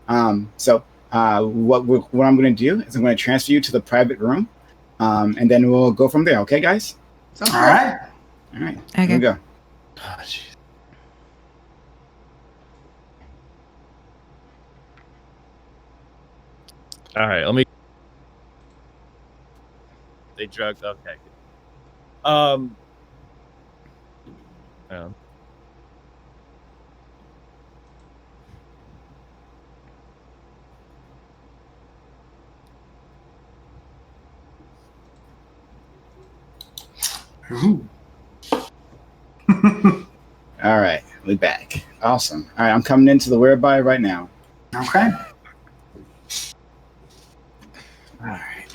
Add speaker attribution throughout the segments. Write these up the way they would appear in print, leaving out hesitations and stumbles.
Speaker 1: What I'm going to do is I'm going to transfer you to the private room, and then we'll go from there. Okay, guys?
Speaker 2: Sounds good. All right.
Speaker 1: All right.
Speaker 3: Okay.
Speaker 1: Here we go.
Speaker 4: Oh, jeez. All right, let me. They drugged. Okay. Yeah.
Speaker 2: Ooh.
Speaker 1: All right, we're back. Awesome. All right, I'm coming into the whereby right now.
Speaker 2: Okay.
Speaker 1: All right.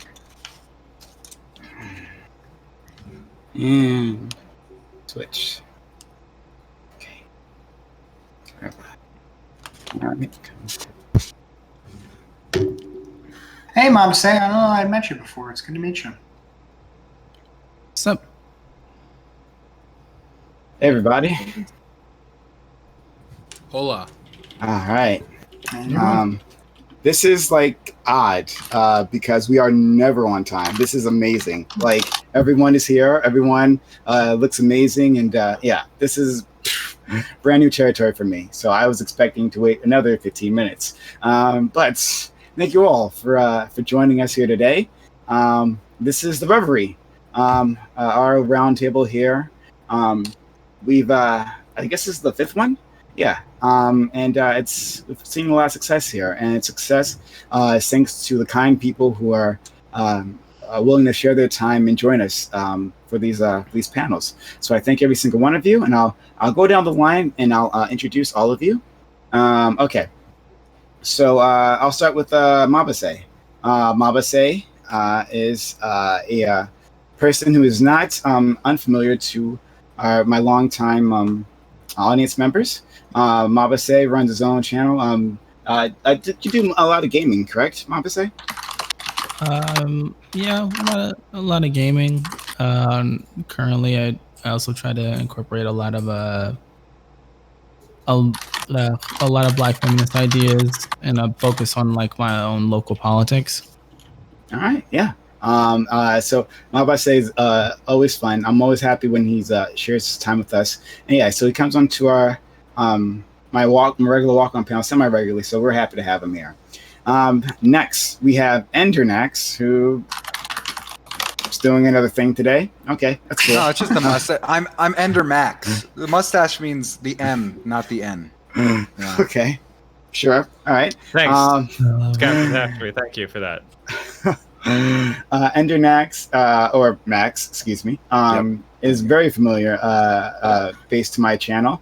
Speaker 1: And switch. Okay. All right.
Speaker 2: Hey, Mom, say I don't know I met you before. It's good to meet you.
Speaker 5: What's up?
Speaker 1: Hey, everybody.
Speaker 6: Hola.
Speaker 1: All right. This is like odd because we are never on time. This is amazing. Like everyone is here. Everyone looks amazing, and yeah, this is brand new territory for me. So I was expecting to wait another 15 minutes. But thank you all for joining us here today. This is the Reverie, our round table here. We've I guess this is the fifth one. Yeah, and it's seeing a lot of success here, and it's success thanks to the kind people who are willing to share their time and join us for these panels. So I thank every single one of you, and I'll go down the line and I'll introduce all of you. Okay, so I'll start with Mabase. Mabase is a person who is not unfamiliar to my longtime audience members. Mabase runs his own channel. You do a lot of gaming, correct, Mabase?
Speaker 5: Yeah, a lot of gaming. Currently, I also try to incorporate a lot of Black feminist ideas and a focus on like my own local politics.
Speaker 1: All right, yeah. So Mabase is always fun. I'm always happy when he's shares his time with us. And yeah, so he comes on to our my regular walk-on panel semi-regularly, so we're happy to have him here. Next, we have Endernax, who is doing another thing today. Okay, that's cool.
Speaker 7: No, it's just the mustache. I'm Endermax. The mustache means the M, not the N. Yeah.
Speaker 1: Okay, sure. All right.
Speaker 4: Thanks. Captain Factory, thank you for that.
Speaker 1: Endernax, or Max, excuse me, is very familiar based to my channel.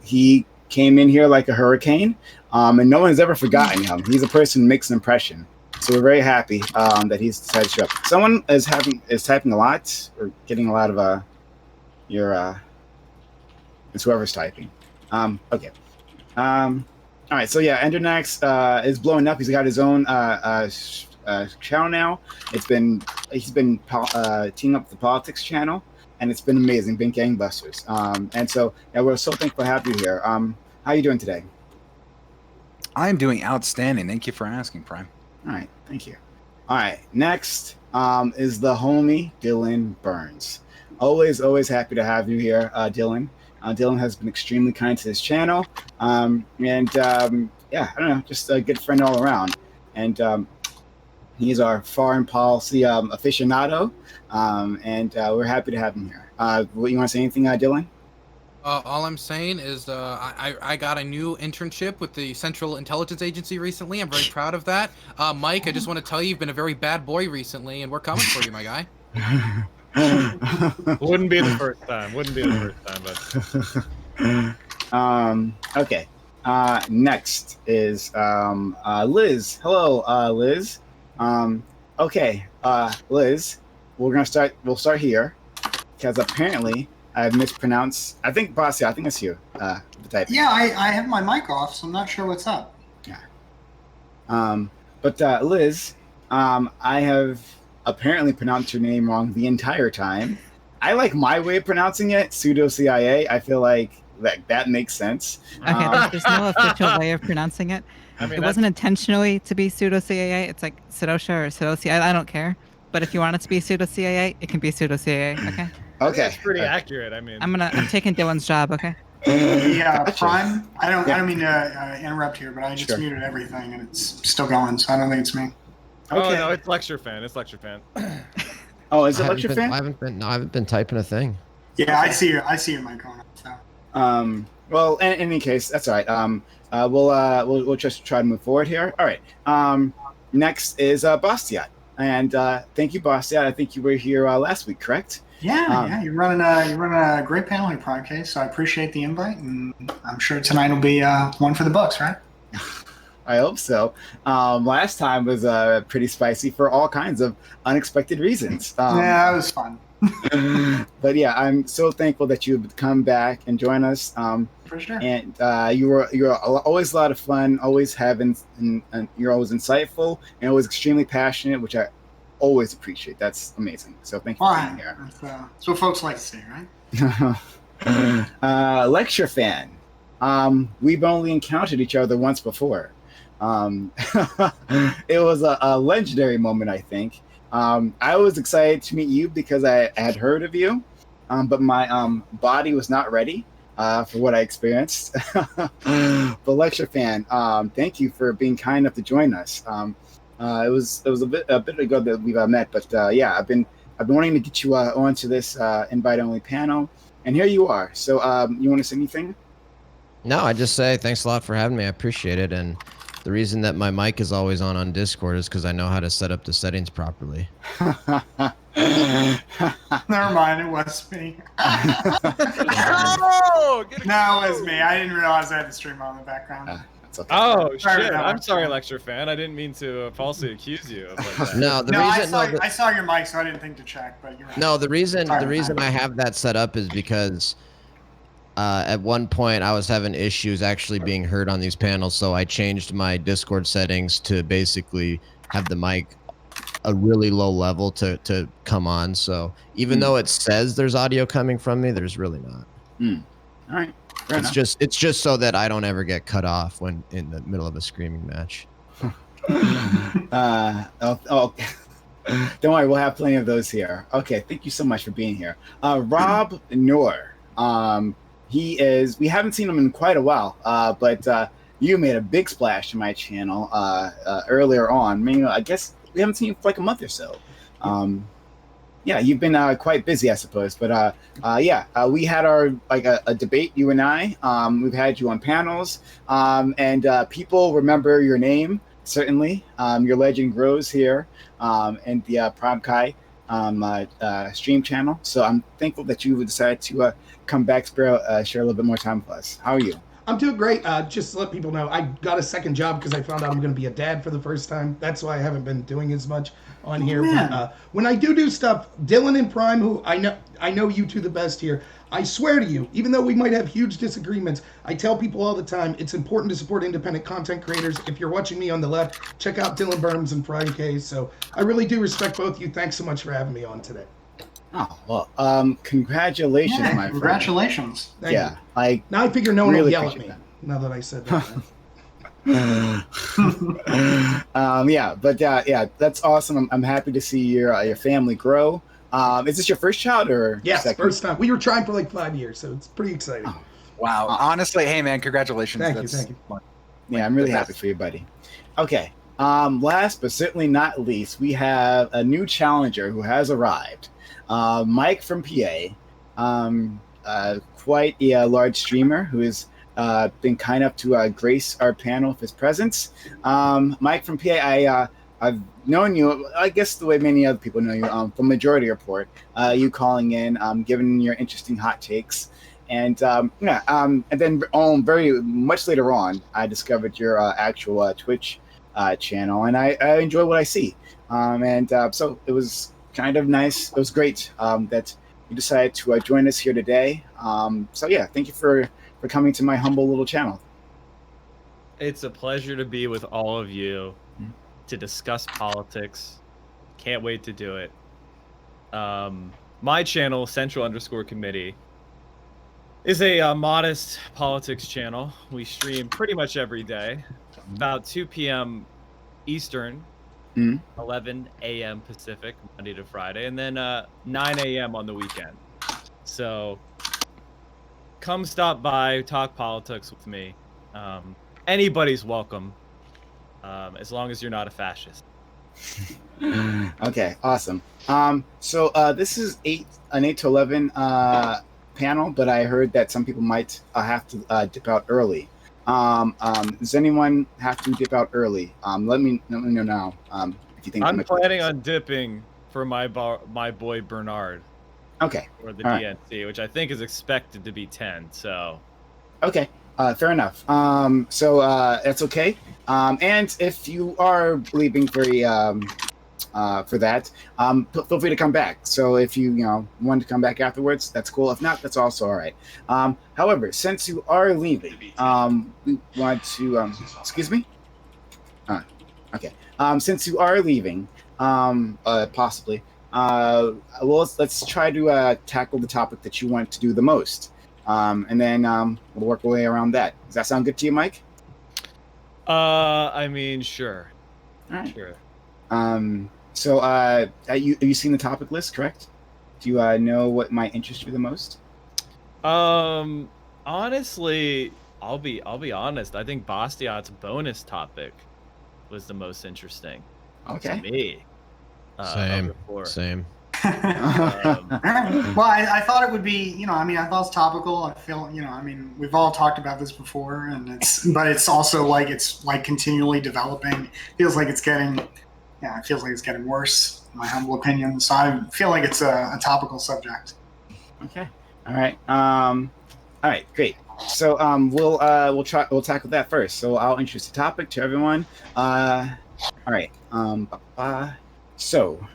Speaker 1: He came in here like a hurricane, and no one's ever forgotten him. He's a person who makes an impression. So we're very happy that he's decided to show up. Someone is typing a lot, or getting a lot of it's whoever's typing. Okay. All right. So yeah, Endernax is blowing up. He's got his own channel now. He's been teaming up the politics channel, and it's been amazing, been gangbusters. And so yeah, we're so thankful to have you here. How are you doing today?
Speaker 7: I'm doing outstanding. Thank you for asking, Prime.
Speaker 1: All right, thank you. All right, next is the homie Dylan Burns. Always happy to have you here, Dylan. Dylan has been extremely kind to his channel, and yeah, I don't know, just a good friend all around. And he's our foreign policy aficionado, and we're happy to have him here. What you want to say anything, Dylan?
Speaker 6: All I'm saying is I got a new internship with the Central Intelligence Agency recently. I'm very proud of that. Mike, I just want to tell you, you've been a very bad boy recently, and we're coming for you, my guy.
Speaker 4: Wouldn't be the first time, but
Speaker 1: okay. Next is Liz. Hello, Liz. Okay, Liz, we'll start here because apparently I've mispronounced. I think Bossy, I think it's you.
Speaker 2: Yeah, I have my mic off, so I'm not sure what's up.
Speaker 1: Yeah. But Liz, I have apparently pronounced your name wrong the entire time. I like my way of pronouncing it, pseudo CIA. I feel like that makes sense.
Speaker 3: Okay, there's no official way of pronouncing it.
Speaker 4: I mean,
Speaker 3: It wasn't intentionally to be pseudo CAA. It's like Pseudosha or pseudo CAA. I don't care. But if you want it to be pseudo CAA, it can be pseudo CAA. Okay.
Speaker 4: I think
Speaker 1: Okay.
Speaker 4: that's pretty accurate. I mean,
Speaker 3: I'm taking Dylan's job. Okay.
Speaker 1: Gotcha.
Speaker 2: Prime. I
Speaker 1: Yeah.
Speaker 2: don't mean to interrupt here, but I just
Speaker 1: Sure.
Speaker 2: muted everything and it's still going, so I don't think it's me.
Speaker 4: oh
Speaker 1: Okay.
Speaker 4: no, it's lecture fan. It's lecture fan.
Speaker 1: Oh, is it
Speaker 8: I
Speaker 1: lecture
Speaker 8: haven't been-
Speaker 1: fan?
Speaker 8: I haven't been typing a thing.
Speaker 2: Yeah, I see your mic going up. So.
Speaker 1: Well, in any case, that's all right. We'll just try to move forward here. All right. Next is Bastiat, and thank you, Bastiat. I think you were here last week, correct?
Speaker 2: Yeah, you're running a great panel here, Prime Case. So I appreciate the invite, and I'm sure tonight will be one for the books, right?
Speaker 1: I hope so. Last time was pretty spicy for all kinds of unexpected reasons.
Speaker 2: Yeah, it was fun.
Speaker 1: But yeah, I'm so thankful that you've come back and join us.
Speaker 2: For sure.
Speaker 1: And you're always a lot of fun, always having, and you're always insightful and always extremely passionate, which I always appreciate. That's amazing. So thank you for being here.
Speaker 2: That's what folks like to see, right?
Speaker 1: Lecture fan. We've only encountered each other once before. It was a legendary moment, I think. I was excited to meet you because I had heard of you, but my body was not ready for what I experienced. But lecture fan, thank you for being kind enough to join us. It was a bit ago that we've met, but yeah, I've been wanting to get you onto this invite only panel, and here you are. So you want to say anything?
Speaker 8: No, I just say thanks a lot for having me. I appreciate it. And the reason that my mic is always on Discord is because I know how to set up the settings properly.
Speaker 2: Never mind, it was me.
Speaker 7: Oh, get
Speaker 2: No, it was me. I didn't realize I had the stream on in the background.
Speaker 1: It's okay.
Speaker 4: Oh
Speaker 2: Sorry
Speaker 4: shit!
Speaker 2: about
Speaker 4: I'm
Speaker 2: that.
Speaker 4: sorry, lecture fan. I didn't mean to falsely accuse you of like that.
Speaker 8: No, the
Speaker 2: No,
Speaker 8: reason
Speaker 2: I saw your mic, so I didn't think to check. But you're right.
Speaker 8: no, the reason
Speaker 2: Sorry,
Speaker 8: the reason I have that set up is because at one point I was having issues actually being heard on these panels, so I changed my Discord settings to basically have the mic a really low level to come on. So even though it says there's audio coming from me, there's really not.
Speaker 1: All right. Fair enough.
Speaker 8: It's just so that I don't ever get cut off when in the middle of a screaming match.
Speaker 1: Don't worry, we'll have plenty of those here. Okay, thank you so much for being here. Rob Noor. We haven't seen him in quite a while, but you made a big splash in my channel earlier on. I mean, I guess we haven't seen you for like a month or so. Yeah, you've been quite busy, I suppose. But yeah, we had our a debate, you and I. We've had you on panels, and people remember your name. Certainly, your legend grows here, and the Prime Kai stream channel. So I'm thankful that you decided to come back, share a little bit more time with us. How are you?
Speaker 9: I'm doing great. Just to let people know, I got a second job because I found out I'm going to be a dad for the first time. That's why I haven't been doing as much on here. But, when I do stuff, Dylan and Prime, who I know you two the best here. I swear to you, even though we might have huge disagreements, I tell people all the time, it's important to support independent content creators. If you're watching me on the left, check out Dylan Burns and Prime Cayes. So I really do respect both of you. Thanks so much for having me on today.
Speaker 1: Oh well, congratulations, my friend.
Speaker 2: Congratulations.
Speaker 9: Thank
Speaker 1: Yeah,
Speaker 9: you.
Speaker 1: like
Speaker 9: Now I figure no one
Speaker 1: really
Speaker 9: will yell at me.
Speaker 1: appreciate
Speaker 9: Now that I said that.
Speaker 1: yeah, but yeah, that's awesome. I'm happy to see your family grow. Is this your first child or
Speaker 9: Yes,
Speaker 1: second?
Speaker 9: first time. We were trying for like 5 years, so it's pretty exciting.
Speaker 1: Oh.
Speaker 7: Wow. Honestly, hey man, congratulations.
Speaker 9: Thank you,
Speaker 7: That's
Speaker 9: thank you.
Speaker 7: fun.
Speaker 1: Yeah, I'm really
Speaker 7: the
Speaker 1: happy
Speaker 7: best.
Speaker 1: for you, buddy. Okay. Last but certainly not least, we have a new challenger who has arrived. Mike from PA. Quite a large streamer who has been kind enough to grace our panel with his presence. Mike from PA, I've known you, I guess the way many other people know you, from Majority Report. You calling in, giving your interesting hot takes. And and then very much later on, I discovered your actual Twitch channel, and I enjoy what I see. So it was kind of nice. It was great that you decided to join us here today. So yeah, thank you for coming to my humble little channel.
Speaker 4: It's a pleasure to be with all of you to discuss politics. Can't wait to do it. My channel, Central_Committee, is a modest politics channel. We stream pretty much every day, about 2 p.m. Eastern, 11 a.m. Pacific, Monday to Friday, and then 9 a.m. on the weekend. So come stop by, talk politics with me. Anybody's welcome, as long as you're not a fascist.
Speaker 1: Okay, awesome. So this is an 8 to 11 panel, but I heard that some people might have to dip out early. Does anyone have to dip out early? Let me know now. If you think
Speaker 4: I'm planning on dipping for my boy Bernard.
Speaker 1: Okay.
Speaker 4: Or the
Speaker 1: All
Speaker 4: DNC,
Speaker 1: right.
Speaker 4: which I think is expected to be 10. So.
Speaker 1: Okay. Fair enough. So that's okay. And if you are leaving for that, feel free to come back. So if you want to come back afterwards, that's cool. If not, that's also all right. However, since you are leaving, we want to excuse me. Okay. Since you are leaving, possibly, well, let's try to tackle the topic that you want to do the most. And then we'll work our way around that. Does that sound good to you, Mike?
Speaker 4: I mean, sure.
Speaker 1: All right.
Speaker 4: Sure.
Speaker 1: So have you seen the topic list, correct? Do you know what might interest you the most?
Speaker 4: Honestly, I'll be honest. I think Bastiat's bonus topic was the most interesting.
Speaker 1: Okay.
Speaker 4: To me.
Speaker 8: Same.
Speaker 2: Well, I thought it would be, I thought it's topical. I feel, we've all talked about this before, but it's also like it's like continually developing. Feels like it's getting worse, in my humble opinion. So I feel like it's a topical subject.
Speaker 1: Okay. All right. All right. Great. So we'll tackle that first. So I'll introduce the topic to everyone. All right. So.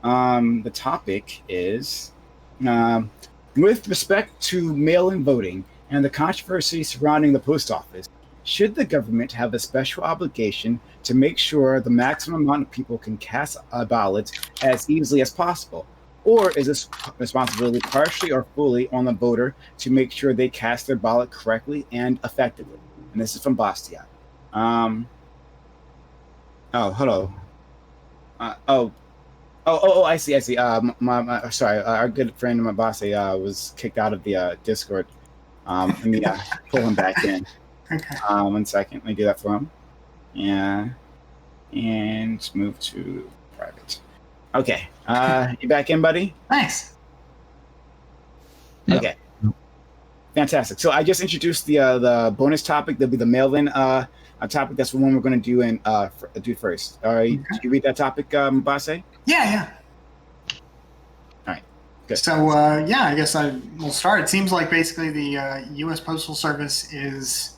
Speaker 1: The topic is with respect to mail-in voting and the controversy surrounding the post office, should the government have a special obligation to make sure the maximum amount of people can cast a ballot as easily as possible? Or is this responsibility partially or fully on the voter to make sure they cast their ballot correctly and effectively? And this is from Bastiat. Oh, hello. Oh, I see. Sorry, our good friend Mabase was kicked out of the Discord. Let me pull him back in.
Speaker 2: Okay.
Speaker 1: 1 second. Let me do that for him. Yeah. And move to private. Okay. You back in, buddy?
Speaker 2: Nice.
Speaker 1: Okay. Fantastic. So I just introduced the bonus topic. There'll be the mail-in topic. That's the one we're going to do do first. All right. Did you read that topic, Mabase?
Speaker 2: Yeah.
Speaker 1: All right. Good.
Speaker 2: So, I guess we'll start. It seems like basically the U.S. Postal Service is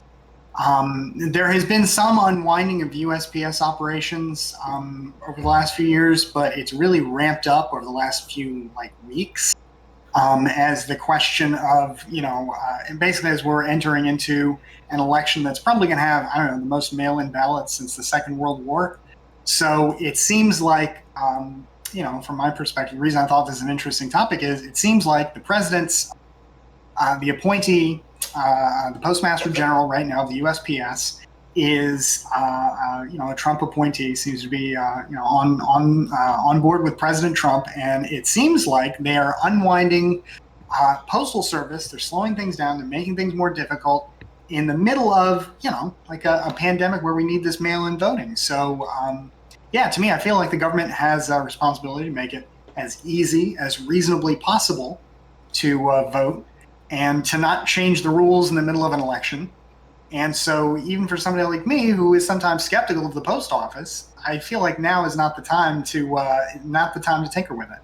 Speaker 2: there has been some unwinding of USPS operations over the last few years, but it's really ramped up over the last few weeks as the question of, and basically as we're entering into an election that's probably going to have, the most mail-in ballots since the Second World War. So it seems like, from my perspective, the reason I thought this is an interesting topic is it seems like the president's, the appointee, the Postmaster General right now of the USPS is, a Trump appointee, seems to be, on board with President Trump. And it seems like they are unwinding Postal Service. They're slowing things down. They're making things more difficult in the middle of, a pandemic where we need this mail-in voting. So, to me, I feel like the government has a responsibility to make it as easy as reasonably possible to vote and to not change the rules in the middle of an election. And so even for somebody like me, who is sometimes skeptical of the post office, I feel like now is not the time to tinker with it.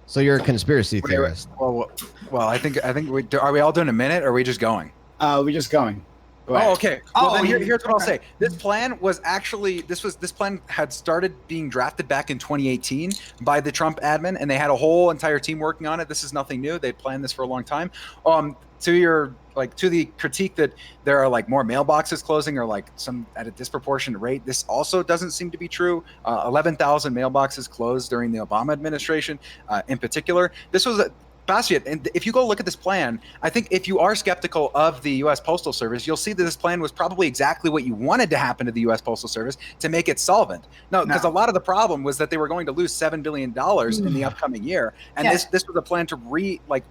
Speaker 8: So you're a conspiracy theorist.
Speaker 7: Well, I think are we all doing a minute, or are we just going?
Speaker 1: We're just going.
Speaker 7: Oh, okay. Well, then here's what I'll say. This plan was actually this plan had started being drafted back in 2018 by the Trump admin, and they had a whole entire team working on it. This is nothing new. They planned this for a long time. To the critique that there are more mailboxes closing or some at a disproportionate rate, this also doesn't seem to be true. 11,000 mailboxes closed during the Obama administration, in particular. This was Bastiat, and if you go look at this plan, I think if you are skeptical of the U.S. Postal Service, you'll see that this plan was probably exactly what you wanted to happen to the U.S. Postal Service to make it solvent. No, because a lot of the problem was that they were going to lose $7 billion in the upcoming year, and this was a plan to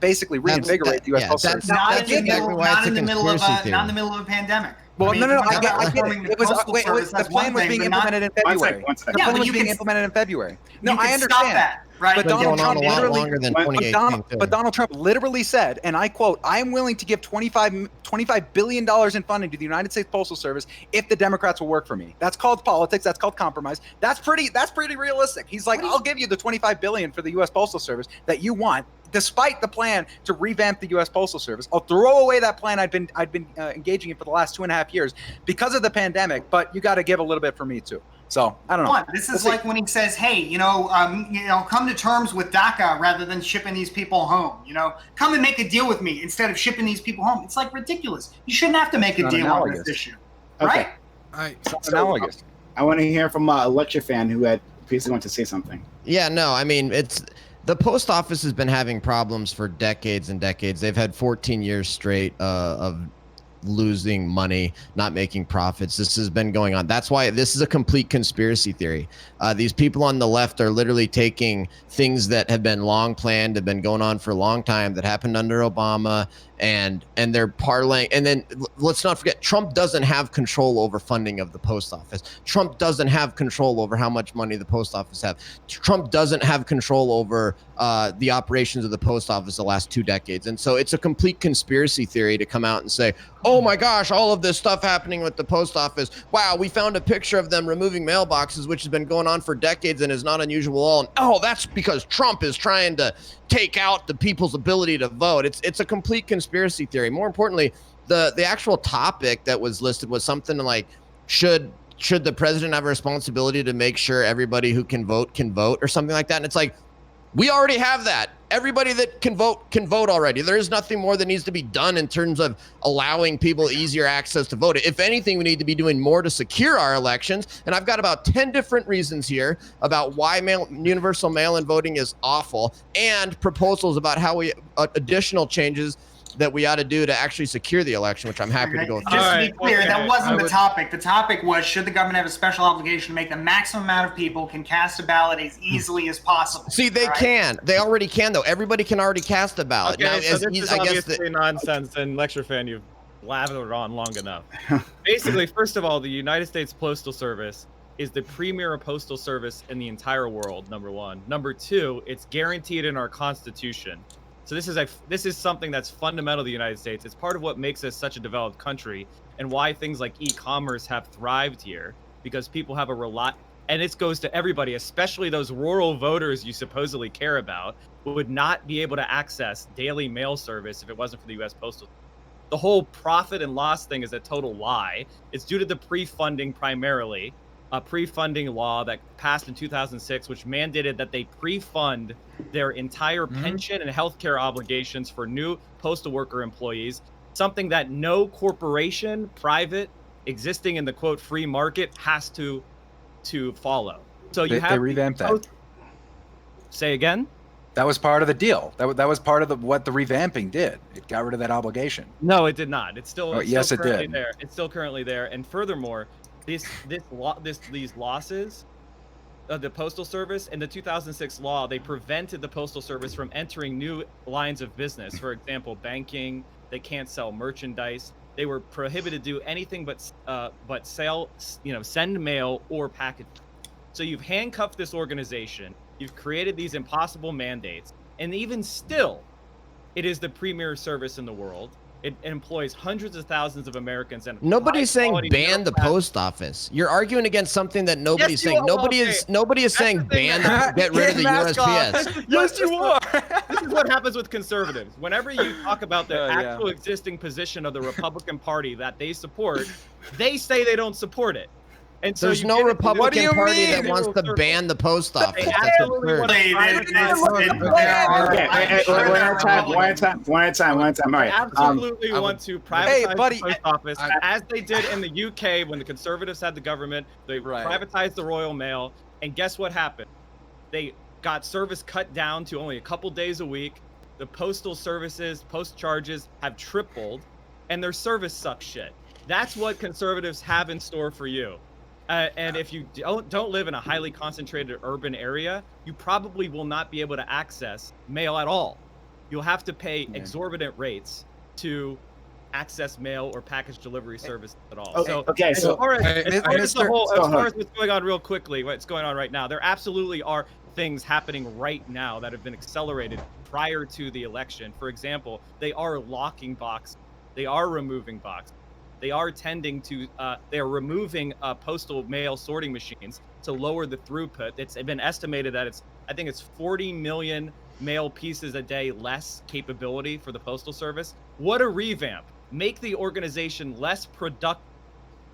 Speaker 7: basically reinvigorate the U.S. Postal Service.
Speaker 2: Not in the middle of a pandemic.
Speaker 7: Well, no, I get it. It was the plan was being implemented in February. The plan was being implemented in February. No, I understand
Speaker 2: that, right?
Speaker 7: But Donald Trump
Speaker 8: but
Speaker 7: Donald Trump literally said, and I quote, "I am willing to give $25 billion in funding to the United States Postal Service if the Democrats will work for me." That's called politics. That's called compromise. That's pretty realistic. He's like, "I'll give you the $25 billion for the U.S. Postal Service that you want, despite the plan to revamp the U.S. Postal Service. I'll throw away that plan I've been engaging in for the last 2.5 years because of the pandemic, but you got to give a little bit for me too." So I don't know.
Speaker 2: This is like when he says, "Hey, come to terms with DACA rather than shipping these people home. Come and make a deal with me instead of shipping these people home." It's like ridiculous. You shouldn't have to make a deal on this issue, right?
Speaker 7: It's analogous.
Speaker 1: I want to hear from a lecture fan who had previously wanted to say something.
Speaker 8: Yeah, no, I mean, the post office has been having problems for decades and decades. They've had 14 years straight of losing money, not making profits. This has been going on. That's why this is a complete conspiracy theory. These people on the left are literally taking things that have been long planned, have been going on for a long time, that happened under Obama, and they're parlaying. And then let's not forget, Trump doesn't have control over funding of the post office. Trump doesn't have control over how much money the post office have. Trump doesn't have control over the operations of the post office the last 2 decades. And so it's a complete conspiracy theory to come out and say, "Oh my gosh, all of this stuff happening with the post office. Wow, we found a picture of them removing mailboxes, which has been going on for decades and is not unusual at all. And oh, that's because Trump is trying to take out the people's ability to vote." It's a complete conspiracy theory. More importantly, the actual topic that was listed was something like, should the president have a responsibility to make sure everybody who can vote or something like that? And it's like, we already have that. Everybody that can vote already. There is nothing more that needs to be done in terms of allowing people easier access to vote. If anything, we need to be doing more to secure our elections. And I've got about 10 different reasons here about why universal mail-in voting is awful, and proposals about how we additional changes that we ought to do to actually secure the election, which I'm happy to go through.
Speaker 2: Just to be clear, that wasn't the topic. The topic was, should the government have a special obligation to make the maximum amount of people can cast a ballot as easily as possible?
Speaker 8: See, they can. They already can, though. Everybody can already cast a ballot.
Speaker 4: Okay, now, so this is obviously nonsense, and lecture fan, you've lathered on long enough. Basically, first of all, the United States Postal Service is the premier postal service in the entire world, number one. Number two, it's guaranteed in our Constitution. So this is something that's fundamental to the United States. It's part of what makes us such a developed country, and why things like e-commerce have thrived here, because people have and this goes to everybody, especially those rural voters you supposedly care about, who would not be able to access daily mail service if it wasn't for the U.S. Postal Service. The whole profit and loss thing is a total lie. It's due to the pre-funding primarily, a pre-funding law that passed in 2006, which mandated that they pre-fund their entire pension and healthcare obligations for new postal worker employees, something that no corporation, private, existing in the quote free market has to follow. So they
Speaker 7: revamped that.
Speaker 4: Say again?
Speaker 7: That was part of the deal. That was part of what the revamping did. It got rid of that obligation.
Speaker 4: No, it did not. It's still
Speaker 7: yes, it did.
Speaker 4: There. It's still currently there. And furthermore, these losses of the Postal Service, in the 2006 law, they prevented the Postal Service from entering new lines of business. For example, banking. They can't sell merchandise. They were prohibited to do anything but sell, send mail or package. So you've handcuffed this organization. You've created these impossible mandates, and even still, it is the premier service in the world. It employs hundreds of thousands of Americans. And
Speaker 8: nobody's saying ban the post office. You're arguing against something that nobody's saying. Nobody is saying ban get rid of the USPS.
Speaker 7: Yes, you are.
Speaker 4: This is what happens with conservatives. Whenever you talk about the actual existing position of the Republican Party that they support, they say they don't support it. And so
Speaker 8: there's no Republican Party that wants to ban the post office. That's absurd.
Speaker 1: One at a time. All right.
Speaker 4: Absolutely want to privatize the post office, as they did in the UK when the Conservatives had the government. They privatized the Royal Mail, and guess what happened? They got service cut down to only a couple days a week. the postal services, post charges have tripled, and their service sucks shit. That's what conservatives have in store for you. And if you don't live in a highly concentrated urban area, you probably will not be able to access mail at all. You'll have to pay exorbitant rates to access mail or package delivery service at all.
Speaker 1: Okay,
Speaker 4: as far as what's going on real quickly, what's going on right now, there absolutely are things happening right now that have been accelerated prior to the election. For example, they are locking boxes. They are removing boxes. They are tending to, they are removing postal mail sorting machines to lower the throughput. It's been estimated that I think it's 40 million mail pieces a day less capability for the Postal Service. What a revamp. Make the organization less productive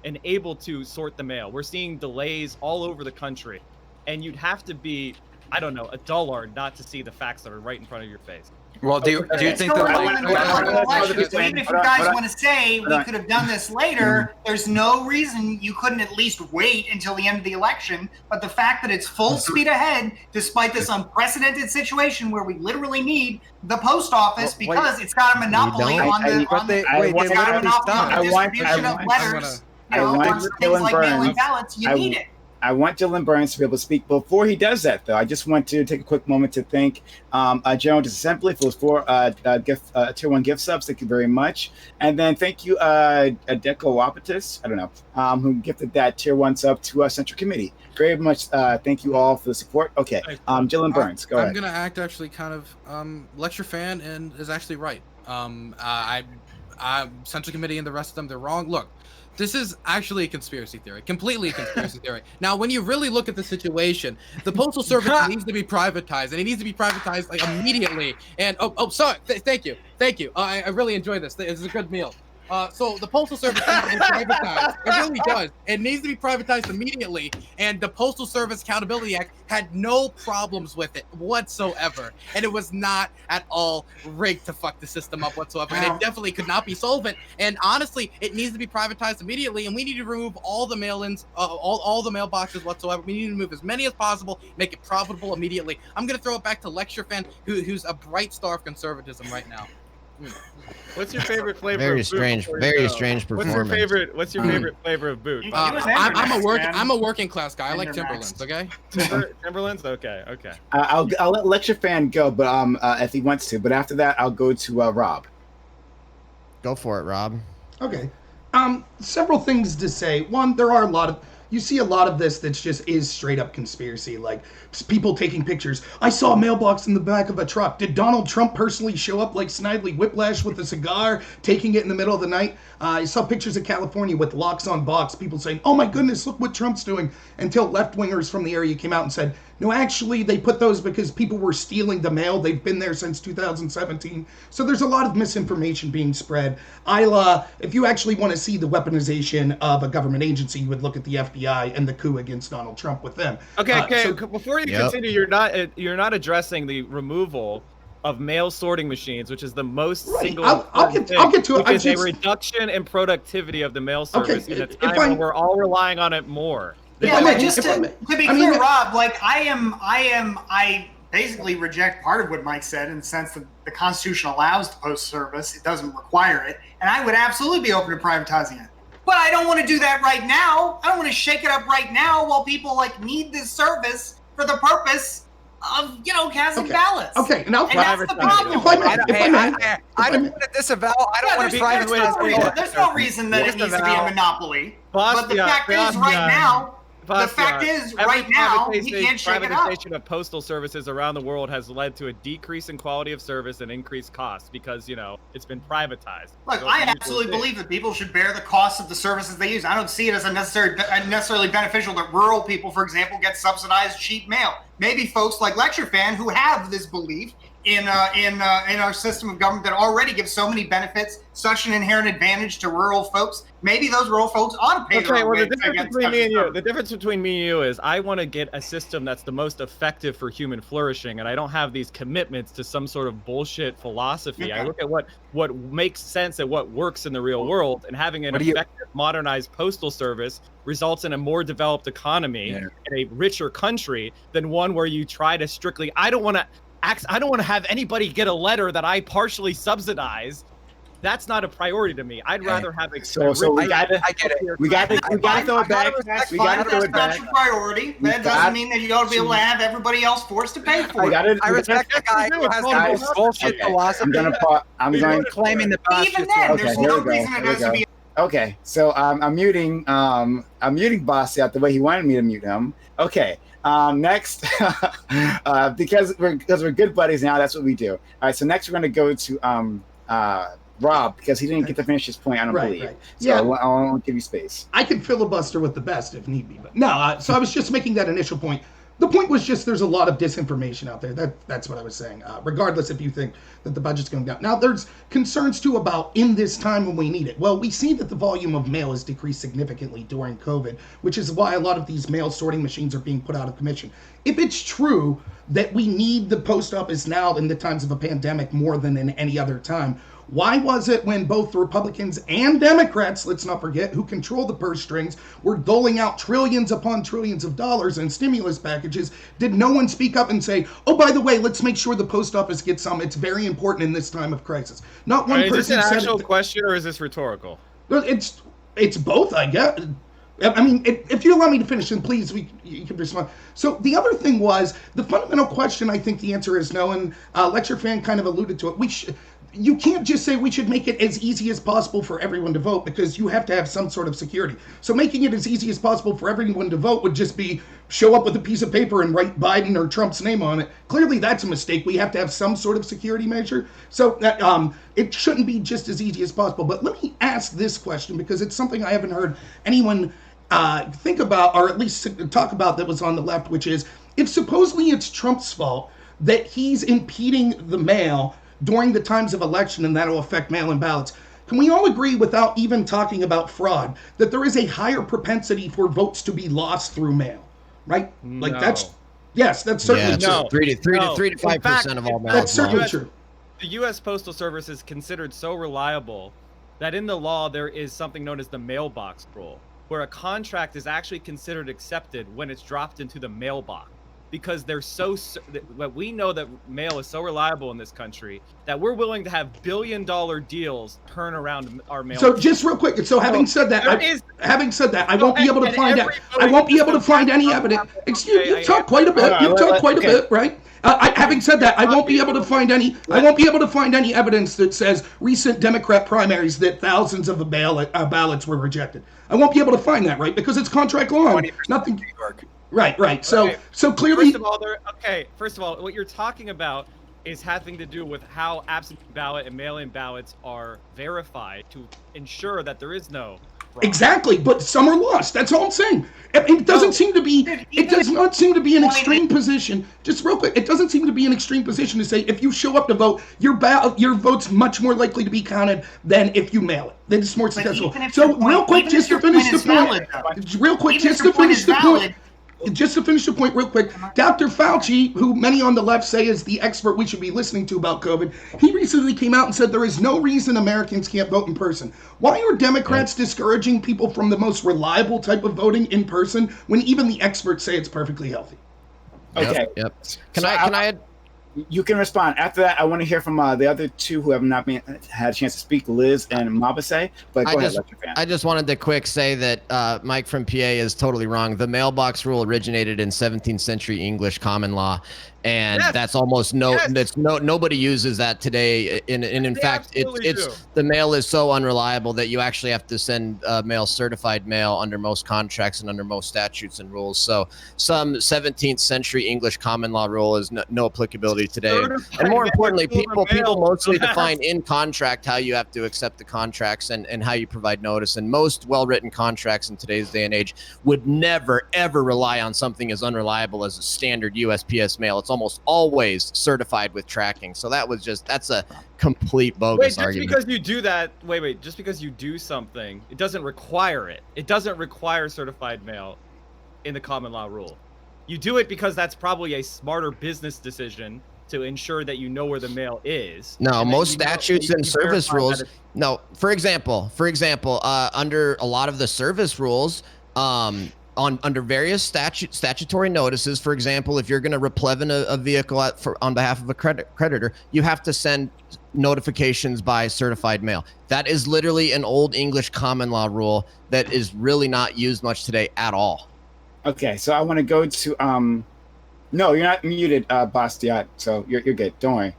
Speaker 4: and able to sort the mail. We're seeing delays all over the country, and you'd have to be, I don't know, a dullard not to see the facts that are right in front of your face.
Speaker 7: Well, do you think that
Speaker 2: even if you guys want to say we could have done this later, there's no reason you couldn't at least wait until the end of the election. But the fact that it's full speed ahead, despite this unprecedented situation where we literally need the post office because it's got a monopoly on the distribution of letters, things like mailing ballots, you need it.
Speaker 1: I want Dylan Burns to be able to speak. Before he does that, though, I just want to take a quick moment to thank General Disassembly for those 4 Tier 1 gift subs. Thank you very much. And then thank you, Deco Wapatis, I don't know, who gifted that Tier 1 sub to our Central Committee. Very much thank you all for the support. Okay, Dylan Burns, go ahead.
Speaker 6: I'm going to act actually kind of lecture fan and is actually right. Central Committee and the rest of them, they're wrong. Look. This is actually a conspiracy theory, completely a conspiracy theory. Now, when you really look at the situation, the Postal Service needs to be privatized, and it needs to be privatized like immediately. And sorry, thank you. I really enjoy this. This is a good meal. So the Postal Service needs to be privatized. It really does. It needs to be privatized immediately. And the Postal Service Accountability Act had no problems with it whatsoever. And it was not at all rigged to fuck the system up whatsoever. And it definitely could not be solvent. And honestly, it needs to be privatized immediately. And we need to remove all the mail-ins, all the mailboxes whatsoever. We need to remove as many as possible, make it profitable immediately. I'm going to throw it back to Lecture Fan, who's a bright star of conservatism right now.
Speaker 4: What's your favorite flavor?
Speaker 8: Very
Speaker 4: of
Speaker 8: strange,
Speaker 4: boot
Speaker 8: very strange performance.
Speaker 4: What's your favorite flavor of boot?
Speaker 6: I'm a working class guy. I like Timberlands. Okay.
Speaker 4: Timberlands. Okay.
Speaker 1: I'll let Lecture Fan go, but if he wants to. But after that, I'll go to Rob.
Speaker 8: Go for it, Rob.
Speaker 9: Okay. Several things to say. One, there are you see a lot of this that's just is straight up conspiracy, like people taking pictures. I saw a mailbox in the back of a truck. Did Donald Trump personally show up like Snidely Whiplash with a cigar, taking it in the middle of the night? I saw pictures of California with locks on box, people saying, oh my goodness, look what Trump's doing, until left-wingers from the area came out and said, no, actually, they put those because people were stealing the mail. They've been there since 2017. So there's a lot of misinformation being spread. If you actually want to see the weaponization of a government agency, you would look at the FBI and the coup against Donald Trump with them.
Speaker 4: Okay. Before you continue, you're not addressing the removal of mail sorting machines, which is the most single.
Speaker 9: I'll get to it.
Speaker 4: Which is a reduction in productivity of the mail service in a time when we're all relying on it more.
Speaker 2: Yeah, but just to be clear, Rob, like I basically reject part of what Mike said in the sense that the Constitution allows the Post Service; it doesn't require it, and I would absolutely be open to privatizing it. But I don't want to do that right now. I don't want to shake it up right now while people need this service for the purpose of casting ballots.
Speaker 9: Okay, and
Speaker 2: that's the problem.
Speaker 7: I don't want to disavow. I don't want to privatize.
Speaker 2: There's no reason that it needs to be a monopoly. But the fact is, right now. The fact is, right now, he can't shake it up.
Speaker 4: Privatization of postal services around the world has led to a decrease in quality of service and increased costs because, it's been privatized.
Speaker 2: Look, I absolutely believe that people should bear the costs of the services they use. I don't see it as necessarily beneficial that rural people, for example, get subsidized cheap mail. Maybe folks like Lecture Fan who have this belief in our system of government that already gives so many benefits, such an inherent advantage to rural folks. Maybe those rural folks ought to pay their own way.
Speaker 4: The difference between me and you is I want to get a system that's the most effective for human flourishing, and I don't have these commitments to some sort of bullshit philosophy. I look at what makes sense and what works in the real world, and having an effective, modernized postal service results in a more developed economy and a richer country than one where you try to strictly. I don't want to I don't want to have anybody get a letter that I partially subsidize. That's not a priority to me. I'd rather have a.
Speaker 1: So we gotta throw it back. We gotta throw it back.
Speaker 2: That's not your priority. That doesn't mean that you ought to be able to have everybody else forced to pay for it.
Speaker 7: I respect the guy who has the most bullshit philosophy.
Speaker 1: I'm going
Speaker 7: claiming the past.
Speaker 2: Even then, there's no reason it has to be.
Speaker 1: Okay, so I'm muting Bossy out the way he wanted me to mute him. Okay, next, because we're good buddies now, that's what we do. All right, so next we're going to go to Rob, because he didn't get to finish his point, I don't believe. Right. So yeah. I'll give you space.
Speaker 9: I could filibuster with the best if need be, but no. So I was just making that initial point. The point was just there's a lot of disinformation out there. That's what I was saying. Regardless if you think that the budget's going down. Now, there's concerns, too, about in this time when we need it. Well, we see that the volume of mail has decreased significantly during COVID, which is why a lot of these mail sorting machines are being put out of commission. If it's true that we need the post office now in the times of a pandemic more than in any other time, why was it when both Republicans and Democrats, let's not forget, who control the purse strings, were doling out trillions upon trillions of dollars in stimulus packages, did no one speak up and say, oh, by the way, let's make sure the post office gets some. It's very important in this time of crisis. Not one person said.
Speaker 4: Is this an actual question or is this rhetorical?
Speaker 9: It's both, I guess. I mean, if you allow me to finish, then please, you can respond. So the other thing was, the fundamental question, I think the answer is no, and Lecture Fan kind of alluded to it. You can't just say we should make it as easy as possible for everyone to vote, because you have to have some sort of security. So making it as easy as possible for everyone to vote would just be show up with a piece of paper and write Biden or Trump's name on it. Clearly, that's a mistake. We have to have some sort of security measure. So that it shouldn't be just as easy as possible. But let me ask this question, because it's something I haven't heard anyone think about, or at least talk about, that was on the left, which is, if supposedly it's Trump's fault that he's impeding the mail during the times of election and that'll affect mail-in ballots, can we all agree, without even talking about fraud, that there is a higher propensity for votes to be lost through mail, right?
Speaker 4: No.
Speaker 9: Like that's certainly true.
Speaker 8: No. 3 to 5% of all mail.
Speaker 9: That's certainly true.
Speaker 4: The U.S. Postal Service is considered so reliable that in the law there is something known as the mailbox rule, where a contract is actually considered accepted when it's dropped into the mailbox, because they're we know that mail is so reliable in this country that we're willing to have billion-dollar deals turn around our mail.
Speaker 9: So just real quick, having said that, I won't be able to find out. I won't be able to find any evidence. Excuse me, you talk quite a bit. You talk quite a bit, right? Having said that, I won't be able to find any. I won't be able to find any evidence that says recent Democrat primaries that thousands of ballots were rejected. I won't be able to find that, right? Because it's contract law. Nothing. New York. Right. So clearly.
Speaker 4: First of all, what you're talking about is having to do with how absentee ballot and mail-in ballots are verified to ensure that there is no fraud.
Speaker 9: Exactly, but some are lost. That's all I'm saying. It doesn't seem to be. It does not seem to be an extreme position. Just real quick, it doesn't seem to be an extreme position to say if you show up to vote, your vote's much more likely to be counted than if you mail it. Then it's more successful. So real quick, just to finish the point. Real quick, just to finish the point. Just to finish the point real quick, Dr. Fauci, who many on the left say is the expert we should be listening to about COVID, he recently came out and said there is no reason Americans can't vote in person. Why are Democrats discouraging people from the most reliable type of voting in person when even the experts say it's perfectly healthy?
Speaker 1: Okay.
Speaker 8: Yep. Can I add?
Speaker 1: You can respond. After that, I want to hear from the other two who have not had a chance to speak, Liz and Mabase. But go ahead, Lecture Fan.
Speaker 8: I just wanted to quick say that Mike from PA is totally wrong. The mailbox rule originated in 17th century English common law, and that's almost nobody uses that today. In fact, it's the mail is so unreliable that you actually have to send mail certified mail under most contracts and under most statutes and rules. So some 17th century English common law rule is no applicability today. And more importantly, people mostly define in contract how you have to accept the contracts and how you provide notice. And most well-written contracts in today's day and age would never, ever rely on something as unreliable as a standard USPS mail. It's almost always certified with tracking. So that's a complete bogus argument.
Speaker 4: Just because you do that, just because you do something, it doesn't require it. It doesn't require certified mail in the common law rule. You do it because that's probably a smarter business decision to ensure that you know where the mail is.
Speaker 8: No, most statutes and service rules. No, for example, under a lot of the service rules, under various statutory notices. For example, if you're going to replevin a vehicle on behalf of a creditor, you have to send notifications by certified mail. That is literally an old English common law rule that is really not used much today at all.
Speaker 1: Okay, so I want to go to no, you're not muted, Bastiat. So you're good. Don't worry.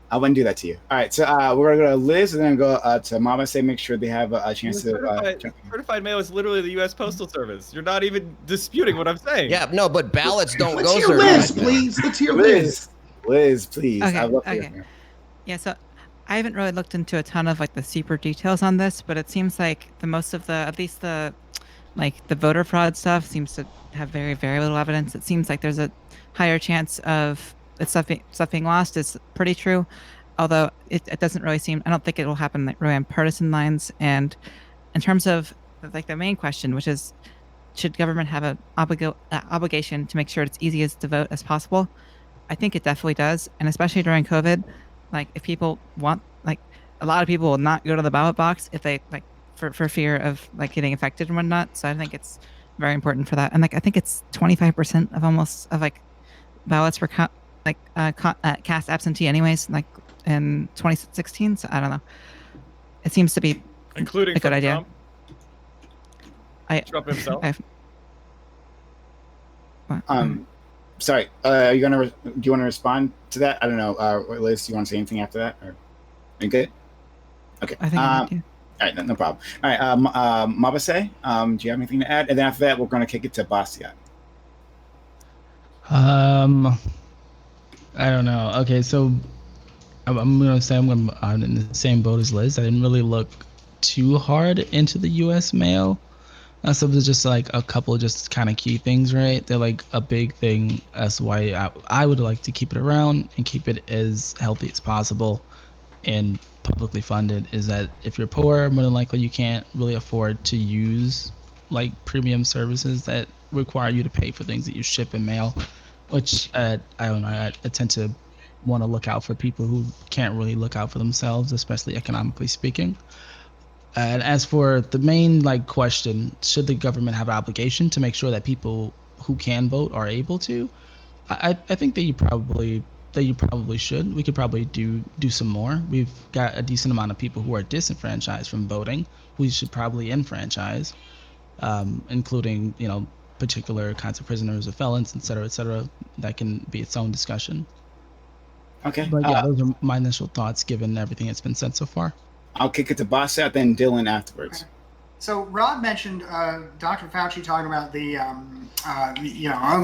Speaker 1: I wouldn't do that to you. All right, so we're gonna go to Liz and then go to Mama. Say make sure they have a chance to.
Speaker 4: Certified mail is literally the U.S. Postal Service. You're not even disputing what I'm saying.
Speaker 8: Yeah, no, but ballots don't
Speaker 9: Let's
Speaker 8: go.
Speaker 9: hear Liz, please. Let's hear Liz.
Speaker 1: Liz, please.
Speaker 3: Okay,
Speaker 1: I love
Speaker 3: okay. Yeah, so I haven't really looked into a ton of like the super details on this, but it seems like at least the voter fraud stuff seems to have very, very little evidence. It seems like there's a higher chance of stuff being lost is pretty true, although it doesn't really seem. I don't think it will happen like really on partisan lines. And in terms of like the main question, which is, should government have an obligation to make sure it's easiest to vote as possible? I think it definitely does, and especially during COVID, like if people want, like a lot of people will not go to the ballot box if they like for fear of like getting infected and whatnot. So I think it's very important for that. And like I think it's 25% of like ballots were cast absentee anyways, like in 2016. So I don't know. It seems to be
Speaker 4: including
Speaker 3: a good idea.
Speaker 4: Trump himself.
Speaker 1: Sorry. Do you want to respond to that? I don't know. Liz, do you want to say anything after that? Or are you good? Okay.
Speaker 3: I think I do.
Speaker 1: All right, no problem. All right, Mabase, do you have anything to add? And then after that, we're going to kick it to Bastiat.
Speaker 5: I don't know. Okay, so I'm gonna say I'm in the same boat as Liz. I didn't really look too hard into the U.S. mail. So there's just like a couple of just kind of key things, right? They're like a big thing as to why I would like to keep it around and keep it as healthy as possible and publicly funded. Is that if you're poor, more than likely you can't really afford to use like premium services that require you to pay for things that you ship and mail, which I don't know. I tend to want to look out for people who can't really look out for themselves, especially economically speaking. And as for the main like question, should the government have an obligation to make sure that people who can vote are able to? I think that you probably should. We could probably do some more. We've got a decent amount of people who are disenfranchised from voting. We should probably enfranchise, including particular kinds of prisoners or felons, et cetera. That can be its own discussion.
Speaker 1: Okay.
Speaker 5: But yeah, those are my initial thoughts given everything that's been said so far.
Speaker 1: I'll kick it to Bastiat, then Dylan afterwards.
Speaker 2: Okay. So Rod mentioned Dr. Fauci talking about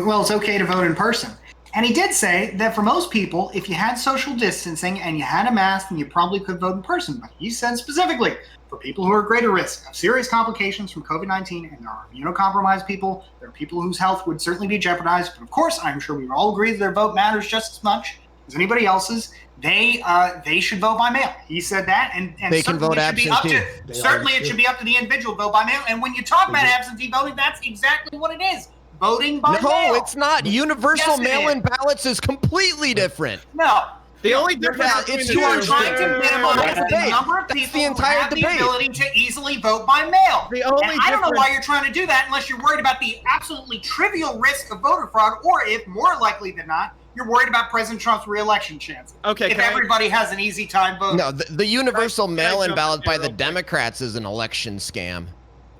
Speaker 2: well, it's okay to vote in person. And he did say that for most people, if you had social distancing and you had a mask, then you probably could vote in person. But he said specifically, for people who are at greater risk of serious complications from COVID-19, and there are immunocompromised people, there are people whose health would certainly be jeopardized. But of course, I'm sure we all agree that their vote matters just as much as anybody else's. They should vote by mail. He said that, and
Speaker 8: they can vote absentee.
Speaker 2: Certainly, it should be up to the individual to vote by mail. And when you talk about absentee voting, that's exactly what it is. Voting by mail.
Speaker 8: No, it's not. Universal mail-in ballots is completely different.
Speaker 2: No.
Speaker 4: The only difference
Speaker 8: it's
Speaker 2: you are trying to minimize the number of people who have the ability to easily vote by mail. I don't know why you're trying to do that unless you're worried about the absolutely trivial risk of voter fraud, or if more likely than not, you're worried about President Trump's re-election chances.
Speaker 4: Okay.
Speaker 2: If everybody has an easy time voting.
Speaker 8: No, the universal mail-in ballot by the Democrats is an election scam.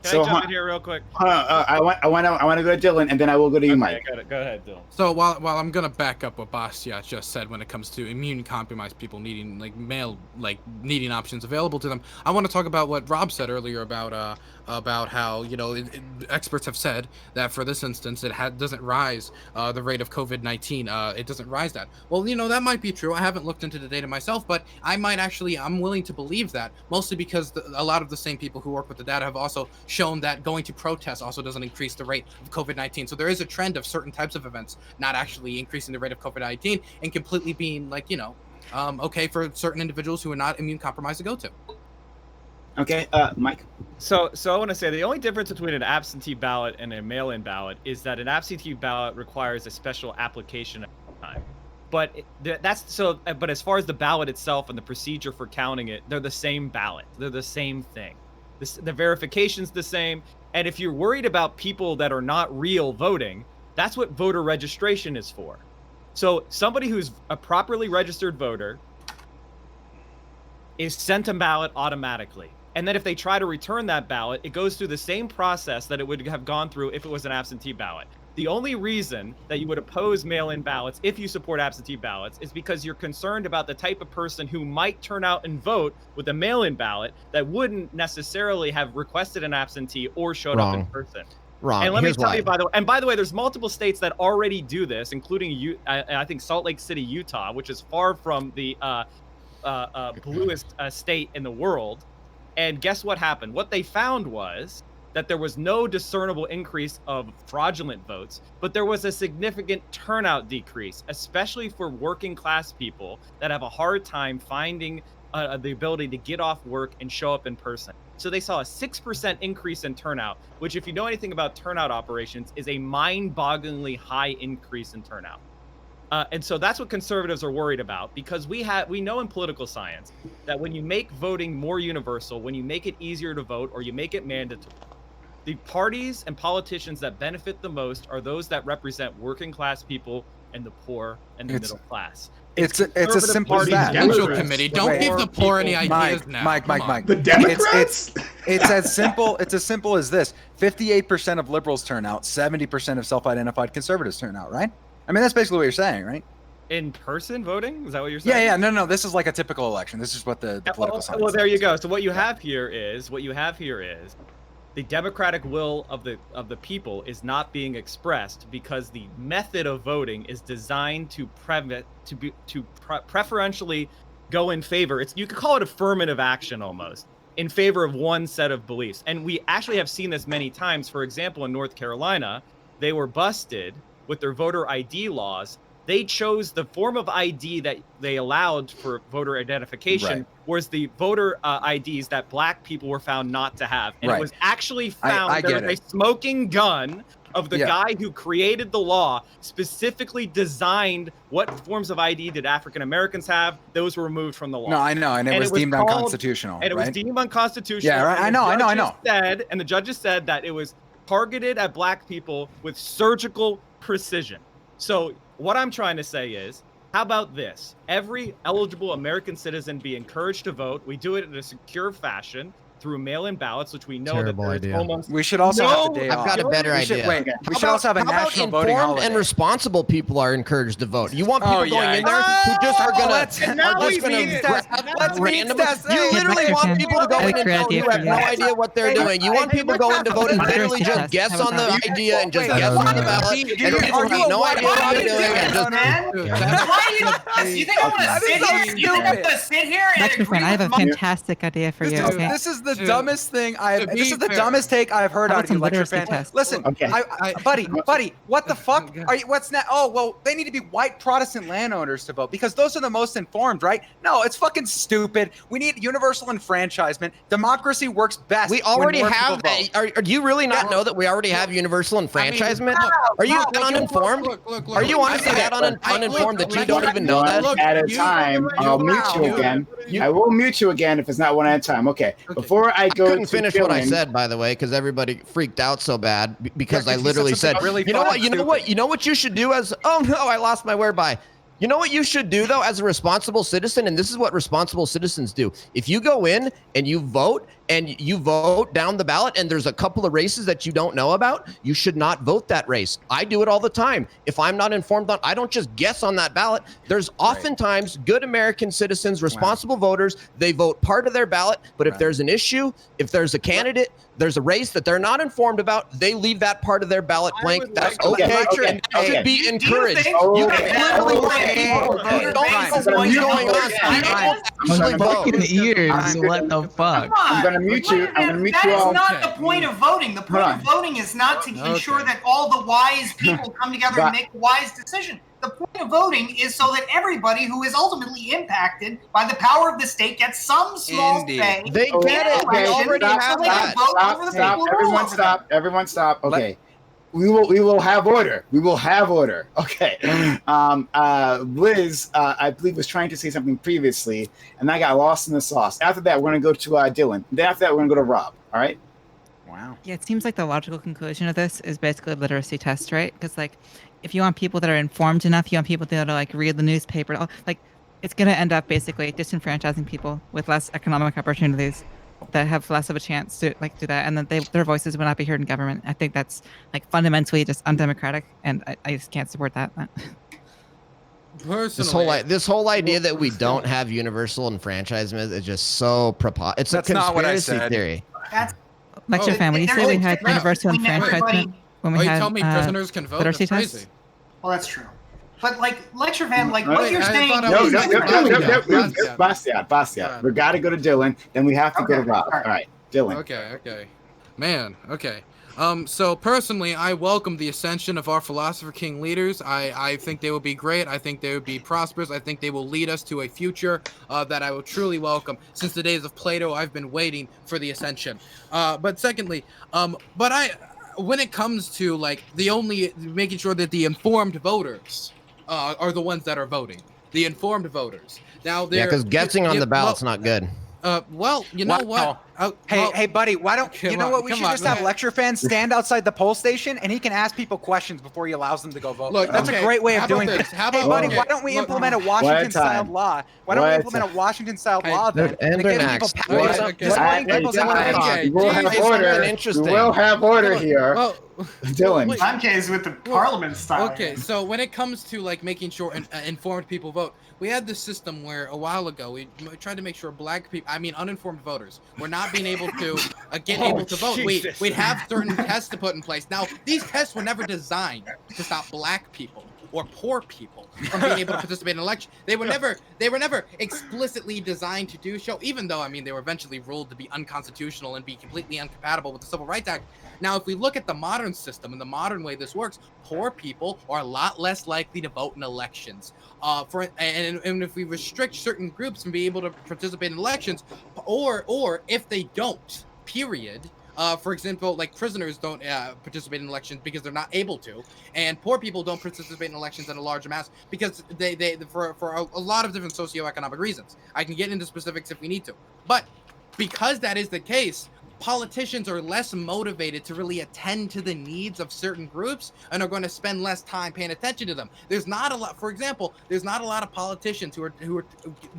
Speaker 4: Can I jump in here real quick?
Speaker 1: I want to go to Dylan, and then I will go to you, Mike.
Speaker 4: Go ahead, Dylan.
Speaker 6: So while I'm gonna back up what Bastiat just said when it comes to immune-compromised people needing needing options available to them, I want to talk about what Rob said earlier about how experts have said that for this instance it doesn't rise the rate of COVID-19. It doesn't rise that. Well, that might be true. I haven't looked into the data myself, but I'm willing to believe that, mostly because a lot of the same people who work with the data have also shown that going to protests also doesn't increase the rate of COVID-19. So there is a trend of certain types of events not actually increasing the rate of COVID-19 and completely being okay for certain individuals who are not immune compromised to go to.
Speaker 1: Okay, Mike.
Speaker 4: So I want to say the only difference between an absentee ballot and a mail-in ballot is that an absentee ballot requires a special application at the time. But But as far as the ballot itself and the procedure for counting it, they're the same ballot. They're the same thing. The verification's the same. And if you're worried about people that are not real voting, that's what voter registration is for. So somebody who's a properly registered voter is sent a ballot automatically. And then if they try to return that ballot, it goes through the same process that it would have gone through if it was an absentee ballot. The only reason that you would oppose mail-in ballots if you support absentee ballots is because you're concerned about the type of person who might turn out and vote with a mail-in ballot that wouldn't necessarily have requested an absentee or showed up in person.
Speaker 8: Wrong.
Speaker 4: And let
Speaker 8: Here's
Speaker 4: me tell
Speaker 8: why.
Speaker 4: you, by the way, there's multiple states that already do this, including I think Salt Lake City, Utah, which is far from the bluest state in the world. And guess what happened? What they found was that there was no discernible increase of fraudulent votes, but there was a significant turnout decrease, especially for working class people that have a hard time finding the ability to get off work and show up in person. So they saw a 6% increase in turnout, which, if you know anything about turnout operations, is a mind-bogglingly high increase in turnout. And so that's what conservatives are worried about, because we know in political science that when you make voting more universal, when you make it easier to vote or you make it mandatory, the parties and politicians that benefit the most are those that represent working class people and the poor and the middle class.
Speaker 7: It's as simple as that.
Speaker 6: Central Committee. Don't give the poor any ideas now.
Speaker 7: Mike.
Speaker 9: The Democrats?
Speaker 7: It's as simple. It's as simple as this: 58% of liberals turn out, 70% of self-identified conservatives turn out. Right? I mean, that's basically what you're saying, right?
Speaker 4: In-person voting? Is that what you're saying?
Speaker 7: Yeah. No. This is like a typical election. This is what the political science.
Speaker 4: Well, there you go. So what you have here is the democratic will of the people is not being expressed because the method of voting is designed to preferentially go in favor. You could call it affirmative action almost, in favor of one set of beliefs. And we actually have seen this many times. For example, in North Carolina, they were busted with their voter ID laws. They chose the form of ID that they allowed for voter identification was the voter IDs that black people were found not to have. And it was actually found there was a smoking gun of the guy who created the law, specifically designed what forms of ID did African Americans have. Those were removed from the law.
Speaker 7: No, I know, and it was deemed unconstitutional.
Speaker 4: And it was deemed unconstitutional.
Speaker 7: Yeah, right. I know.
Speaker 4: And the judges said that it was targeted at black people with surgical precision. So what I'm trying to say is, how about this? Every eligible American citizen be encouraged to vote. We do it in a secure fashion through mail-in ballots, which we know
Speaker 8: Terrible
Speaker 4: that there's
Speaker 8: idea.
Speaker 4: almost
Speaker 7: We should also have the day
Speaker 8: I've
Speaker 7: off.
Speaker 8: got a better idea.
Speaker 7: We should also have a national voting
Speaker 8: informed
Speaker 7: holiday.
Speaker 8: and responsible people are encouraged to vote. You want people going in there who just are gonna You literally want people to go in and vote who have no idea what they're doing. You want people to go in to vote and literally just guess on the idea and just guess on the ballot, and people have no idea what they're doing. And just
Speaker 10: You think I'm gonna sit here? You think I'm gonna sit here and agree
Speaker 3: I have a
Speaker 10: with
Speaker 3: fantastic idea for you. Okay?
Speaker 7: This is the dumbest thing this is the dumbest take I've heard out of you, lecture fan. Listen, buddy, what the fuck? What's that? Oh, well, they need to be white Protestant landowners to vote because those are the most informed, right? No, it's fucking stupid. We need universal enfranchisement. Democracy works best.
Speaker 8: We already have that. Do you really not know that we already have universal enfranchisement? Are you uninformed? Are you honestly that uninformed that you don't even know that?
Speaker 1: At a time, I'll mute you again. I will mute you again if it's not one at a time. Okay. Before I go,
Speaker 8: I couldn't finish what I said, by the way, because everybody freaked out so bad because I literally said, you know what you should do as, oh no, I lost my whereby. You know what you should do, though, as a responsible citizen, and this is what responsible citizens do. If you go in and you vote down the ballot and there's a couple of races that you don't know about, you should not vote that race. I do it all the time. If I'm not informed on, I don't just guess on that ballot. There's oftentimes good American citizens, responsible voters, they vote part of their ballot, but if there's an issue, if there's a candidate, there's a race that they're not informed about, they leave that part of their ballot blank. That's okay. And it should be encouraged. You can literally
Speaker 5: fucking ears. What the fuck?
Speaker 1: I'm gonna mute you. I'm gonna mute you all.
Speaker 10: That is not the point of voting. The point of voting is not to ensure that all the wise people come together and make a wise decision. The point of voting is so that everybody who is ultimately impacted by the power of the state gets some small say.
Speaker 8: They get it. They already have that.
Speaker 1: Stop. Everyone stop. Okay. We will have order. We will have order. Okay. Liz, I believe, was trying to say something previously, and I got lost in the sauce. After that, we're going to go to Dylan. Then after that, we're going to go to Rob. All right?
Speaker 7: Wow.
Speaker 3: Yeah, it seems like the logical conclusion of this is basically a literacy test, right? Because like, if you want people that are informed enough, you want people that are like read the newspaper, like it's going to end up basically disenfranchising people with less economic opportunities that have less of a chance to like do that, and then their voices will not be heard in government. I think that's like fundamentally just undemocratic, and I just can't support that.
Speaker 6: Personally,
Speaker 8: This whole idea that we don't have universal enfranchisement is just so it's
Speaker 7: That's
Speaker 8: a
Speaker 7: not what I
Speaker 8: conspiracy
Speaker 7: said.
Speaker 8: theory.
Speaker 10: That's
Speaker 3: Lecture fan, when you say we had universal
Speaker 10: between everybody-
Speaker 3: enfranchisement, when we
Speaker 6: you
Speaker 3: had
Speaker 6: tell me prisoners can vote?
Speaker 3: literacy
Speaker 6: That's crazy.
Speaker 3: tests?
Speaker 10: Well, that's true. But like lecture fan, like what
Speaker 6: Wait,
Speaker 10: you're
Speaker 6: I
Speaker 10: saying.
Speaker 6: thought I
Speaker 1: No,
Speaker 6: was-
Speaker 1: no, no, no, no, no, no.
Speaker 6: Bastiat.
Speaker 1: Bastiat. We got to go to Dylan, then we have to go to
Speaker 10: Okay,
Speaker 1: Rob.
Speaker 10: all right.
Speaker 1: All right, Dylan.
Speaker 6: Okay. Man, okay. So personally, I welcome the ascension of our philosopher king leaders. I think they will be great. I think they will be prosperous. I think they will lead us to a future that I will truly welcome. Since the days of Plato, I've been waiting for the ascension. But secondly, when it comes to like making sure that the informed voters are the ones that are voting, the informed voters. Now,
Speaker 8: because guessing on the ballot's not good.
Speaker 6: Well, you know what?
Speaker 7: Hey, buddy, why don't you know what? We should just have lecture fans stand outside the poll station, and he can ask people questions before he allows them to go vote.
Speaker 6: Look,
Speaker 7: that's a great way of doing it. Hey, buddy, why don't we implement a Washington-style law? Why don't we implement a Washington-style law then?
Speaker 8: Endernax.
Speaker 1: We will have order. We will have order here.
Speaker 6: Well,
Speaker 1: Dylan.
Speaker 2: I'm Cayes with the Parliament style.
Speaker 6: Okay, so when it comes to like making sure informed people vote, we had this system where a while ago we tried to make sure uninformed voters were not being able to get able to vote. We'd have certain tests to put in place. Now, these tests were never designed to stop black people or poor people from being able to participate in elections. They were never explicitly designed to do so, even though they were eventually ruled to be unconstitutional and be completely incompatible with the Civil Rights Act. Now, if we look at the modern system and the modern way this works, poor people are a lot less likely to vote in elections. And if we restrict certain groups from being able to participate in elections, or if they don't, period. For example, like prisoners don't participate in elections because they're not able to, and poor people don't participate in elections in a large mass because they for a lot of different socioeconomic reasons. I can get into specifics if we need to, but because that is the case, politicians are less motivated to really attend to the needs of certain groups and are going to spend less time paying attention to them. There's not a lot, for example, there's not a lot of politicians who are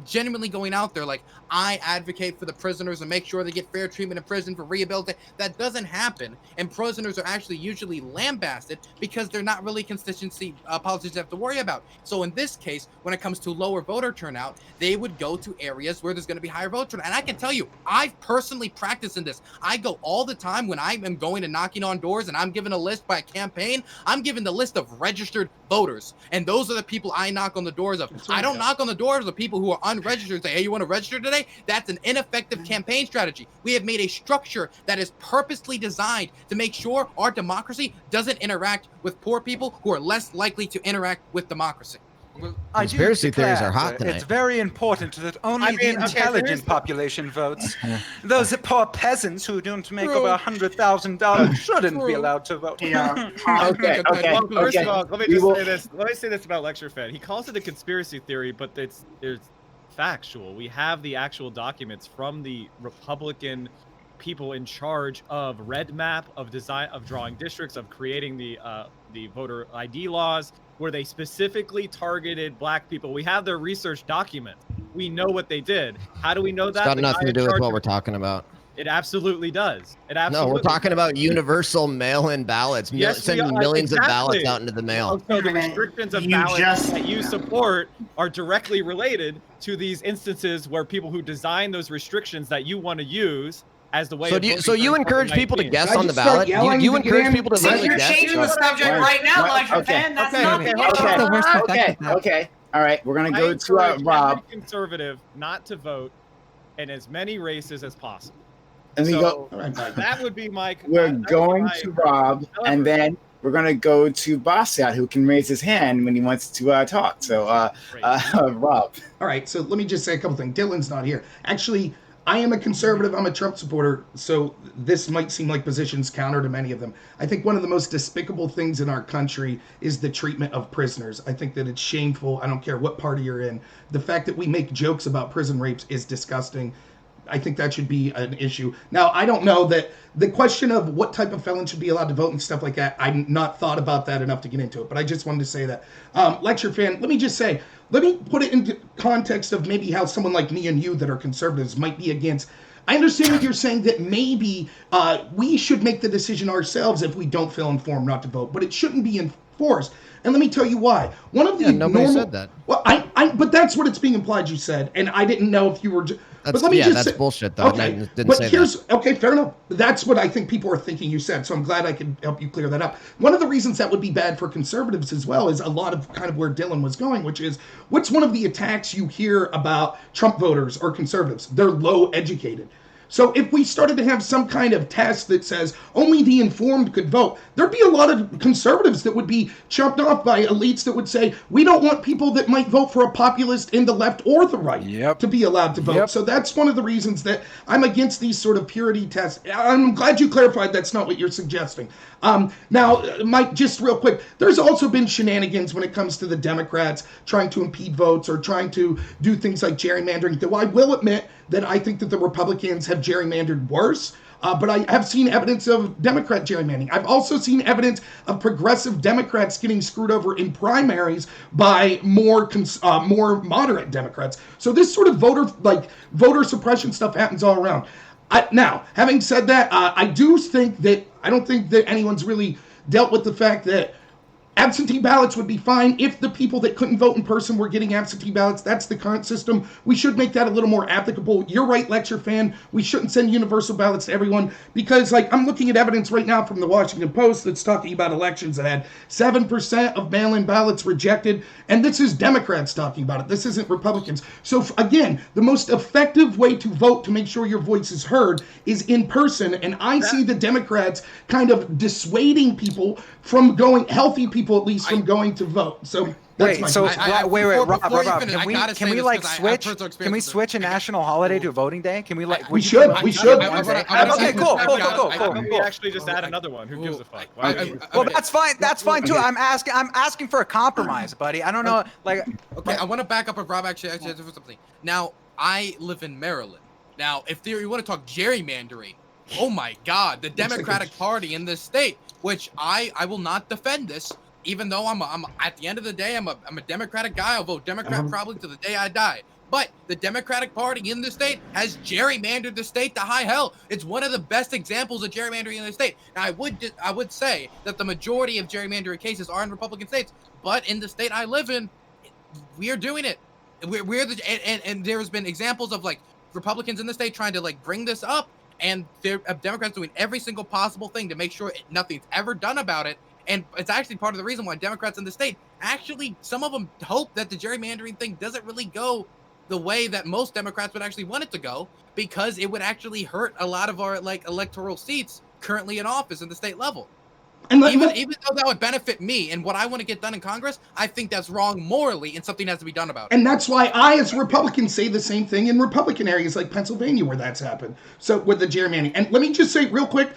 Speaker 6: genuinely going out there like, I advocate for the prisoners and make sure they get fair treatment in prison for rehabilitation. That doesn't happen, and prisoners are actually usually lambasted because they're not really constituency politicians have to worry about. So in this case, when it comes to lower voter turnout, they would go to areas where there's going to be higher voter turnout. And I can tell you, I've personally practiced in this. I go all the time when I am going and knocking on doors and I'm given a list by a campaign. I'm given the list of registered voters, and those are the people I knock on the doors of. I don't knock on the doors of people who are unregistered and say, hey, you want to register today? That's an ineffective campaign strategy. We have made a structure that is purposely designed to make sure our democracy doesn't interact with poor people who are less likely to interact with democracy.
Speaker 8: Conspiracy theories are hot tonight.
Speaker 7: It's very important that only the intelligent population votes. Those poor peasants who don't make over $100,000 shouldn't be allowed to vote.
Speaker 2: Yeah.
Speaker 1: Okay.
Speaker 4: Well, first of all, let me just say this. Let me say this about Lecture Fan. He calls it a conspiracy theory, but it's factual. We have the actual documents from the Republican people in charge of Red Map, of design, of drawing districts, of creating the voter ID laws, where they specifically targeted black people. We have their research documents. We know what they did. How do we know that?
Speaker 8: It's got nothing to do with what we're talking about.
Speaker 4: It absolutely does. It absolutely.
Speaker 8: No, we're talking about universal mail-in ballots. Sending millions of ballots out into the mail.
Speaker 4: So the restrictions of ballots that you support are directly related to these instances where people who design those restrictions that you want to use as the way.
Speaker 8: So you encourage people to guess on the ballot? You encourage people to literally guess?
Speaker 10: You're changing the subject right now, Lecture Fan. That's not
Speaker 1: Okay. All right, we're gonna go to Rob.
Speaker 4: Every conservative not to vote in as many races as possible.
Speaker 1: And
Speaker 4: so that would be my.
Speaker 1: We're going to Rob, and then we're going to go to Bastiat, who can raise his hand when he wants to talk. So, Rob.
Speaker 9: All right, so let me just say a couple things. Dylan's not here. Actually, I am a conservative. I'm a Trump supporter, so this might seem like positions counter to many of them. I think one of the most despicable things in our country is the treatment of prisoners. I think that it's shameful. I don't care what party you're in. The fact that we make jokes about prison rapes is disgusting. I think that should be an issue. Now, I don't know that the question of what type of felon should be allowed to vote and stuff like that, I've not thought about that enough to get into it, but I just wanted to say that. Lecture fan, let me just say, let me put it into context of maybe how someone like me and you that are conservatives might be against. I understand what you're saying, that maybe we should make the decision ourselves if we don't feel informed not to vote, but it shouldn't be enforced. And let me tell you why. One of the
Speaker 8: nobody said that.
Speaker 9: Well, but that's what it's being implied you said, and I didn't know if you were.
Speaker 8: That's,
Speaker 9: but let me just
Speaker 8: that's
Speaker 9: say,
Speaker 8: bullshit, though.
Speaker 9: Okay,
Speaker 8: I didn't
Speaker 9: but
Speaker 8: say
Speaker 9: here's
Speaker 8: that.
Speaker 9: okay, fair enough. That's what I think people are thinking you said. So I'm glad I could help you clear that up. One of the reasons that would be bad for conservatives as well is a lot of kind of where Dylan was going, which is what's one of the attacks you hear about Trump voters or conservatives? They're low educated. So if we started to have some kind of test that says only the informed could vote, there'd be a lot of conservatives that would be chopped off by elites that would say, we don't want people that might vote for a populist in the left or the right to be allowed to vote. So that's one of the reasons that I'm against these sort of purity tests. I'm glad you clarified that's not what you're suggesting. Now, Mike, just real quick, there's also been shenanigans when it comes to the Democrats trying to impede votes or trying to do things like gerrymandering, though I will admit that I think that the Republicans have gerrymandered worse. But I have seen evidence of Democrat gerrymandering. I've also seen evidence of progressive Democrats getting screwed over in primaries by more moderate Democrats. So this sort of voter suppression stuff happens all around. Now, having said that, I don't think that anyone's really dealt with the fact that absentee ballots would be fine if the people that couldn't vote in person were getting absentee ballots. That's the current system. We should make that a little more applicable. You're right, lecture fan. We shouldn't send universal ballots to everyone because, I'm looking at evidence right now from the Washington Post that's talking about elections that had 7% of mail-in ballots rejected, and this is Democrats talking about it. This isn't Republicans. So, again, the most effective way to vote to make sure your voice is heard is in person, and I see the Democrats kind of dissuading people from going, healthy people at least, from going to vote. So that's
Speaker 7: Rob, can we switch a national holiday to a voting day? Can we
Speaker 9: we should.
Speaker 7: Okay, cool.
Speaker 4: We actually just add another one. Who gives a fuck?
Speaker 7: Well, that's fine. That's fine too. I'm asking for a compromise, buddy. I don't know.
Speaker 6: Okay, I want to back up if Rob actually has something. Now, I live in Maryland. Now, if you want to talk gerrymandering, oh my God, the Democratic Party in this state, which I will not defend this. Even though I'm at the end of the day, I'm a Democratic guy. I'll vote Democrat probably to the day I die. But the Democratic Party in the state has gerrymandered the state to high hell. It's one of the best examples of gerrymandering in the state. Now, I would say that the majority of gerrymandering cases are in Republican states, but in the state I live in, we are doing it. And there's been examples of Republicans in the state trying to bring this up, and Democrats doing every single possible thing to make sure nothing's ever done about it. And it's actually part of the reason why Democrats in the state, actually, some of them hope that the gerrymandering thing doesn't really go the way that most Democrats would actually want it to go, because it would actually hurt a lot of our electoral seats currently in office at the state level. And even though that would benefit me and what I want to get done in Congress, I think that's wrong morally and something has to be done about it.
Speaker 9: And that's why I, as a Republican, say the same thing in Republican areas like Pennsylvania where that's happened. So with the gerrymandering. And let me just say real quick,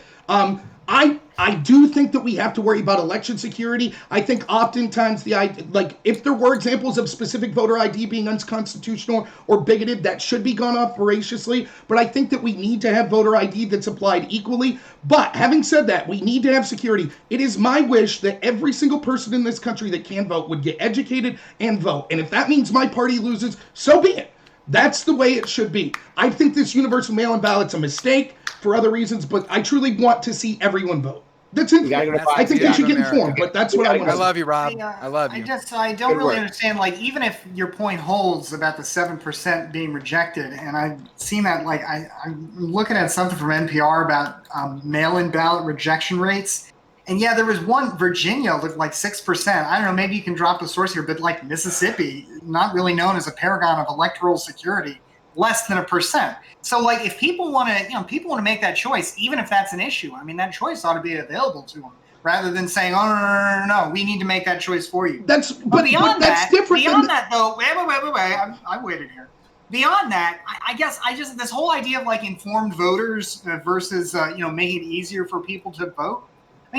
Speaker 9: I do think that we have to worry about election security. I think oftentimes if there were examples of specific voter ID being unconstitutional or bigoted, that should be gone off voraciously. But I think that we need to have voter ID that's applied equally. But having said that, we need to have security. It is my wish that every single person in this country that can vote would get educated and vote. And if that means my party loses, so be it. That's the way it should be. I think this universal mail-in ballot's a mistake for other reasons, but I truly want to see everyone vote. That's it. I think they should get informed, but that's what I want to see.
Speaker 7: I love you, Rob. I love you.
Speaker 10: I don't really understand, even if your point holds about the 7% being rejected, and I've seen that, I'm looking at something from NPR about mail-in ballot rejection rates. And yeah, there was one, Virginia looked like 6%. I don't know, maybe you can drop the source here, but Mississippi, not really known as a paragon of electoral security, less than 1%. So if people want to make that choice, even if that's an issue, that choice ought to be available to them rather than saying, oh, no, we need to make that choice for you.
Speaker 9: But that's different.
Speaker 10: Beyond that, though, wait, I waited here. Beyond that, I guess this whole idea of informed voters versus, making it easier for people to vote.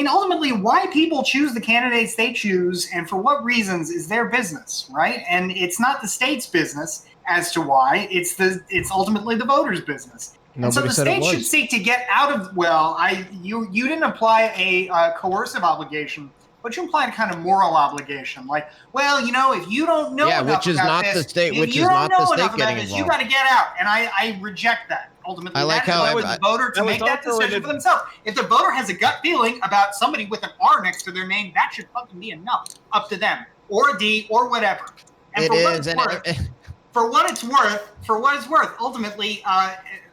Speaker 10: Ultimately, why people choose the candidates they choose and for what reasons is their business, right? And it's not the state's business.
Speaker 2: as to why. It's ultimately the voters' business. And so the state should seek to get out of. Well, you didn't apply a coercive obligation, but you applied a kind of moral obligation. Like, well, if you don't know enough about this, if you don't know enough about this, you got to get out. And I reject that. Ultimately, that is up to the voter to make that decision for themselves. If the voter has a gut feeling about somebody with an R next to their name, that should fucking be enough. Up to them, or a D, or whatever. And for what it's worth, ultimately,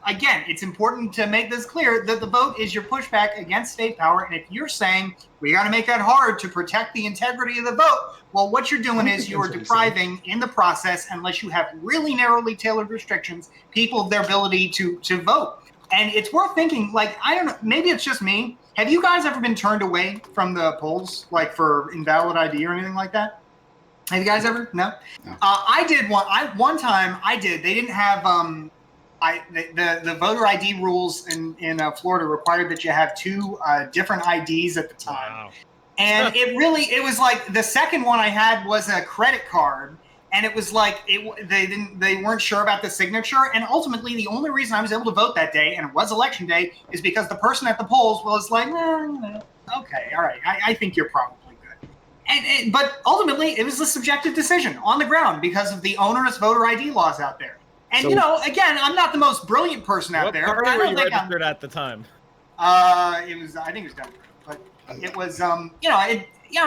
Speaker 2: again, it's important to make this clear that the vote is your pushback against state power. And if you're saying we got to make that hard to protect the integrity of the vote, well, what you're doing is you are depriving in the process, unless you have really narrowly tailored restrictions, people of their ability to vote. And it's worth thinking, like, I don't know, maybe it's just me. Have you guys ever been turned away from the polls, like for invalid ID or anything like that? Have you guys ever? No. I did one time. I did. They didn't have the voter ID rules in Florida required that you have two different IDs at the time. Wow. And it was like the second one I had was a credit card, and it was like they weren't sure about the signature. And ultimately, the only reason I was able to vote that day, and it was election day, is because the person at the polls was like, okay, all right, I think you're probably. But ultimately, it was a subjective decision on the ground because of the onerous voter ID laws out there. And again, I'm not the most brilliant person out there.
Speaker 4: What party were you registered at the time?
Speaker 2: I think it was Democrat, but it was I'm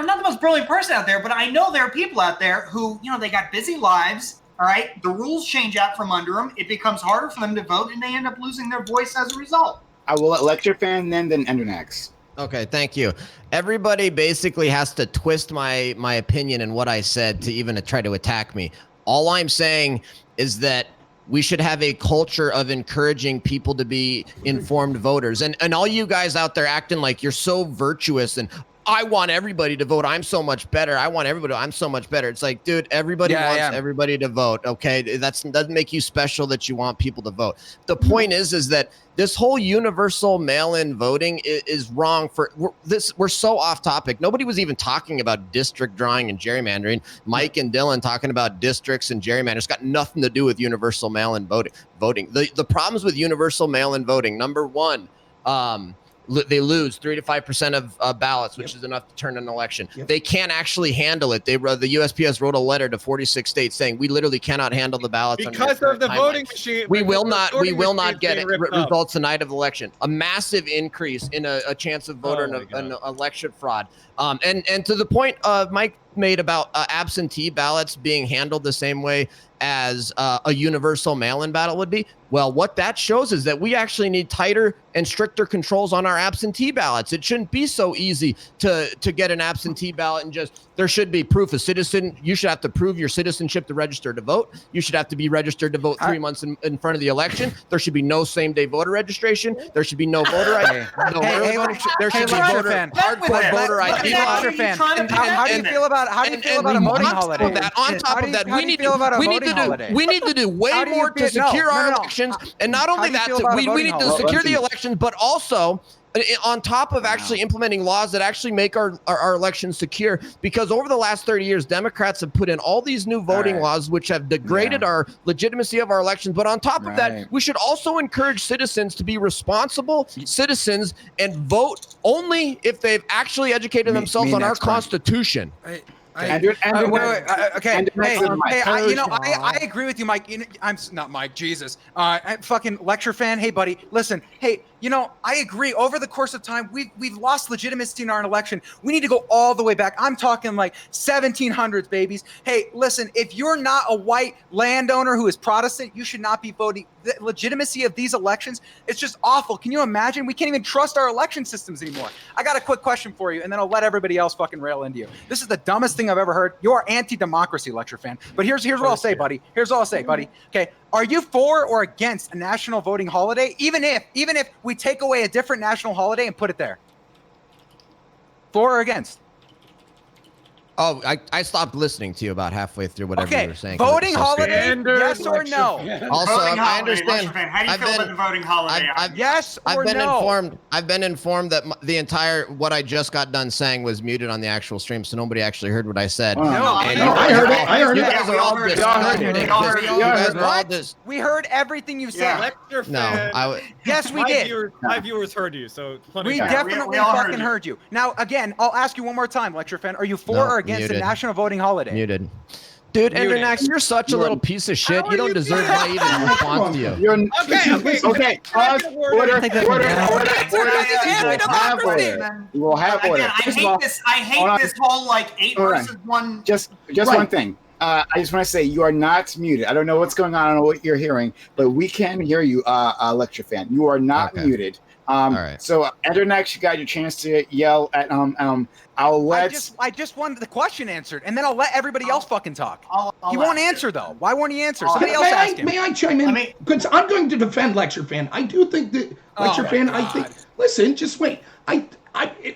Speaker 2: not the most brilliant person out there, but I know there are people out there who they got busy lives. All right, the rules change out from under them. It becomes harder for them to vote, and they end up losing their voice as a result.
Speaker 1: I will let Lecture-Fan then Endernax.
Speaker 8: Okay, thank you. Everybody basically has to twist my opinion and what I said to even try to attack me. All I'm saying is that we should have a culture of encouraging people to be informed voters. And all you guys out there acting like you're so virtuous and I want everybody to vote. I'm so much better. I'm so much better. It's like, dude, everybody wants everybody to vote. Okay. Doesn't make you special that you want people to vote. The point is that this whole universal mail-in voting is wrong we're so off topic. Nobody was even talking about district drawing and gerrymandering. Mike and Dylan talking about districts and gerrymandering. It's got nothing to do with universal mail-in voting. The problems with universal mail-in voting, number one, they lose 3 to 5% of ballots, which is enough to turn an election. They can't actually handle it. The USPS wrote a letter to 46 states saying we literally cannot handle the ballots
Speaker 4: because of the voting machine.
Speaker 8: We will not get results the night of the election. A massive increase in a chance of voter and election fraud. And to the point Mike made about absentee ballots being handled the same way as a universal mail-in ballot would be. Well, what that shows is that we actually need tighter and stricter controls on our absentee ballots. It shouldn't be so easy to get an absentee ballot and there should be proof of citizen. You should have to prove your citizenship to register to vote. You should have to be registered to vote 3 months in front of the election. There should be no same-day voter registration. There should be no voter ID. There should be hardcore voter ID.
Speaker 7: How do you feel about a voting holiday?
Speaker 8: On top of that, we need to do way more to secure our elections. And not only that, we need to secure the elections, but also on top of actually implementing laws that actually make our elections secure. Because over the last 30 years, Democrats have put in all these new voting laws, which have degraded our legitimacy of our elections. But on top of that, we should also encourage citizens to be responsible citizens and vote only if they've actually educated themselves on our Constitution.
Speaker 7: I agree with you, Mike. I'm not Mike, Jesus. Fucking Lecture-Fan. Hey, buddy, listen. Hey, I agree. Over the course of time, we've lost legitimacy in our election. We need to go all the way back. I'm talking like 1700s, babies. Hey, listen, if you're not a white landowner who is Protestant, you should not be voting. The legitimacy of these elections, it's just awful. Can you imagine? We can't even trust our election systems anymore. I got a quick question for you, and then I'll let everybody else fucking rail into you. This is the dumbest thing I've ever heard. You're anti-democracy, Lecture-Fan. But here's what I'll say, buddy. Okay, are you for or against a national voting holiday, even if we take away a different national holiday and put it there? For or against?
Speaker 8: Oh, I stopped listening to you about halfway through whatever you were saying.
Speaker 7: Voting holiday, yes or no?
Speaker 8: Also,
Speaker 10: Voting
Speaker 8: I
Speaker 10: holiday,
Speaker 8: understand.
Speaker 10: Lecture How do you feel about the voting holiday?
Speaker 7: Yes or no?
Speaker 8: I've been informed that the entire what I just got done saying was muted on the actual stream, so nobody actually heard what I said.
Speaker 9: I heard it. I heard
Speaker 8: you
Speaker 9: it.
Speaker 8: guys are all distracted.
Speaker 7: We heard everything you said.
Speaker 8: No,
Speaker 7: yes, we did.
Speaker 4: My viewers heard you, so
Speaker 7: we definitely fucking heard you. Now, again, I'll ask you one more time, Lecture Fan. Are you for or against the national voting holiday?
Speaker 8: Muted. Dude, Endernax, you're such a little piece of shit. You don't deserve my even response to you.
Speaker 1: Okay. Order. We will have order.
Speaker 10: Again, I hate this whole like 8 versus 1.
Speaker 1: Just one thing. I just want to say you are not muted. I don't know what's going on. I don't know what you're hearing, but we can hear you, Lecture Fan. You are not muted.
Speaker 8: All right.
Speaker 1: So Endernax, you got your chance to yell at I'll let.
Speaker 7: I just wanted the question answered, and then I'll let everybody else fucking talk. He won't answer though. Why won't he answer? Somebody else ask him.
Speaker 9: May I chime in? Because I'm going to defend Lecture Fan. I do think that Lecture Fan. God. I think. Listen, just wait.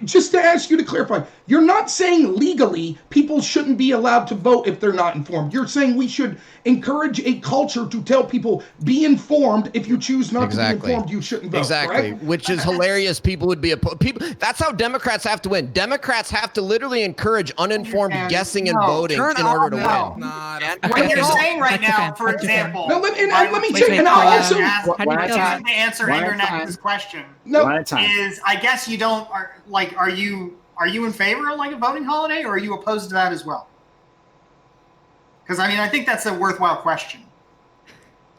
Speaker 9: Just to ask you to clarify, you're not saying legally people shouldn't be allowed to vote if they're not informed. You're saying we should encourage a culture to tell people, be informed. If you choose not to be informed, you shouldn't vote.
Speaker 8: Exactly, correct? Which is hilarious. People would be people. That's how Democrats have to win. Democrats have to literally encourage uninformed guessing and voting in order to win.
Speaker 10: What you're saying right now, for example.
Speaker 9: No, let me take an also.
Speaker 10: To answer Endernax's question.
Speaker 9: No,
Speaker 10: is I guess you don't are you in favor of like a voting holiday, or are you opposed to that as well? Because I mean, I think that's a worthwhile question.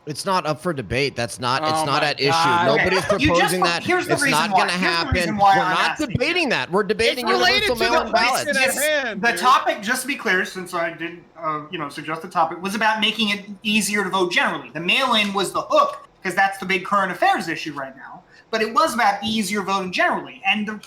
Speaker 8: It's not up for debate. That's not. It's not at issue. Nobody's proposing that. It's not going to happen. We're not debating that. We're debating universal mail-in ballots.
Speaker 10: The topic, just to be clear, since I did, suggest the topic, was about making it easier to vote generally. The mail-in was the hook because that's the big current affairs issue right now. But it was about easier voting generally. And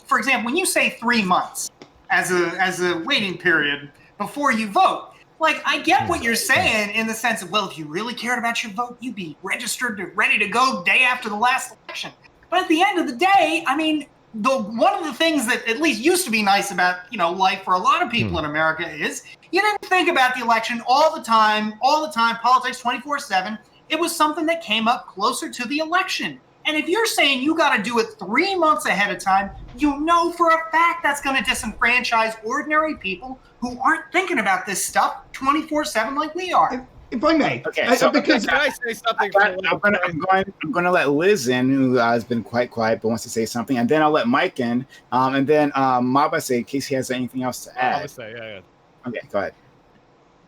Speaker 10: for example, when you say 3 months as a waiting period before you vote, I get what you're saying in the sense of, well, if you really cared about your vote, you'd be registered and ready to go day after the last election. But at the end of the day, I mean, one of the things that at least used to be nice about, life for a lot of people in America is you didn't think about the election all the time, politics 24/7. It was something that came up closer to the election. And if you're saying you got to do it 3 months ahead of time, you know for a fact that's going to disenfranchise ordinary people who aren't thinking about this stuff 24/7 like we are.
Speaker 9: If I may,
Speaker 1: okay. So
Speaker 4: can I say something?
Speaker 1: I'm going to let Liz in, who has been quite quiet but wants to say something, and then I'll let Mike in, and then Maba say in case he has anything else to add.
Speaker 4: Yeah.
Speaker 1: Okay, go ahead.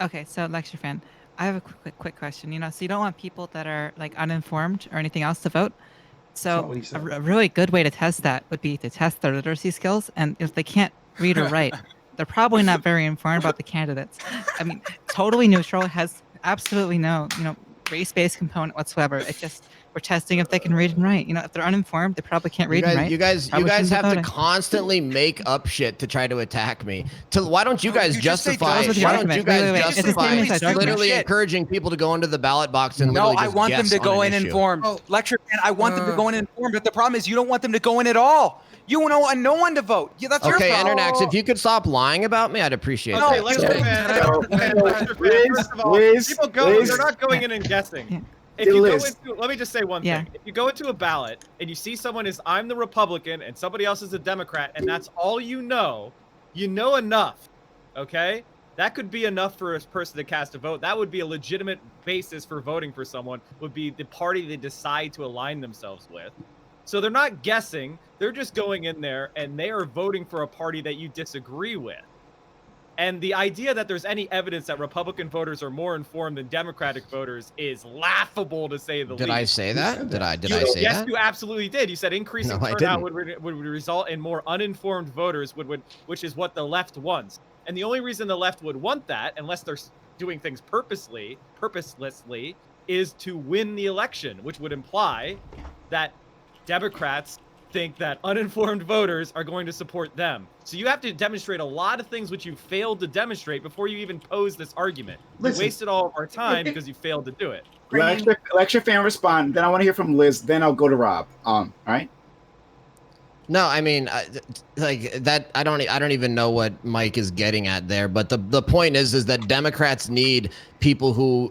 Speaker 3: Okay, so Lecture Fan, I have a quick question. So you don't want people that are uninformed or anything else to vote. So a really good way to test that would be to test their literacy skills. And if they can't read or write, they're probably not very informed about the candidates. I mean, totally neutral, has absolutely no, race-based component whatsoever. It's just we're testing if they can read and write. If they're uninformed, they probably can't read and write.
Speaker 8: You guys have to constantly make up shit to try to attack me. Why don't you guys justify? Why don't you guys justify literally encouraging people to go into the ballot box and literally just
Speaker 7: I want them to go in informed. Lecture Fan, I want them to go in informed, but the problem is you don't want them to go in at all. You want no one to vote. Yeah, that's your problem.
Speaker 8: Endernax, if you could stop lying about me, I'd appreciate that.
Speaker 4: Okay, Lecture Fan. People go. They're not going in and guessing. If you go into, let me just say one thing. If you go into a ballot and you see someone is I'm the Republican and somebody else is a Democrat and that's all you know enough, okay? That could be enough for a person to cast a vote. That would be a legitimate basis for voting for someone, would be the party they decide to align themselves with. So they're not guessing, they're just going in there and they are voting for a party that you disagree with. And the idea that there's any evidence that Republican voters are more informed than Democratic voters is laughable, to say the least.
Speaker 8: Did I say that? Did I say that?
Speaker 4: Yes, you absolutely did. You said increasing turnout would result in more uninformed voters, which is what the left wants. And the only reason the left would want that, unless they're doing things purposelessly, is to win the election, which would imply that Democrats think that uninformed voters are going to support them. So you have to demonstrate a lot of things which you failed to demonstrate before you even pose this argument. You wasted all of our time because you failed to do it.
Speaker 1: Lecture Fan respond. Then I want to hear from Liz. Then I'll go to Rob. All right.
Speaker 8: No, I mean, like that. I don't even know what Mike is getting at there. But the point is that Democrats need people who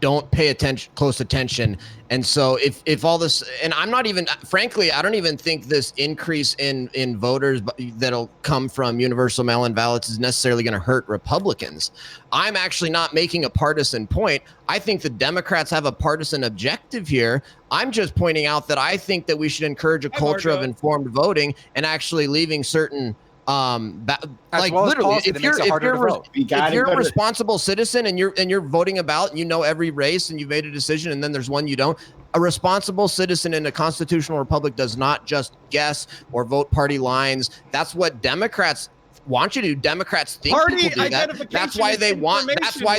Speaker 8: don't pay close attention. And so if all this, and I'm not even, frankly, I don't even think this increase in voters that'll come from universal mail-in ballots is necessarily going to hurt Republicans. I'm actually not making a partisan point. I think the Democrats have a partisan objective here. I'm just pointing out that I think that we should encourage a culture of informed voting and actually leaving certain like
Speaker 7: well
Speaker 8: literally
Speaker 7: if you're
Speaker 8: a responsible citizen and you're voting about, you know, every race and you've made a decision and then there's one you don't. A responsible citizen in a constitutional republic does not just guess or vote party lines. That's what Democrats want you to do. Democrats think people do that. That's why they want. That's why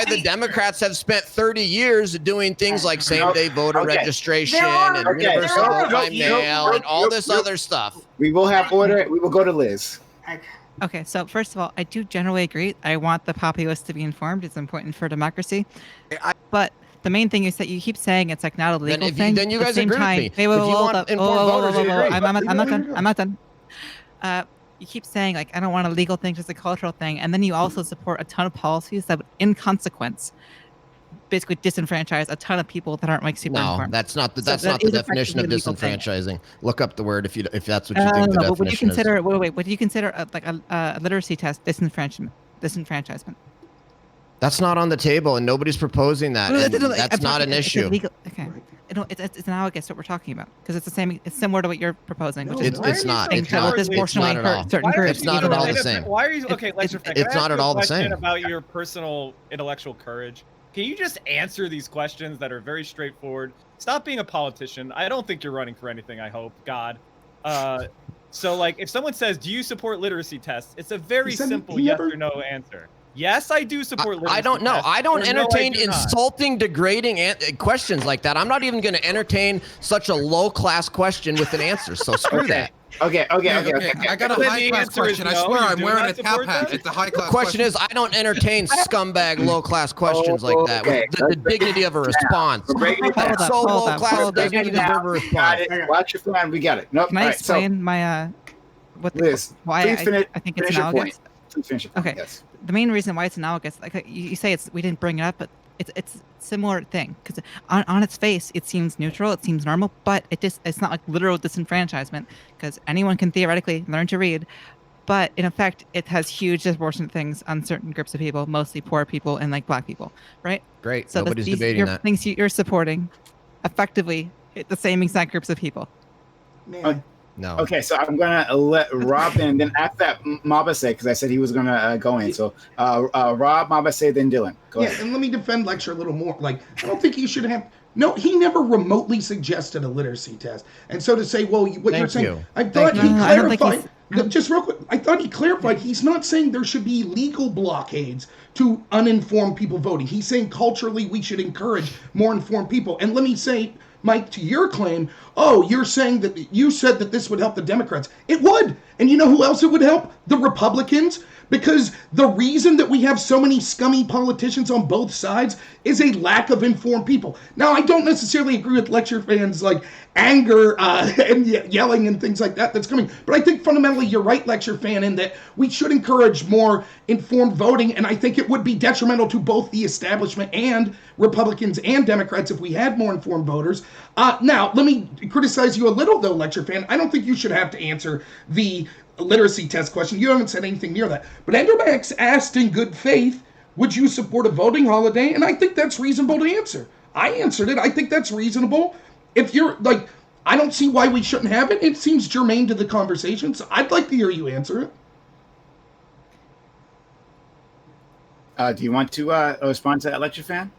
Speaker 8: the Democrats have spent 30 years doing things like same-day voter registration and universal vote by mail and all this other stuff.
Speaker 1: We will have order. We will go to Liz.
Speaker 3: Okay, so first of all, I do generally agree. I want the populace to be informed. It's important for democracy. But the main thing is that you keep saying it's like not a legal thing.
Speaker 8: Then you guys agree with me.
Speaker 3: Wait, I'm not done. You keep saying, like, I don't want a legal thing, just a cultural thing. And then you also support a ton of policies that would, in consequence, basically disenfranchise a ton of people that aren't like super informed.
Speaker 8: That's not the definition of disenfranchising. Look up the word if that's what you think the definition
Speaker 3: would you consider, is. Would you consider a literacy test disenfranchisement? That's
Speaker 8: not on the table, and nobody's proposing that. That's not an issue.
Speaker 3: Okay. It's analogous to what we're talking about because it's the same. It's similar to what you're proposing. Which is
Speaker 8: it's not. It's not at all. It's not at all the same.
Speaker 4: Why are you okay?
Speaker 8: It's not at all the same.
Speaker 4: About your personal intellectual courage. Can you just answer these questions that are very straightforward? Stop being a politician. I don't think you're running for anything. I hope, God. So, like, if someone says, "Do you support literacy tests?" It's a very simple yes or no answer. Yes, I do support literacy.
Speaker 8: I don't know. I don't entertain insulting, degrading questions like that. I'm not even going to entertain such a low-class question with an answer. So screw that.
Speaker 1: Okay.
Speaker 6: I got a high-class question. I swear I'm wearing a top hat. It's a high-class question.
Speaker 8: The question is, I don't entertain scumbag low-class questions like that with the dignity of a response. That's so low-class, doesn't even deserve a response.
Speaker 1: Watch your plan. We got it. Nope.
Speaker 3: Can I explain my why I think it's analogous? Okay. Yes. The main reason why it's analogous, like you say, we didn't bring it up, but it's a similar thing because on its face it seems neutral, it seems normal, but it's not like literal disenfranchisement because anyone can theoretically learn to read, but in effect it has huge disproportionate things on certain groups of people, mostly poor people and like black people, right?
Speaker 8: Great. So nobody's debating that.
Speaker 3: Things you're supporting effectively hit the same exact groups of people.
Speaker 8: No.
Speaker 1: Okay, so I'm gonna let Rob in, then after that Mabase, because I said he was gonna go in. So Rob, Mabase, then Dylan. Go ahead.
Speaker 9: And let me defend Lecture a little more. Like, I don't think he should have. No, he never remotely suggested a literacy test. And so to say, well, what you're saying, I thought he clarified. Just real quick, I thought he clarified. He's not saying there should be legal blockades to uninformed people voting. He's saying culturally we should encourage more informed people. And let me say, Mike, to your claim, you're saying that you said that this would help the Democrats. It would. And you know who else it would help? The Republicans. Because the reason that we have so many scummy politicians on both sides is a lack of informed people. Now, I don't necessarily agree with Lecture fans' like anger and yelling and things like that that's coming. But I think fundamentally you're right, Lecture fan, in that we should encourage more informed voting. And I think it would be detrimental to both the establishment and Republicans and Democrats if we had more informed voters. Now, let me criticize you a little, though, Lecture fan. I don't think you should have to answer the literacy test question. You haven't said anything near that. But Endernax asked in good faith, would you support a voting holiday? And I think that's reasonable to answer. I answered it. I think that's reasonable. If you're like, I don't see why we shouldn't have it. It seems germane to the conversation. So I'd like to hear you answer
Speaker 1: it. Do you want to respond to that, Lecture fan?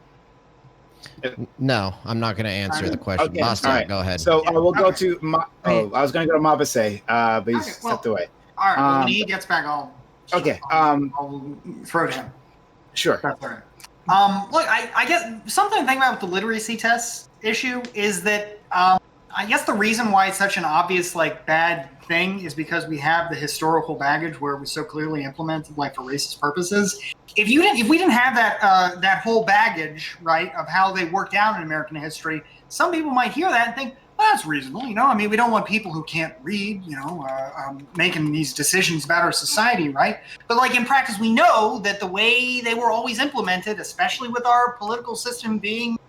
Speaker 8: No, I'm not going to answer the question.
Speaker 1: Okay.
Speaker 8: Basta,
Speaker 1: right.
Speaker 8: Go ahead.
Speaker 1: So we'll go to I was going to go to Mabase, but he's stepped away.
Speaker 10: All right. Well, when he gets back, I'll throw to him.
Speaker 1: Sure.
Speaker 10: That's all right. Look, I guess something to think about with the literacy test issue is that I guess the reason why it's such an obvious bad thing is because we have the historical baggage where it was so clearly implemented for racist purposes. If we didn't have that whole baggage, right, of how they worked out in American history, some people might hear that and think,
Speaker 2: That's reasonable. You know, I mean, we don't want people who can't read, you know, making these decisions about our society, right? But like in practice, we know that the way they were always implemented, especially with our political system being,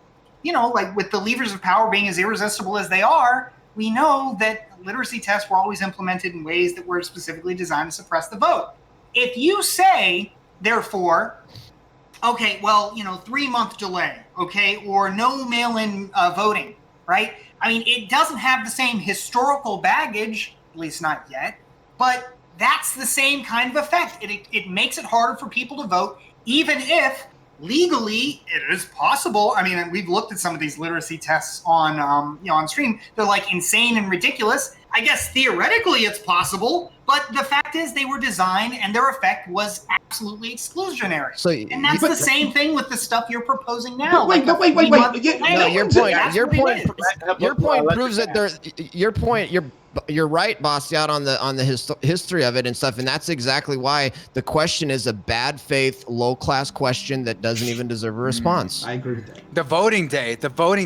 Speaker 2: you know, like with the levers of power being as irresistible as they are, we know that literacy tests were always implemented in ways that were specifically designed to suppress the vote. If you say, therefore, okay, well, you know, 3-month delay, okay, or no mail-in voting, right? I mean, it doesn't have the same historical baggage, at least not yet, but that's the same kind of effect. It makes it harder for people to vote, even if legally it is possible. I mean, we've looked at some of these literacy tests on, you know, on stream. They're like insane and ridiculous. I guess theoretically it's possible, but the fact is they were designed and their effect was absolutely exclusionary.
Speaker 8: So,
Speaker 2: and that's the same thing with the stuff you're proposing now.
Speaker 9: Wait.
Speaker 8: No, your point proves that there. Your point. You're right, Bastiat, on the history of it and stuff, and that's exactly why the question is a bad faith, low class question that doesn't even deserve a response.
Speaker 9: I agree with that.
Speaker 7: The voting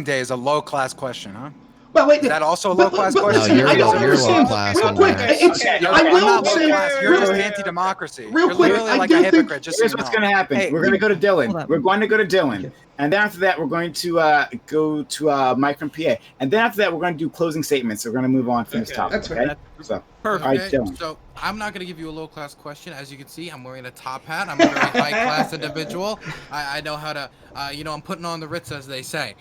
Speaker 7: day is a low class question, huh?
Speaker 9: Well, wait.
Speaker 7: Is that also a low class question?
Speaker 8: No, you're
Speaker 9: understand.
Speaker 8: low class.
Speaker 9: Real quick, I will say,
Speaker 7: you're just anti-democracy.
Speaker 9: Real quick,
Speaker 7: literally
Speaker 9: I
Speaker 7: like
Speaker 9: do
Speaker 7: a
Speaker 9: think
Speaker 7: hypocrite. Just
Speaker 1: Here's what's going to happen.
Speaker 7: Hey,
Speaker 1: we're going to go to Dylan.
Speaker 3: Hold
Speaker 1: We're going to go to Dylan. And then after that, we're going to go to Mike from PA. And then after that, we're going to do closing statements. So we're going to move on from this topic.
Speaker 9: That's fair.
Speaker 1: So,
Speaker 6: Perfect.
Speaker 1: all right, Dylan.
Speaker 6: So I'm not going to give you a low-class question. As you can see, I'm wearing a top hat. I'm a very high-class individual. I know how to, you know, I'm putting on the Ritz, as they say.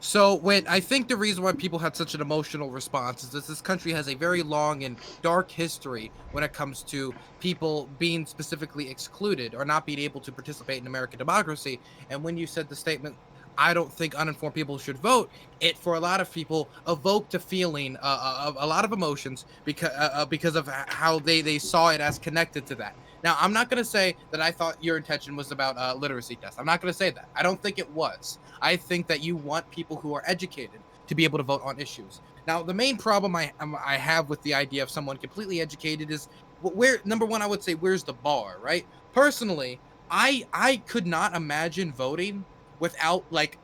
Speaker 6: So when I think the reason why people had such an emotional response is that this country has a very long and dark history when it comes to people being specifically excluded or not being able to participate in American democracy. And when you said the statement, I don't think uninformed people should vote, it for a lot of people evoked a feeling of a lot of emotions because of how they saw it as connected to that. Now, I'm not going to say that I thought your intention was about literacy tests. I'm not going to say that. I don't think it was. I think that you want people who are educated to be able to vote on issues. Now, the main problem I have with the idea of someone completely educated is where, number one, I would say, where's the bar, right? Personally, I could not imagine voting without, like,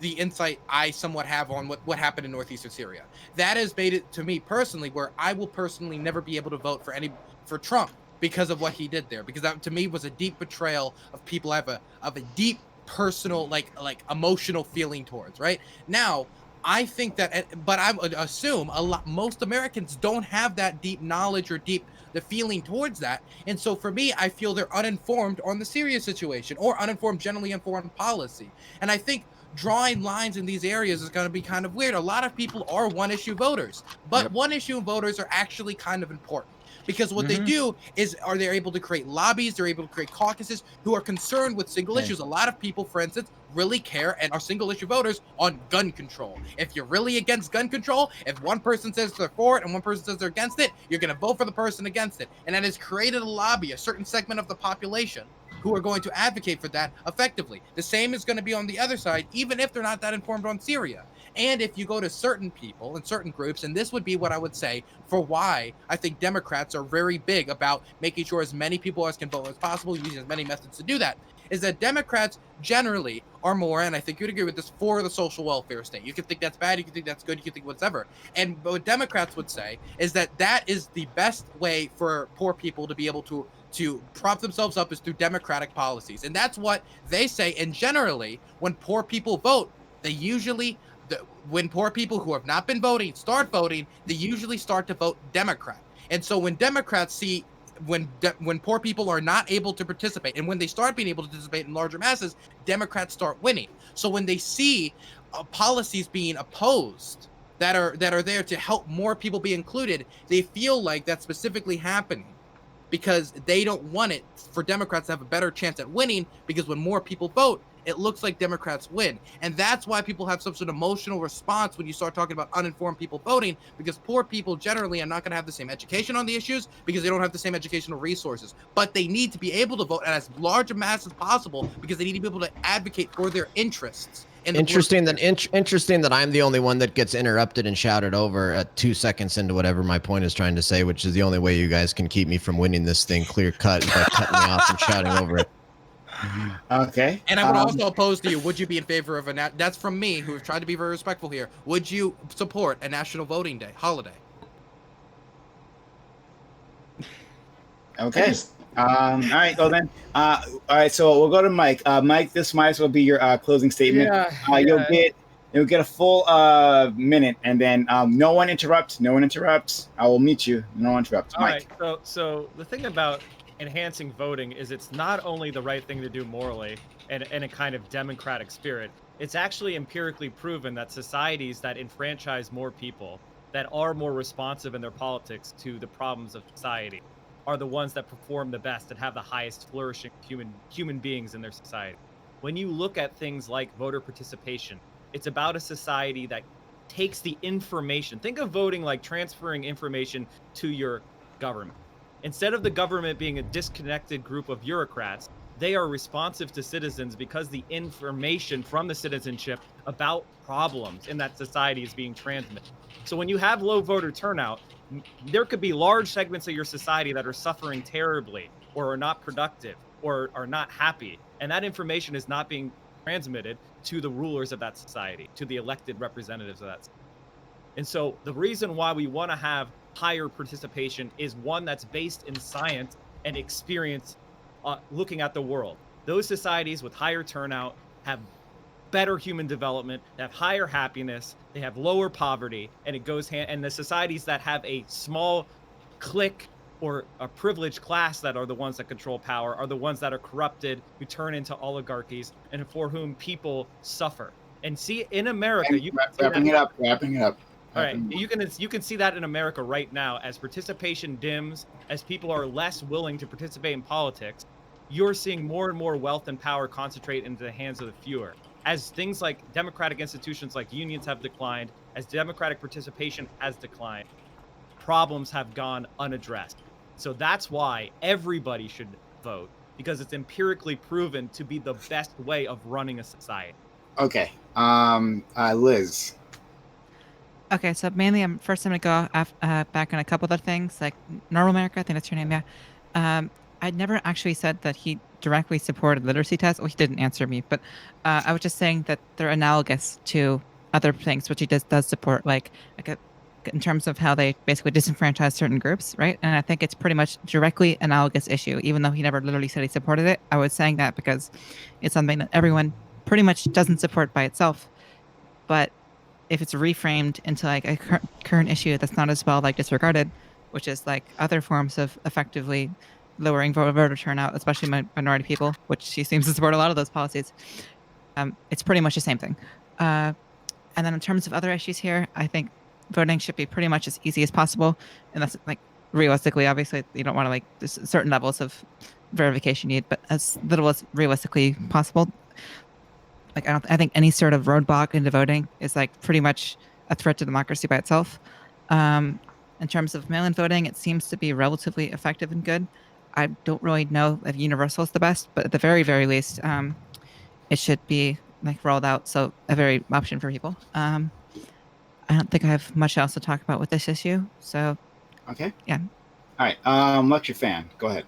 Speaker 6: the insight I somewhat have on what happened in northeastern Syria. That has made it, to me personally, where I will personally never be able to vote for Trump because of what he did there, because that to me was a deep betrayal of people I have a deep personal like emotional feeling towards. Right now, I think that, but I would assume most Americans don't have that deep knowledge or the feeling towards that, and so for me, I feel they're uninformed on the Syria situation or uninformed generally on foreign policy, and I think drawing lines in these areas is going to be kind of weird. A lot of people are one-issue voters, but one-issue voters are actually kind of important. Because what they do is, they're able to create lobbies, they're able to create caucuses who are concerned with single issues. A lot of people, for instance, really care and are single issue voters on gun control. If you're really against gun control, if one person says they're for it and one person says they're against it, you're going to vote for the person against it. And that has created a lobby, a certain segment of the population who are going to advocate for that effectively. The same is going to be on the other side, even if they're not that informed on Syria. And if you go to certain people and certain groups, and this would be what I would say for why I think Democrats are very big about making sure as many people as can vote as possible, using as many methods to do that, is that Democrats generally are more, and I think you'd agree with this, for the social welfare state. You can think that's bad, you can think that's good, you can think whatever. And what Democrats would say is that that is the best way for poor people to be able to prop themselves up is through democratic policies. And that's what they say. And generally, when poor people vote, they usually, when poor people who have not been voting start voting, they usually start to vote Democrat. And so when Democrats see, when poor people are not able to participate, and when they start being able to participate in larger masses, Democrats start winning. So when they see policies being opposed that are there to help more people be included, they feel like that's specifically happening because they don't want it for Democrats to have a better chance at winning, because when more people vote, it looks like Democrats win. And that's why people have such an emotional response when you start talking about uninformed people voting, because poor people generally are not going to have the same education on the issues because they don't have the same educational resources. But they need to be able to vote at as large a mass as possible because they need to be able to advocate for their interests. Interesting
Speaker 8: that I'm the only one that gets interrupted and shouted over at 2 seconds into whatever my point is trying to say, which is the only way you guys can keep me from winning this thing clear cut by cutting me off and shouting over it.
Speaker 1: Okay.
Speaker 6: And I would also pose to you, would you be in favor of that's from me, who have tried to be very respectful here. Would you support a national voting day holiday?
Speaker 1: Okay. All right. Well then. All right. So we'll go to Mike. Mike, this might as well be your closing statement. You'll get a full minute, and then no one interrupts. No one interrupts. I will meet you. No one interrupts.
Speaker 4: All
Speaker 1: Mike.
Speaker 4: right. So the thing about enhancing voting is it's not only the right thing to do morally and in a kind of democratic spirit. It's actually empirically proven that societies that enfranchise more people, that are more responsive in their politics to the problems of society, are the ones that perform the best and have the highest flourishing human beings in their society. When you look at things like voter participation, it's about a society that takes the information. Think of voting like transferring information to your government. Instead of the government being a disconnected group of bureaucrats, they are responsive to citizens because the information from the citizenship about problems in that society is being transmitted. So when you have low voter turnout, there could be large segments of your society that are suffering terribly or are not productive or are not happy. And that information is not being transmitted to the rulers of that society, to the elected representatives of that society. And so the reason why we want to have higher participation is one that's based in science and experience, looking at the world. Those societies with higher turnout have better human development, they have higher happiness, they have lower poverty, and it goes hand. And the societies that have a small clique or a privileged class that are the ones that control power are the ones that are corrupted, who turn into oligarchies, and for whom people suffer. And see, in America,
Speaker 1: wrapping it up.
Speaker 4: All right, you can see that in America right now as participation dims, as people are less willing to participate in politics. You're seeing more and more wealth and power concentrate into the hands of the fewer. As things like democratic institutions like unions have declined, as democratic participation has declined, problems have gone unaddressed. So that's why everybody should vote, because it's empirically proven to be the best way of running a society.
Speaker 1: Okay. Liz.
Speaker 3: Okay, so mainly I'm going to go back on a couple of things, like Normal America, I think that's your name, yeah. I never actually said that he directly supported literacy tests. Well, he didn't answer me, but I was just saying that they're analogous to other things, which he does support, like in terms of how they basically disenfranchise certain groups, right? And I think it's pretty much directly analogous issue, even though he never literally said he supported it. I was saying that because it's something that everyone pretty much doesn't support by itself. But if it's reframed into like a current issue that's not as well like disregarded, which is like other forms of effectively lowering voter turnout, especially minority people, which he seems to support a lot of those policies, it's pretty much the same thing. And then in terms of other issues here, I think voting should be pretty much as easy as possible. And that's like realistically, obviously, you don't want to like there's certain levels of verification need, but as little as realistically possible. Like I think any sort of roadblock into voting is like pretty much a threat to democracy by itself. In terms of mail-in voting, it seems to be relatively effective and good. I don't really know if universal is the best, but at the very, very least, it should be like rolled out. So a very option for people. I don't think I have much else to talk about with this issue. So,
Speaker 1: okay,
Speaker 3: yeah.
Speaker 1: All right, lecture fan, go ahead.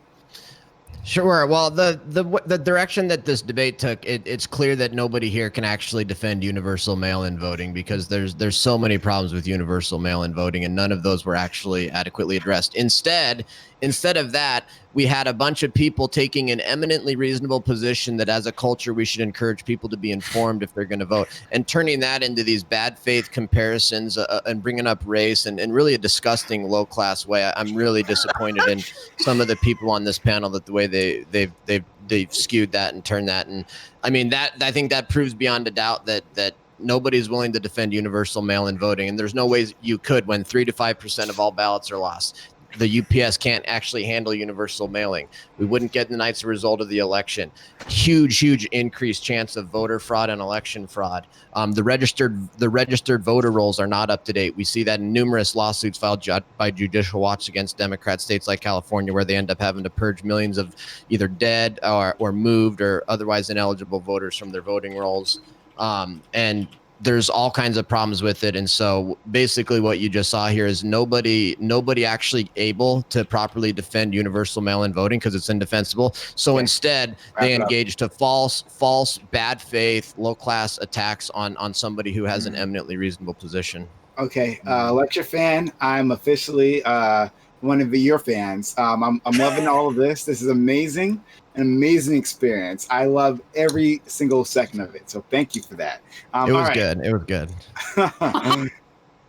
Speaker 8: Sure. Well, the direction that this debate took, it's clear that nobody here can actually defend universal mail-in voting because there's so many problems with universal mail-in voting, and none of those were actually adequately addressed. Instead of that, we had a bunch of people taking an eminently reasonable position that as a culture we should encourage people to be informed if they're going to vote, and turning that into these bad faith comparisons and bringing up race and really a disgusting low class way. I'm really disappointed in some of the people on this panel that the way they've skewed that and turned that. And I mean I think that proves beyond a doubt that nobody's willing to defend universal mail-in voting, and there's no ways you could when 3 to 5% of all ballots are lost. The UPS can't actually handle universal mailing. We wouldn't get the night's result of the election. Huge increased chance of voter fraud and election fraud. The registered voter rolls are not up to date. We see that in numerous lawsuits filed by Judicial Watch against Democrat states like California, where they end up having to purge millions of either dead or moved or otherwise ineligible voters from their voting rolls. And there's all kinds of problems with it. And so basically what you just saw here is nobody actually able to properly defend universal mail-in voting because it's indefensible. So instead they engage to false, bad faith, low-class attacks on somebody who has an eminently reasonable position.
Speaker 1: Okay, lecture fan, I'm officially one of your fans. I'm loving all of this. This is amazing. An amazing experience. I love every single second of it. So thank you for that.
Speaker 8: It was good. It was good.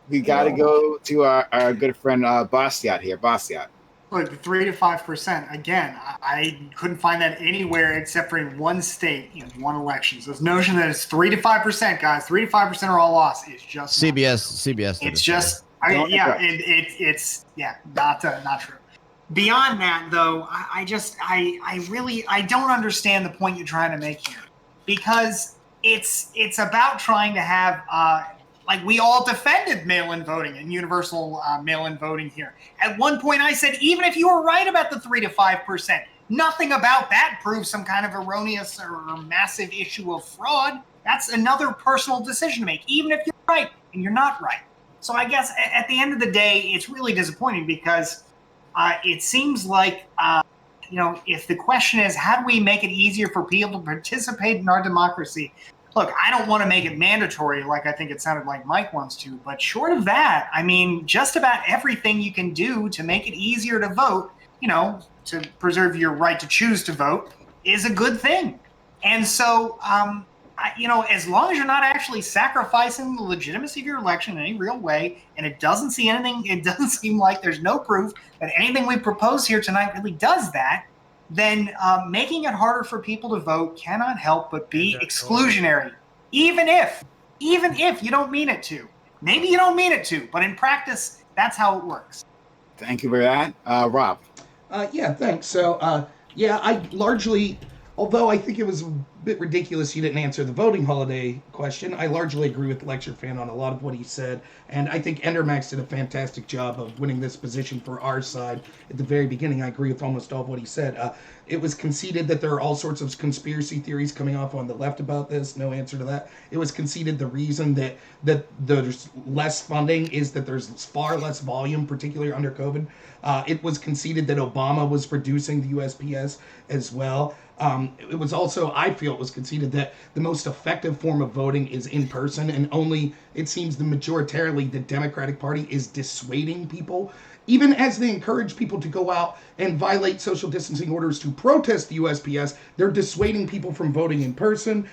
Speaker 1: We got to go to our good friend Bastiat here. Bastiat.
Speaker 2: Look, the 3 to 5%. Again, I couldn't find that anywhere except for in one state in one election. So this notion that it's 3 to 5%, guys, 3 to 5% are all lost is just
Speaker 8: CBS.
Speaker 2: It's just it's not true. Beyond that, though, I don't understand the point you're trying to make here, because it's about trying to have like we all defended mail-in voting and universal mail-in voting here. At one point, I said even if you were right about the 3 to 5%, nothing about that proves some kind of erroneous or massive issue of fraud. That's another personal decision to make, even if you're right and you're not right. So I guess at the end of the day, it's really disappointing because. It seems like, if the question is, how do we make it easier for people to participate in our democracy? Look, I don't want to make it mandatory like I think it sounded like Mike wants to, but short of that, I mean, just about everything you can do to make it easier to vote, to preserve your right to choose to vote is a good thing. And so, as long as you're not actually sacrificing the legitimacy of your election in any real way, and it doesn't seem like there's no proof that anything we propose here tonight really does that, then making it harder for people to vote cannot help but be exclusionary, even if you don't mean it to. Maybe you don't mean it to, but in practice, that's how it works.
Speaker 1: Thank you for that. Rob.
Speaker 9: Yeah, thanks. So, I largely, although I think it was a bit ridiculous you didn't answer the voting holiday question, I largely agree with the lecture fan on a lot of what he said, and I think Endernax did a fantastic job of winning this position for our side. At the very beginning, I agree with almost all of what he said. It was conceded that there are all sorts of conspiracy theories coming off on the left about this. No answer to that. It was conceded the reason that there's less funding is that there's far less volume, particularly under COVID. It was conceded that Obama was reducing the USPS as well. It was also, I feel it was conceded that the most effective form of voting is in person, and only, it seems, majoritarily the Democratic Party is dissuading people. Even as they encourage people to go out and violate social distancing orders to protest the USPS, they're dissuading people from voting in person.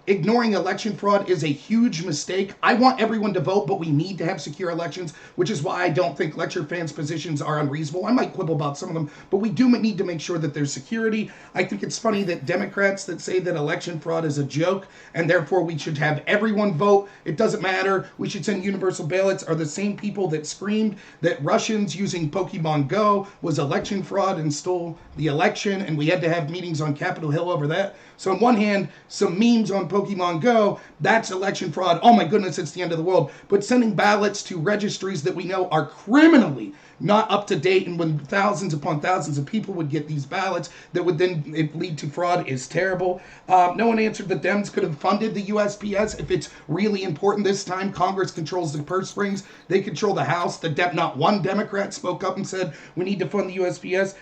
Speaker 9: Ignoring election fraud is a huge mistake. I want everyone to vote, but we need to have secure elections, which is why I don't think lecture fans' positions are unreasonable. I might quibble about some of them, but we do need to make sure that there's security. I think it's funny that Democrats that say that election fraud is a joke, and therefore we should have everyone vote. It doesn't matter. We should send universal ballots are the same people that screamed that Russians using Pokemon Go was election fraud and stole the election, and we had to have meetings on Capitol Hill over that. So on one hand, some memes on Pokemon Go, that's election fraud. Oh my goodness, it's the end of the world. But sending ballots to registries that we know are criminally not up to date, and when thousands upon thousands of people would get these ballots that would then lead to fraud is terrible. No one answered that Dems could have funded the USPS if it's really important this time. Congress controls the purse strings. They control the House. Not one Democrat spoke up and said, we need to fund the USPS.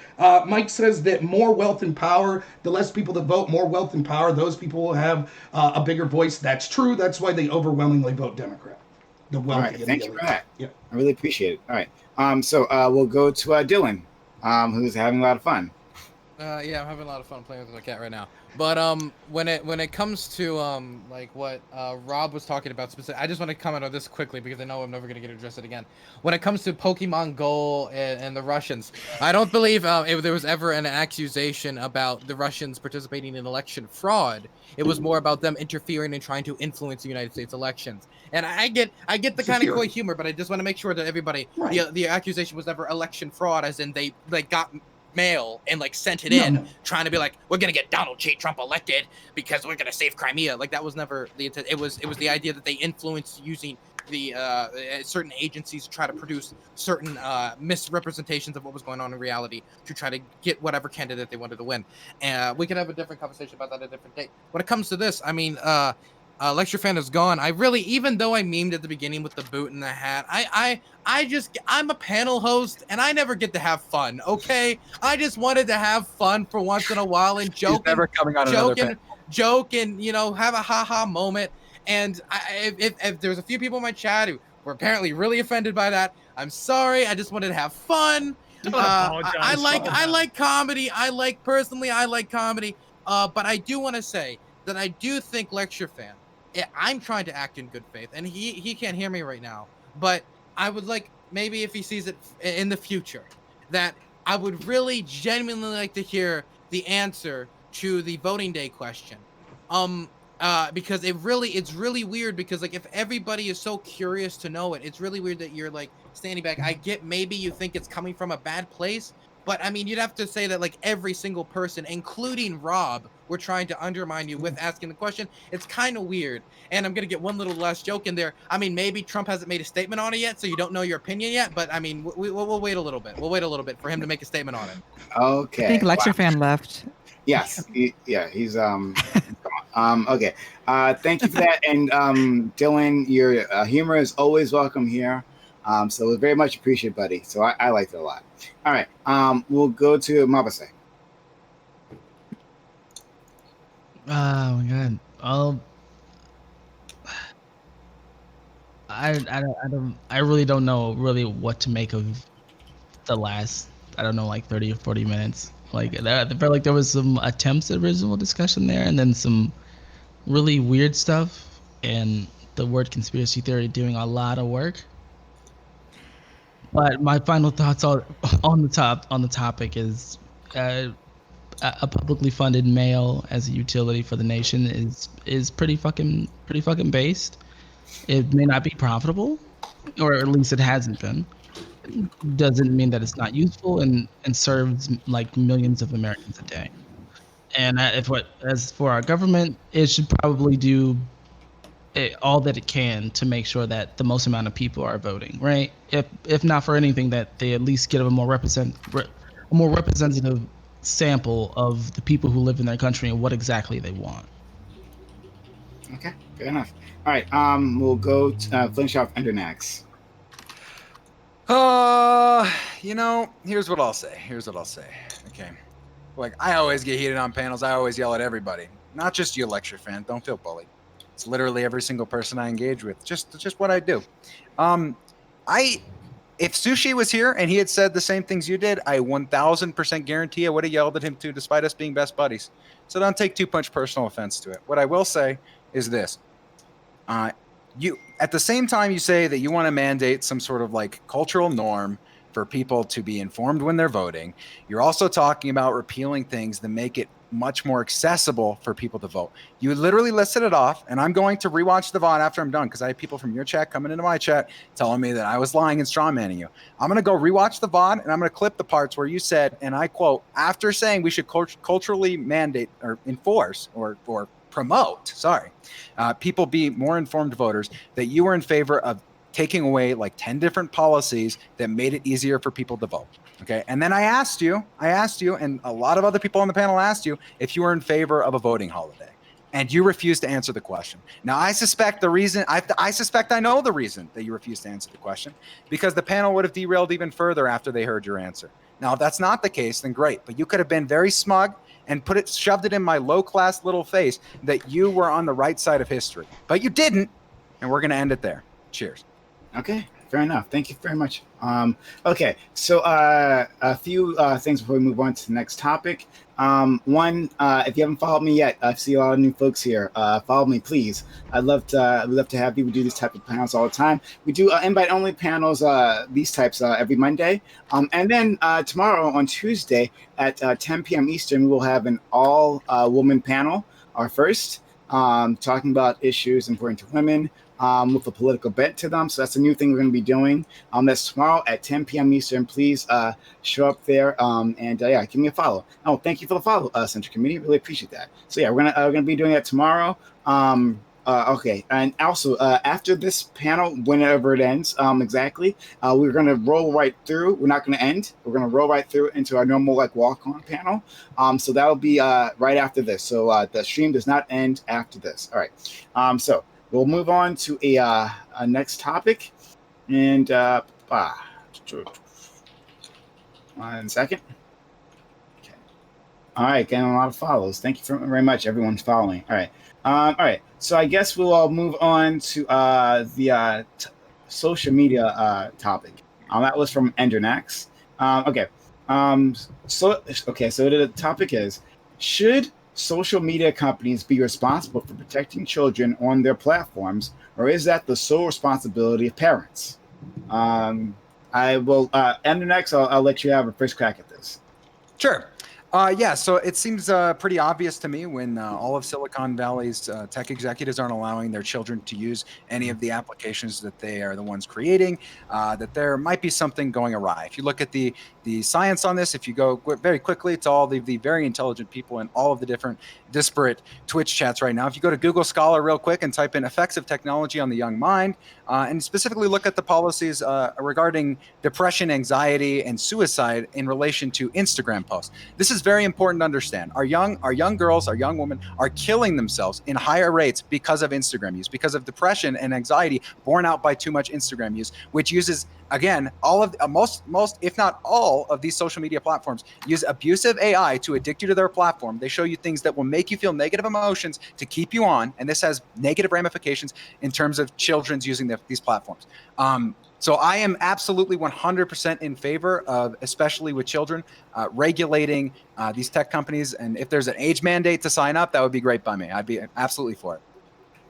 Speaker 9: Mike says that more wealth and power, the less people that vote, more wealth and power, those people will have a bigger voice. That's true. That's why they overwhelmingly vote Democrat. The wealthy.
Speaker 1: All right, thank you for that.
Speaker 9: Yeah.
Speaker 1: I really appreciate it. All right. So we'll go to Dylan, who's having a lot of fun.
Speaker 6: Yeah, I'm having a lot of fun playing with my cat right now. But when it comes to like what Rob was talking about specifically, I just want to comment on this quickly because I know I'm never going to get addressed again. When it comes to Pokemon Go and the Russians, I don't believe if there was ever an accusation about the Russians participating in election fraud. It was more about them interfering and trying to influence the United States elections. And I get the kind of coy humor, but I just want to make sure that everybody, the accusation was never election fraud, as in they got mail and sent it in trying to be like, we're gonna get Donald J. Trump elected because we're gonna save Crimea. That was never the intent. It was the idea that they influenced using the certain agencies to try to produce certain misrepresentations of what was going on in reality to try to get whatever candidate they wanted to win. And we could have a different conversation about that at a different day. When it comes to this, I mean, Lecture Fan is gone. I really, even though I memed at the beginning with the boot and the hat, I'm a panel host and I never get to have fun. Okay, I just wanted to have fun for once in a while and joke.
Speaker 7: He's never coming on another panel.
Speaker 6: Joke and have a haha moment. And if there's a few people in my chat who were apparently really offended by that, I'm sorry. I just wanted to have fun. I like comedy. I like comedy. But I do want to say that I do think Lecture Fan. I'm trying to act in good faith, and he can't hear me right now. But I would like, maybe if he sees it in the future, that I would really genuinely like to hear the answer to the voting day question. Because it's really weird, because like if everybody is so curious to know it, it's really weird that you're like standing back. I get maybe you think it's coming from a bad place, but I mean, you'd have to say that like every single person, including Rob, were trying to undermine you with asking the question. It's kind of weird. And I'm gonna get one little last joke in there. I mean, maybe Trump hasn't made a statement on it yet, so you don't know your opinion yet. But I mean, we'll wait a little bit. We'll wait a little bit for him to make a statement on it.
Speaker 1: Okay.
Speaker 3: I think Lecture Fan left.
Speaker 1: Yes. He's okay. Thank you for that. And Dylan, your humor is always welcome here. So very much appreciate, buddy. So I liked it a lot. All right. We'll go to Mabase.
Speaker 5: Oh my god. I really don't know really what to make of the last, I don't know, like 30 or 40 minutes. Like I felt like there was some attempts at original discussion there, and then some really weird stuff, and the word conspiracy theory doing a lot of work. But my final thoughts on the topic is a publicly funded mail as a utility for the nation is pretty fucking based. It may not be profitable, or at least it hasn't been. Doesn't mean that it's not useful and serves like millions of Americans a day. And as for our government, it should probably do all that it can to make sure that the most amount of people are voting, right? If not for anything, that they at least get a more representative sample of the people who live in their country and what exactly they want.
Speaker 1: Okay, fair enough. All right, we'll go to finish off Endernax.
Speaker 7: Here's what I'll say. Okay. Like, I always get heated on panels. I always yell at everybody. Not just you, Lecture Fan. Don't feel bullied. It's literally every single person I engage with. Just what I do. If Sushi was here and he had said the same things you did, I 1000% guarantee I would have yelled at him too, despite us being best buddies. So don't take too much personal offense to it. What I will say is this. You, at the same time you say that you want to mandate some sort of like cultural norm for people to be informed when they're voting, you're also talking about repealing things that make it much more accessible for people to vote. You literally listed it off, and I'm going to rewatch the VOD after I'm done, because I have people from your chat coming into my chat telling me that I was lying and strawmanning you. I'm going to go rewatch the VOD, and I'm going to clip the parts where you said, and I quote, after saying we should culturally mandate or enforce or promote, people be more informed voters, that you were in favor of taking away like 10 different policies that made it easier for people to vote. Okay. And then I asked you, and a lot of other people on the panel asked you if you were in favor of a voting holiday, and you refused to answer the question. Now, I suspect I know the reason that you refused to answer the question, because the panel would have derailed even further after they heard your answer. Now, if that's not the case, then great, but you could have been very smug and shoved it in my low-class little face that you were on the right side of history, but you didn't, and we're going to end it there. Cheers.
Speaker 1: Okay, fair enough. Thank you very much. Okay, so a few things before we move on to the next topic. One, if you haven't followed me yet, I see a lot of new folks here. Follow me, please. I'd love to have people do these type of panels all the time. We do invite-only panels, these types, every Monday. And then tomorrow on Tuesday at 10 p.m. Eastern, we will have an all-woman panel, our first, talking about issues important to women. With a political bent to them. So that's a new thing we're going to be doing. That's tomorrow at 10 p.m. Eastern. Please show up there and give me a follow. Oh, thank you for the follow, Central Committee. Really appreciate that. So yeah, we're gonna be doing that tomorrow. Okay, and also after this panel, whenever it ends, exactly, we're gonna roll right through. We're not gonna end. We're gonna roll right through into our normal like walk-on panel. So that'll be right after this. So the stream does not end after this. All right. So we'll move on to a next topic, and 1 second. Okay. All right, getting a lot of follows. Thank you very much. Everyone's following. All right. All right. So I guess we'll move on to the social media topic. That was from Endernax. Okay. So the topic is: should social media companies be responsible for protecting children on their platforms, or is that the sole responsibility of parents? I will Endernax. I'll let you have a first crack at this.
Speaker 7: Sure. Yeah, so it seems pretty obvious to me when all of Silicon Valley's tech executives aren't allowing their children to use any of the applications that they are the ones creating, that there might be something going awry. If you look at the science on this, if you go very quickly to all the very intelligent people in all of the different disparate Twitch chats right now, if you go to Google Scholar real quick and type in effects of technology on the young mind, and specifically look at the policies regarding depression, anxiety, and suicide in relation to Instagram posts. This is very important to understand. Our young girls, our young women are killing themselves in higher rates because of Instagram use, because of depression and anxiety borne out by too much Instagram use, which uses, again, all of most, if not all of these social media platforms use abusive AI to addict you to their platform. They show you things that will make you feel negative emotions to keep you on. And this has negative ramifications in terms of children's using these platforms. So I am absolutely 100% in favor of, especially with children, regulating these tech companies. And if there's an age mandate to sign up, that would be great by me. I'd be absolutely for it.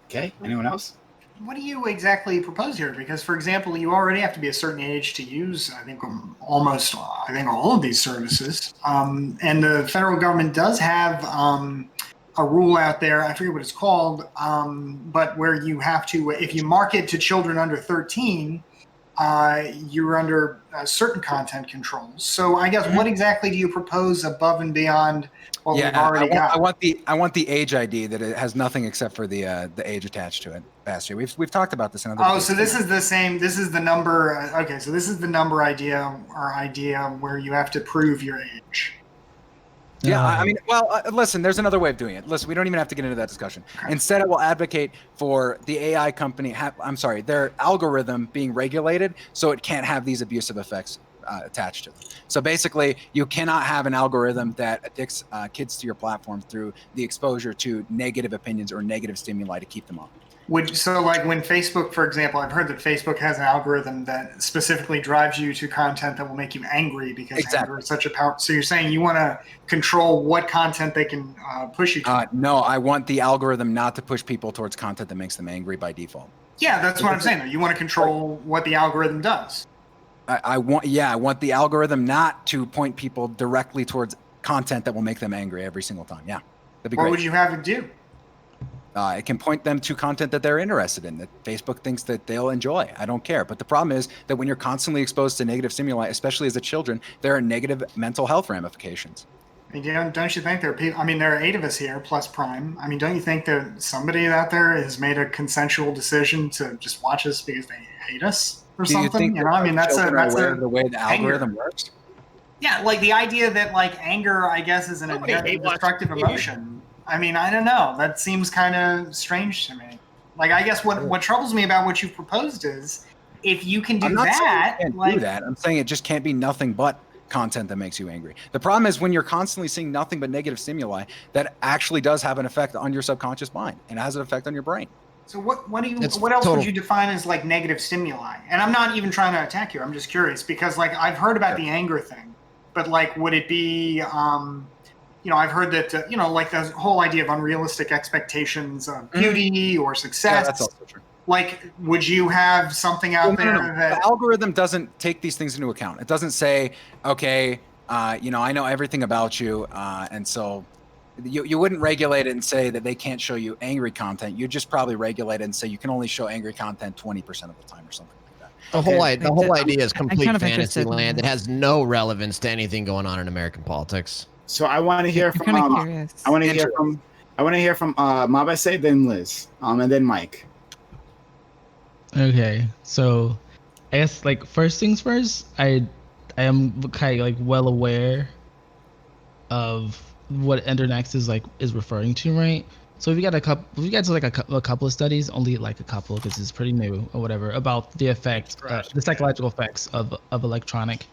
Speaker 1: Okay. Anyone else?
Speaker 2: What do you exactly propose here? Because, for example, you already have to be a certain age to use, I think, almost, all of these services. And the federal government does have a rule out there, I forget what it's called, but where you have to, if you market to children under 13, you're under certain content controls. So I guess what exactly do you propose above and beyond what we've already got?
Speaker 7: I want the age ID that it has nothing except for the age attached to it. Bastard. We've talked about this in other.
Speaker 2: Oh, so this is the same. This is the number. Okay, so this is the number idea where you have to prove your age.
Speaker 7: Yeah, I mean, well, listen, there's another way of doing it. Listen, we don't even have to get into that discussion. Instead, I will advocate for the AI company, their algorithm being regulated so it can't have these abusive effects attached to them. So basically, you cannot have an algorithm that addicts kids to your platform through the exposure to negative opinions or negative stimuli to keep them on.
Speaker 2: So like when Facebook, for example, I've heard that Facebook has an algorithm that specifically drives you to content that will make you angry because anger is such a power. So you're saying you want to control what content they can push you to?
Speaker 7: No, I want the algorithm not to push people towards content that makes them angry by default.
Speaker 2: Yeah, that's what I'm saying. Though. You want to control what the algorithm does.
Speaker 7: I want the algorithm not to point people directly towards content that will make them angry every single time. Yeah, that'd be great.
Speaker 2: What would you have it do?
Speaker 7: It can point them to content that they're interested in, that Facebook thinks that they'll enjoy. I don't care. But the problem is that when you're constantly exposed to negative stimuli, especially as a children, there are negative mental health ramifications.
Speaker 2: Don't you think there are people? I mean, there are 8 of us here plus Prime. I mean, don't you think that somebody out there has made a consensual decision to just watch us because they hate us or something? You know, I mean, that's
Speaker 7: the way the algorithm works.
Speaker 2: Yeah, like the idea that like anger, I guess, is an destructive emotion. I mean, I don't know. That seems kind of strange to me. Like, I guess what troubles me about what you've proposed is if you can do that.
Speaker 7: I'm saying it just can't be nothing but content that makes you angry. The problem is when you're constantly seeing nothing but negative stimuli, that actually does have an effect on your subconscious mind and it has an effect on your brain.
Speaker 2: So what else would you define as like negative stimuli? And I'm not even trying to attack you. I'm just curious because like I've heard about the anger thing, but like would it be I've heard that, like the whole idea of unrealistic expectations of beauty or success.
Speaker 7: Yeah, that's also true.
Speaker 2: Like, would you have something out there that...
Speaker 7: The algorithm doesn't take these things into account. It doesn't say, okay, I know everything about you, and so you wouldn't regulate it and say that they can't show you angry content. You'd just probably regulate it and say you can only show angry content 20% of the time or something.
Speaker 8: The whole idea is complete fantasy land. It has no relevance to anything going on in American politics.
Speaker 1: So I want to hear from. I want to hear from I want to hear from Mabase, then Liz, and then Mike.
Speaker 5: Okay, so I guess like first things first, I am kind of like well aware of what Endernax is referring to, right? So we got a couple of studies, only like a couple because it's pretty new or whatever, about the effect, the psychological effects of electronic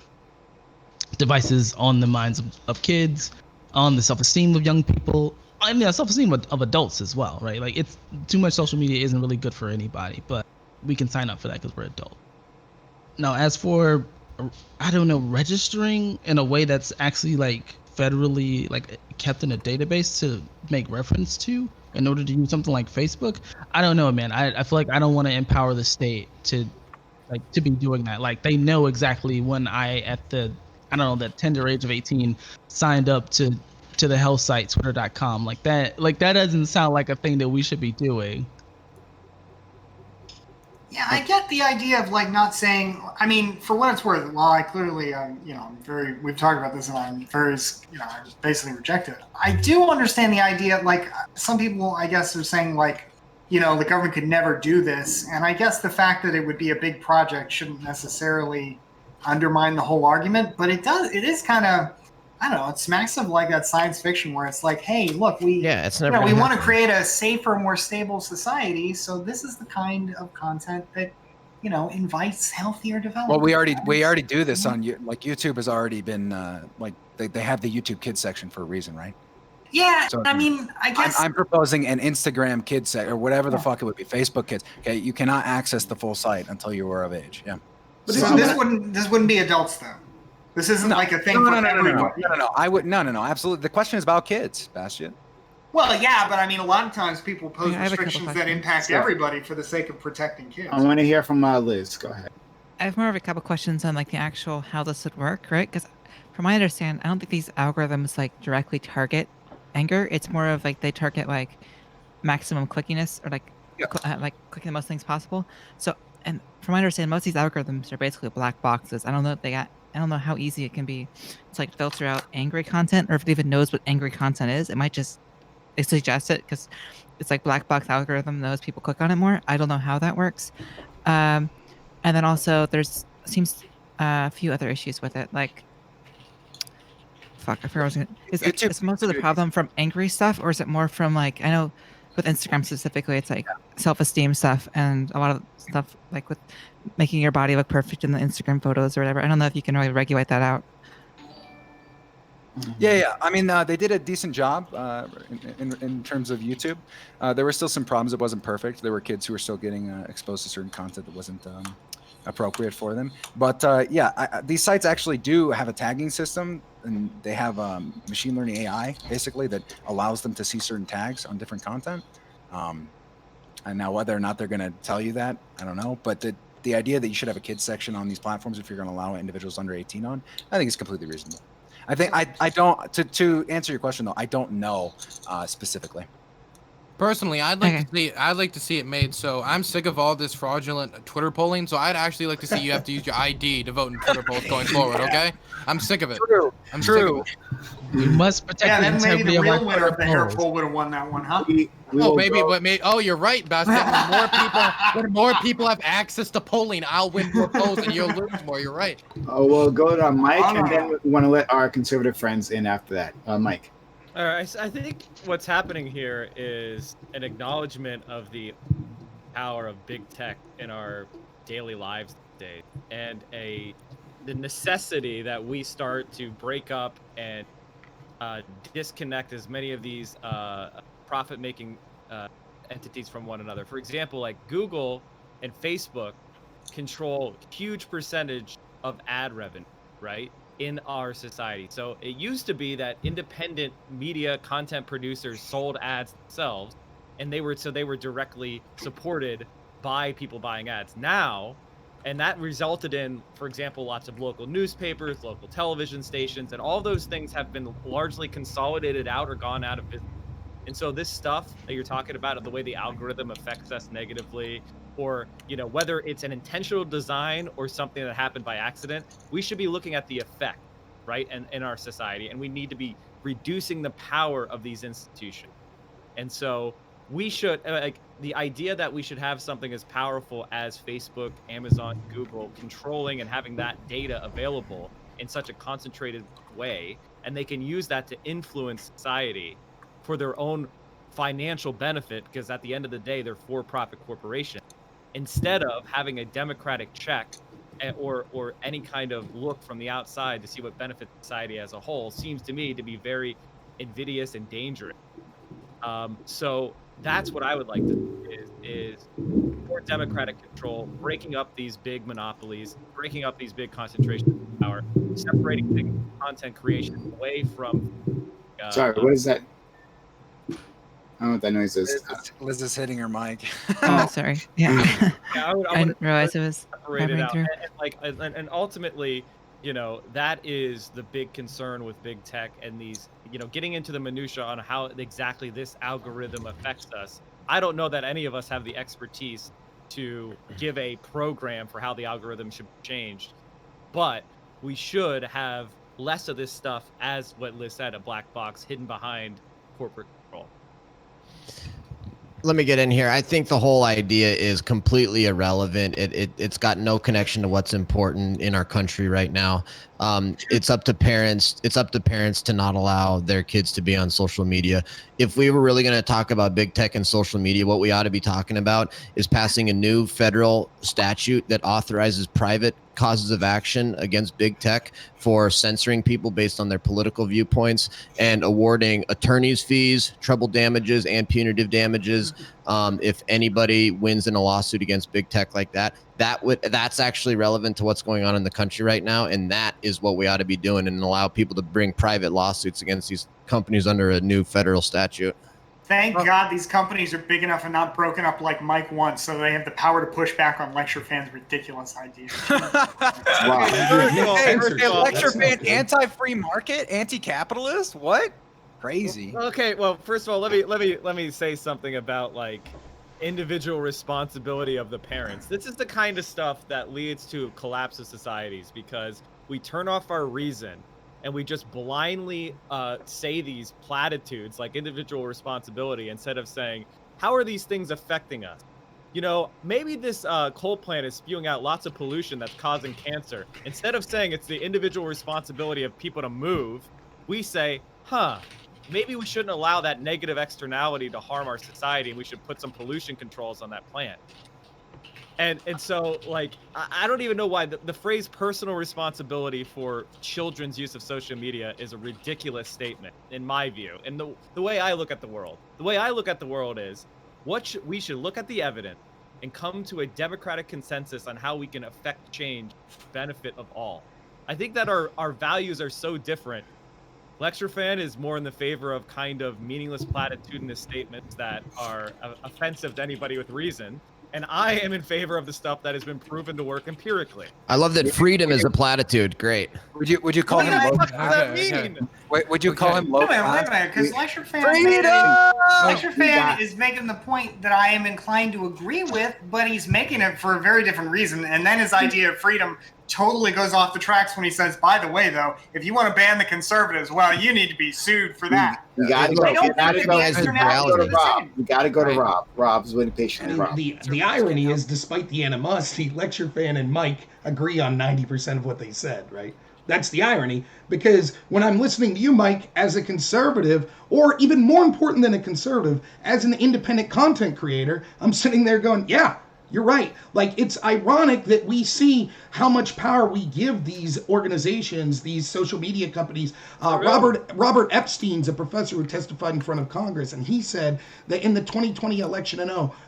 Speaker 5: devices on the minds of kids, on the self-esteem of young people, I mean, self-esteem of adults as well, right? Like it's too much social media isn't really good for anybody, but we can sign up for that because we're adults. Now, as for, I don't know, registering in a way that's actually like federally like kept in a database to make reference to in order to use something like Facebook, I don't know, man. I feel like I don't want to empower the state to be doing that. Like they know exactly when I at the I don't know that tender age of 18 signed up to the health site twitter.com. Like that doesn't sound like a thing that we should be doing.
Speaker 10: Yeah, I get the idea of like not saying. I mean, for what it's worth, while I clearly, we've talked about this, and I'm very, I basically reject it. I do understand the idea. Like some people, I guess, are saying like, the government could never do this, and I guess the fact that it would be a big project shouldn't necessarily undermine the whole argument. But it does. It is kind of. I don't know. It smacks of like that science fiction where it's like, hey, look, we want to create a safer, more stable society. So this is the kind of content that, invites healthier development.
Speaker 7: Well, we already do this on like YouTube has already been like they have the YouTube Kids section for a reason, right?
Speaker 10: Yeah,
Speaker 7: so,
Speaker 10: I mean, I guess
Speaker 7: I'm proposing an Instagram Kids section or whatever the fuck it would be, Facebook Kids. Okay, you cannot access the full site until you are of age. Yeah.
Speaker 10: But this wouldn't be adults though. This isn't like a thing for everyone.
Speaker 7: No. I would no. Absolutely. The question is about kids, Bastian.
Speaker 10: Well, yeah, but I mean, a lot of times people pose restrictions that impact everybody for the sake of protecting kids.
Speaker 1: I want to hear from Liz. Go ahead.
Speaker 3: I have more of a couple questions on like the actual how this would work, right? Because from my understanding, I don't think these algorithms like directly target anger. It's more of like they target like maximum clickiness or like clicking the most things possible. So, and from my understanding, most of these algorithms are basically black boxes. I don't know how easy it can be to like filter out angry content, or if it even knows what angry content is. It might just suggest it because it's like black box algorithm knows people click on it more. I don't know how that works. And then also seems a few other issues with it. Like, fuck, I forgot what I was gonna. Is most of the problem from angry stuff, or is it more from like, I know with Instagram specifically, it's like self-esteem stuff and a lot of stuff like with making your body look perfect in the Instagram photos or whatever. I don't know if you can really regulate that out.
Speaker 7: Yeah. I mean, they did a decent job in terms of YouTube. There were still some problems. It wasn't perfect. There were kids who were still getting exposed to certain content that wasn't appropriate for them. But these sites actually do have a tagging system, and they have machine learning AI basically that allows them to see certain tags on different content. And now whether or not they're going to tell you that, I don't know. But the idea that you should have a kids section on these platforms if you're going to allow individuals under 18 on, I think it's completely reasonable. I think I don't to answer your question though, I don't know specifically.
Speaker 6: Personally, I'd like to see it made. So I'm sick of all this fraudulent Twitter polling. So I'd actually like to see you have to use your ID to vote in Twitter polls going forward. Okay, I'm sick of it.
Speaker 7: True.
Speaker 6: True.
Speaker 5: We must protect the integrity of our
Speaker 10: winner of the hair poll would have won that one, huh?
Speaker 6: You're right, Bastian. When more people have access to polling, I'll win more polls and you'll lose more. You're right.
Speaker 1: Oh, we'll go to Mike, and then we want to let our conservative friends in after that. Mike.
Speaker 4: All right, I think what's happening here is an acknowledgement of the power of big tech in our daily lives today, and the necessity that we start to break up and disconnect as many of these profit-making entities from one another. For example, like Google and Facebook control a huge percentage of ad revenue, right, in our society. So it used to be that independent media content producers sold ads themselves, and they were directly supported by people buying ads. Now, and that resulted in, for example, lots of local newspapers, local television stations, and all those things have been largely consolidated out or gone out of business. And so this stuff that you're talking about, the way the algorithm affects us negatively, or whether it's an intentional design or something that happened by accident, we should be looking at the effect, right, and in our society, and we need to be reducing the power of these institutions. And so we should, like, the idea that we should have something as powerful as Facebook, Amazon, Google controlling and having that data available in such a concentrated way, and they can use that to influence society for their own financial benefit, because at the end of the day, they're for-profit corporations, instead of having a democratic check or any kind of look from the outside to see what benefits society as a whole, seems to me to be very invidious and dangerous. So that's what I would like to see is more democratic control, breaking up these big monopolies, breaking up these big concentrations of power, separating things from content creation away from.
Speaker 1: Sorry, what is that? I don't know what that noise is.
Speaker 7: Liz is hitting her mic.
Speaker 3: Oh, sorry. Yeah.
Speaker 4: Yeah,
Speaker 3: I didn't realize it was
Speaker 4: separated out.
Speaker 3: through.
Speaker 4: And ultimately, you know, that is the big concern with big tech and these, you know, getting into the minutia on how exactly this algorithm affects us. I don't know that any of us have the expertise to give a program for how the algorithm should be changed, but we should have less of this stuff, as what Liz said, a black box hidden behind corporate control.
Speaker 8: Let me get in here. I think the whole idea is completely irrelevant. It's got no connection to what's important in our country right now. It's up to parents. It's up to parents to not allow their kids to be on social media. If we were really going to talk about big tech and social media, what we ought to be talking about is passing a new federal statute that authorizes private causes of action against big tech for censoring people based on their political viewpoints and awarding attorneys' fees, treble damages, and punitive damages if anybody wins in a lawsuit against big tech like that. That's actually relevant to what's going on in the country right now, and that is what we ought to be doing, and allow people to bring private lawsuits against these companies under a new federal statute.
Speaker 10: Thank God these companies are big enough and not broken up like Mike wants, so they have the power to push back on Lecture Fan's ridiculous ideas.
Speaker 1: Wow.
Speaker 7: Lecture Fan, anti-free market, anti-capitalist? What? Crazy.
Speaker 4: Okay, well, first of all, let me say something about, like, individual responsibility of the parents. This is the kind of stuff that leads to collapse of societies, because we turn off our reason and we just blindly say these platitudes like individual responsibility, instead of saying, how are these things affecting us? You know, maybe this coal plant is spewing out lots of pollution that's causing cancer. Instead of saying it's the individual responsibility of people to move, we say, maybe we shouldn't allow that negative externality to harm our society, and we should put some pollution controls on that plant. And so, like, I don't even know why the phrase personal responsibility for children's use of social media is a ridiculous statement, in my view. And the way I look at the world, is we should look at the evidence and come to a democratic consensus on how we can affect change, benefit of all. I think that our values are so different. Lecture Fan is more in the favor of kind of meaningless platitudinous statements that are offensive to anybody with reason. And I am in favor of the stuff that has been proven to work empirically.
Speaker 8: I love that freedom is a platitude. Great.
Speaker 7: Would you call him low?
Speaker 4: What does that mean?
Speaker 7: Wait, would you call him low?
Speaker 10: Wait a minute, because Lecture Fan is making the point that I am inclined to agree with, but he's making it for a very different reason. And then his idea of freedom totally goes off the tracks when he says, by the way, though, if you want to ban the conservatives, well, you need to be sued for that.
Speaker 1: We got to go. We got to go to Rob. Rob's waiting patiently. Rob.
Speaker 9: The irony is, despite the animosity, Lecture Fan and Mike agree on 90% of what they said, right? That's the irony, because when I'm listening to you, Mike, as a conservative, or even more important than a conservative, as an independent content creator, I'm sitting there going, yeah, you're right. Like, it's ironic that we see how much power we give these organizations, these social media companies. Robert Epstein's a professor who testified in front of Congress, and he said that in the 2020 election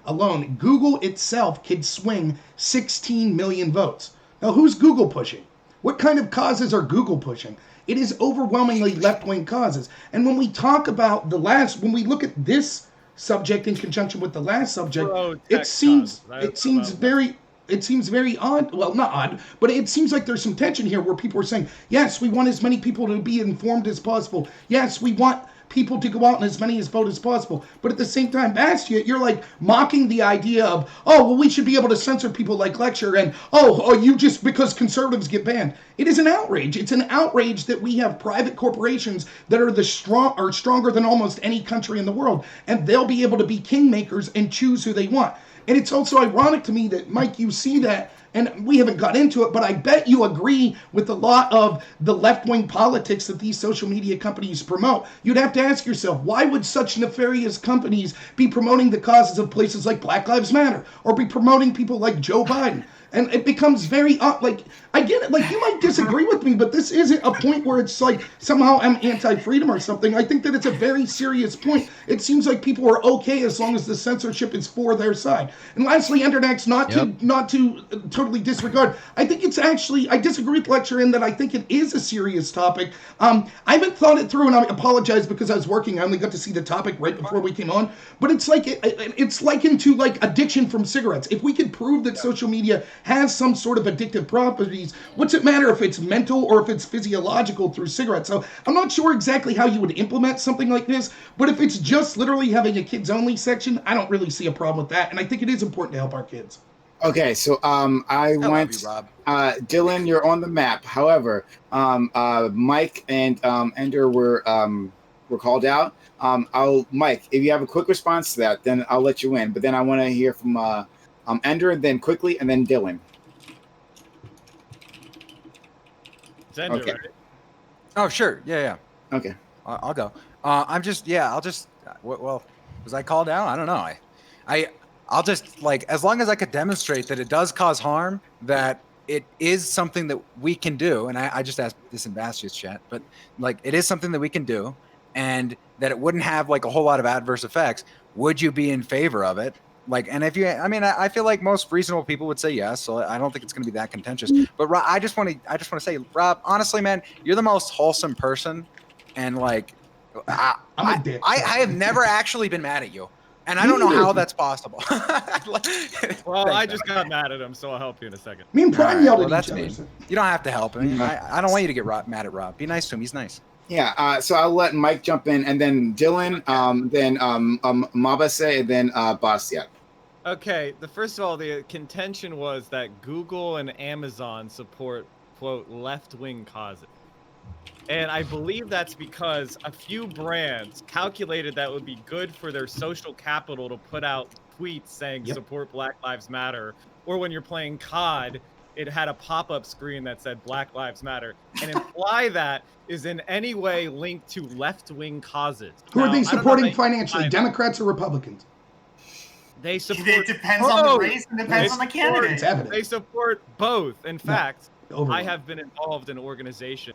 Speaker 9: alone, Google itself could swing 16 million votes. Now, who's Google pushing? What kind of causes are Google pushing? It is overwhelmingly left-wing causes. And when we talk about when we look at this subject in conjunction with the last subject, it seems very odd. Well, not odd, but it seems like there's some tension here where people are saying, yes, we want as many people to be informed as possible. Yes, we want people to go out and as many as vote as possible. But at the same time, Bastia, you're like mocking the idea of, oh, well, we should be able to censor people like Lecture, and oh, you just because conservatives get banned. It is an outrage. It's an outrage that we have private corporations that are stronger than almost any country in the world, and they'll be able to be kingmakers and choose who they want. And it's also ironic to me that, Mike, you see that, and we haven't got into it, but I bet you agree with a lot of the left-wing politics that these social media companies promote. You'd have to ask yourself, why would such nefarious companies be promoting the causes of places like Black Lives Matter, or be promoting people like Joe Biden? And it becomes very, like, I get it, like, you might disagree with me, but this isn't a point where it's like, somehow I'm anti-freedom or something. I think that it's a very serious point. It seems like people are okay as long as the censorship is for their side. And lastly, Endernax, not to totally disregard, I think it's actually, I disagree with Lecture in that I think it is a serious topic. I haven't thought it through, and I apologize because I was working. I only got to see the topic right before we came on. But it's like, it's likened to, like, addiction from cigarettes. If we could prove that social media has some sort of addictive properties, what's it matter if it's mental or if it's physiological through cigarettes? So I'm not sure exactly how you would implement something like this, but if it's just literally having a kids only section, I don't really see a problem with that. And I think it is important to help our kids.
Speaker 1: Okay, so I went,
Speaker 7: you, Rob.
Speaker 1: Dylan, you're on the map. However, Mike and Ender were called out. Mike, if you have a quick response to that, then I'll let you in. But then I want to hear from Ender, then quickly, and then Dylan.
Speaker 4: It's Ender,
Speaker 1: Okay.
Speaker 4: right?
Speaker 7: Oh, sure. Yeah.
Speaker 1: Okay.
Speaker 7: I'll go. I'll just, well, was I called out? I don't know. I'll just, like, as long as I could demonstrate that it does cause harm, that it is something that we can do, and I just asked this in Bastia's chat, but, like, it is something that we can do, and that it wouldn't have, like, a whole lot of adverse effects, would you be in favor of it? Like, and if you, I mean, I feel like most reasonable people would say yes, so I don't think it's going to be that contentious. But Rob, I just want to say, Rob, honestly, man, you're the most wholesome person, and like,
Speaker 9: I'm a dick.
Speaker 7: I have never actually been mad at you, and I don't know how that's possible.
Speaker 4: Well, I just got mad at him, so I'll help you in a second.
Speaker 9: Me and Prime yelled at
Speaker 7: that's
Speaker 9: each other.
Speaker 7: me. You don't have to help him. I don't want you to get mad at Rob. Be nice to him. He's nice.
Speaker 1: Yeah, so I'll let Mike jump in, and then Dylan, then Mabase, and then Bastia.
Speaker 4: Okay, first of all, the contention was that Google and Amazon support, quote, left-wing causes. And I believe that's because a few brands calculated that it would be good for their social capital to put out tweets saying support Black Lives Matter. Or when you're playing COD, it had a pop-up screen that said Black Lives Matter. And imply that is in any way linked to left-wing causes.
Speaker 9: Who are they supporting financially, Democrats or Republicans?
Speaker 4: They support.
Speaker 10: It depends on the race and depends on the candidate.
Speaker 4: They support both. In fact, I have been involved in an organization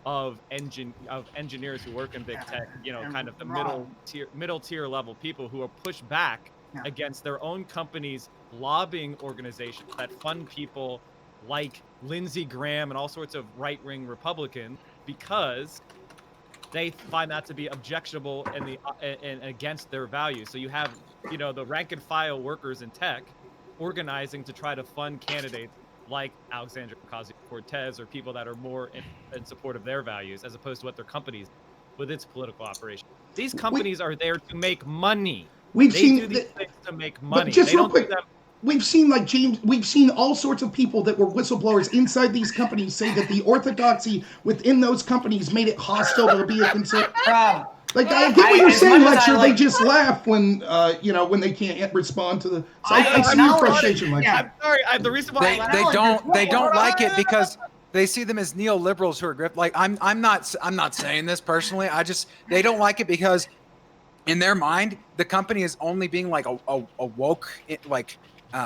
Speaker 4: of engineers who work in big tech. You know, kind of the middle tier level people who are pushed back against their own companies' lobbying organizations that fund people like Lindsey Graham and all sorts of right-wing Republicans because they find that to be objectionable and against their values. So you have, you know, the rank and file workers in tech organizing to try to fund candidates like Alexandria Ocasio-Cortez or people that are more in support of their values as opposed to what their companies with its political operation. These companies are there to make money. They do these things to make money.
Speaker 9: But just
Speaker 4: they
Speaker 9: real
Speaker 4: don't
Speaker 9: quick,
Speaker 4: do that.
Speaker 9: we've seen we've seen all sorts of people that were whistleblowers inside these companies say that the orthodoxy within those companies made it hostile to be a concern. Like, I get what you're saying, Lecture. They just laugh when, when they can't respond to the. So I see your frustration, Lecture.
Speaker 4: I'm sorry. The reason why
Speaker 7: they don't like it because they see them as neoliberals who are gripped. Like, I'm not saying this personally. They don't like it because in their mind, the company is only being like a woke, like,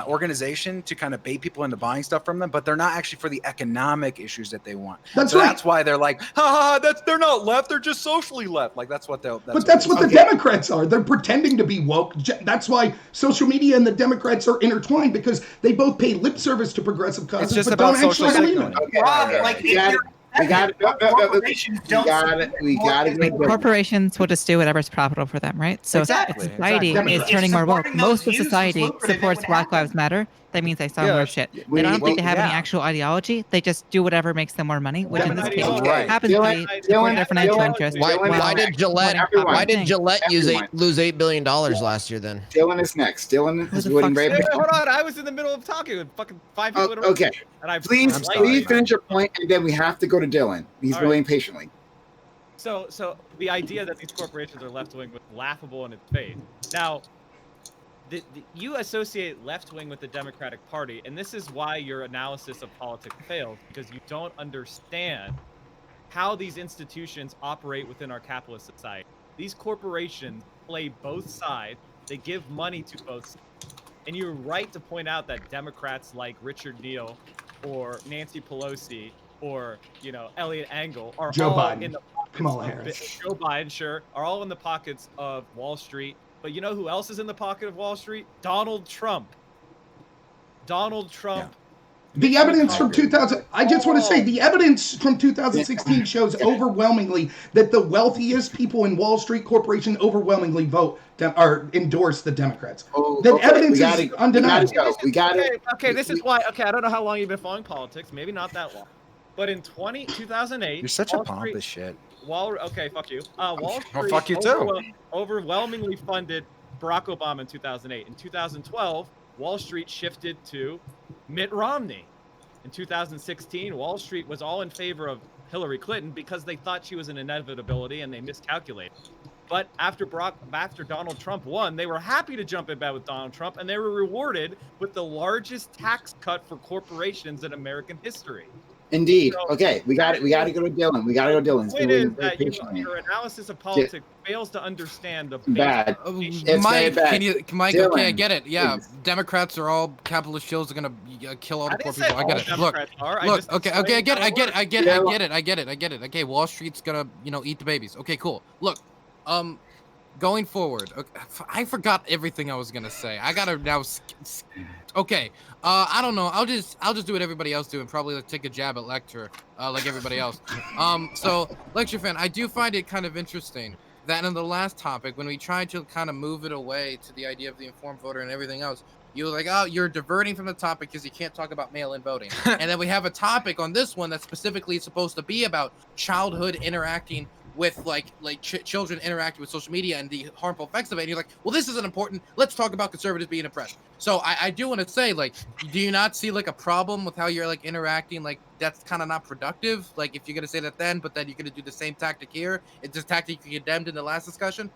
Speaker 7: organization to kind of bait people into buying stuff from them, but they're not actually for the economic issues that they want.
Speaker 9: That's right.
Speaker 7: That's why they're like, they're not left, they're just socially left. Like, that's what they'll.
Speaker 9: That's what the Democrats are. They're pretending to be woke. That's why social media and the Democrats are intertwined, because they both pay lip service to progressive causes,
Speaker 7: it's just
Speaker 9: but
Speaker 7: about
Speaker 9: don't actually
Speaker 7: social
Speaker 9: believe in it.
Speaker 1: Okay,
Speaker 10: Rob, like,
Speaker 1: we got it.
Speaker 3: Corporations will just do whatever's profitable for them, right? So
Speaker 7: Exactly.
Speaker 3: if society is turning more woke, most of society supports Black Lives Matter. that means they sell more shit. They don't think they have any actual ideology. They just do whatever makes them more money, which in this case happens to be support their financial interests.
Speaker 8: Why did Gillette lose $8 billion last year then?
Speaker 1: Dylan is next. Dylan is waiting right
Speaker 4: Wait, hold on. I was in the middle of talking with fucking 5 people.
Speaker 1: Okay.
Speaker 4: And
Speaker 1: please finish your point, and then we have to go to Dylan. He's waiting patiently.
Speaker 4: So the idea that these corporations are left-wing was laughable in its face. Now, you associate left-wing with the Democratic Party, and this is why your analysis of politics fails, because you don't understand how these institutions operate within our capitalist society. These corporations play both sides. They give money to both sides. And you're right to point out that Democrats like Richard Neal or Nancy Pelosi or, Elliot Engel are
Speaker 9: Joe
Speaker 4: all
Speaker 9: Biden.
Speaker 4: in the
Speaker 9: Kamala Harris.
Speaker 4: Joe Biden, sure, are all in the pockets of Wall Street. But you know who else is in the pocket of Wall Street? Donald Trump. Donald Trump.
Speaker 9: Yeah. The evidence from 2000, I just want to say, the evidence from 2016 shows overwhelmingly that the wealthiest people in Wall Street Corporation overwhelmingly endorse the Democrats. Evidence is undeniable.
Speaker 1: We got it.
Speaker 4: Okay, this is why. Okay, I don't know how long you've been following politics. Maybe not that long. But in 2008,
Speaker 7: you're such a pompous shit.
Speaker 4: Okay, fuck you. Wall Street
Speaker 7: fuck you too.
Speaker 4: Overwhelmingly funded Barack Obama in 2008. In 2012, Wall Street shifted to Mitt Romney. In 2016, Wall Street was all in favor of Hillary Clinton because they thought she was an inevitability and they miscalculated. But after Donald Trump won, they were happy to jump in bed with Donald Trump, and they were rewarded with the largest tax cut for corporations in American history.
Speaker 1: Indeed. So, okay, we got it. We got to go to Dylan. The
Speaker 4: point is that your analysis of politics fails to understand the
Speaker 1: bad.
Speaker 6: Mike,
Speaker 1: bad.
Speaker 6: Mike,
Speaker 1: Dylan,
Speaker 6: okay, I get it. Yeah,
Speaker 1: please.
Speaker 6: Democrats are all capitalist shills are gonna kill all the poor people. I get it.
Speaker 4: Democrats
Speaker 6: Look, okay, I get it. Okay, Wall Street's gonna, eat the babies. Okay, cool. Look, going forward, I forgot everything I was gonna say. I gotta now. Okay, I don't know. I'll just do what everybody else do and probably take a jab at Lecter, like everybody else. So Lecture fan, I do find it kind of interesting that in the last topic, when we tried to kind of move it away to the idea of the informed voter and everything else, you were like, oh, you're diverting from the topic because you can't talk about mail-in voting. And then we have a topic on this one that's specifically supposed to be about childhood interacting with children interacting with social media and the harmful effects of it. And you're like, well, this isn't important. Let's talk about conservatives being oppressed. So I do want to say, do you not see a problem with how you're interacting? That's kind of not productive. If you're going to say that then, but then you're going to do the same tactic here. It's this tactic you condemned in the last discussion.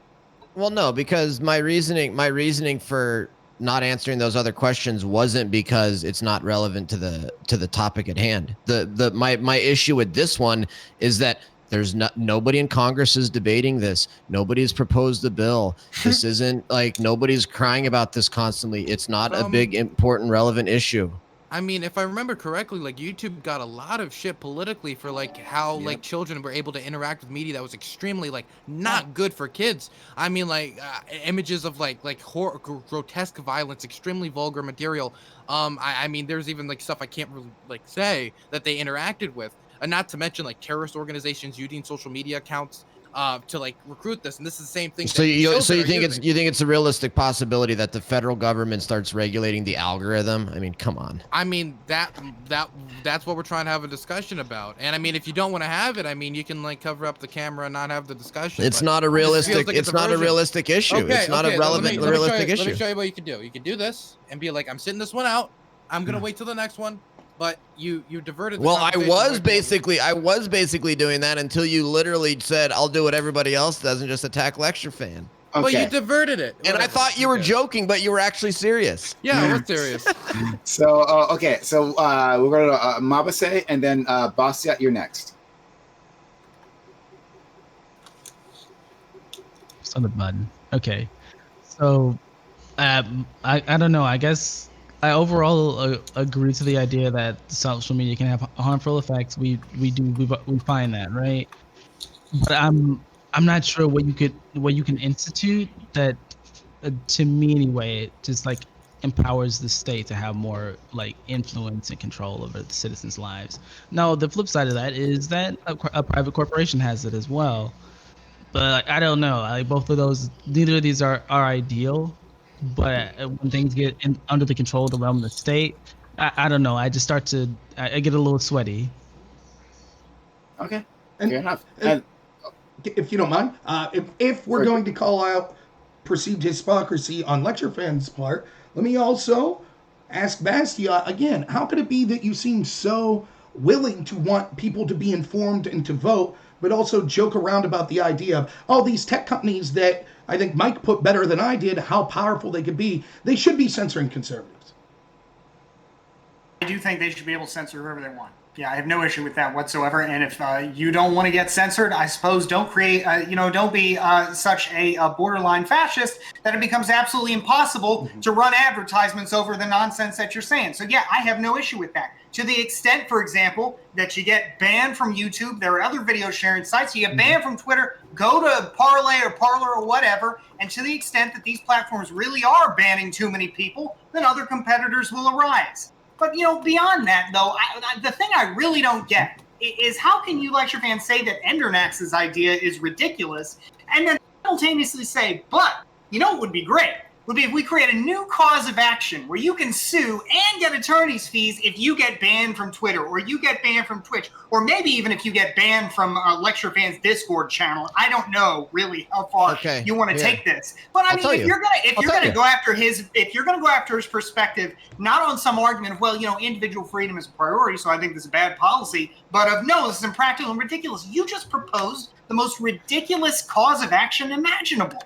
Speaker 8: Well, no, because my reasoning for not answering those other questions wasn't because it's not relevant to the topic at hand. My issue with this one is that there's nobody in Congress is debating this. Nobody's proposed the bill. This isn't nobody's crying about this constantly. It's not a big, important, relevant issue.
Speaker 6: I mean, if I remember correctly, YouTube got a lot of shit politically for how children were able to interact with media that was extremely not good for kids. I mean, images of horror, grotesque violence, extremely vulgar material. I mean, there's even stuff I can't really say that they interacted with. And not to mention terrorist organizations using social media accounts to recruit this, and this is the same thing.
Speaker 8: So you think it's a realistic possibility that the federal government starts regulating the algorithm? I mean, come on.
Speaker 6: I mean that's what we're trying to have a discussion about. And I mean, if you don't want to have it, I mean, you can cover up the camera and not have the discussion.
Speaker 8: It's not a realistic. It's not a realistic issue.
Speaker 6: Okay,
Speaker 8: it's not a relevant, realistic issue.
Speaker 6: Let me show you what you can do. You can do this and be like, I'm sitting this one out. I'm gonna wait till the next one. But you diverted.
Speaker 8: Well, I was basically doing that until you literally said, "I'll do what everybody else does and just attack Lecture fan."
Speaker 6: Okay. Well, you diverted it.
Speaker 8: And I thought you were joking, but you were actually serious.
Speaker 6: Yeah, we're serious.
Speaker 1: So okay, so we're going to Mabase, and then Bastiat, you're next.
Speaker 5: It's on the button. Okay, so I don't know. I guess I overall agree to the idea that social media can have harmful effects. We find that, right? But I'm not sure what you can institute that, to me anyway, it just empowers the state to have more influence and control over the citizens' lives. Now, the flip side of that is that a private corporation has it as well. But I don't know. Both of those, neither of these are ideal. but when things get under the control of the realm of the state, I don't know. I just start to I get a little sweaty.
Speaker 1: Okay,
Speaker 9: And,
Speaker 1: fair enough.
Speaker 9: If you don't mind, if we're going to call out perceived hypocrisy on lecture fans' part, let me also ask Bastia again. How could it be that you seem so willing to want people to be informed and to vote, but also joke around about the idea of all these tech companies that I think Mike put better than I did, how powerful they could be? They should be censoring conservatives.
Speaker 2: I do think they should be able to censor whoever they want. Yeah, I have no issue with that whatsoever. And if you don't want to get censored, I suppose don't create, don't be such a borderline fascist that it becomes absolutely impossible to run advertisements over the nonsense that you're saying. So yeah, I have no issue with that. To the extent, for example, that you get banned from YouTube, there are other video sharing sites, you get banned from Twitter, go to Parlay or Parler or whatever, and to the extent that these platforms really are banning too many people, then other competitors will arise. But, beyond that, though, the thing I really don't get is how can you lecture fans say that Endernax's idea is ridiculous and then simultaneously say, but, what would be great? Would be if we create a new cause of action where you can sue and get attorney's fees if you get banned from Twitter or you get banned from Twitch, or maybe even if you get banned from Lecture Fans Discord channel. I don't know really how far you want to take this, but I mean, if you're gonna go after his perspective, not on some argument of individual freedom is a priority, so I think this is bad policy, but of no, this is impractical and ridiculous. You just proposed the most ridiculous cause of action imaginable.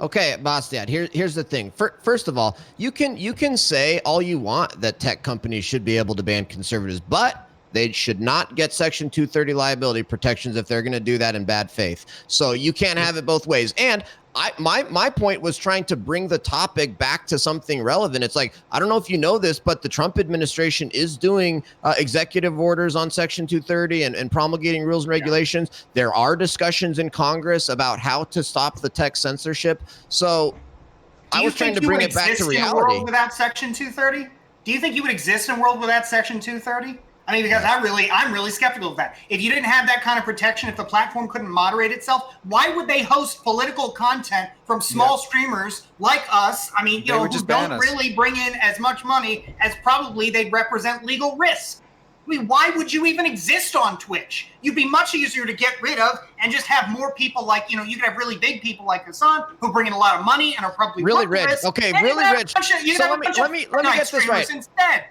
Speaker 8: Okay, Bastiat, here's the thing. First of all, you can say all you want that tech companies should be able to ban conservatives, but they should not get Section 230 liability protections if they're going to do that in bad faith. So you can't have it both ways. And my point was trying to bring the topic back to something relevant. It's like, I don't know if you know this, but the Trump administration is doing executive orders on Section 230 and promulgating rules and regulations. There are discussions in Congress about how to stop the tech censorship. So I was trying to bring it back to reality.
Speaker 2: In a world without Section 230? Do you think you would exist in a world without Section 230? I mean, because I'm really skeptical of that. If you didn't have that kind of protection, if the platform couldn't moderate itself, why would they host political content from small streamers like us? I mean, who don't really bring in as much money as probably they represent legal risk. I mean, why would you even exist on Twitch? You'd be much easier to get rid of and just have more people like, you could have really big people like Hassan who bring in a lot of money and are probably
Speaker 8: really rich. Okay, really rich.
Speaker 2: So let me get this right. Instead.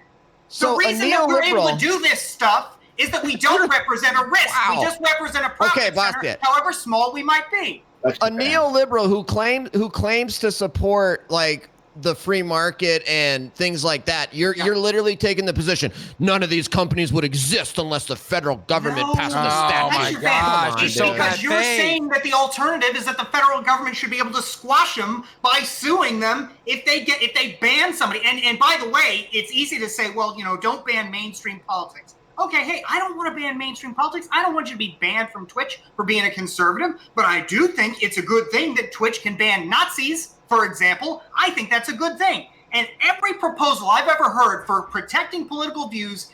Speaker 2: So the reason that we're able to do this stuff is that we don't represent a risk. Wow. We just represent a profit center, however small we might be.
Speaker 8: A neoliberal who claims to support the free market and things like that. You're literally taking the position none of these companies would exist unless the federal government passed the statute.
Speaker 7: Oh my gosh!
Speaker 2: It's because you're saying that the alternative is that the federal government should be able to squash them by suing them if they ban somebody. And by the way, it's easy to say, well, don't ban mainstream politics. Okay, hey, I don't want to ban mainstream politics. I don't want you to be banned from Twitch for being a conservative, but I do think it's a good thing that Twitch can ban Nazis, for example. I think that's a good thing. And every proposal I've ever heard for protecting political views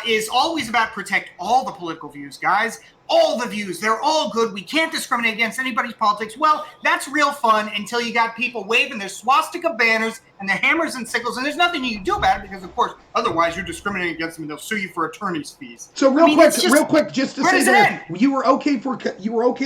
Speaker 2: is always about protect all the political views, guys. All the views, they're all good. We can't discriminate against anybody's politics. Well, that's real fun until you got people waving their swastika banners and their hammers and sickles, and there's nothing you can do about it because, of course, otherwise you're discriminating against them and they'll sue you for attorney's fees.
Speaker 9: So real quick, just to say that you were okay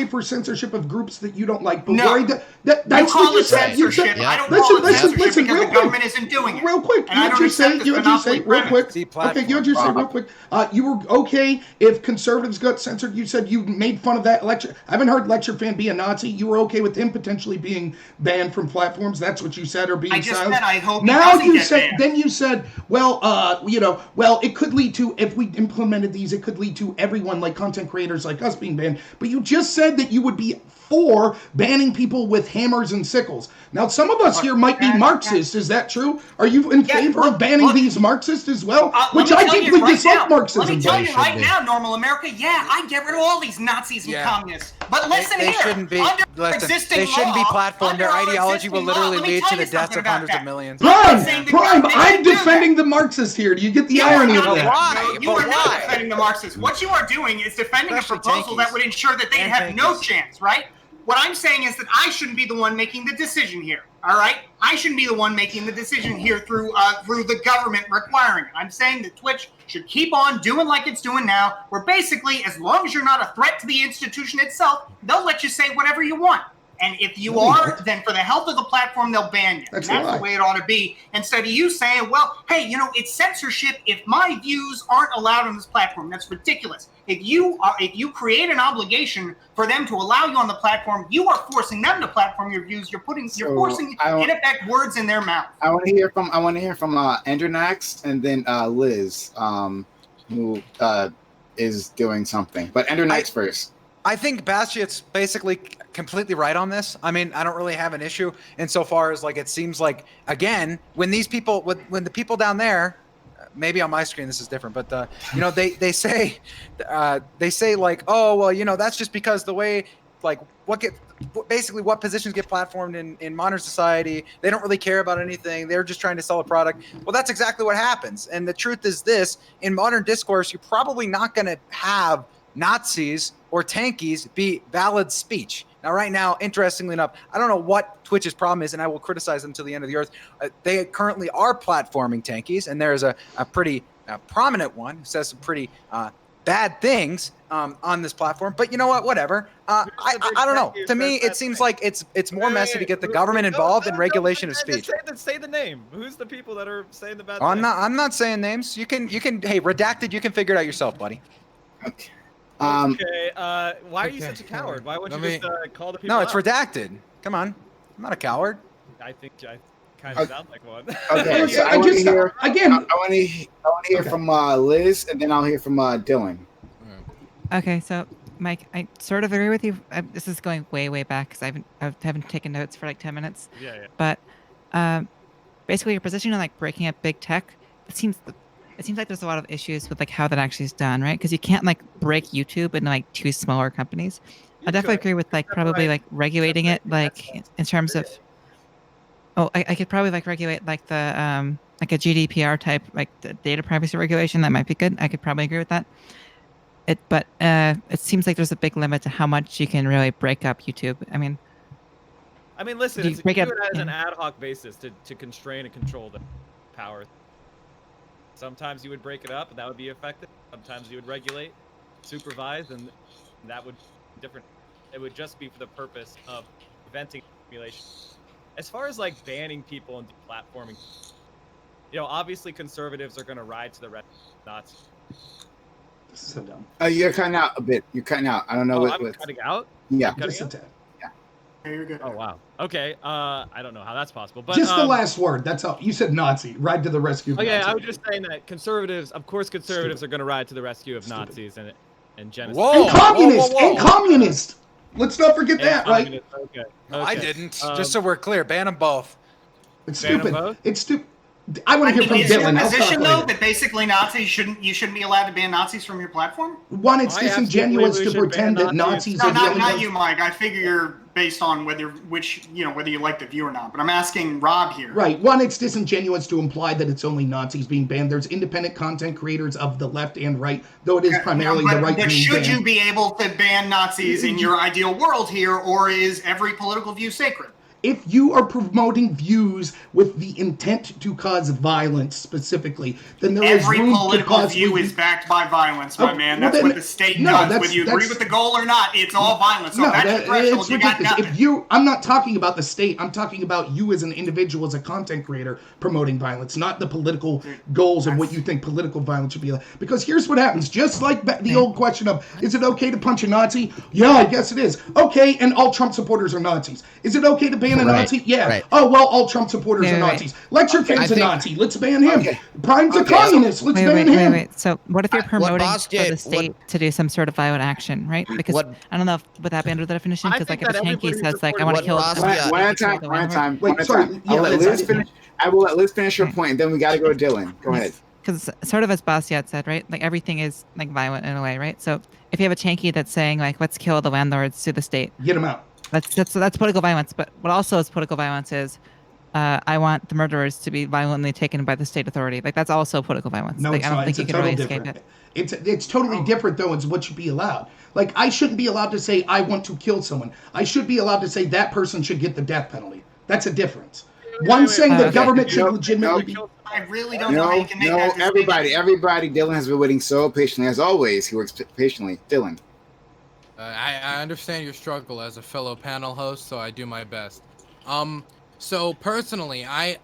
Speaker 9: for censorship of groups that you don't like, but worried that's what you said. You said,
Speaker 2: I don't call it censorship because the government isn't doing it.
Speaker 9: Real quick, you had you say real quick. You were okay if conservatives got censored. You said you made fun of that lecture. I haven't heard Lecture Fan be a Nazi. You were okay with him potentially being banned from platforms. That's what you said, or being silenced.
Speaker 2: I hope
Speaker 9: now you said. Then you said, it could lead to, if we implemented these, it could lead to everyone, like content creators like us, being banned. But you just said that you would be for banning people with hammers and sickles. Now, some of us here might be Marxist. Is that true? Are you in favor of banning these Marxists as well? Which I deeply dislike Marxism.
Speaker 2: Let me tell you right now, normal America, I get rid of all these Nazis and communists. But listen
Speaker 7: they
Speaker 2: here,
Speaker 7: shouldn't be, they shouldn't be platformed. Their ideology will literally lead to the deaths of hundreds of millions.
Speaker 9: Prime, I'm defending the Marxists here. Do you get the irony of that?
Speaker 2: Why? You are not defending the Marxists. What you are doing is defending a proposal that would ensure that they have no chance, right?
Speaker 10: What I'm saying is that I shouldn't be the one making the decision here. All right, I shouldn't be the one making the decision here through the government requiring it. I'm saying that Twitch should keep on doing like it's doing now, where basically, as long as you're not a threat to the institution itself, they'll let you say whatever you want. And if you are, then for the health of the platform, they'll ban you. That's the way it ought to be. Instead of you saying, well, hey, it's censorship if my views aren't allowed on this platform. That's ridiculous. If you create an obligation for them to allow you on the platform, you are forcing them to platform your views. You're forcing, in effect, words in their mouth.
Speaker 1: I want to hear from Endernax and then Liz, who is doing something. But Endernax first.
Speaker 7: I think Bastiat's basically completely right on this. I mean, I don't really have an issue insofar as it seems like, again, when these people, when the people down there, maybe on my screen this is different, but they say like, oh well, that's just because the way what positions get platformed in modern society, they don't really care about anything. They're just trying to sell a product. Well, that's exactly what happens. And the truth is this: in modern discourse, you're probably not going to have Nazis or tankies be valid speech. Now, right now, interestingly enough, I don't know what Twitch's problem is, and I will criticize them till the end of the earth. They currently are platforming tankies, and there's a pretty prominent one who says some pretty bad things on this platform. But you know what? Whatever. I don't know. To me, it seems like it's more messy to get the government involved in regulation of speech.
Speaker 4: Say the name. Who's the people that are saying the bad
Speaker 7: things?
Speaker 4: I'm
Speaker 7: not saying names. You can. Hey, redacted. You can figure it out yourself, buddy.
Speaker 1: Okay.
Speaker 4: Okay. Why are you such a coward? Why wouldn't you just call the people?
Speaker 7: No, it's redacted. Come on. I'm not a coward.
Speaker 4: I think I kind of sound like one.
Speaker 1: Okay. So I want to hear again. I want to hear from Liz, and then I'll hear from Dylan.
Speaker 3: Okay. So, Mike, I sort of agree with you. This is going way back because I haven't taken notes for like 10 minutes.
Speaker 4: Yeah.
Speaker 3: But basically, your position on breaking up big tech, it seems like there's a lot of issues with how that actually is done, right? Because you can't break YouTube into two smaller companies. I definitely agree with probably regulating it in terms of. Oh, I could probably regulate the a GDPR type the data privacy regulation. That might be good. I could probably agree with that. But it seems like there's a big limit to how much you can really break up YouTube. I mean,
Speaker 4: listen, you do it as an ad hoc basis to constrain and control the power. Sometimes you would break it up, and that would be effective. Sometimes you would regulate, supervise, and that would be different. It would just be for the purpose of preventing accumulation. As far as banning people and deplatforming, obviously conservatives are going to ride to the red Nazis.
Speaker 9: This is so dumb.
Speaker 1: You're cutting out a bit. You're cutting out. I don't know
Speaker 4: I'm cutting out?
Speaker 1: Yeah.
Speaker 9: Just a tad.
Speaker 2: Yeah, you're good.
Speaker 4: Oh, wow. Okay. I don't know how that's possible. But
Speaker 9: just the last word. That's all. You said Nazi. Ride to the rescue of Nazis.
Speaker 4: I was just saying that conservatives are going to ride to the rescue of Nazis and genocide.
Speaker 9: Whoa! And communists! And communists! Let's not forget that, right?
Speaker 4: Okay.
Speaker 7: No, I didn't. Just so we're clear, ban them both.
Speaker 9: It's stupid. It's stupid. I want to hear from Dylan.
Speaker 10: Is your position though that basically you shouldn't be allowed to ban Nazis from your platform?
Speaker 9: One, it's disingenuous to pretend that Nazis are
Speaker 10: not you, Mike. I figure you're based on whether you like the view or not. But I'm asking Rob here.
Speaker 9: Right. One, it's disingenuous to imply that it's only Nazis being banned. There's independent content creators of the left and right, though it is primarily the right.
Speaker 10: But should you be able to ban Nazis in your ideal world here, or is every political view sacred?
Speaker 9: If you are promoting views with the intent to cause violence specifically, then there is room to cause...
Speaker 10: Every political view is backed by violence, my man. That's what the state does. Whether you agree with the goal or not, it's all violence. So that's the threshold. You got nothing.
Speaker 9: I'm not talking about the state. I'm talking about you as an individual, as a content creator, promoting violence, not the political goals and what you think political violence should be like. Because here's what happens. Just like the old question of, is it okay to punch a Nazi? Yeah, I guess it is. Okay, and all Trump supporters are Nazis. Is it okay to ban a Nazi? Yeah. Right. Oh, well, all Trump supporters are Nazis. Lecture King's a Nazi. Let's ban him. Prime's a communist. Let's ban him.
Speaker 3: Wait. So what if you're promoting for the state to do some sort of violent action, right? Because I don't know if would that be under the definition? Because if a tanky says I want to kill...
Speaker 1: One at a time. Wait, sorry. I'll let Liz finish. I will let Liz finish her point, and then we got to go to Dylan. Go ahead.
Speaker 3: Because sort of as Bastiat said, right? Everything is violent in a way, right? So if you have a tanky that's saying let's kill the landlords to the state.
Speaker 9: Get them out.
Speaker 3: That's political violence. But what also is political violence is I want the murderers to be violently taken by the state authority. Like, that's also political violence.
Speaker 9: No,
Speaker 3: like,
Speaker 9: it's
Speaker 3: I don't
Speaker 9: not.
Speaker 3: think
Speaker 9: It's
Speaker 3: you
Speaker 9: a
Speaker 3: can
Speaker 9: total
Speaker 3: really
Speaker 9: different.
Speaker 3: escape it.
Speaker 9: It's totally different though. It's what should be allowed. Like, I shouldn't be allowed to say I want to kill someone. I should be allowed to say that person should get the death penalty. That's a difference. One saying the government should legitimately be.
Speaker 10: I really don't know how you can make that distinction.
Speaker 1: everybody. Dylan has been waiting so patiently. As always, he works patiently. Dylan.
Speaker 6: I understand your struggle as a fellow panel host, so I do my best. So personally, I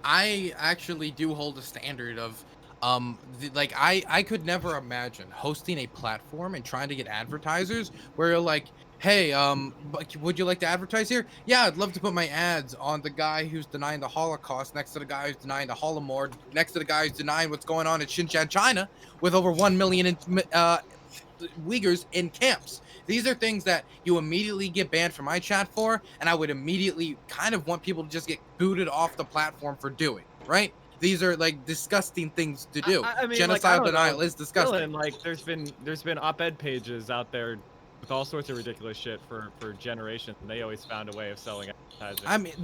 Speaker 6: actually do hold a standard of, I could never imagine hosting a platform and trying to get advertisers where you're like, hey, would you like to advertise here? Yeah, I'd love to put my ads on the guy who's denying the Holocaust, next to the guy who's denying the Holodomor, next to the guy who's denying what's going on in Xinjiang, China, with over 1 million Uyghurs in camps. These are things that you immediately get banned from my chat for, and I would immediately kind of want people to just get booted off the platform for doing, right? These are like disgusting things to do.
Speaker 4: I mean,
Speaker 6: genocide denial is disgusting.
Speaker 4: Dylan, like, there's been op-ed pages out there with all sorts of ridiculous shit for generations, and they always found a way of selling advertising.
Speaker 6: I mean,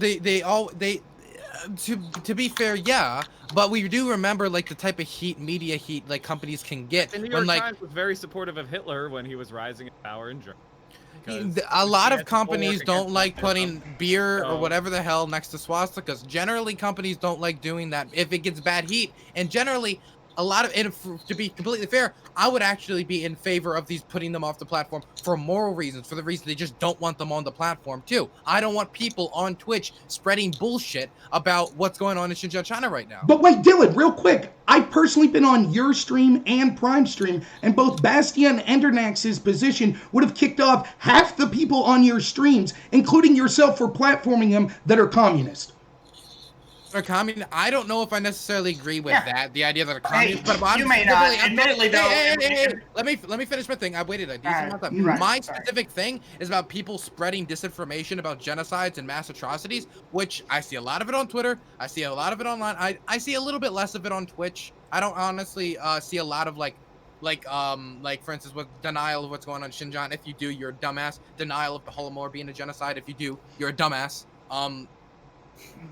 Speaker 6: to be fair, yeah, but we do remember like the type of media heat like companies can get.
Speaker 4: The New York Times was very supportive of Hitler when he was rising in power in Germany.
Speaker 6: A lot of companies don't like putting beer or whatever the hell next to swastikas. Generally, companies don't like doing that if it gets bad heat, and generally, a lot of, and to be completely fair, I would actually be in favor of these putting them off the platform for moral reasons, for the reason they just don't want them on the platform too. I don't want people on Twitch spreading bullshit about what's going on in Xinjiang, China right now.
Speaker 9: But wait, Dylan, real quick. I've personally been on your stream and Prime stream, and both Bastia and Endernax's position would have kicked off half the people on your streams, including yourself, for platforming them that are communist.
Speaker 6: I don't know if I necessarily agree with that, the idea that a communist.
Speaker 10: Hey, but you may not. Admittedly, though.
Speaker 6: Hey, let me finish my thing. I waited a decent amount of time.
Speaker 10: Right,
Speaker 6: my specific thing is about people spreading disinformation about genocides and mass atrocities, which I see a lot of it on Twitter. I see a lot of it online. I see a little bit less of it on Twitch. I don't honestly see a lot of like for instance, with denial of what's going on in Xinjiang. If you do, you're a dumbass. Denial of the Holodomor being a genocide. If you do, you're a dumbass.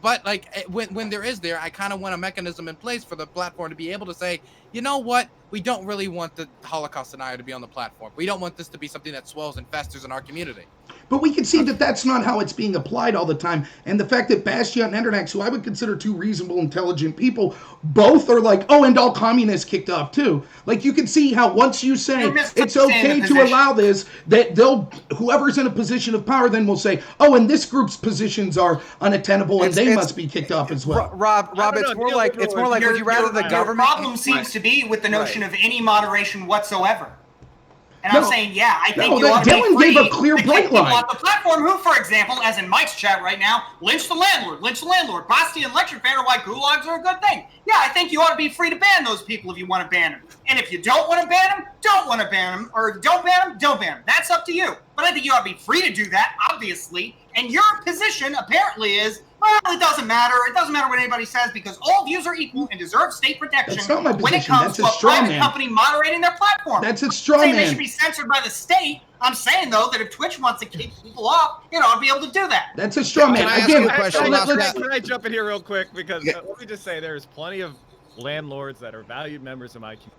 Speaker 6: But like when there is I kind of want a mechanism in place for the platform to be able to say, you know what, we don't really want the Holocaust denier to be on the platform. We don't want this to be something that swells and festers in our community.
Speaker 9: But we can see that that's not how it's being applied all the time. And the fact that Bastia and Endernax, who I would consider two reasonable, intelligent people, both are like, oh, and all communists kicked off too. Like, you can see how once you say it's okay to allow this, that whoever's in a position of power then will say, oh, and this group's positions are unattainable and they must be kicked off as well.
Speaker 7: Rob, it's more like would you rather the government?
Speaker 10: The problem seems to be with the notion of any moderation whatsoever. And I'm saying, I think you ought to be free
Speaker 9: gave a clear
Speaker 10: to
Speaker 9: bright
Speaker 10: kick people
Speaker 9: line.
Speaker 10: off the platform who, for example, as in Mike's chat right now, lynch the landlord. Basti and Lecture Fan are why gulags are a good thing. Yeah, I think you ought to be free to ban those people if you want to ban them. And if you don't want to ban them, don't want to ban them. Or don't ban them, don't ban them. That's up to you. But I think you ought to be free to do that, obviously. And your position apparently is, well, it doesn't matter. It doesn't matter what anybody says because all views are equal and deserve state protection when it comes to a private company moderating their platform.
Speaker 9: That's a straw man.
Speaker 10: They should be censored by the state. I'm saying, though, that if Twitch wants to kick people off, it ought to be able to do that.
Speaker 9: That's a straw man.
Speaker 8: Again, question.
Speaker 4: Can I jump in here real quick? Because let me just say there's plenty of landlords that are valued members of my community.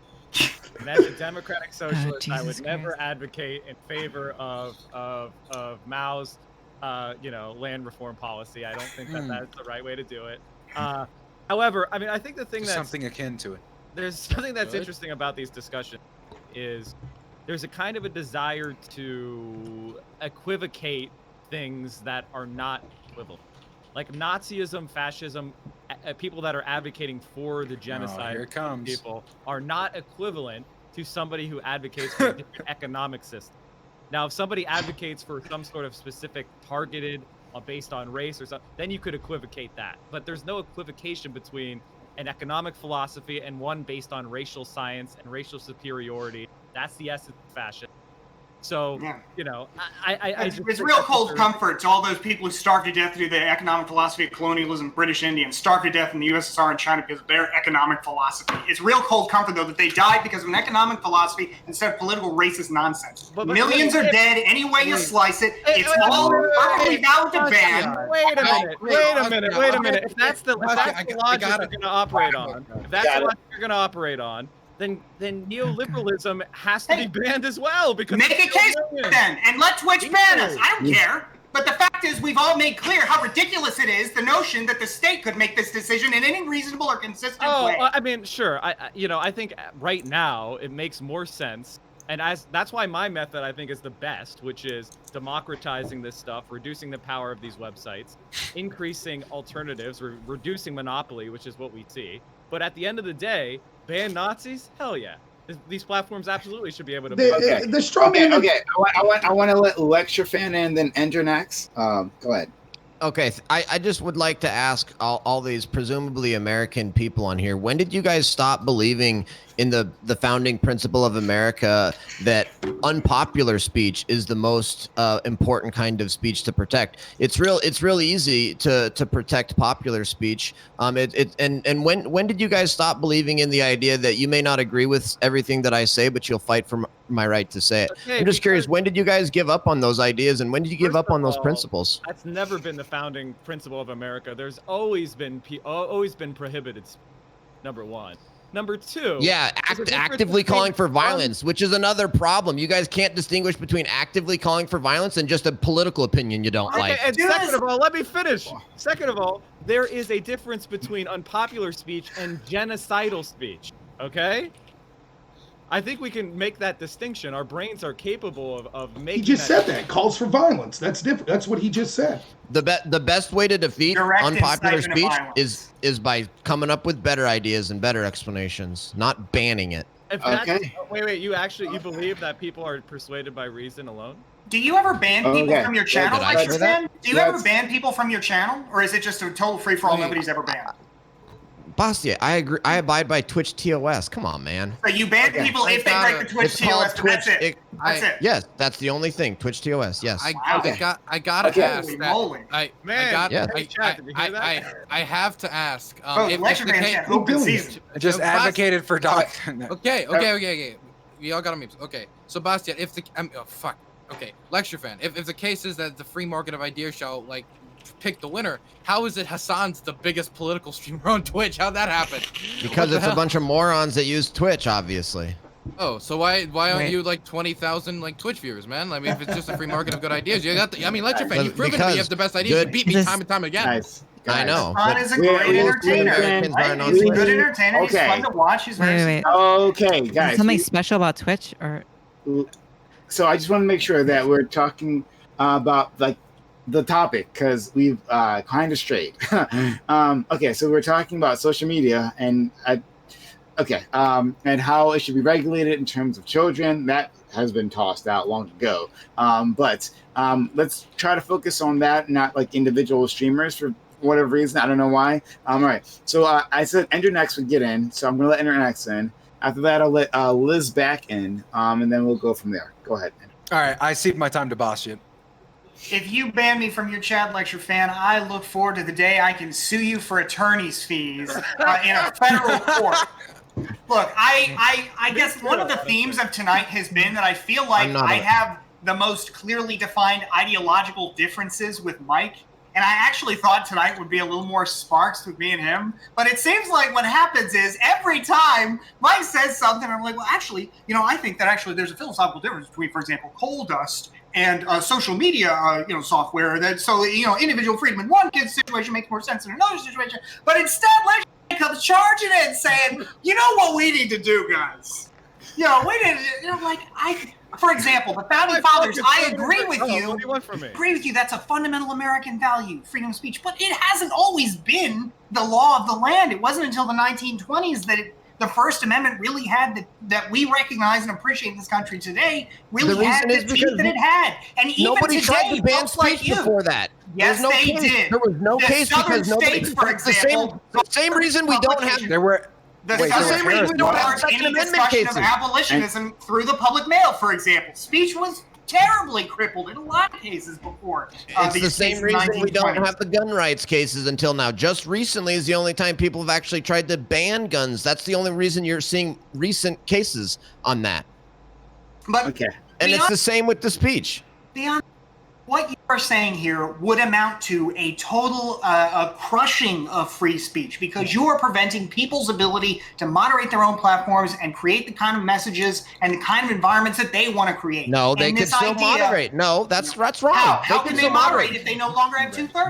Speaker 4: And as a democratic socialist, I would never advocate in favor of Mao's land reform policy. I don't think that that's the right way to do it. However, I mean, I think the thing that's
Speaker 7: something akin to it.
Speaker 4: There's something that's interesting about these discussions is there's a kind of a desire to equivocate things that are not equivalent. Like Nazism, fascism, people that are advocating for the genocide of people are not equivalent to somebody who advocates for a different economic system. Now, if somebody advocates for some sort of specific targeted based on race or something, then you could equivocate that. But there's no equivocation between an economic philosophy and one based on racial science and racial superiority. That's the essence of fascism. So,
Speaker 10: it's real cold comfort to all those people who starved to death through the economic philosophy of colonialism, British Indians, starved to death in the USSR and China because of their economic philosophy. It's real cold comfort, though, that they died because of an economic philosophy instead of political racist nonsense. Millions are dead any way you slice it. It's all perfectly valid to ban.
Speaker 4: Wait a minute. If that's the logic you're going to operate on, then neoliberalism has to be banned as well. Because
Speaker 10: make a case then, and let Twitch ban us. I don't care. But the fact is, we've all made clear how ridiculous it is, the notion that the state could make this decision in any reasonable or consistent way.
Speaker 4: I mean, sure. I think right now it makes more sense. And that's why my method, I think, is the best, which is democratizing this stuff, reducing the power of these websites, increasing alternatives, reducing monopoly, which is what we see. But at the end of the day, ban Nazis? Hell yeah. These platforms absolutely should be able to.
Speaker 9: The strong man.
Speaker 1: Okay. I want to let Lecture Fan and then Endernax. Go ahead.
Speaker 8: Okay, I just would like to ask all these presumably American people on here, when did you guys stop believing in the founding principle of America that unpopular speech is the most important kind of speech to protect? It's really easy to protect popular speech. And when did you guys stop believing in the idea that you may not agree with everything that I say, but you'll fight for my right to say it? Okay, I'm just curious, when did you guys give up on those ideas, and when did you give up on those principles?
Speaker 4: That's never been the founding principle of America. There's always been prohibited. Number one. Number two.
Speaker 8: Yeah, actively calling for violence, which is another problem. You guys can't distinguish between actively calling for violence and just a political opinion you don't like.
Speaker 4: And second of all, let me finish. Second of all, there is a difference between unpopular speech and genocidal speech. Okay? I think we can make that distinction. Our brains are capable of making.
Speaker 9: He just said that calls for violence. That's different. That's what he just said.
Speaker 8: The best way to defeat unpopular speech is by coming up with better ideas and better explanations, not banning it.
Speaker 4: Okay. Wait. You believe that people are persuaded by reason alone?
Speaker 10: Do you ever ban people from your channel? Do you ever ban people from your channel, or is it just a total free for all? Nobody's ever banned.
Speaker 8: Bastia, I agree. I abide by Twitch TOS. Come on, man.
Speaker 10: So you ban people if they break the Twitch TOS. That's it. That's it.
Speaker 8: Yes, that's the only thing. Twitch TOS. Yes.
Speaker 6: I gotta ask that. I have to ask.
Speaker 7: Just advocated for Doc.
Speaker 6: Okay. We all got memes. Okay. So Bastia, if the Okay, Lecture Fan. If the case is that the free market of ideas shall pick the winner, how is it Hassan's the biggest political streamer on Twitch? How'd that happen?
Speaker 8: Because it's a bunch of morons that use Twitch, obviously.
Speaker 6: Oh, so why aren't you 20,000 Twitch viewers, man? I mean, if it's just a free market of good ideas, you got Lecture Fan, you've proven to me you have the best ideas. You beat me time and time again.
Speaker 1: Nice.
Speaker 8: I know.
Speaker 10: Hassan is a great entertainer. He's a good entertainer. He's fun to watch. He's
Speaker 3: wait.
Speaker 1: Okay, guys.
Speaker 3: Something special about Twitch, or?
Speaker 1: So I just want to make sure that we're talking about the topic, because we've kind of strayed. Okay, so we're talking about social media and and how it should be regulated in terms of children. That has been tossed out long ago. But let's try to focus on that, not individual streamers for whatever reason. I don't know why. All right. So I said Endernax would get in, so I'm going to let Endernax in. After that, I'll let Liz back in, and then we'll go from there. Go ahead.
Speaker 7: All right. I cede my time to Bastia.
Speaker 10: If you ban me from your chat, Lecture Fan, I look forward to the day I can sue you for attorney's fees in a federal court. Look, I guess one of the themes of tonight has been that I feel like I have the most clearly defined ideological differences with Mike. And I actually thought tonight would be a little more sparks with me and him. But it seems like what happens is every time Mike says something, I'm like, well, actually, I think that actually there's a philosophical difference between, for example, coal dust and social media, software. That individual freedom in one kid's situation makes more sense in another situation. But instead, Lecture comes charging in saying, you know what we need to do, guys? We need to, for example, the founding fathers, I agree with you.
Speaker 4: What do you want from me?
Speaker 10: Agree with you. That's a fundamental American value, freedom of speech. But it hasn't always been the law of the land. It wasn't until the 1920s that the First Amendment really had that we recognize and appreciate in this country today. Really had the teeth that it had. And even
Speaker 8: nobody
Speaker 10: today,
Speaker 8: tried to ban
Speaker 10: folks like
Speaker 8: speech
Speaker 10: you.
Speaker 8: Before that.
Speaker 10: Yes, they did.
Speaker 8: There was no case because nobody.
Speaker 10: For example,
Speaker 8: the same reason we don't have.
Speaker 7: There were.
Speaker 10: The same reason we don't have any discussion of abolitionism through the public mail, for example. Speech was terribly crippled in a lot of cases before.
Speaker 8: It's the same reason we don't have the gun rights cases until now. Just recently is the only time people have actually tried to ban guns. That's the only reason you're seeing recent cases on that.
Speaker 10: But
Speaker 8: and it's the same with the speech.
Speaker 10: what you are saying here would amount to a total a crushing of free speech, because you are preventing people's ability to moderate their own platforms and create the kind of messages and the kind of environments that they want to create.
Speaker 8: No, they can still moderate. No, that's wrong.
Speaker 10: How can they moderate if they no longer have 2/3?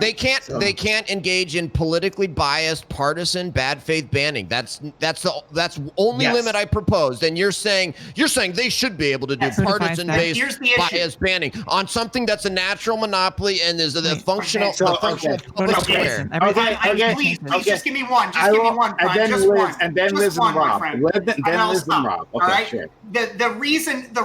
Speaker 8: They can't engage in politically biased, partisan, bad faith banning. That's the only limit I proposed. And you're saying they should be able to do partisan based bias banning on something that's a natural monopoly and is a functional public square.
Speaker 10: Please just give me one. Just give me one.
Speaker 1: And then Liz and Rob. Okay, sure.
Speaker 10: The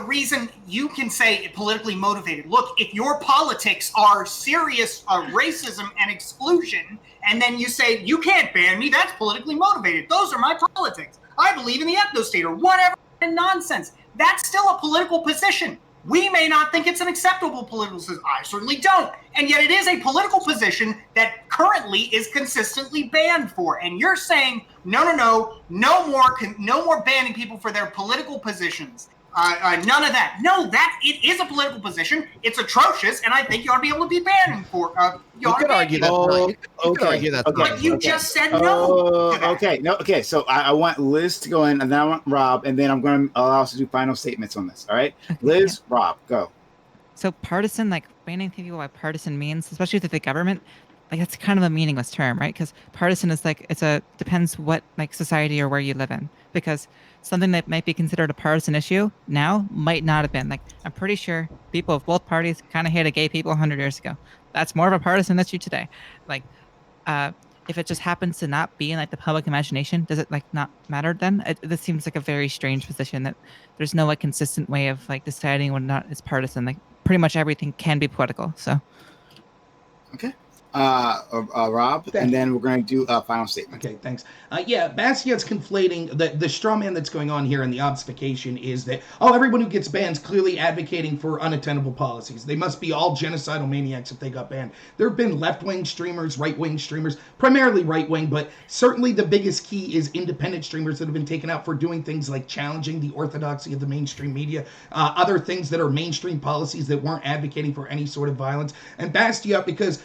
Speaker 10: reason you can say politically motivated. Look, if your politics are serious racism and exclusion, and then you say you can't ban me, that's politically motivated. Those are my politics. I believe in the ethno-state or whatever nonsense. That's still a political position. We may not think it's an acceptable political position. I certainly don't. And yet it is a political position that currently is consistently banned for. And you're saying, no more banning people for their political positions. None of that. No, it is a political position. It's atrocious, and I think you ought to be able to be banned for.
Speaker 8: You could argue that. You could argue that.
Speaker 10: But you just said no.
Speaker 1: Okay. So I want Liz to go in, and then I want Rob, and then I'm going to allow us to do final statements on this. All right, Liz, Rob, go.
Speaker 3: So partisan, like banning people by partisan means, especially with the government, like that's kind of a meaningless term, right? Because partisan is like depends what like society or where you live in. Because something that might be considered a partisan issue now might not have been. Like I'm pretty sure people of both parties kind of hated gay people 100 years ago. That's more of a partisan issue today. Like if it just happens to not be in like the public imagination, does it like not matter then? This seems like a very strange position that there's no like consistent way of like deciding when not is partisan. Like pretty much everything can be political. So.
Speaker 1: Okay. Rob, and then we're going to do a final statement.
Speaker 9: Okay, thanks. Bastiat's conflating the straw man that's going on here, and the obfuscation is that everyone who gets banned is clearly advocating for unattainable policies. They must be all genocidal maniacs if they got banned. There have been left-wing streamers, right-wing streamers, primarily right-wing, but certainly the biggest key is independent streamers that have been taken out for doing things like challenging the orthodoxy of the mainstream media, other things that are mainstream policies that weren't advocating for any sort of violence. And Bastiat, because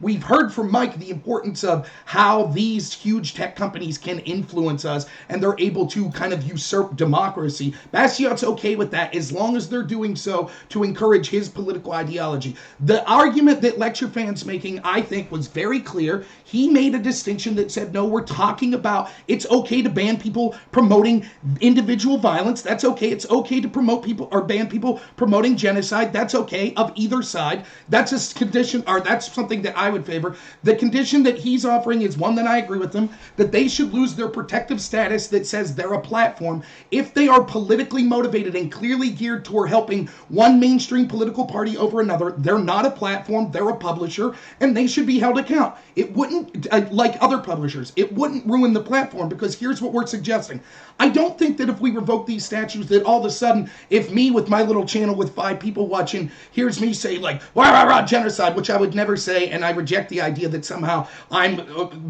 Speaker 9: we've heard from Mike the importance of how these huge tech companies can influence us, and they're able to kind of usurp democracy. Bastiat's okay with that as long as they're doing so to encourage his political ideology. The argument that Lecture Fan's making, I think, was very clear. He made a distinction that said, no, we're talking about it's okay to ban people promoting individual violence. That's okay. It's okay to promote people or ban people promoting genocide. That's okay of either side. That's a condition, or that's something that I would favor. The condition that he's offering is one that I agree with him, that they should lose their protective status that says they're a platform if they are politically motivated and clearly geared toward helping one mainstream political party over another. They're not a platform, they're a publisher, and they should be held account. It wouldn't, like other publishers, it wouldn't ruin the platform, because here's what we're suggesting. I don't think that if we revoke these statutes that all of a sudden, if me with my little channel with 5 people watching hears me say like, rah, rah, rah, genocide, which I would never say, and I reject the idea that somehow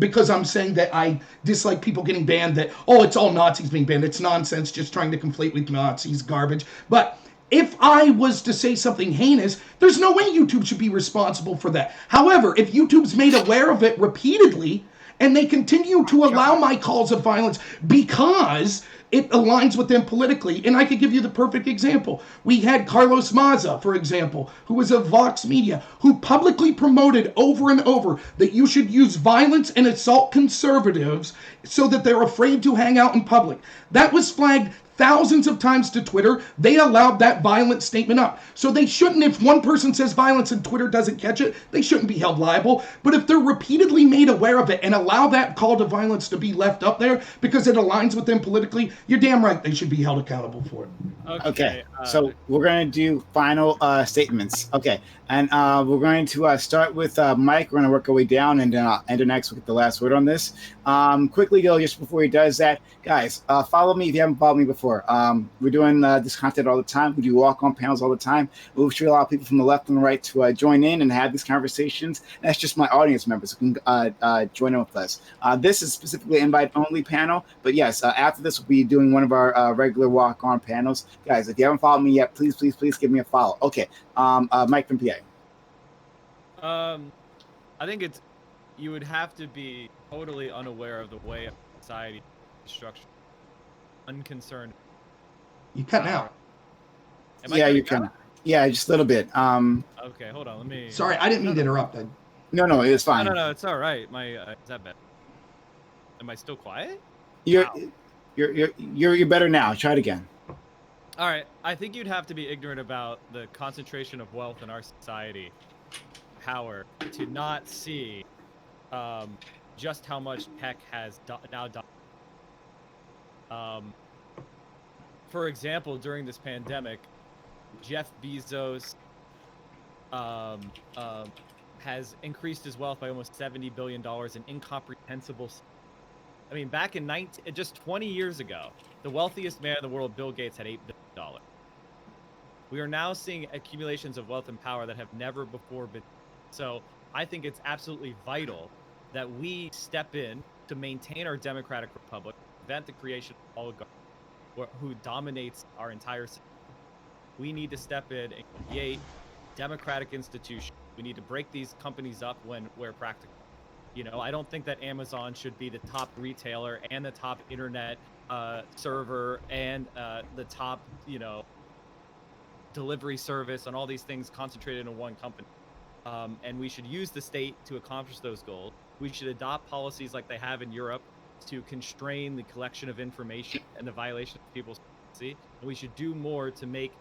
Speaker 9: because I'm saying that I dislike people getting banned, that, it's all Nazis being banned. It's nonsense, just trying to conflate with Nazis, garbage. But if I was to say something heinous, there's no way YouTube should be responsible for that. However, if YouTube's made aware of it repeatedly, and they continue to allow my calls of violence because it aligns with them politically. And I could give you the perfect example. We had Carlos Maza, for example, who was of Vox Media, who publicly promoted over and over that you should use violence and assault conservatives so that they're afraid to hang out in public. That was flagged thousands of times to Twitter. They allowed that violent statement up. So they shouldn't, if one person says violence and Twitter doesn't catch it, they shouldn't be held liable. But if they're repeatedly made aware of it and allow that call to violence to be left up there because it aligns with them politically, you're damn right they should be held accountable for it.
Speaker 1: Okay. So we're going to do final statements. Okay. And we're going to start with Mike. We're going to work our way down, and Endernax will get the last word on this. Quickly, though, just before he does that, guys, follow me if you haven't followed me before. We're doing this content all the time. We do walk-on panels all the time. We should allow people from the left and the right to join in and have these conversations. That's just my audience members who can join in with us. This is specifically invite-only panel, but yes, after this, we'll be doing one of our regular walk-on panels. Guys, if you haven't followed me yet, please give me a follow. Okay, Mike from PA.
Speaker 4: I think you would have to be totally unaware of the way of society is structured, unconcerned.
Speaker 9: You cut out.
Speaker 1: Yeah, you can. Yeah, just a little bit.
Speaker 4: Okay, hold on. Let me.
Speaker 9: Sorry, I didn't mean to interrupt.
Speaker 1: No, it's fine.
Speaker 4: No, it's all right. Is that better? Am I still quiet?
Speaker 1: You're better now. Try it again.
Speaker 4: All right. I think you'd have to be ignorant about the concentration of wealth in our society, power, to not see just how much tech has now done. For example, during this pandemic, Jeff Bezos has increased his wealth by almost $70 billion in incomprehensible. I mean, back in just 20 years ago, the wealthiest man in the world, Bill Gates, had $8 billion. We are now seeing accumulations of wealth and power that have never before been. So I think it's absolutely vital that we step in to maintain our democratic republic, prevent the creation of oligarchy who dominates our entire system. We need to step in and create democratic institutions. We need to break these companies up where practical. I don't think that Amazon should be the top retailer and the top internet server and the top, delivery service and all these things concentrated in one company. And we should use the state to accomplish those goals. We should adopt policies like they have in Europe to constrain the collection of information and the violation of people's privacy. And we should do more to make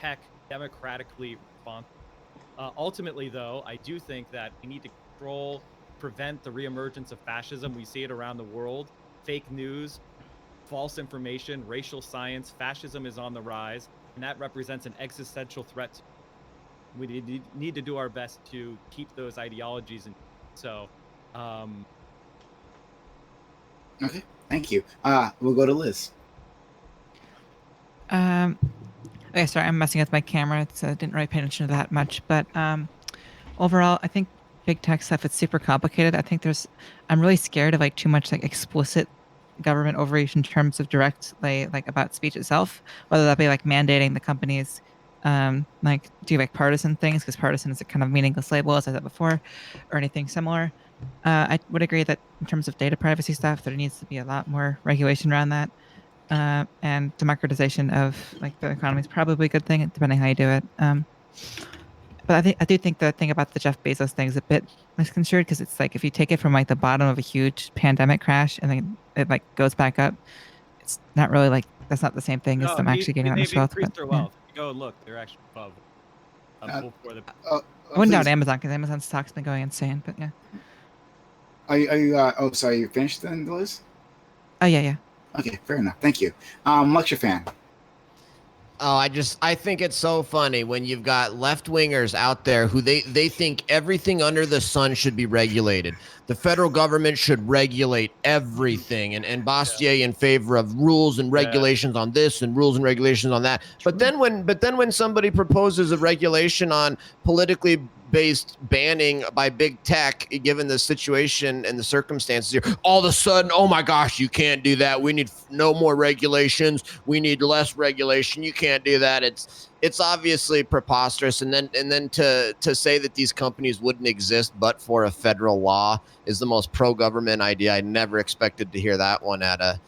Speaker 4: tech democratically responsible. Ultimately, though, I do think that we need to prevent the reemergence of fascism. We see it around the world. Fake news, false information, racial science, fascism is on the rise, and that represents an existential threat. We need to do our best to keep those ideologies in. So,
Speaker 1: okay, thank you. We'll go to Liz.
Speaker 3: Okay, sorry, I'm messing with my camera, so I didn't really pay attention to that much. But overall, I think big tech stuff, it's super complicated. I think I'm really scared of too much explicit government overreach in terms of directly about speech itself, whether that be mandating the companies do partisan things, because partisan is a kind of meaningless label, as I said before, or anything similar. I would agree that in terms of data privacy stuff, there needs to be a lot more regulation around that. And democratization of the economy is probably a good thing, depending how you do it. But I do think the thing about the Jeff Bezos thing is a bit misconstrued, because it's if you take it from the bottom of a huge pandemic crash and then it goes back up, it's not really that's not the same thing as them actually getting that much wealth.
Speaker 4: Increased their wealth. If you go and look, they're actually above.
Speaker 3: I wouldn't doubt Amazon, because Amazon's stock's been going insane. But yeah.
Speaker 1: Are you? Sorry, you finished then, Liz?
Speaker 3: Oh yeah.
Speaker 1: Okay, fair enough. Thank you. Lecture fan.
Speaker 8: Oh, I think it's so funny when you've got left-wingers out there who they think everything under the sun should be regulated. The federal government should regulate everything, and Bastier in favor of rules and regulations on this and rules and regulations on that. But then when somebody proposes a regulation on politically based banning by big tech, given the situation and the circumstances here, all of a sudden, oh my gosh, you can't do that. We need no more regulations. We need less regulation. You can't do that. It's obviously preposterous. And then to say that these companies wouldn't exist but for a federal law is the most pro-government idea. I never expected to hear that one at a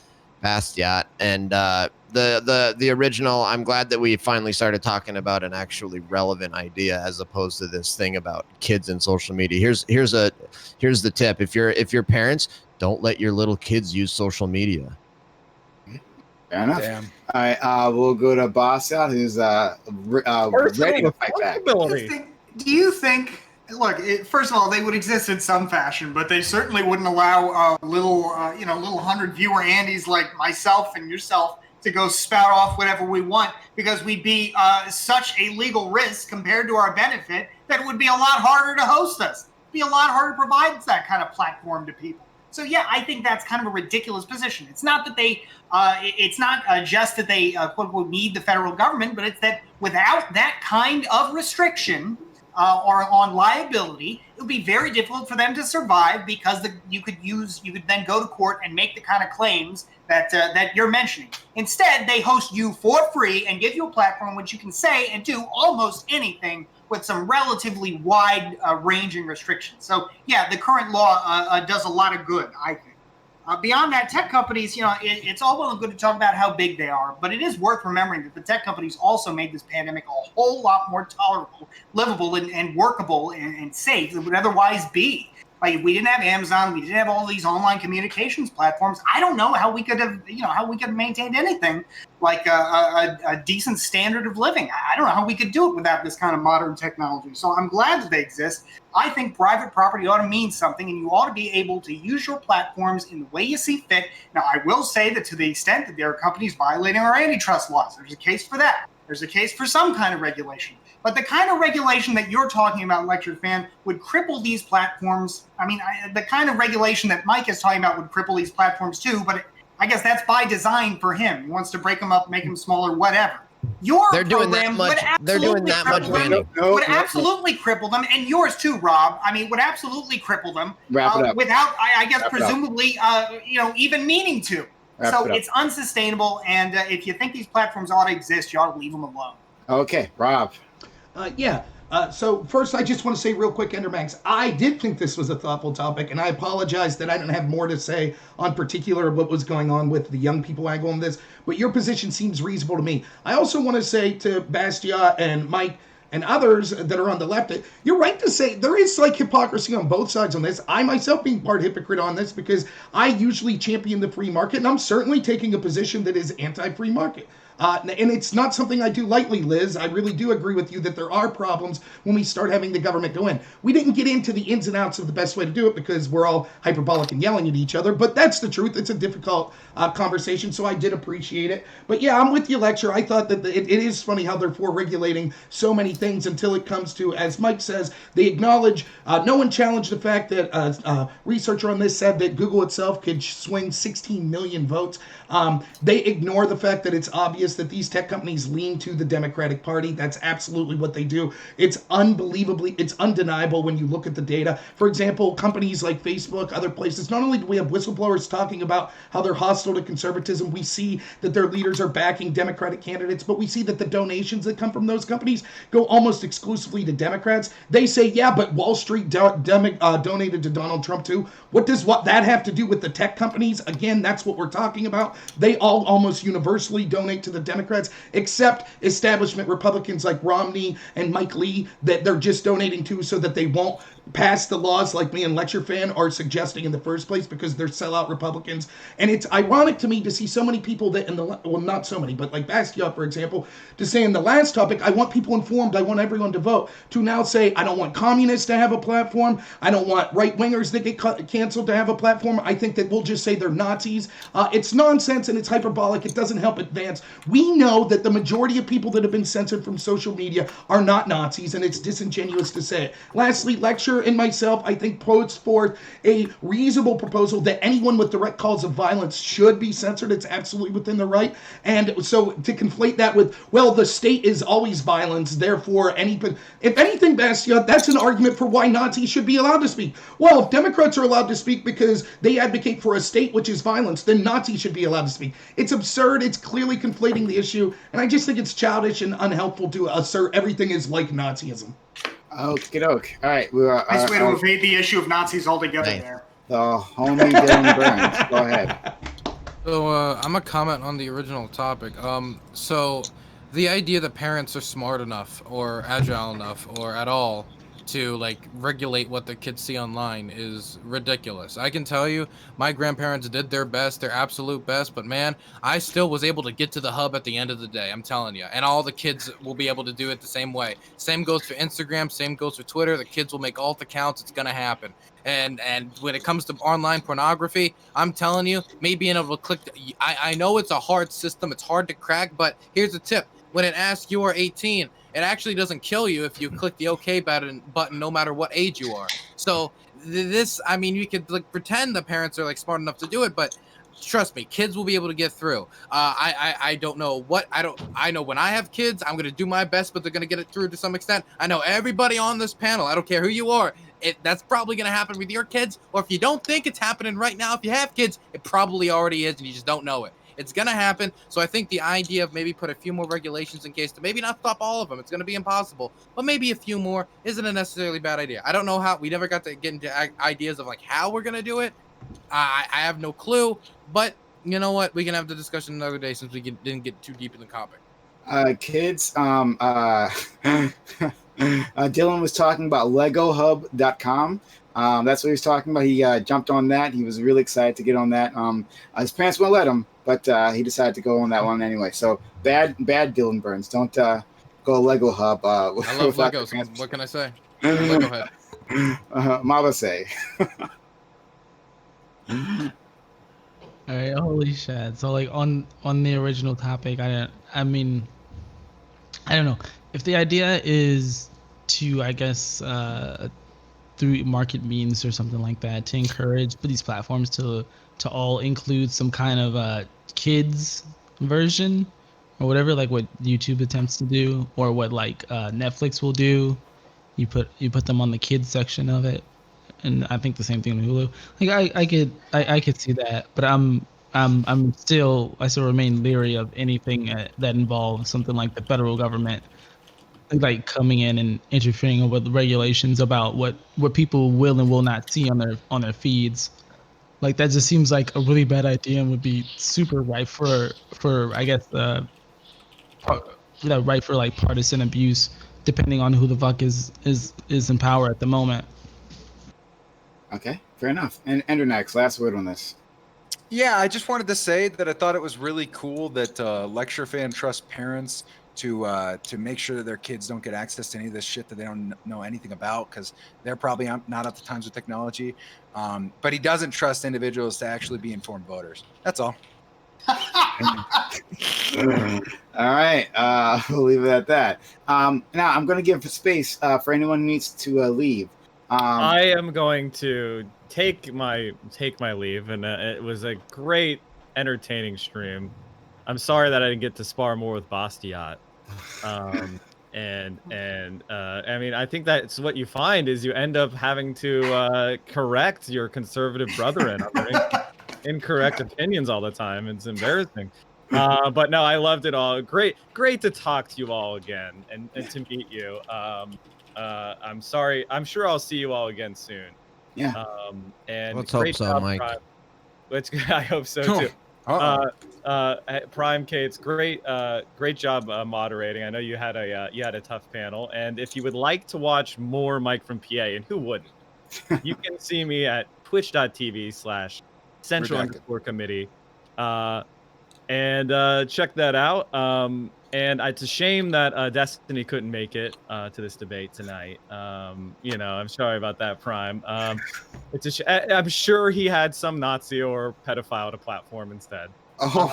Speaker 8: Bastiat. And the original, I'm glad that we finally started talking about an actually relevant idea as opposed to this thing about kids and social media. Here's the tip. If you're parents, don't let your little kids use social media.
Speaker 1: Fair enough. Damn. All right, we'll go to Bastiat, who's ready to fight back.
Speaker 2: Do you think? Look, first of all, they would exist in some fashion, but they certainly wouldn't allow little 100-viewer Andys like myself and yourself to go spout off whatever we want, because we'd be such a legal risk compared to our benefit that it would be a lot harder to host us. It'd be a lot harder to provide that kind of platform to people. So yeah, I think that's kind of a ridiculous position. It's not that it's not just that they quote unquote need the federal government, but it's that without that kind of restriction or on liability, it would be very difficult for them to survive, because you could then go to court and make the kind of claims that you're mentioning. Instead, they host you for free and give you a platform which you can say and do almost anything
Speaker 10: with some relatively wide ranging restrictions. So yeah, the current law does a lot of good, I think. Beyond that, tech companies, it's all well and good to talk about how big they are, but it is worth remembering that the tech companies also made this pandemic a whole lot more tolerable, livable, and workable and safe than it would otherwise be. Like, if we didn't have Amazon, we didn't have all these online communications platforms, I don't know how we could have, how we could have maintained anything like a decent standard of living. I don't know how we could do it without this kind of modern technology. So I'm glad that they exist. I think private property ought to mean something, and you ought to be able to use your platforms in the way you see fit. Now, I will say that to the extent that there are companies violating our antitrust laws, there's a case for that. There's a case for some kind of regulation. But the kind of regulation that you're talking about, Lectured Fan, would cripple these platforms. I mean, the kind of regulation that Mike is talking about would cripple these platforms too, but I guess that's by design for him. He wants to break them up, make them smaller, whatever.
Speaker 8: They're doing that much. They're doing that much banning.
Speaker 10: Would absolutely cripple them, and yours too, Rob. I mean, would absolutely cripple them.
Speaker 1: Wrap it up.
Speaker 10: Without, I guess, presumably, even meaning to. So it's unsustainable, and if you think these platforms ought to exist, you ought to leave them alone.
Speaker 1: Okay, Rob.
Speaker 9: So first, I just want to say real quick, Endernax, I did think this was a thoughtful topic, and I apologize that I didn't have more to say on particular what was going on with the young people angle on this, but your position seems reasonable to me. I also want to say to Bastia and Mike and others that are on the left, you're right to say there is like hypocrisy on both sides on this. I myself being part hypocrite on this because I usually champion the free market, and I'm certainly taking a position that is anti-free market. And it's not something I do lightly, Liz. I really do agree with you that there are problems when we start having the government go in. We didn't get into the ins and outs of the best way to do it because we're all hyperbolic and yelling at each other, but that's the truth. It's a difficult conversation, so I did appreciate it. But yeah, I'm with you, Lecture. I thought that it is funny how they're for regulating so many things until it comes to, as Mike says, they acknowledge, no one challenged the fact that a researcher on this said that Google itself could swing 16 million votes. They ignore the fact that it's obvious that these tech companies lean to the Democratic Party. That's absolutely what they do. It's undeniable when you look at the data. For example, companies like Facebook, other places, not only do we have whistleblowers talking about how they're hostile to conservatism, we see that their leaders are backing Democratic candidates, but we see that the donations that come from those companies go almost exclusively to Democrats. They say, yeah, but Wall Street donated to Donald Trump too. What does that have to do with the tech companies? Again, that's what we're talking about. They all almost universally donate to the Democrats, except establishment Republicans like Romney and Mike Lee that they're just donating to so that they won't pass the laws like me and Lecture Fan are suggesting in the first place because they're sellout Republicans. And it's ironic to me to see so many people that not so many, but like Bastia, for example, to say in the last topic, I want people informed, I want everyone to vote, to now say, I don't want communists to have a platform, I don't want right-wingers that get canceled to have a platform, I think that we'll just say they're Nazis. It's nonsense and it's hyperbolic, it doesn't help advance. We know that the majority of people that have been censored from social media are not Nazis, and it's disingenuous to say it. Lastly, Lecture and myself, I think, puts forth a reasonable proposal that anyone with direct calls of violence should be censored. It's absolutely within the right. And so to conflate that with, well, the state is always violence, therefore if anything, Bastia, that's an argument for why Nazis should be allowed to speak. Well, if Democrats are allowed to speak because they advocate for a state which is violence, then Nazis should be allowed to speak. It's absurd. It's clearly conflating the issue, and I just think it's childish and unhelpful to assert everything is like Nazism.
Speaker 1: Okie doke. All right.
Speaker 10: Nice way to evade the issue of Nazis altogether there.
Speaker 1: The homie Dylan Burns. Go ahead.
Speaker 6: So I'm gonna comment on the original topic. So the idea that parents are smart enough or agile enough or at all to like regulate what the kids see online is ridiculous. I can tell you my grandparents did their best, their absolute best, but man, I still was able to get to the hub at the end of the day. I'm telling you. And all the kids will be able to do it the same way. Same goes for Instagram, same goes for Twitter. The kids will make alt accounts. It's going to happen. And when it comes to online pornography, I'm telling you, me being able to click, I know it's a hard system. It's hard to crack, but here's a tip. When it asks you are 18, it actually doesn't kill you if you click the OK button no matter what age you are. So this, I mean, you could like pretend the parents are like smart enough to do it, but trust me, kids will be able to get through. I don't know what, I know when I have kids, I'm going to do my best, but they're going to get it through to some extent. I know everybody on this panel, I don't care who you are, that's probably going to happen with your kids. Or if you don't think it's happening right now, if you have kids, it probably already is and you just don't know it. It's gonna happen. So I think the idea of maybe put a few more regulations in case to maybe not stop all of them. It's gonna be impossible, but maybe a few more isn't a necessarily bad idea. I don't know how. We never got to get into ideas of like how we're gonna do it. I have no clue, but you know what? We can have the discussion another day since we didn't get too deep in the topic.
Speaker 1: Kids, Dylan was talking about LegoHub.com. That's what he was talking about. He jumped on that. He was really excited to get on that. His parents won't let him, but he decided to go on that one anyway. So bad Dylan Burns. Don't go Lego Hub.
Speaker 6: I love Legos. What can I say? Lego head.
Speaker 1: Mama say.
Speaker 5: All right, holy shit. So like on the original topic, I mean, I don't know if the idea is to, I guess, through market means or something like that, to encourage these platforms to all include some kind of kids version or whatever, like what YouTube attempts to do, or what like Netflix will do. You put them on the kids section of it. And I think the same thing with Hulu. Like I could see that, but I still remain leery of anything that involves something like the federal government, like coming in and interfering with regulations about what people will and will not see on their feeds. Like that just seems like a really bad idea and would be super ripe for I guess ripe for like partisan abuse, depending on who the fuck is in power at the moment.
Speaker 1: Okay, fair enough. And Endernax, last word on this.
Speaker 7: Yeah, I just wanted to say that I thought it was really cool that Lecture Fan trusts parents to make sure that their kids don't get access to any of this shit that they don't know anything about, because they're probably not up to times with technology. But he doesn't trust individuals to actually be informed voters. That's all.
Speaker 1: All right, we'll leave it at that. Now I'm going to give space for anyone who needs to leave.
Speaker 4: I am going to take my leave, and it was a great, entertaining stream. I'm sorry that I didn't get to spar more with Bastiat. I mean, I think that's what you find is you end up having to correct your conservative brethren on their incorrect opinions all the time. It's embarrassing. But no, I loved it all. Great to talk to you all again and to meet you. I'm sorry. I'm sure I'll see you all again soon.
Speaker 1: Yeah.
Speaker 4: And
Speaker 8: let's hope so, Mike.
Speaker 4: I hope so too. Prime Kates, great job moderating. I know you had a tough panel, and if you would like to watch more Mike from PA, and who wouldn't, you can see me at twitch.tv/Central_Committee, and check that out. And it's a shame that Destiny couldn't make it to this debate tonight. I'm sorry about that, Prime. I'm sure he had some Nazi or pedophile to platform instead. So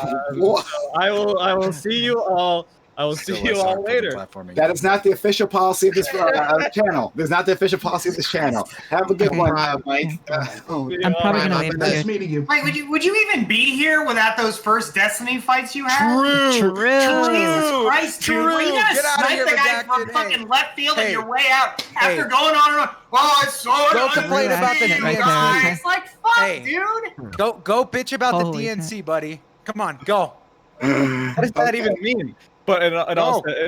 Speaker 4: I will see you all. I will see you all later.
Speaker 1: That is not the official policy of this channel. That's not the official policy of this channel. Have a good one, Mike.
Speaker 3: I'm probably gonna leave.
Speaker 9: Nice meeting you.
Speaker 10: Wait, would you even be here without those first Destiny fights you had?
Speaker 3: True.
Speaker 10: Jesus Christ, dude. Were you gonna
Speaker 7: Get out of
Speaker 10: snipe
Speaker 7: here,
Speaker 10: the guy
Speaker 7: redacted.
Speaker 10: from fucking left field
Speaker 7: Hey.
Speaker 10: on your way out after going on and on? Oh, I saw it.
Speaker 7: Don't complain about the
Speaker 10: DNC,
Speaker 7: DNC.
Speaker 10: guys. Like, fuck,
Speaker 7: Hey.
Speaker 10: dude.
Speaker 7: Go bitch about
Speaker 3: Holy
Speaker 7: the DNC, buddy. Come on, go.
Speaker 4: What does that even mean? But in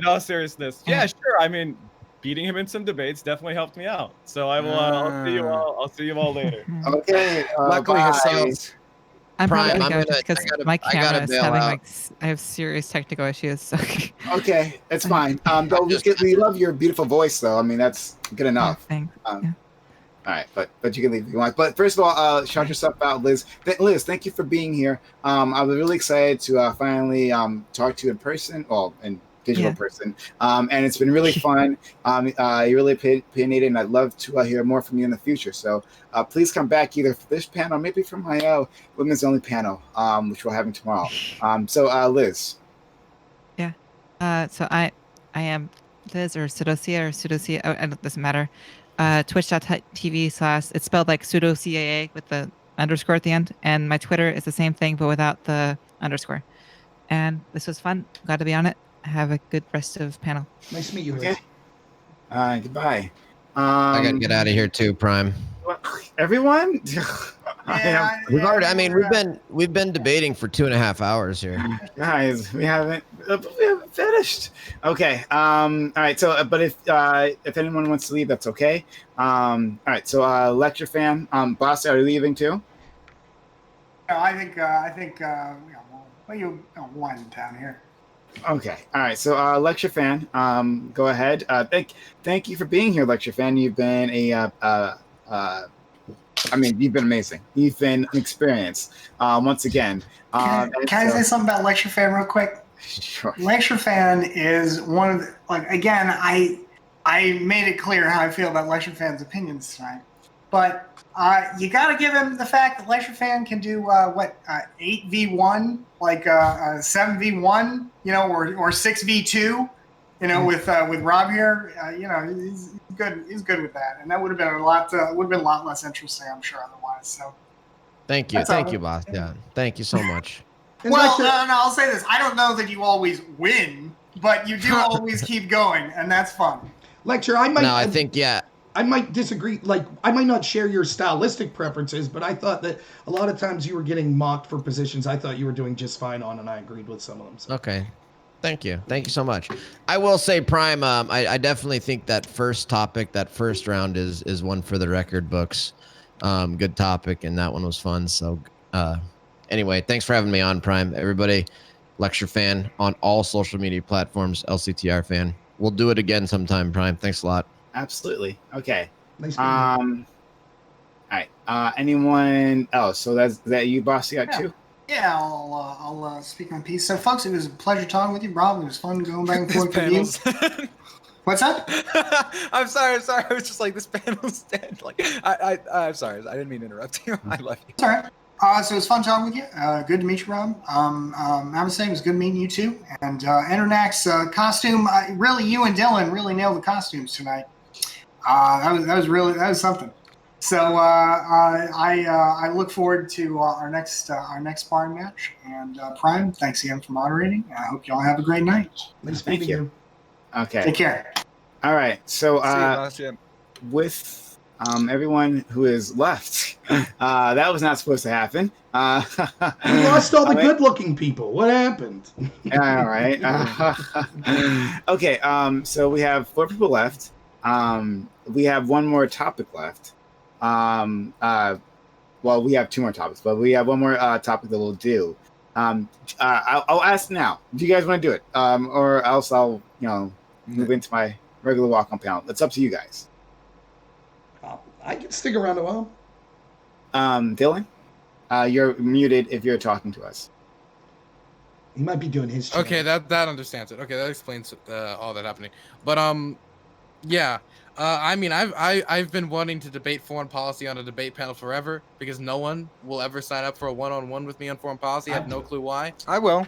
Speaker 4: all seriousness, yeah, sure. I mean, beating him in some debates definitely helped me out. So I will. I'll see you all later.
Speaker 1: Okay.
Speaker 7: Luckily,
Speaker 1: bye.
Speaker 7: yourselves.
Speaker 3: I'm probably
Speaker 8: Prime,
Speaker 3: gonna
Speaker 8: I'm
Speaker 3: go just
Speaker 8: gonna-
Speaker 3: because
Speaker 8: I
Speaker 3: my
Speaker 8: gotta
Speaker 3: camera is
Speaker 8: bail
Speaker 3: having
Speaker 8: out.
Speaker 3: I have serious technical issues. So.
Speaker 1: Okay, it's fine. Though we love your beautiful voice, though. I mean, that's good enough.
Speaker 3: Thanks.
Speaker 1: All right, but you can leave if you want. But first of all, shout yourself out, Liz. Liz, thank you for being here. I was really excited to finally talk to you in person, in digital person. And it's been really fun. You're really opinionated, and I'd love to hear more from you in the future. So please come back either for this panel, or maybe for my women's only panel, which we're having tomorrow. So Liz.
Speaker 3: Yeah. So I am Liz or Pseudocia. Oh, it doesn't matter. Twitch.tv/ it's spelled like pseudo CAA with the underscore at the end, and my Twitter is the same thing but without the underscore. And this was fun. Glad to be on it. Have a good rest of panel.
Speaker 9: Nice to meet you.
Speaker 1: Okay. Goodbye.
Speaker 8: I gotta get out of here too, Prime.
Speaker 1: Everyone.
Speaker 8: We've already. I mean, we've been debating for 2.5 hours here.
Speaker 1: Guys, we haven't finished. Okay. All right. So, but if anyone wants to leave, that's okay. All right. So, lecture fan, boss, are you leaving too?
Speaker 2: No, I think. Well, you wind down here.
Speaker 1: Okay. All right. So, lecture fan, go ahead. Thank you for being here, lecture fan. You've been you've been amazing. You've been an experience. Once again.
Speaker 2: Can I say something about lecture fan real quick?
Speaker 1: Sure.
Speaker 2: Lecture fan is one of the, again, I made it clear how I feel about lecture fan's opinions tonight, but you got to give him the fact that lecture fan can do 8v1, 7v1, or 6v2, with Rob here. He's good. He's good with that, and that would have been a lot less interesting, I'm sure, otherwise. So.
Speaker 8: Thank you, boss. Yeah, thank you so much.
Speaker 2: Well, no, I'll say this. I don't know that you always win, but you do always keep going, and that's fun.
Speaker 9: Lecture, I might.
Speaker 8: No, I think, yeah.
Speaker 9: I might disagree. I might not share your stylistic preferences, but I thought that a lot of times you were getting mocked for positions I thought you were doing just fine on, and I agreed with some of them. So.
Speaker 8: Okay. Thank you so much. I will say, Prime, I definitely think that first topic, that first round is one for the record books. Good topic, and that one was fun. So anyway, thanks for having me on, Prime. Everybody, lecture fan on all social media platforms, LCTR fan. We'll do it again sometime, Prime. Thanks a lot.
Speaker 1: Absolutely. Okay.
Speaker 9: Nice
Speaker 1: all right. Anyone else? So is that you, boss? You got two?
Speaker 2: Yeah, I'll speak my piece. So, folks, it was a pleasure talking with you, Rob. It was fun going back and forth with you. What's that?
Speaker 7: I'm sorry. I was just like, this panel's dead. I'm sorry. I didn't mean to interrupt you. I love you.
Speaker 2: It's all right. So it was fun talking with you. Good to meet you, Rob. I would say it was good meeting you too. And Endernax costume. Really, you and Dylan really nailed the costumes tonight. That was something. So I look forward to our next sparring match. And Prime, thanks again for moderating. I hope you all have a great night.
Speaker 1: Thank you. Okay.
Speaker 2: Take care.
Speaker 1: All right. So with everyone who is left, that was not supposed to happen.
Speaker 9: We lost all the good-looking people. What happened?
Speaker 1: All right. Okay. So we have 4 people left. We have one more topic left. Well, we have 2 more topics, but we have one more topic that we'll do. I'll ask now. Do you guys want to do it? Or else I'll, move into my regular walk-on panel. It's up to you guys.
Speaker 9: I can stick around a while.
Speaker 1: Dylan, you're muted if you're talking to us.
Speaker 9: He might be doing his channel.
Speaker 6: Okay, that understands it. Okay, that explains all that happening. But yeah. I mean, I've been wanting to debate foreign policy on a debate panel forever because no one will ever sign up for a one-on-one with me on foreign policy. I have no clue why.
Speaker 7: I will.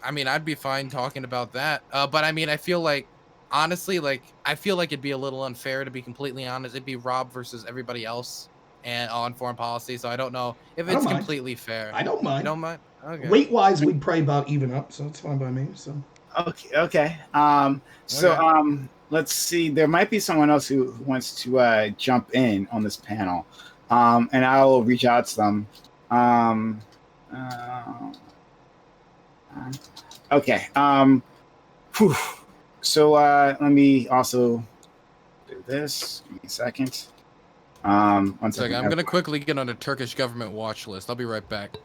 Speaker 6: I mean, I'd be fine talking about that. But I mean, I feel like, honestly, I feel like it'd be a little unfair, to be completely honest. It'd be Rob versus everybody else and on foreign policy. So I don't know if it's completely fair.
Speaker 9: I don't mind.
Speaker 6: You don't mind? Okay.
Speaker 9: Weight-wise, we'd pray about even up, so it's fine by me. So.
Speaker 1: Okay. Let's see. There might be someone else who wants to jump in on this panel, and I'll reach out to them. Okay. So let me also do this. Give me a second. One second.
Speaker 6: I'm gonna quickly get on a Turkish government watch list. I'll be right back.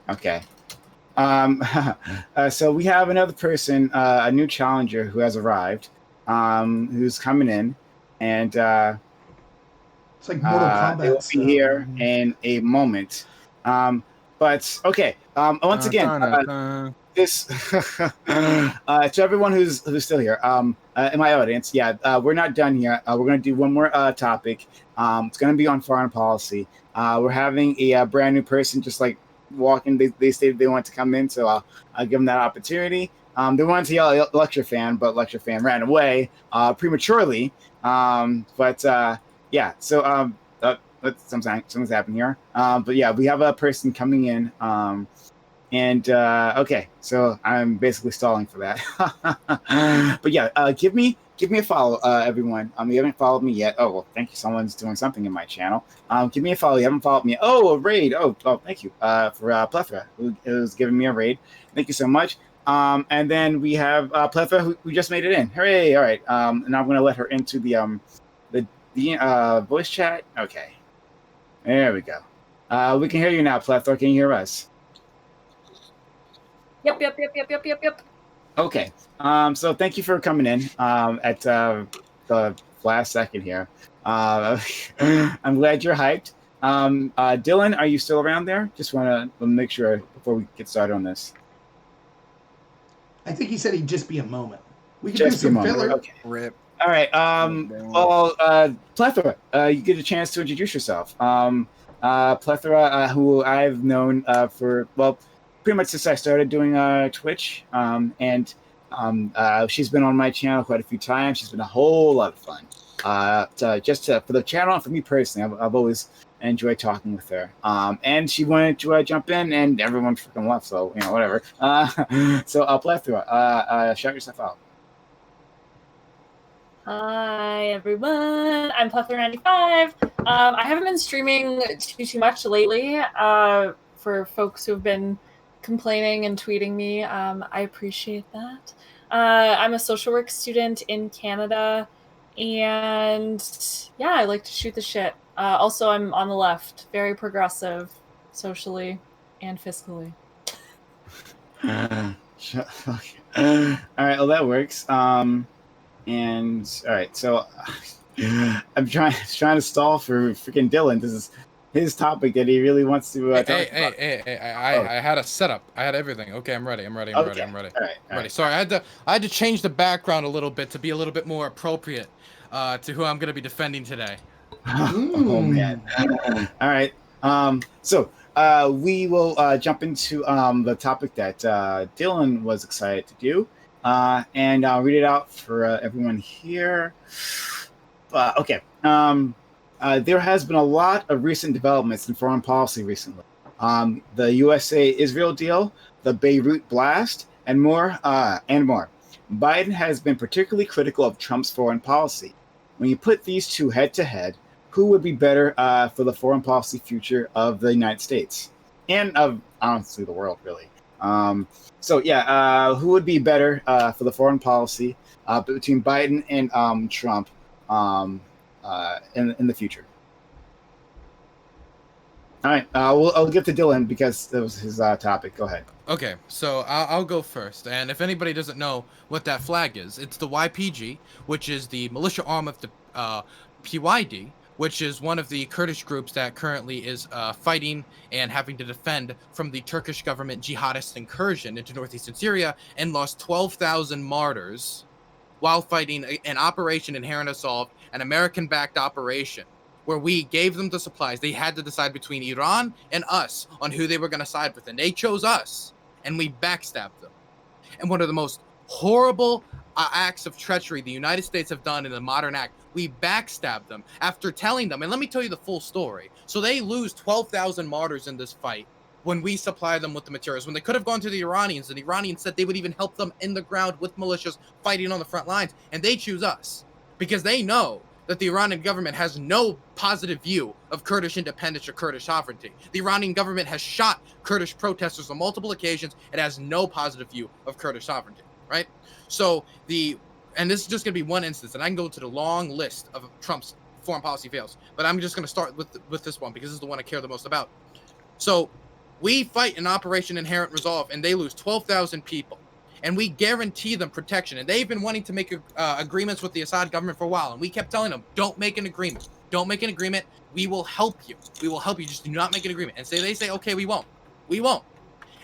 Speaker 1: Okay. So we have another person, a new challenger who has arrived, who's coming in, and
Speaker 9: it's like Mortal Kombat.
Speaker 1: They will be here in a moment. But okay. Once again, this to everyone who's still here, in my audience, we're not done yet. We're going to do one more topic. It's going to be on foreign policy. We're having a brand new person just walking. They stated they want to come in, so I'll give them that opportunity. They wanted to yell at lecture fan, but lecture fan ran away prematurely. So something's happened here. But yeah, we have a person coming in. Okay, so I'm basically stalling for that. But yeah, give me give me a follow, everyone. You haven't followed me yet. Oh, well, thank you. Someone's doing something in my channel. Give me a follow. You haven't followed me. Oh, a raid. Oh, thank you for Plethora, who was giving me a raid. Thank you so much. And then we have Plethora, who just made it in. Hooray! All right. And I'm going to let her into the voice chat. Okay. There we go. We can hear you now, Plethora. Can you hear us?
Speaker 11: Yep.
Speaker 1: Okay. So thank you for coming in at the last second here. I'm glad you're hyped. Dylan, are you still around there? Just want to make sure before we get started on this.
Speaker 9: I think he said he'd just be a moment. We can
Speaker 1: Just
Speaker 9: do some
Speaker 1: a moment.
Speaker 9: filler.
Speaker 1: Okay. Rip. All right. Plethora, you get a chance to introduce yourself. Plethora, who I've known for, well, pretty much since I started doing Twitch. And she's been on my channel quite a few times. She's been a whole lot of fun. For the channel and for me personally, I've always enjoyed talking with her. And she wanted to jump in, and everyone freaking left, so, whatever. So, Plethora, shout yourself out.
Speaker 11: Hi everyone, I'm Plethora95. I haven't been streaming too much lately. For folks who have been complaining and tweeting me, I appreciate that. I'm a social work student in Canada, and yeah, I like to shoot the shit. Also, I'm on the left, very progressive, socially and fiscally.
Speaker 1: All right, well that works. And all right, so I'm trying to stall for freaking Dylan. This is his topic that he really wants to talk about.
Speaker 6: I had a setup. I had everything. Okay, I'm ready. I'm ready. All right. Sorry, I had to change the background a little bit to be a little bit more appropriate to who I'm going to be defending today.
Speaker 1: Oh man. All right. So we will jump into the topic that Dylan was excited to do. And I'll read it out for everyone here. Okay. There has been a lot of recent developments in foreign policy recently. The USA-Israel deal, the Beirut blast, and more. Biden has been particularly critical of Trump's foreign policy. When you put these two head to head, who would be better for the foreign policy future of the United States and of honestly the world, really? Who would be better for the foreign policy between Biden and Trump in the future? All right, I'll give to Dylan because that was his topic. Go ahead.
Speaker 6: Okay, so I'll go first. And if anybody doesn't know what that flag is, it's the YPG, which is the militia arm of the PYD, which is one of the Kurdish groups that currently is fighting and having to defend from the Turkish government jihadist incursion into northeastern Syria and lost 12,000 martyrs while fighting an Operation Inherent Assault, an American-backed operation, where we gave them the supplies. They had to decide between Iran and us on who they were going to side with, and they chose us, and we backstabbed them. And one of the most horrible acts of treachery the United States have done in a modern act, we backstabbed them after telling them, and let me tell you the full story. So they lose 12,000 martyrs in this fight when we supply them with the materials, when they could have gone to the Iranians, and the Iranians said they would even help them in the ground with militias fighting on the front lines, and they choose us because they know that the Iranian government has no positive view of Kurdish independence or Kurdish sovereignty. The Iranian government has shot Kurdish protesters on multiple occasions. It has no positive view of Kurdish sovereignty, right? So and this is just going to be one instance, and I can go to the long list of Trump's foreign policy fails, but I'm just going to start with this one because this is the one I care the most about. So we fight an Operation Inherent Resolve, and they lose 12,000 people. And we guarantee them protection. And they've been wanting to make agreements with the Assad government for a while. And we kept telling them, don't make an agreement. Don't make an agreement. We will help you. We will help you. Just do not make an agreement. And they say, okay, we won't. We won't.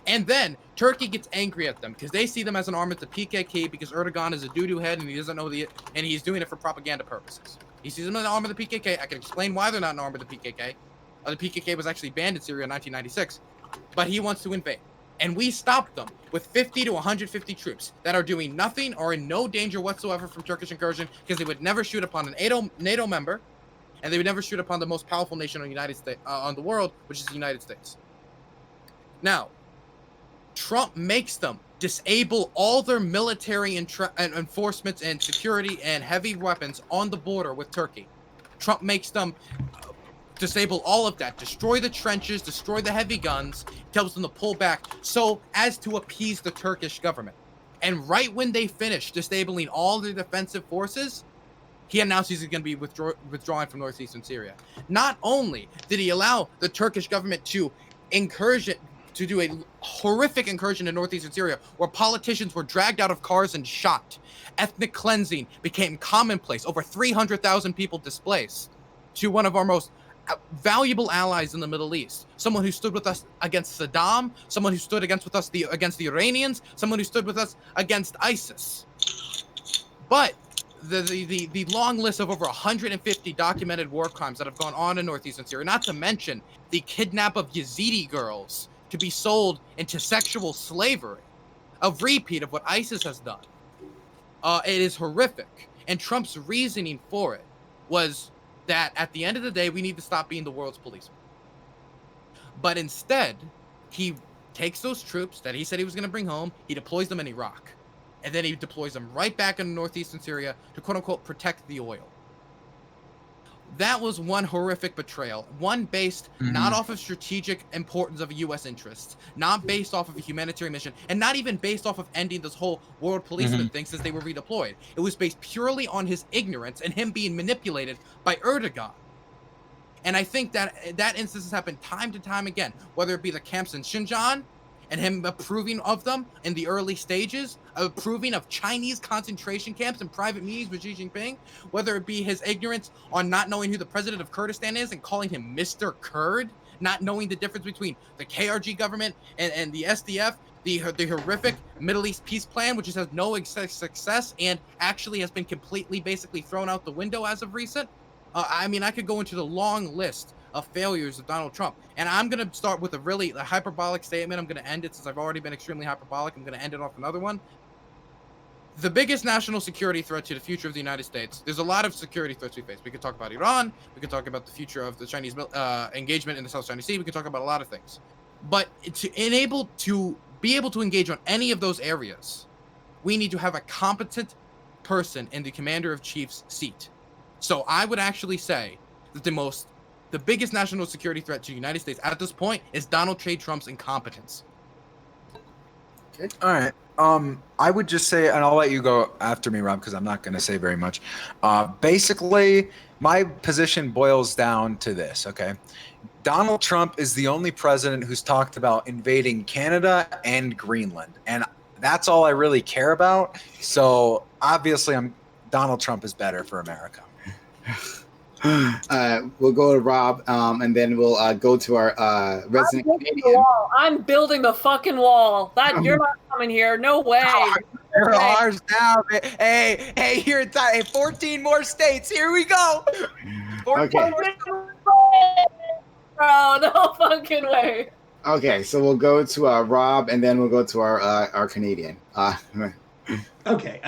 Speaker 6: And then Turkey gets angry at them because they see them as an arm of the PKK because Erdogan is a doo-doo head and he doesn't know and he's doing it for propaganda purposes. He sees them as an arm of the PKK. I can explain why they're not an arm of the PKK. The PKK was actually banned in Syria in 1996. But he wants to invade. And we stopped them with 50 to 150 troops that are doing nothing or in no danger whatsoever from Turkish incursion because they would never shoot upon an NATO member, and they would never shoot upon the most powerful nation on the world, which is the United States. Now, Trump makes them disable all their military and enforcements and security and heavy weapons on the border with Turkey. Trump makes them disable all of that, destroy the trenches, destroy the heavy guns, tells them to pull back so as to appease the Turkish government. And right when they finish disabling all the defensive forces, he announced he's going to be withdrawing from northeastern Syria. Not only did he allow the Turkish government to do a horrific incursion in northeastern Syria where politicians were dragged out of cars and shot. Ethnic cleansing became commonplace. Over 300,000 people displaced. To one of our most valuable allies in the Middle East. Someone who stood with us against Saddam. Someone who stood against the Iranians. Someone who stood with us against ISIS. But the long list of over 150 documented war crimes that have gone on in northeastern Syria, not to mention the kidnap of Yazidi girls to be sold into sexual slavery, a repeat of what ISIS has done. It is horrific. And Trump's reasoning for it was that at the end of the day, we need to stop being the world's policeman. But instead, he takes those troops that he said he was going to bring home, he deploys them in Iraq. And then he deploys them right back in northeastern Syria to quote-unquote protect the oil. That was one horrific betrayal, one based not off of strategic importance of a U.S. interest, not based off of a humanitarian mission, and not even based off of ending this whole world policeman thing since they were redeployed. It was based purely on his ignorance and him being manipulated by Erdogan. And I think that instance has happened time to time again, whether it be the camps in Xinjiang, and him approving of them in the early stages, approving of Chinese concentration camps and private meetings with Xi Jinping, whether it be his ignorance on not knowing who the president of Kurdistan is and calling him Mr. Kurd, not knowing the difference between the KRG government and the SDF, the horrific Middle East peace plan, which has no success and actually has been completely basically thrown out the window as of recent. I mean, I could go into the long list of failures of Donald Trump. And I'm going to start with a hyperbolic statement. I'm going to end it since I've already been extremely hyperbolic. I'm going to end it off another one. The biggest national security threat to the future of the United States, there's a lot of security threats we face. We could talk about Iran. We could talk about the future of the Chinese engagement in the South China Sea. We could talk about a lot of things. But to be able to engage on any of those areas, we need to have a competent person in the commander-in-chief's seat. So I would actually say that the biggest national security threat to the United States at this point is Donald J. Trump's incompetence.
Speaker 7: Okay. All right. I would just say, and I'll let you go after me, Rob, because I'm not going to say very much. Basically, my position boils down to this, okay? Donald Trump is the only president who's talked about invading Canada and Greenland, and that's all I really care about. So obviously, Donald Trump is better for America.
Speaker 1: We'll go to Rob, and then we'll go to our resident Canadian.
Speaker 11: I'm building the fucking wall. You're not coming here. No way.
Speaker 7: There are ours now. Hey, here, 14 more states. Here we go.
Speaker 1: Okay.
Speaker 11: Bro, no fucking way.
Speaker 1: Okay, so we'll go to Rob, and then we'll go to our Canadian.
Speaker 9: Okay.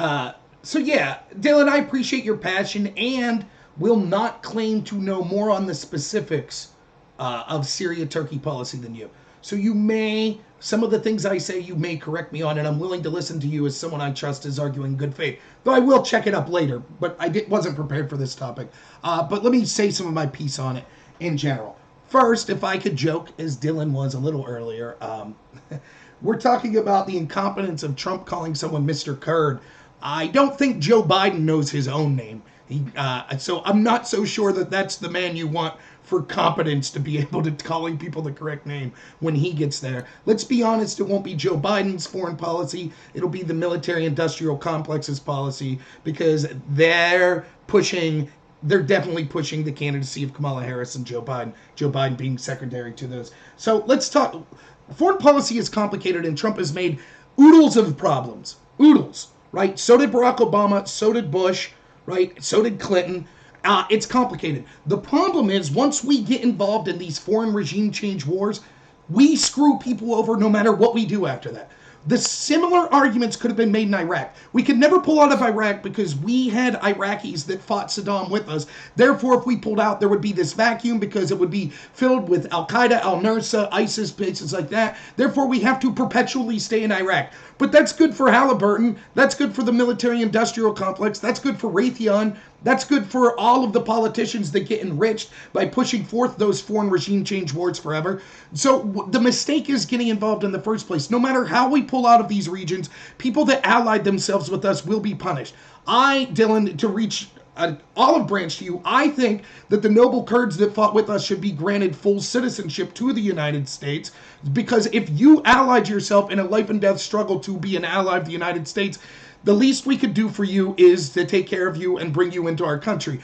Speaker 9: So yeah, Dylan, I appreciate your passion and will not claim to know more on the specifics of Syria-Turkey policy than you. So some of the things I say, you may correct me on, and I'm willing to listen to you as someone I trust is arguing good faith. Though I will check it up later, but wasn't prepared for this topic. But let me say some of my piece on it in general. First, if I could joke, as Dylan was a little earlier, we're talking about the incompetence of Trump calling someone Mr. Kurd. I don't think Joe Biden knows his own name. So I'm not so sure that that's the man you want for competence to be able to calling people the correct name when he gets there. Let's be honest, it won't be Joe Biden's foreign policy. It'll be the military-industrial complex's policy because they're definitely pushing the candidacy of Kamala Harris and Joe Biden. Joe Biden being secondary to those. So let's talk. Foreign policy is complicated and Trump has made oodles of problems. Oodles, right? So did Barack Obama, so did Bush, right? So did Clinton. It's complicated. The problem is once we get involved in these foreign regime change wars, we screw people over no matter what we do after that. The similar arguments could have been made in Iraq. We could never pull out of Iraq because we had Iraqis that fought Saddam with us. Therefore, if we pulled out, there would be this vacuum because it would be filled with Al-Qaeda, Al-Nusra, ISIS, places like that. Therefore, we have to perpetually stay in Iraq. But that's good for Halliburton. That's good for the military-industrial complex. That's good for Raytheon. That's good for all of the politicians that get enriched by pushing forth those foreign regime change wars forever. So the mistake is getting involved in the first place. No matter how we pull out of these regions, people that allied themselves with us will be punished. Dylan, to reach an olive branch to you, I think that the noble Kurds that fought with us should be granted full citizenship to the United States, because if you allied yourself in a life and death struggle to be an ally of the United States, the least we could do for you is to take care of you and bring you into our country.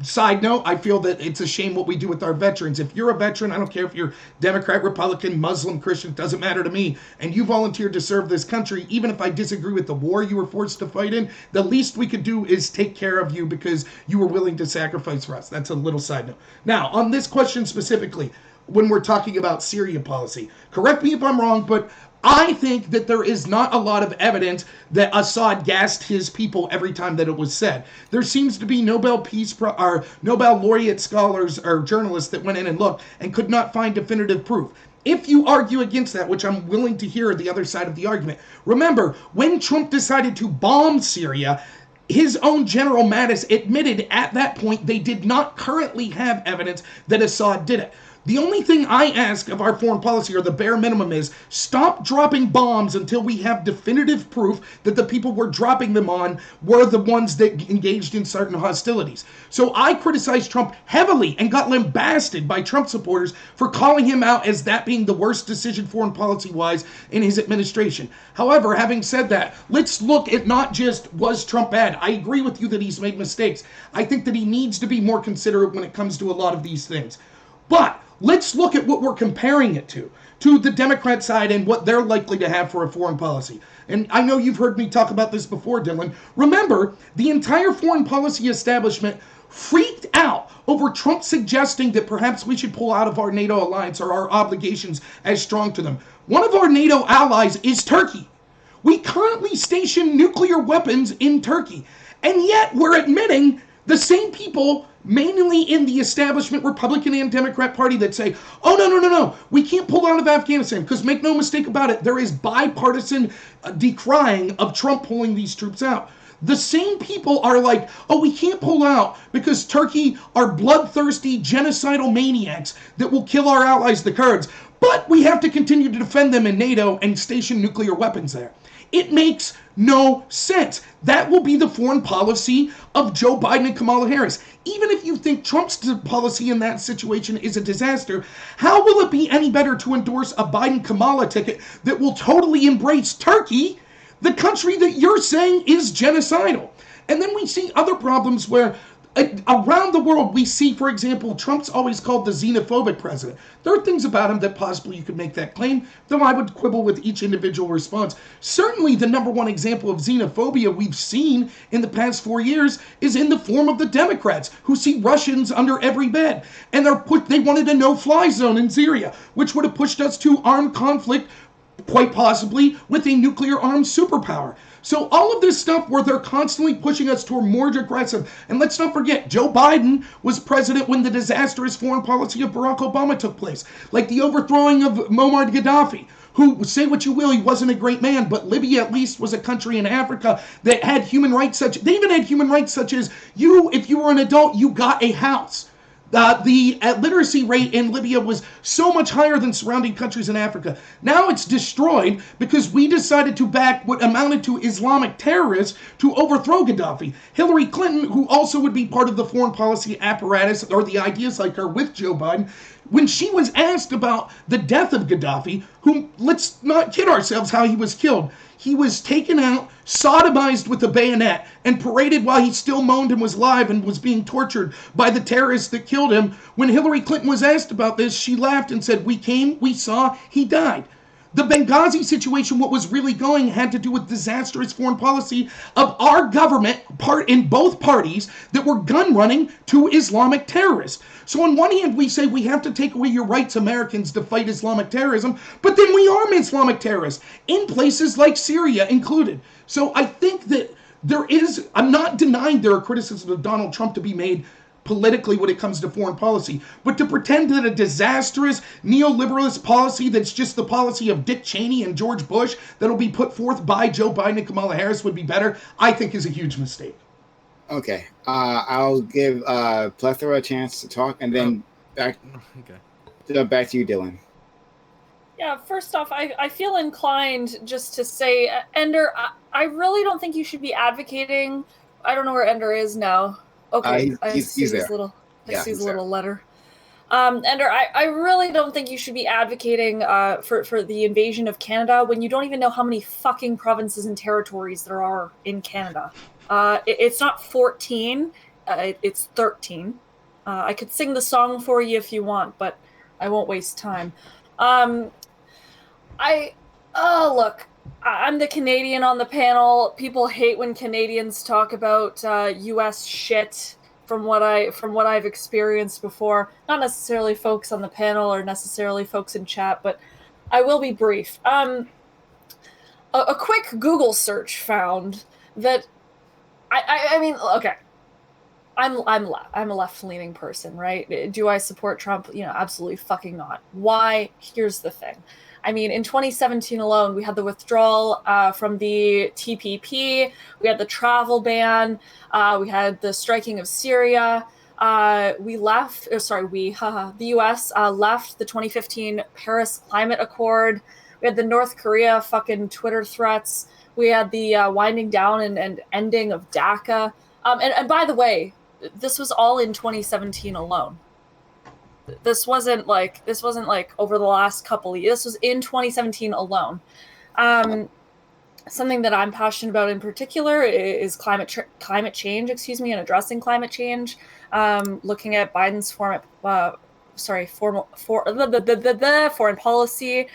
Speaker 9: Side note, I feel that it's a shame what we do with our veterans. If you're a veteran, I don't care if you're Democrat, Republican, Muslim, Christian, it doesn't matter to me, and you volunteered to serve this country, even if I disagree with the war you were forced to fight in, the least we could do is take care of you because you were willing to sacrifice for us. That's a little side note. Now, on this question specifically, when we're talking about Syria policy, correct me if I'm wrong, but I think that there is not a lot of evidence that Assad gassed his people every time that it was said. There seems to be Nobel laureate scholars or journalists that went in and looked and could not find definitive proof. If you argue against that, which I'm willing to hear the other side of the argument, remember, when Trump decided to bomb Syria, his own General Mattis admitted at that point they did not currently have evidence that Assad did it. The only thing I ask of our foreign policy, or the bare minimum, is stop dropping bombs until we have definitive proof that the people we're dropping them on were the ones that engaged in certain hostilities. So I criticized Trump heavily and got lambasted by Trump supporters for calling him out as that being the worst decision foreign policy-wise in his administration. However, having said that, let's look at not just was Trump bad. I agree with you that he's made mistakes. I think that he needs to be more considerate when it comes to a lot of these things. But let's look at what we're comparing it to the Democrat side and what they're likely to have for a foreign policy. And I know you've heard me talk about this before, Dylan. Remember, the entire foreign policy establishment freaked out over Trump suggesting that perhaps we should pull out of our NATO alliance or our obligations as strong to them. One of our NATO allies is Turkey. We currently station nuclear weapons in Turkey. And yet we're admitting the same people, mainly in the establishment Republican and Democrat Party, that say, oh, no, we can't pull out of Afghanistan, because make no mistake about it, there is bipartisan decrying of Trump pulling these troops out. The same people are like, oh, we can't pull out because Turkey are bloodthirsty, genocidal maniacs that will kill our allies, the Kurds, but we have to continue to defend them in NATO and station nuclear weapons there. It makes no sense. That will be the foreign policy of Joe Biden and Kamala Harris. Even if you think Trump's policy in that situation is a disaster, how will it be any better to endorse a Biden-Kamala ticket that will totally embrace Turkey, the country that you're saying is genocidal? And then we see other problems where around the world, we see, for example, Trump's always called the xenophobic president. There are things about him that possibly you could make that claim, though I would quibble with each individual response. Certainly, the number one example of xenophobia we've seen in the past 4 years is in the form of the Democrats, who see Russians under every bed. And they wanted a no-fly zone in Syria, which would have pushed us to armed conflict, quite possibly with a nuclear-armed superpower. So all of this stuff where they're constantly pushing us toward more aggressive. And let's not forget, Joe Biden was president when the disastrous foreign policy of Barack Obama took place. Like the overthrowing of Muammar Gaddafi, who, say what you will, he wasn't a great man, but Libya at least was a country in Africa that had human rights they even had human rights such as if you were an adult, you got a house. The literacy rate in Libya was so much higher than surrounding countries in Africa. Now it's destroyed because we decided to back what amounted to Islamic terrorists to overthrow Gaddafi. Hillary Clinton, who also would be part of the foreign policy apparatus or the ideas like her with Joe Biden, when she was asked about the death of Gaddafi, whom, let's not kid ourselves how he was killed. He was taken out, sodomized with a bayonet, and paraded while he still moaned and was alive and was being tortured by the terrorists that killed him. When Hillary Clinton was asked about this, she laughed and said, we came, we saw, he died. The Benghazi situation, what was really going, had to do with disastrous foreign policy of our government, in both parties, that were gun running to Islamic terrorists. So on one hand, we say we have to take away your rights, Americans, to fight Islamic terrorism, but then we arm Islamic terrorists in places like Syria included. So I think that I'm not denying there are criticisms of Donald Trump to be made politically when it comes to foreign policy, but to pretend that a disastrous neoliberalist policy that's just the policy of Dick Cheney and George Bush that'll be put forth by Joe Biden and Kamala Harris would be better, I think is a huge mistake.
Speaker 1: Okay, I'll give Plethora a chance to talk, and then back to you, Dylan.
Speaker 11: Yeah, first off, I feel inclined just to say, Ender, I really don't think you should be advocating. I don't know where Ender is now. Okay,
Speaker 1: he's there.
Speaker 11: I see his little letter. Ender, I really don't think you should be advocating for the invasion of Canada when you don't even know how many fucking provinces and territories there are in Canada. It's not 14, it's 13. I could sing the song for you if you want, but I won't waste time. Look, I'm the Canadian on the panel. People hate when Canadians talk about U.S. shit from what I've experienced before. Not necessarily folks on the panel or necessarily folks in chat, but I will be brief. A quick Google search found that I mean, okay. I'm a left-leaning person, right? Do I support Trump? Absolutely fucking not. Why? Here's the thing. I mean, in 2017 alone, we had the withdrawal from the TPP. We had the travel ban. We had the striking of Syria. The U.S. Left the 2015 Paris Climate Accord. We had the North Korea fucking Twitter threats. We had the winding down and ending of DACA. And by the way, this was all in 2017 alone. This wasn't like over the last couple of years. This was in 2017 alone. Something that I'm passionate about in particular is climate change, and addressing climate change. Looking at Biden's foreign policy.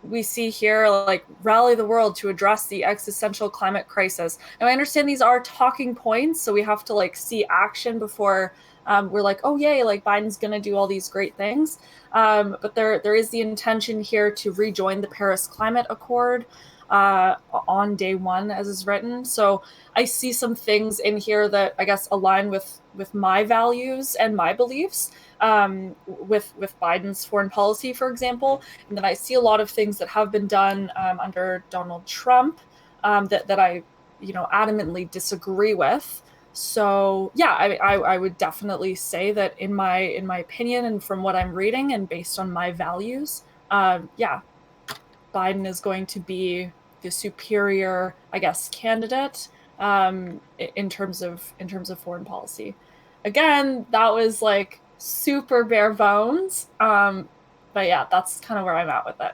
Speaker 11: We see here, like, rally the world to address the existential climate crisis. And I understand these are talking points, so we have to see action before we're like, oh yay, like Biden's gonna do all these great things. But there is the intention here to rejoin the Paris Climate Accord on day one, as is written. So I see some things in here that I guess align with my values and my beliefs. With Biden's foreign policy, for example, and then I see a lot of things that have been done under Donald Trump that I, adamantly disagree with. So yeah, I would definitely say that in my opinion and from what I'm reading and based on my values, Biden is going to be the superior, I guess, candidate in terms of foreign policy. Again, that was like super bare bones, but yeah, that's kind of where I'm at with it.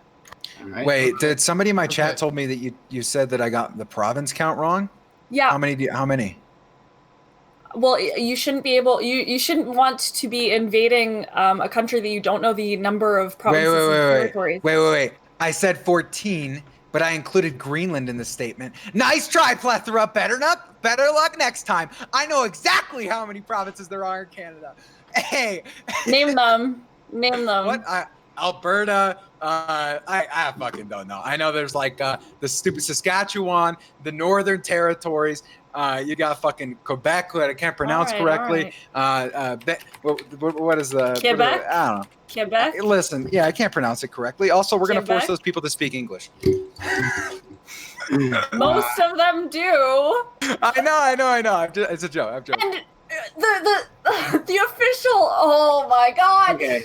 Speaker 7: Right. Wait, did somebody in my chat told me that you said that I got the province count wrong?
Speaker 11: Yeah.
Speaker 7: How many?
Speaker 11: Well, you shouldn't be able. You shouldn't want to be invading a country that you don't know the number of provinces and territories.
Speaker 7: Wait. I said 14, but I included Greenland in the statement. Nice try, Plethora. Better luck next time. I know exactly how many provinces there are in Canada. Hey,
Speaker 11: name them.
Speaker 7: What? Alberta. I fucking don't know. I know there's like the stupid Saskatchewan, the Northern Territories. You got fucking Quebec, that I can't pronounce correctly. What is the
Speaker 11: Quebec?
Speaker 7: I don't know.
Speaker 11: Quebec.
Speaker 7: Listen, yeah, I can't pronounce it correctly. Also, we're gonna force those people to speak English.
Speaker 11: Most of them do.
Speaker 7: I know. It's a joke. I'm joking.
Speaker 11: And the official. Oh my god.
Speaker 1: Okay.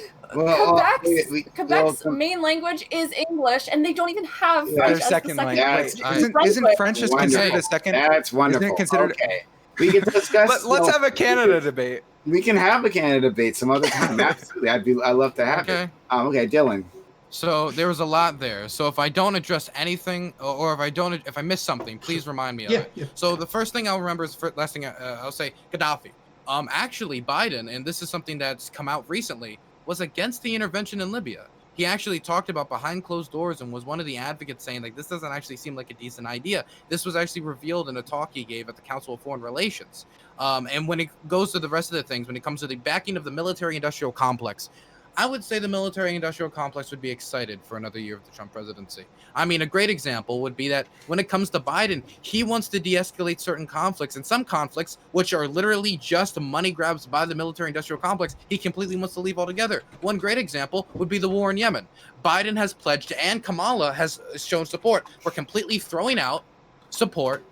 Speaker 11: Quebec's main language is English, and they don't even have French as
Speaker 7: second
Speaker 11: the
Speaker 7: language.
Speaker 11: second
Speaker 7: Isn't French just considered a second?
Speaker 1: That's wonderful.
Speaker 7: Isn't it considered?
Speaker 1: Okay. We can discuss.
Speaker 7: Let's have a Canada debate.
Speaker 1: We can have a Canada debate some other time. Absolutely, I'd love to have it. Okay, Dylan.
Speaker 6: So there was a lot there. So if I don't address anything, or if I miss something, please remind me of it. Yeah. So the first thing I'll remember is last thing I'll say Gaddafi. Actually, Biden, and this is something that's come out recently, was against the intervention in Libya. he actually talked about behind closed doors and was one of the advocates saying, like, this doesn't actually seem like a decent idea. This was actually revealed in a talk he gave at the Council of Foreign Relations. And when it goes to the rest of the things, when it comes to the backing of the military-industrial complex, I would say the military-industrial complex would be excited for another year of the Trump presidency. I mean, a great example would be that when it comes to Biden, he wants to de-escalate certain conflicts, and some conflicts, which are literally just money grabs by the military-industrial complex, he completely wants to leave altogether. One great example would be the war in Yemen. Biden has pledged, and Kamala has shown support for completely throwing out support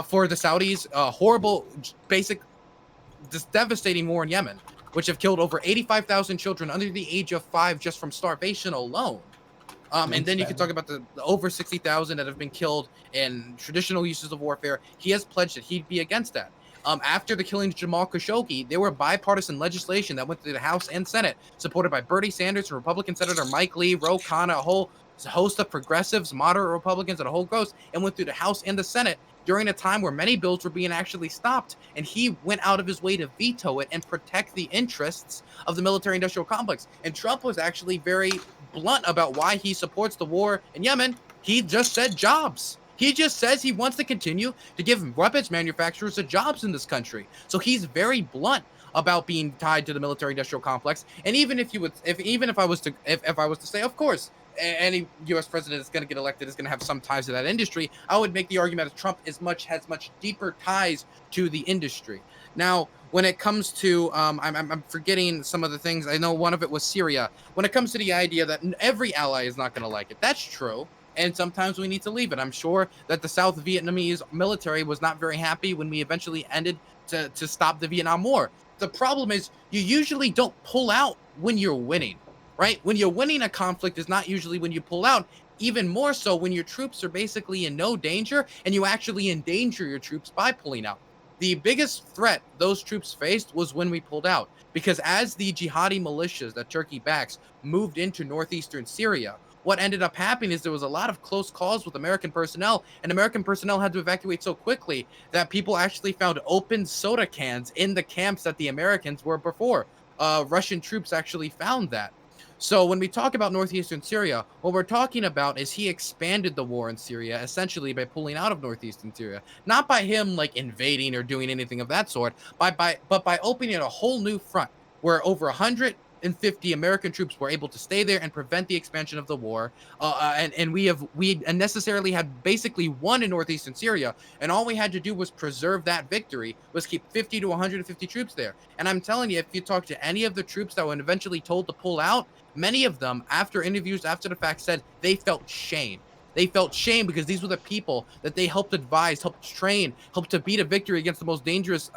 Speaker 6: for the Saudis' horrible, basic, this devastating war in Yemen, which have killed over 85,000 children under the age of 5 just from starvation alone. And then you can talk about the over 60,000 that have been killed in traditional uses of warfare. He has pledged that he'd be against that. After the killing of Jamal Khashoggi, there were bipartisan legislation that went through the House and Senate, supported by Bernie Sanders and Republican Senator Mike Lee, Ro Khanna, a whole host of progressives, moderate Republicans, and a whole host, and went through the House and the Senate during a time where many bills were being actually stopped, and he went out of his way to veto it and protect the interests of the military-industrial complex. And Trump was actually very blunt about why he supports the war in Yemen. He just said jobs. He just says he wants to continue to give weapons manufacturers the jobs in this country. So he's very blunt about being tied to the military-industrial complex. And even if I was to say, of course, any U.S. president that's going to get elected is going to have some ties to that industry, I would make the argument that Trump has much deeper ties to the industry. Now, when it comes to, I'm forgetting some of the things. I know one of it was Syria. When it comes to the idea that every ally is not going to like it, that's true. And sometimes we need to leave it. I'm sure that the South Vietnamese military was not very happy when we eventually ended to stop the Vietnam War. The problem is you usually don't pull out when you're winning, right? When you're winning a conflict is not usually when you pull out, even more so when your troops are basically in no danger and you actually endanger your troops by pulling out. The biggest threat those troops faced was when we pulled out, because as the jihadi militias that Turkey backs moved into northeastern Syria, what ended up happening is there was a lot of close calls with American personnel, and American personnel had to evacuate so quickly that people actually found open soda cans in the camps that the Americans were before. Russian troops actually found that. So when we talk about northeastern Syria, what we're talking about is he expanded the war in Syria essentially by pulling out of northeastern Syria. Not by him like invading or doing anything of that sort, but by opening a whole new front where over 150 American troops were able to stay there and prevent the expansion of the war. And we unnecessarily had basically won in northeastern Syria, and all we had to do was preserve that victory, was keep 50 to 150 troops there. And I'm telling you, if you talk to any of the troops that were eventually told to pull out, many of them, after interviews after the fact, said they felt shame. They felt shame because these were the people that they helped advise, helped train, helped to beat a victory against the most dangerous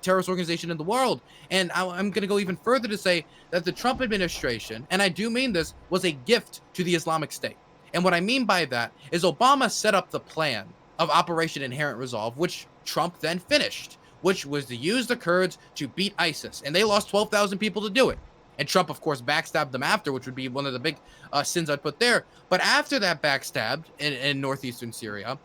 Speaker 6: terrorist organization in the world. And I'm going to go even further to say that the Trump administration, and I do mean this, was a gift to the Islamic State. And what I mean by that is Obama set up the plan of Operation Inherent Resolve, which Trump then finished, which was to use the Kurds to beat ISIS. And they lost 12,000 people to do it. And Trump, of course, backstabbed them after, which would be one of the big sins I'd put there. But after that backstabbed in northeastern Syria,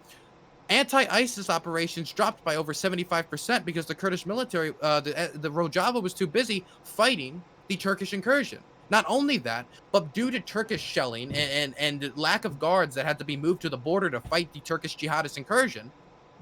Speaker 6: anti-ISIS operations dropped by over 75% because the Kurdish military, the Rojava, was too busy fighting the Turkish incursion. Not only that, but due to Turkish shelling and lack of guards that had to be moved to the border to fight the Turkish jihadist incursion,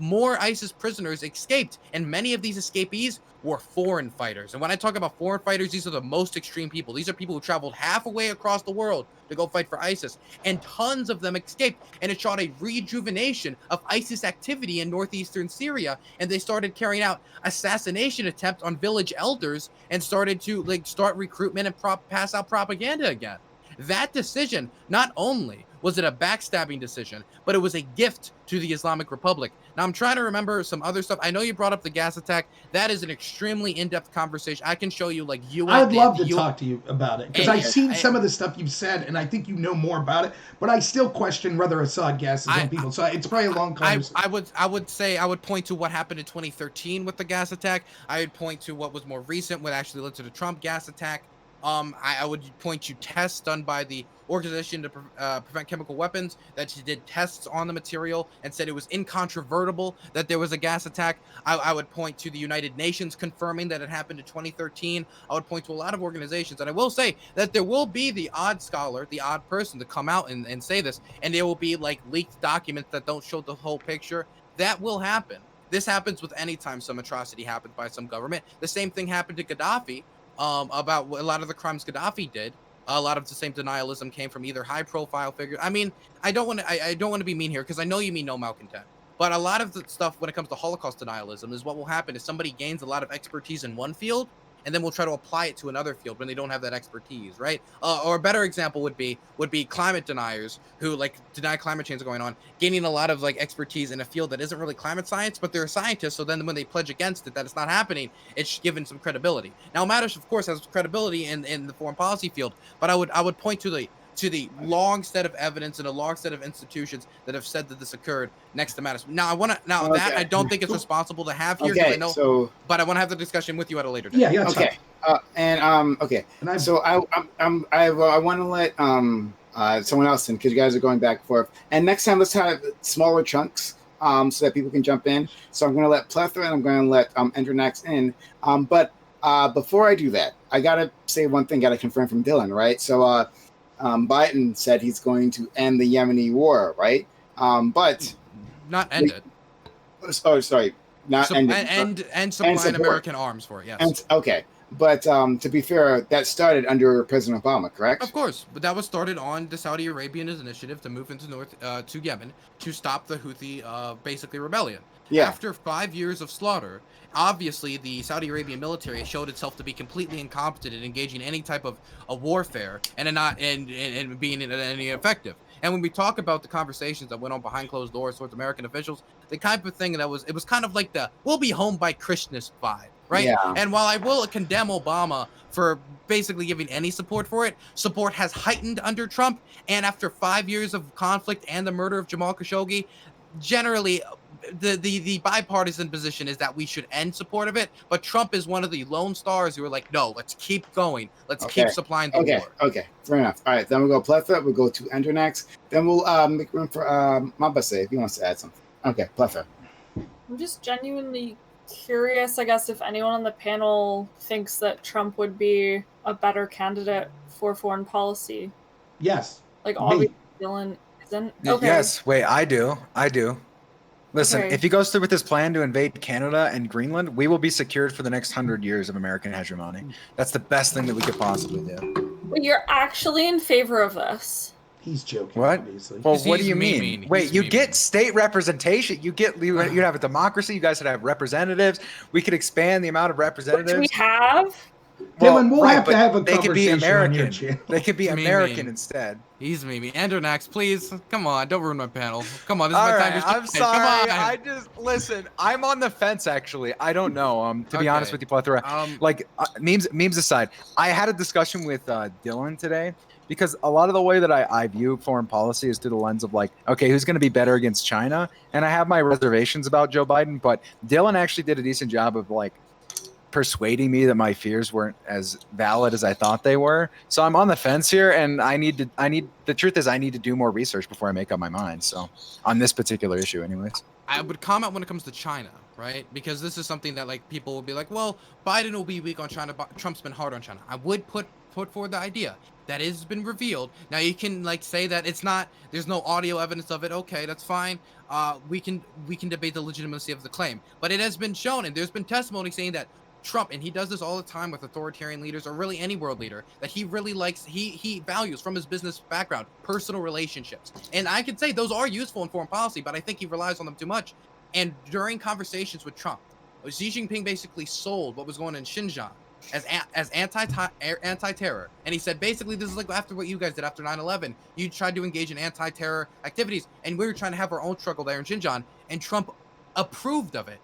Speaker 6: more ISIS prisoners escaped, and many of these escapees were foreign fighters. And when I talk about foreign fighters, these are the most extreme people. These are people who traveled halfway across the world to go fight for ISIS, and tons of them escaped, and it showed a rejuvenation of ISIS activity in northeastern Syria, and they started carrying out assassination attempts on village elders and started to start recruitment and pass out propaganda again. That decision, not only was it a backstabbing decision, but it was a gift to the Islamic Republic. Now, I'm trying to remember some other stuff. I know you brought up the gas attack. That is an extremely in-depth conversation. I can show you
Speaker 9: I'd love to talk to you about it, because I've seen some of the stuff you've said, and I think you know more about it, but I still question whether Assad gasses on people. So it's probably a long conversation.
Speaker 6: I would point to what happened in 2013 with the gas attack. I would point to what was more recent, what actually led to the Trump gas attack. I would point to tests done by the Organization to Prevent Chemical Weapons that she did tests on the material and said it was incontrovertible that there was a gas attack. I would point to the United Nations confirming that it happened in 2013. I would point to a lot of organizations, and I will say that there will be the odd scholar, the odd person to come out and say this, and there will be like leaked documents that don't show the whole picture. That will happen. This happens with any time some atrocity happens by some government. The same thing happened to Gaddafi. About a lot of the crimes Gaddafi did. A lot of the same denialism came from either high-profile figures. I mean, I don't want to be mean here because I know you mean no malcontent. But a lot of the stuff when it comes to Holocaust denialism is what will happen is somebody gains a lot of expertise in one field, and then we'll try to apply it to another field when they don't have that expertise, right? Or a better example would be climate deniers who like deny climate change is going on, gaining a lot of like expertise in a field that isn't really climate science, but they're scientists. So then when they pledge against it, that it's not happening, it's given some credibility. Now, Mattis, of course, has credibility in the foreign policy field, but I would point to the long set of evidence and a long set of institutions that have said that this occurred next to Mattis. Now, that I don't think it's responsible to have here.
Speaker 1: Okay,
Speaker 6: I know,
Speaker 1: so
Speaker 6: but I want to have the discussion with you at a later date.
Speaker 9: Yeah.
Speaker 1: Okay. Okay.
Speaker 9: And
Speaker 1: So I want to let someone else in because you guys are going back and forth. And next time, let's have smaller chunks so that people can jump in. So I'm going to let Plethora and I'm going to let Endernax in. But before I do that, I gotta say one thing. Got to confirm from Dylan, right? So Biden said he's going to end the Yemeni war, right? But
Speaker 6: not end it.
Speaker 1: Oh, sorry, not end it.
Speaker 6: And supplying American arms for it. Yes.
Speaker 1: Okay. But to be fair, that started under President Obama, correct?
Speaker 6: Of course, but that was started on the Saudi Arabian initiative to move into to Yemen to stop the Houthi basically rebellion.
Speaker 1: Yeah.
Speaker 6: After 5 years of slaughter, obviously the Saudi Arabian military showed itself to be completely incompetent in engaging any type of warfare and not and being any effective. And when we talk about the conversations that went on behind closed doors towards American officials, the type of thing it was kind of like the we'll be home by Christmas vibe. Right.
Speaker 1: Yeah.
Speaker 6: And while I will condemn Obama for basically giving any support for it, support has heightened under Trump. And after 5 years of conflict and the murder of Jamal Khashoggi, generally the bipartisan position is that we should end support of it. But Trump is one of the lone stars who are like, no, let's keep going. Let's keep supplying the war.
Speaker 1: Okay. Fair enough. All right. Then we'll go Plethora. We'll go to Endernax. Then we'll make room for Mabase if he wants to add something. Okay. Plethora.
Speaker 11: I'm just genuinely curious, I guess, if anyone on the panel thinks that Trump would be a better candidate for foreign policy.
Speaker 9: Yes.
Speaker 11: Like, obviously, Dylan isn't. Okay.
Speaker 7: Yes. Wait, I do. Listen,
Speaker 11: Okay.
Speaker 7: if he goes through with his plan to invade Canada and Greenland, we will be secured for the next 100 years of American hegemony. That's the best thing that we could possibly do.
Speaker 11: But you're actually in favor of this.
Speaker 9: He's joking.
Speaker 7: What?
Speaker 9: Obviously.
Speaker 7: Well, what do
Speaker 6: He's
Speaker 7: you mean?
Speaker 6: memeing.
Speaker 7: Wait,
Speaker 6: He's
Speaker 7: you
Speaker 6: memeing.
Speaker 7: get state representation. You'd have a democracy. You guys would have representatives. We could expand the amount of
Speaker 11: Which
Speaker 7: representatives.
Speaker 11: we have.
Speaker 9: Dylan, we'll have to
Speaker 7: but
Speaker 9: have a
Speaker 7: they could be
Speaker 9: conversation on your
Speaker 7: American.
Speaker 9: channel.
Speaker 7: They could be
Speaker 6: Memeing.
Speaker 7: American instead.
Speaker 6: He's Mimi. Endernax, please. Come on, don't ruin my panel. Come on, this is
Speaker 7: All
Speaker 6: my
Speaker 7: right,
Speaker 6: time to
Speaker 7: I'm
Speaker 6: shine.
Speaker 7: sorry.
Speaker 6: Come on.
Speaker 7: I just listen. I'm on the fence. Actually, I don't know. To be honest with you, Plethora. Memes aside, I had a discussion with Dylan today because a lot of the way that I view foreign policy is through the lens of like, okay, who's going to be better against China? And I have my reservations about Joe Biden, but Dylan actually did a decent job of like persuading me that my fears weren't as valid as I thought they were. So I'm on the fence here, and the truth is I need to do more research before I make up my mind. So on this particular issue, anyways.
Speaker 6: I would comment when it comes to China, right? Because this is something that like people will be like, well, Biden will be weak on China, but Trump's been hard on China. I would put forward the idea that has been revealed. Now you can like say that it's not, there's no audio evidence of it. Okay, that's fine. We can debate the legitimacy of the claim, but it has been shown, and there's been testimony saying that Trump, and he does this all the time with authoritarian leaders or really any world leader, that he really likes, he values from his business background, personal relationships. And I could say those are useful in foreign policy, but I think he relies on them too much. And during conversations with Trump, Xi Jinping basically sold what was going on in Xinjiang as anti-terror. And he said, basically, this is like after what you guys did after 9/11. You tried to engage in anti-terror activities, and we were trying to have our own struggle there in Xinjiang, and Trump approved of it.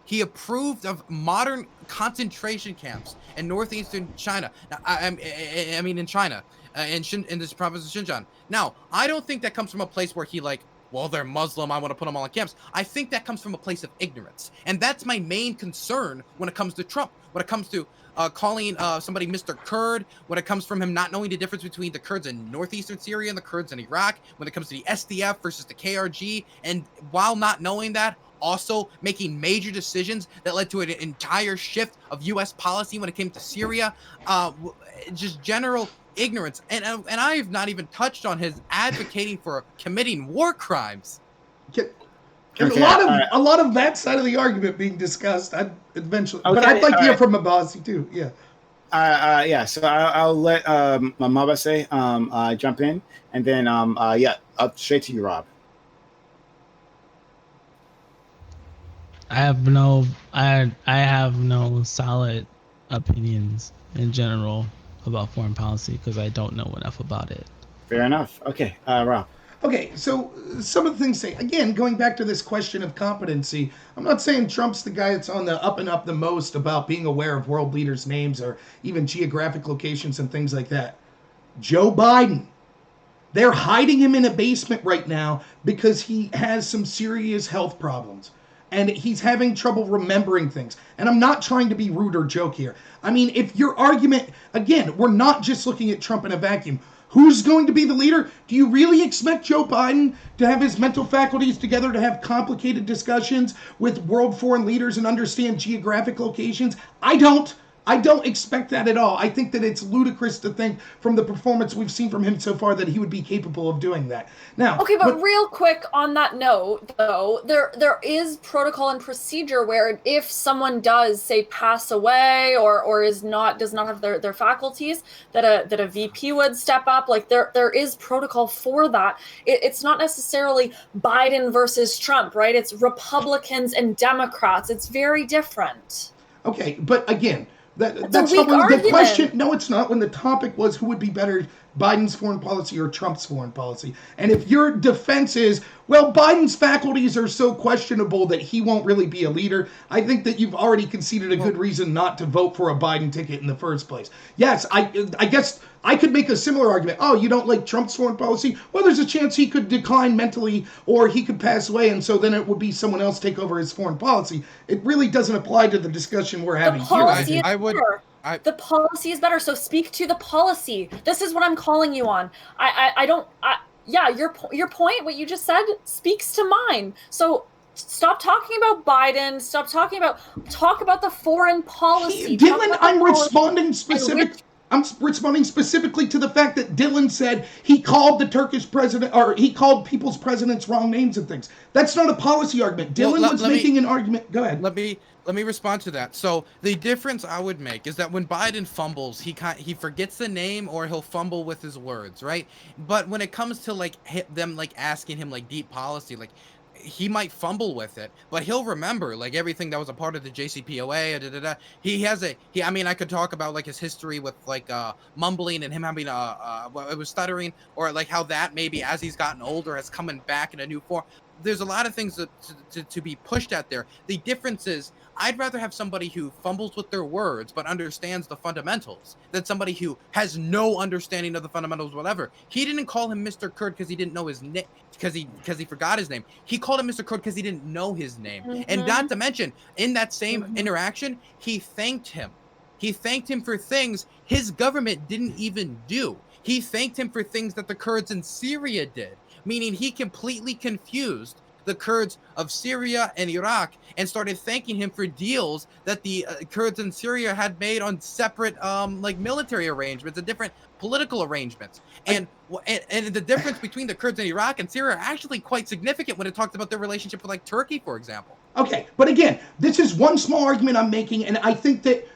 Speaker 6: He approved of modern concentration camps in northeastern China. Now, I mean, in China, in this province of Xinjiang. Now, I don't think that comes from a place where he like, well, they're Muslim, I want to put them all in camps. I think that comes from a place of ignorance. And that's my main concern when it comes to Trump, when it comes to calling somebody Mr. Kurd, when it comes from him not knowing the difference between the Kurds in northeastern Syria and the Kurds in Iraq, when it comes to the SDF versus the KRG, and while not knowing that, also making major decisions that led to an entire shift of U.S. policy when it came to Syria, just general ignorance. And I have not even touched on his advocating for committing war crimes.
Speaker 9: And a lot of that side of the argument being discussed. But I'd like to hear from Mabasi too. Yeah.
Speaker 1: Yeah. So I'll let Mabase jump in, and then up straight to you, Rob.
Speaker 5: I have no solid opinions in general about foreign policy because I don't know enough about it.
Speaker 1: Fair enough. Okay, Rob.
Speaker 9: Okay, so some of the things again, going back to this question of competency, I'm not saying Trump's the guy that's on the up and up the most about being aware of world leaders' names or even geographic locations and things like that. Joe Biden. They're hiding him in a basement right now because he has some serious health problems. And he's having trouble remembering things. And I'm not trying to be rude or joke here. I mean, if your argument, again, we're not just looking at Trump in a vacuum. Who's going to be the leader? Do you really expect Joe Biden to have his mental faculties together to have complicated discussions with world foreign leaders and understand geographic locations? I don't expect that at all. I think that it's ludicrous to think from the performance we've seen from him so far that he would be capable of doing that. Now,
Speaker 11: okay, but real quick on that note, though, there is protocol and procedure where if someone does, say, pass away or does not have their faculties, that a VP would step up. Like there is protocol for that. It's not necessarily Biden versus Trump, right? It's Republicans and Democrats. It's very different.
Speaker 9: Okay, but again, that's not when the question. No, it's not. When the topic was who would be better, Biden's foreign policy or Trump's foreign policy. And if your defense is, well, Biden's faculties are so questionable that he won't really be a leader, I think that you've already conceded a good reason not to vote for a Biden ticket in the first place. Yes, I guess I could make a similar argument. Oh, you don't like Trump's foreign policy? Well, there's a chance he could decline mentally or he could pass away, and so then it would be someone else take over his foreign policy. It really doesn't apply to the discsion we're having here.
Speaker 11: The policy is better, so speak to the policy. This is what I'm calling you on. Your point, what you just said, speaks to mine. So stop talking about Biden. Talk about the foreign policy.
Speaker 9: Dylan, I'm responding specifically to the fact that Dylan said he called the Turkish president, or he called people's presidents wrong names and things. That's not a policy argument. Dylan was making an argument. Go ahead.
Speaker 6: Let me respond to that. So the difference I would make is that when Biden fumbles, he forgets the name or he'll fumble with his words, right? But when it comes to them asking him deep policy, he might fumble with it, but he'll remember everything that was a part of the JCPOA. I could talk about his history with mumbling and him having it was stuttering, or how that maybe as he's gotten older has coming back in a new form. There's a lot of things to be pushed at there. The difference is I'd rather have somebody who fumbles with their words but understands the fundamentals than somebody who has no understanding of the fundamentals whatever. He didn't call him Mr. Kurd because he didn't know his name, because he forgot his name. He called him Mr. Kurd because he didn't know his name. Mm-hmm. And not to mention, in that same interaction, he thanked him. He thanked him for things his government didn't even do. He thanked him for things that the Kurds in Syria did, meaning he completely confused the Kurds of Syria and Iraq and started thanking him for deals that the Kurds in Syria had made on separate military arrangements and different political arrangements. And the difference between the Kurds in Iraq and Syria are actually quite significant when it talks about their relationship with Turkey, for example.
Speaker 9: Okay, but again, this is one small argument I'm making, and I think that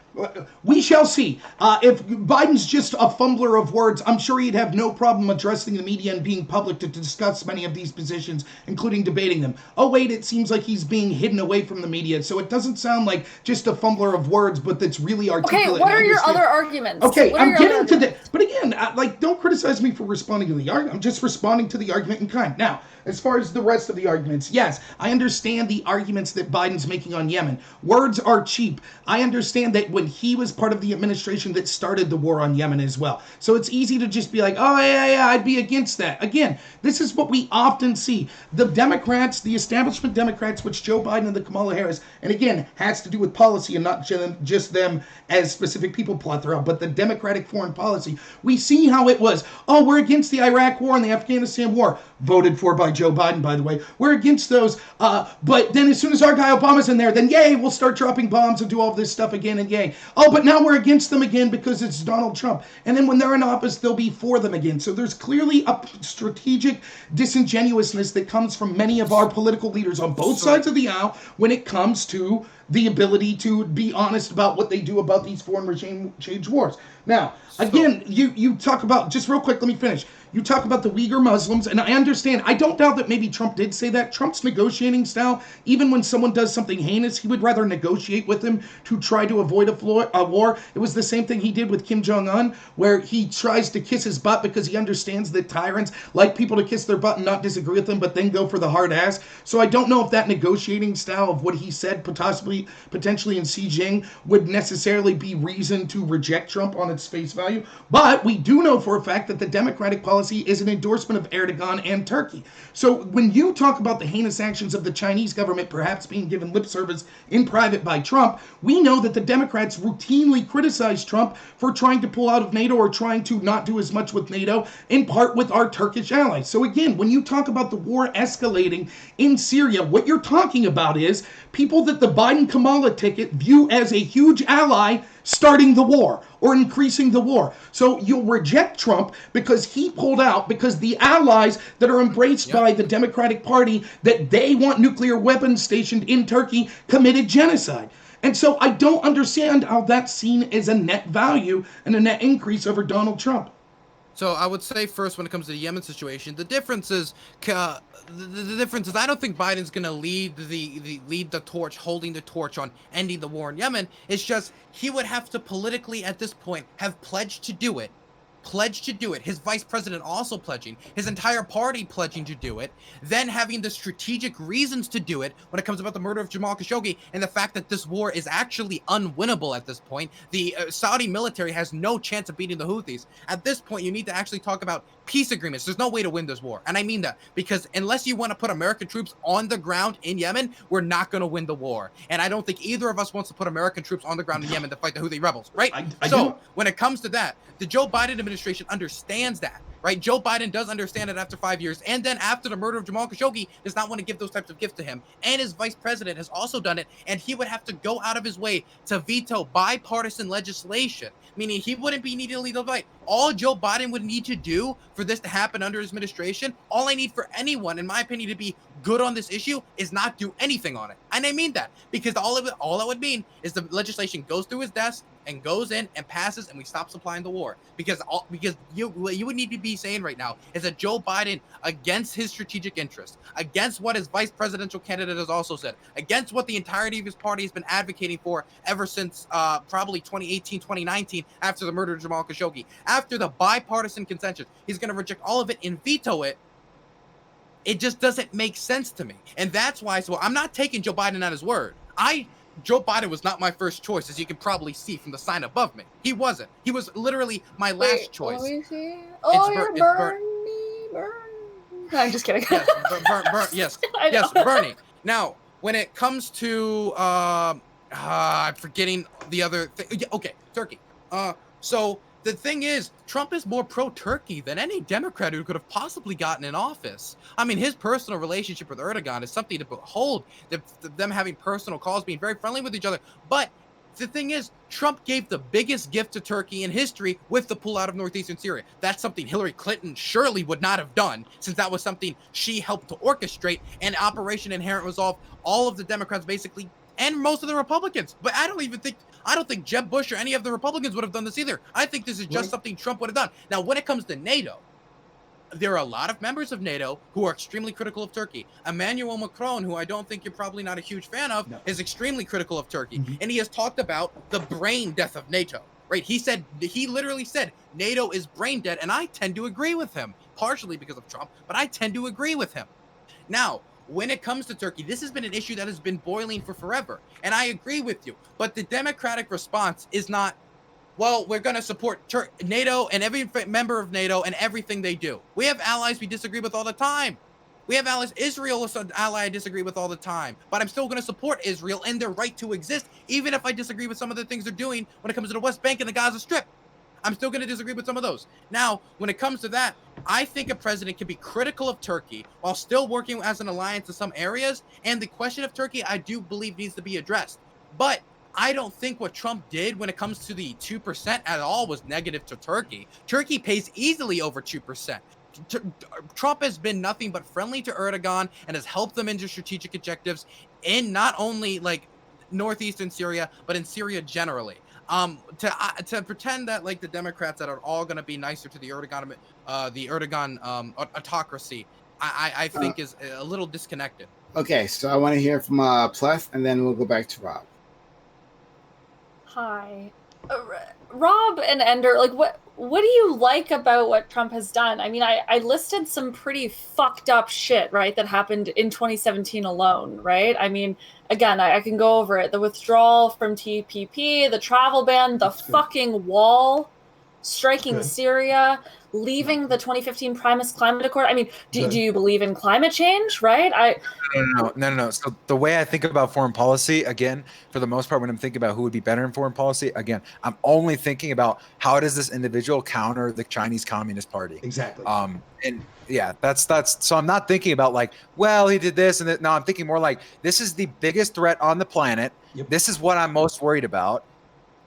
Speaker 9: we shall see. If Biden's just a fumbler of words, I'm sure he'd have no problem addressing the media and being public to discuss many of these positions, including debating them. Oh, wait, it seems like he's being hidden away from the media, so it doesn't sound like just a fumbler of words, but that's really articulate.
Speaker 11: Okay, what are your other arguments?
Speaker 9: Okay, I'm getting to that. But again, don't criticize me for responding to the argument. I'm just responding to the argument in kind. Now, as far as the rest of the arguments, yes, I understand the arguments that Biden's making on Yemen. Words are cheap. I understand that when when he was part of the administration that started the war on Yemen as well. So it's easy to just be like, oh, yeah, I'd be against that. Again, this is what we often see. The Democrats, the establishment Democrats, which Joe Biden and the Kamala Harris, and again, has to do with policy and not just them as specific people plethora, but the Democratic foreign policy. We see how it was. Oh, we're against the Iraq war and the Afghanistan war. Voted for by Joe Biden, by the way. We're against those. But then as soon as our guy Obama's in there, then yay, we'll start dropping bombs and do all this stuff again and yay. Oh, but now we're against them again because it's Donald Trump. And then when they're in office, they'll be for them again. So there's clearly a strategic disingenuousness that comes from many of our political leaders on both sides of the aisle when it comes to the ability to be honest about what they do about these foreign regime change wars. Now, again, you talk about, just real quick, let me finish. You talk about the Uyghur Muslims, and I understand. I don't doubt that maybe Trump did say that. Trump's negotiating style, even when someone does something heinous, he would rather negotiate with them to try to avoid a war. It was the same thing he did with Kim Jong-un, where he tries to kiss his butt because he understands that tyrants like people to kiss their butt and not disagree with them, but then go for the hard ass. So I don't know if that negotiating style of what he said potentially in Xi Jinping would necessarily be reason to reject Trump on its face value. But we do know for a fact that the Democratic policy is an endorsement of Erdogan and Turkey. So when you talk about the heinous actions of the Chinese government perhaps being given lip service in private by Trump, we know that the Democrats routinely criticize Trump for trying to pull out of NATO or trying to not do as much with NATO, in part with our Turkish allies. So again, when you talk about the war escalating in Syria, what you're talking about is people that the Biden-Kamala ticket view as a huge ally starting the war or increasing the war. So you'll reject Trump because he pulled out, because the allies that are embraced by the Democratic Party that they want nuclear weapons stationed in Turkey committed genocide. And so I don't understand how that's seen as a net value and a net increase over Donald Trump.
Speaker 6: So I would say first, when it comes to the Yemen situation, the difference is the difference is I don't think Biden's going to lead the torch, holding the torch on ending the war in Yemen. It's just he would have to politically at this point have pledged to do it. His vice president also pledging, his entire party pledging to do it, then having the strategic reasons to do it when it comes about the murder of Jamal Khashoggi and the fact that this war is actually unwinnable at this point. The Saudi military has no chance of beating the Houthis. At this point, you need to actually talk about peace agreements. There's no way to win this war. And I mean that because unless you want to put American troops on the ground in Yemen, we're not going to win the war. And I don't think either of us wants to put American troops on the ground in Yemen to fight the Houthi rebels, right? So when it comes to that, the Joe Biden administration understands that, right? Joe Biden does understand it after 5 years. And then after the murder of Jamal Khashoggi, does not want to give those types of gifts to him. And his vice president has also done it. And he would have to go out of his way to veto bipartisan legislation, meaning he wouldn't be needing a legal fight. All Joe Biden would need to do for this to happen under his administration, all I need for anyone, in my opinion, to be good on this issue is not do anything on it. And I mean that because all it would mean is the legislation goes through his desk and goes in and passes and we stop supplying the war. Because what you would need to be saying right now is that Joe Biden, against his strategic interests, against what his vice presidential candidate has also said, against what the entirety of his party has been advocating for ever since probably 2018, 2019, after the murder of Jamal Khashoggi, after the bipartisan consensus, he's going to reject all of it and veto it. It just doesn't make sense to me. And that's why, so I'm not taking Joe Biden at his word. Joe Biden was not my first choice, as you can probably see from the sign above me. He wasn't. He was literally my last choice.
Speaker 11: Let me see. Oh, you're Bernie. No, I'm just kidding.
Speaker 6: Yes, yes, Bernie. Now, when it comes to, I'm forgetting the other thing. Okay, Turkey. So the thing is, Trump is more pro-Turkey than any Democrat who could have possibly gotten in office. I mean, his personal relationship with Erdogan is something to behold, them having personal calls, being very friendly with each other. But the thing is, Trump gave the biggest gift to Turkey in history with the pullout of northeastern Syria. That's something Hillary Clinton surely would not have done, since that was something she helped to orchestrate, and Operation Inherent Resolve, all of the Democrats basically, and most of the Republicans. But I don't think Jeb Bush or any of the Republicans would have done this either. I think this is just something Trump would have done. Now, when it comes to NATO, there are a lot of members of NATO who are extremely critical of Turkey. Emmanuel Macron, who I don't think you're probably not a huge fan of, is extremely critical of Turkey. And he has talked about the brain death of NATO, right? He literally said NATO is brain dead, and I tend to agree with him, partially because of Trump, but I tend to agree with him. Now, when it comes to Turkey, this has been an issue that has been boiling for forever. And I agree with you. But the Democratic response is not, well, we're going to support NATO and every member of NATO and everything they do. We have allies we disagree with all the time. We have allies. Israel is an ally I disagree with all the time. But I'm still going to support Israel and their right to exist, even if I disagree with some of the things they're doing when it comes to the West Bank and the Gaza Strip. I'm still going to disagree with some of those. Now, when it comes to that, I think a president can be critical of Turkey while still working as an alliance in some areas. And the question of Turkey, I do believe, needs to be addressed. But I don't think what Trump did when it comes to the 2% at all was negative to Turkey. Turkey pays easily over 2%. Trump has been nothing but friendly to Erdogan and has helped them into strategic objectives in not only like northeastern Syria, but in Syria generally. To pretend that like the Democrats that are all going to be nicer to the Erdogan autocracy, I think is a little disconnected.
Speaker 1: Okay, so I want to hear from Pleth, and then we'll go back to Rob.
Speaker 11: Hi, Rob and Ender. Like, what do you like about what Trump has done? I mean, I listed some pretty fucked up shit, right, that happened in 2017 alone, right? I mean, again, I can go over it. The withdrawal from TPP, the travel ban, the fucking wall, striking Syria, leaving the 2015 Paris Climate Accord. I mean, do you believe in climate change, right?
Speaker 7: No. So the way I think about foreign policy, again, for the most part, when I'm thinking about who would be better in foreign policy, again, I'm only thinking about how does this individual counter the Chinese Communist Party.
Speaker 9: Exactly.
Speaker 7: And yeah, that's so I'm not thinking about like, well, he did this and that. No, I'm thinking more like this is the biggest threat on the planet. Yep. This is what I'm most worried about.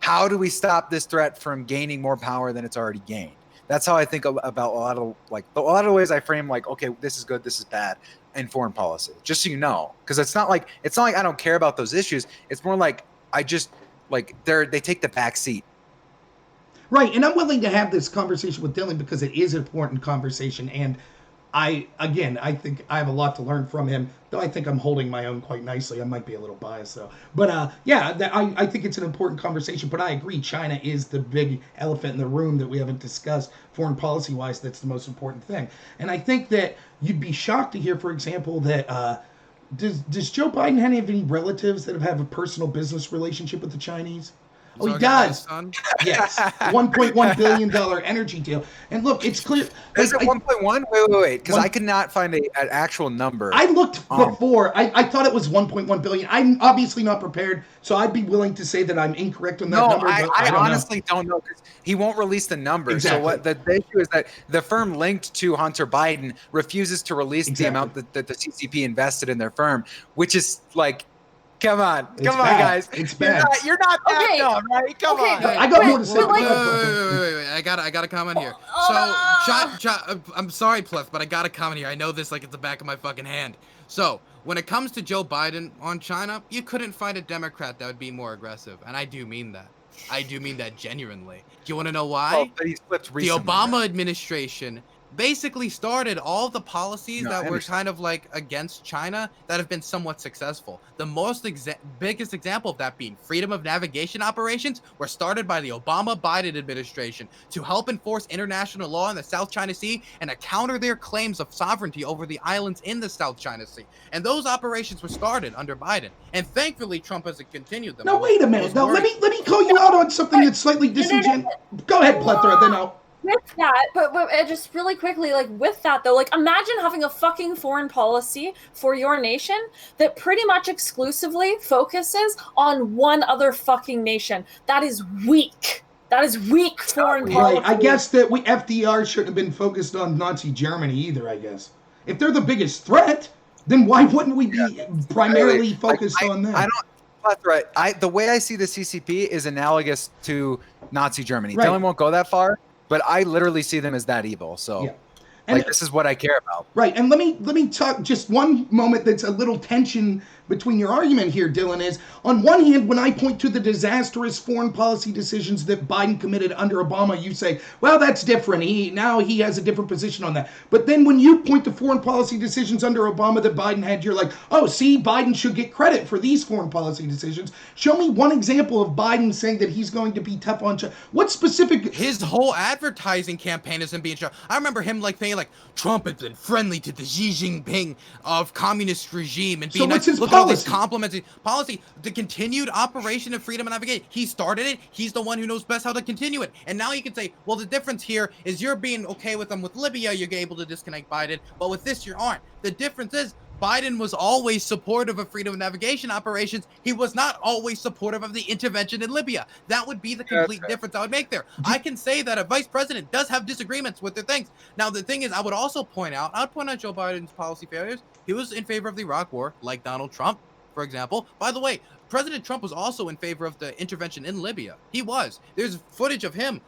Speaker 7: How do we stop this threat from gaining more power than it's already gained? That's how I think about a lot of the ways I frame like, okay, this is good, this is bad in foreign policy. Just so you know, because it's not like I don't care about those issues. It's more like I just like they take the back seat.
Speaker 9: Right, and I'm willing to have this conversation with Dylan because it is an important conversation, and I think I have a lot to learn from him, though I think I'm holding my own quite nicely. I might be a little biased, though. But, I think it's an important conversation, but I agree China is the big elephant in the room that we haven't discussed foreign policy-wise. That's the most important thing. And I think that you'd be shocked to hear, for example, that does Joe Biden have any relatives that have a personal business relationship with the Chinese? Oh, he does. Yes, $1.1 billion energy deal. And look, it's clear.
Speaker 7: Is it 1.1? Wait, because I could not find an actual number.
Speaker 9: I looked before. I thought it was 1.1 billion. I'm obviously not prepared, so I'd be willing to say that I'm incorrect on that number.
Speaker 7: I honestly don't know because he won't release the number. Exactly. So what the issue is that the firm linked to Hunter Biden refuses to release the amount that the CCP invested in their firm, which is like. Come on, guys.
Speaker 9: It's bad.
Speaker 7: You're not that dumb, right? Come on.
Speaker 9: I got more to say.
Speaker 6: Wait. I got a comment here. So, I'm sorry, Pleth, but I got a comment here. I know this like it's the back of my fucking hand. So, when it comes to Joe Biden on China, you couldn't find a Democrat that would be more aggressive, and I do mean that. I do mean that genuinely. Do you want to know why?
Speaker 7: Well, he's flipped
Speaker 6: the Obama administration basically started all the policies that were kind of like against China that have been somewhat successful. The most biggest example of that being freedom of navigation operations were started by the Obama-Biden administration to help enforce international law in the South China Sea and to counter their claims of sovereignty over the islands in the South China Sea. And those operations were started under Biden. And thankfully, Trump has continued them.
Speaker 9: Now, wait a minute. Now, let me call you out on something that's slightly disingenuous. Go ahead, Plethora, then I'll...
Speaker 11: With that, but just really quickly, like with that though, like imagine having a fucking foreign policy for your nation that pretty much exclusively focuses on one other fucking nation. That is weak. That is weak foreign policy.
Speaker 9: Right. I guess that FDR shouldn't have been focused on Nazi Germany either, I guess. If they're the biggest threat, then why wouldn't we be primarily focused on them?
Speaker 7: The way I see the CCP is analogous to Nazi Germany.
Speaker 9: Right.
Speaker 7: Dylan won't go that far. But I literally see them as that evil. So,
Speaker 9: and
Speaker 7: this is what I care about.
Speaker 9: Right. And let me talk just one moment that's a little tension between your argument here, Dylan, is on one hand, when I point to the disastrous foreign policy decisions that Biden committed under Obama, you say, well, that's different. Now he has a different position on that. But then when you point to foreign policy decisions under Obama that Biden had, you're like, oh, see, Biden should get credit for these foreign policy decisions. Show me one example of Biden saying that he's going to be tough on China. What specific...
Speaker 6: His whole advertising campaign isn't being shown. I remember him like saying like, Trump has been friendly to the Xi Jinping of communist regime and being
Speaker 9: so what's his
Speaker 6: look
Speaker 9: policy?
Speaker 6: at all these compliments. Policy, the continued operation of freedom and navigation. He started it. He's the one who knows best how to continue it. And now you can say, well, the difference here is you're being okay with them with Libya. You're able to disconnect Biden, but with this, you aren't. The difference is Biden was always supportive of freedom of navigation operations. He was not always supportive of the intervention in Libya. That would be the complete difference I would make there. I can say that a vice president does have disagreements with their things. Now, the thing is, I would also point out Joe Biden's policy failures. He was in favor of the Iraq war, like Donald Trump, for example. By the way, President Trump was also in favor of the intervention in Libya. He was. There's footage of him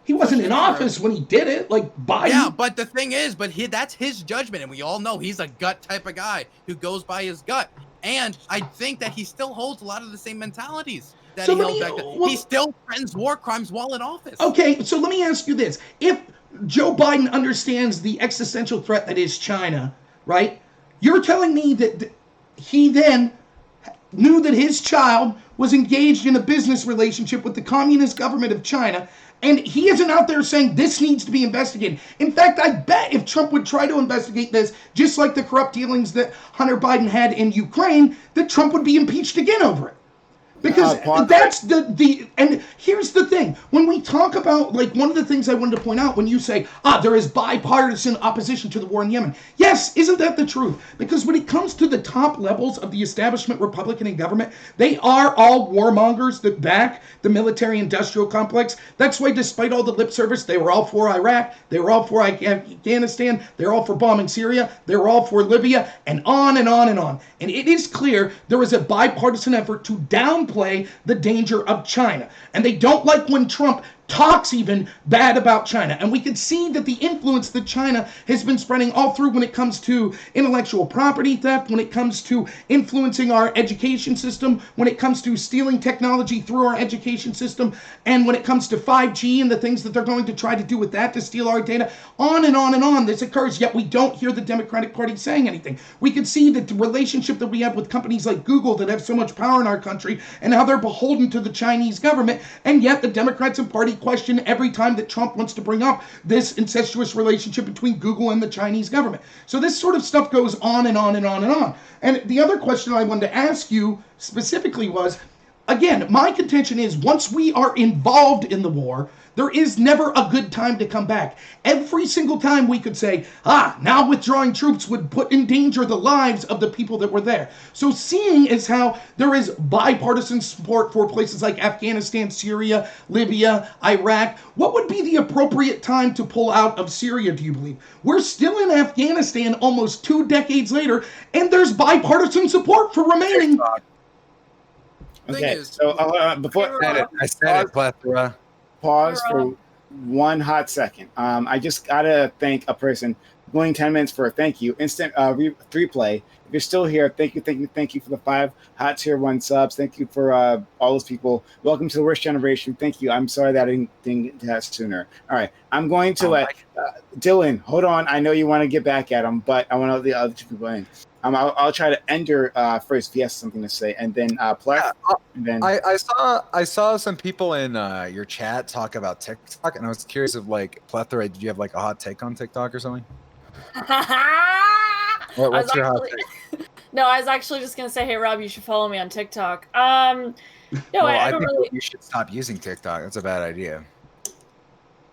Speaker 6: he
Speaker 9: wasn't in office when he did it, like Biden.
Speaker 6: Yeah, but the thing is, that's his judgment, and we all know he's a gut type of guy who goes by his gut. And I think that he still holds a lot of the same mentalities that he held back then. He still threatens war crimes while in office.
Speaker 9: Okay, so let me ask you this. If Joe Biden understands the existential threat that is China, right? You're telling me that he then knew that his child was engaged in a business relationship with the communist government of China, and he isn't out there saying this needs to be investigated. In fact, I bet if Trump would try to investigate this, just like the corrupt dealings that Hunter Biden had in Ukraine, that Trump would be impeached again over it. Because that's and here's the thing. When we talk about, like, one of the things I wanted to point out when you say, there is bipartisan opposition to the war in Yemen. Yes, isn't that the truth? Because when it comes to the top levels of the establishment Republican and government, they are all warmongers that back the military-industrial complex. That's why despite all the lip service, they were all for Iraq, they were all for Afghanistan, they're all for bombing Syria, they were all for Libya, and on and on and on. And it is clear there is a bipartisan effort to downplay the danger of China. And they don't like when Trump talks even bad about China. And we can see that the influence that China has been spreading all through when it comes to intellectual property theft, when it comes to influencing our education system, when it comes to stealing technology through our education system, and when it comes to 5G and the things that they're going to try to do with that to steal our data, on and on and on. This occurs, yet we don't hear the Democratic Party saying anything. We can see that the relationship that we have with companies like Google that have so much power in our country and how they're beholden to the Chinese government, and yet the Democrats and Party question every time that Trump wants to bring up this incestuous relationship between Google and the Chinese government. So this sort of stuff goes on and on and on and on. And the other question I wanted to ask you specifically was, again, my contention is once we are involved in the war, there is never a good time to come back. Every single time we could say, now withdrawing troops would put in danger the lives of the people that were there. So seeing as how there is bipartisan support for places like Afghanistan, Syria, Libya, Iraq, what would be the appropriate time to pull out of Syria, do you believe? We're still in Afghanistan almost 2 decades later, and there's bipartisan support for remaining.
Speaker 1: Okay, so before
Speaker 7: I said it, plethora.
Speaker 1: Pause for one hot second. I just gotta thank a person going 10 minutes for a thank you. Instant replay. If you're still here, thank you for the 5 hot tier 1 subs. Thank you for all those people. Welcome to the worst generation. Thank you. I'm sorry that I didn't get that sooner. All right, I'm going to let Dylan. Hold on. I know you want to get back at him, but I want the other 2 people in. I'll try to Ender first if he has something to say, and then Pleth. And then
Speaker 7: I saw some people in your chat talk about TikTok, and I was curious of like plethora. Did you have like a hot take on TikTok or something? What's your hot take?
Speaker 11: No, I was actually just gonna say, hey Rob, you should follow me on TikTok. No, I don't
Speaker 7: think
Speaker 11: really.
Speaker 7: You should stop using TikTok. That's a bad idea.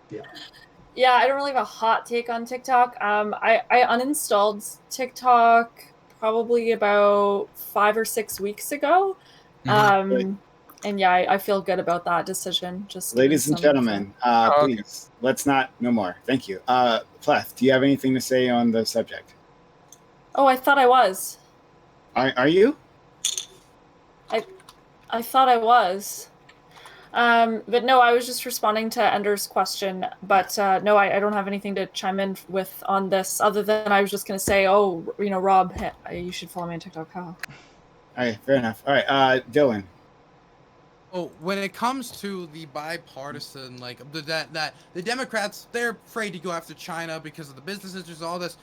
Speaker 11: Yeah, I don't really have a hot take on TikTok. I uninstalled TikTok probably about 5 or 6 weeks ago. And yeah, I feel good about that decision. Just
Speaker 1: ladies and gentlemen, please, let's not, no more. Thank you. Pleth, do you have anything to say on the subject?
Speaker 11: Oh, I thought I was.
Speaker 1: Are you?
Speaker 11: I thought I was. But no, I was just responding to Ender's question. But no, I don't have anything to chime in with on this, other than I was just going to say, Rob, you should follow me on TikTok. How?
Speaker 1: All right, fair enough. All right, Dylan.
Speaker 6: Oh, when it comes to the bipartisan, like that the Democrats, they're afraid to go after China because of the business interests, all this.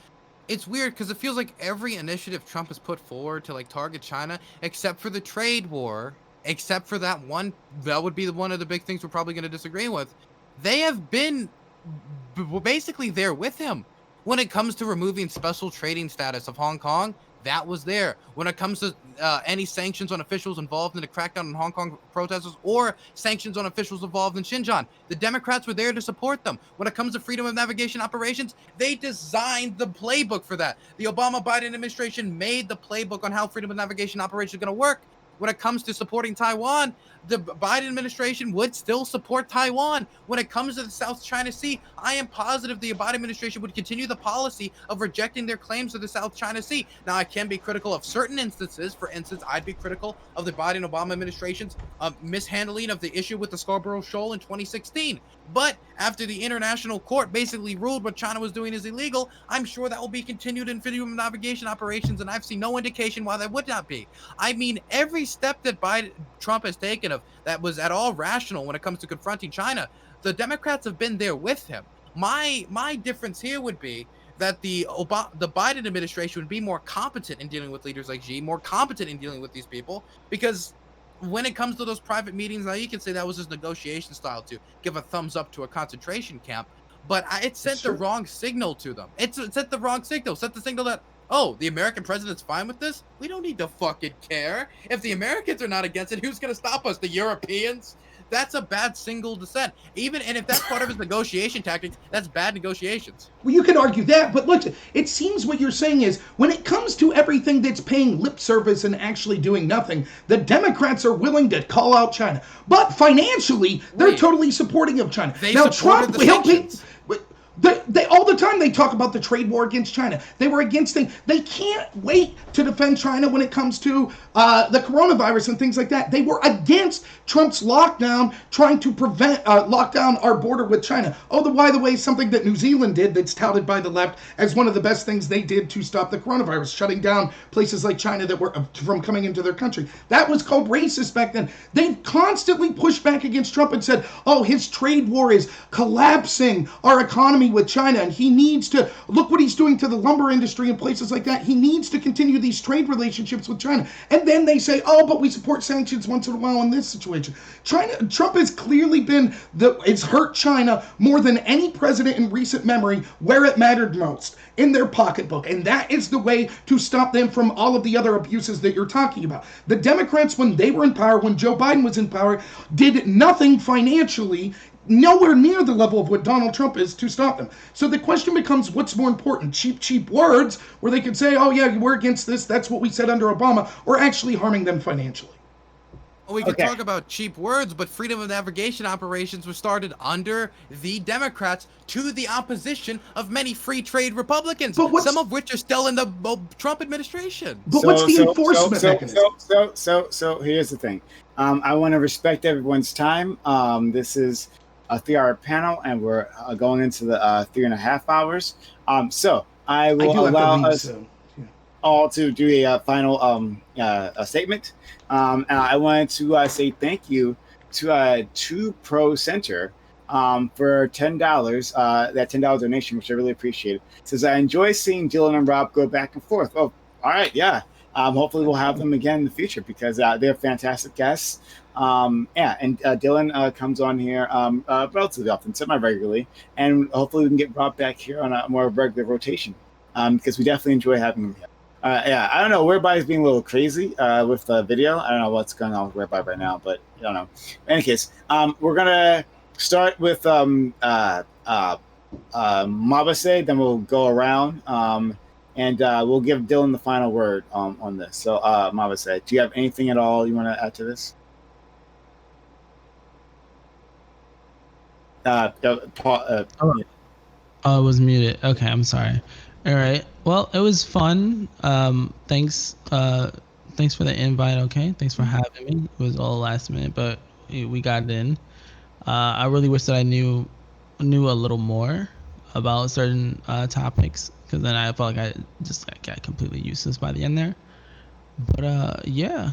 Speaker 6: It's weird because it feels like every initiative Trump has put forward to like target China, except for the trade war, except for that one, that would be one of the big things we're probably going to disagree with. They have been basically there with him. When it comes to removing special trading status of Hong Kong, that was there. When it comes to any sanctions on officials involved in the crackdown on Hong Kong protesters or sanctions on officials involved in Xinjiang, the Democrats were there to support them. When it comes to freedom of navigation operations, they designed the playbook for that. The Obama-Biden administration made the playbook on how freedom of navigation operations are going to work. When it comes to supporting Taiwan, the Biden administration would still support Taiwan. When it comes to the South China Sea, I am positive the Biden administration would continue the policy of rejecting their claims to the South China Sea. Now, I can be critical of certain instances. For instance, I'd be critical of the Biden-Obama administration's mishandling of the issue with the Scarborough Shoal in 2016. But after the international court basically ruled what China was doing is illegal, I'm sure that will be continued in freedom of navigation operations, and I've seen no indication why that would not be. I mean, every step that Trump has taken of that was at all rational when it comes to confronting China, the Democrats have been there with him. My difference here would be that the Biden administration would be more competent in dealing with leaders like Xi, more competent in dealing with these people, because when it comes to those private meetings, now you can say that was his negotiation style to give a thumbs up to a concentration camp, but it sent the wrong signal to them. It sent the wrong signal. Sent the signal that, oh, the American president's fine with this? We don't need to fucking care. If the Americans are not against it, who's going to stop us? The Europeans? That's a bad single dissent. And if that's part of his negotiation tactics, that's bad negotiations.
Speaker 9: Well, you could argue that, but look, it seems what you're saying is when it comes to everything that's paying lip service and actually doing nothing, the Democrats are willing to call out China. But financially, they're totally supporting of China.
Speaker 6: They
Speaker 9: now,
Speaker 6: supported
Speaker 9: Trump
Speaker 6: the sanctions.
Speaker 9: They all the time they talk about the trade war against China. They were against things. They can't wait to defend China when it comes to the coronavirus and things like that. They were against Trump's lockdown, trying to prevent lock down our border with China. Oh, by the way, something that New Zealand did that's touted by the left as one of the best things they did to stop the coronavirus, shutting down places like China that were from coming into their country. That was called racist back then. They constantly pushed back against Trump and said, oh, his trade war is collapsing our economy with China, and he needs to look what he's doing to the lumber industry and places like that. He needs to continue these trade relationships with China. And then they say, oh, but we support sanctions once in a while in this situation. Trump has clearly been it's hurt China more than any president in recent memory where it mattered most, in their pocketbook. And that is the way to stop them from all of the other abuses that you're talking about. The Democrats, when they were in power, when Joe Biden was in power, did nothing financially, nowhere near the level of what Donald Trump is, to stop them. So the question becomes, what's more important? Cheap words where they could say, oh yeah, we're against this, that's what we said under Obama, or actually harming them financially?
Speaker 6: We can talk about cheap words, but freedom of navigation operations were started under the Democrats to the opposition of many free trade Republicans, some of which are still in the Trump administration.
Speaker 9: But what's the enforcement mechanism?
Speaker 1: So here's the thing. I want to respect everyone's time. This is a 3-hour panel, and we're going into the 3.5 hours. So I will allow us all to do a final a statement. And I wanted to say thank you to Two Pro Center for $10, that $10 donation, which I really appreciate. It says, I enjoy seeing Dylan and Rob go back and forth. Oh, all right, yeah. Hopefully we'll have them again in the future because they're fantastic guests. And Dylan comes on here relatively often, semi-regularly, and hopefully we can get Rob back here on a more regular rotation because we definitely enjoy having him here. I don't know. Whereby is being a little crazy with the video. I don't know what's going on with Whereby right now, but I don't know. In any case, we're gonna start with Mabase, then we'll go around, and we'll give Dylan the final word on this. So, Mabase, do you have anything at all you want to add to this?
Speaker 5: Paul, I was muted. Okay, I'm sorry. All right. Well, it was fun. Thanks for the invite. Okay. Thanks for having me. It was all last minute, but we got it in. I really wish that I knew a little more about certain topics, because then I felt like I got completely useless by the end there. But yeah,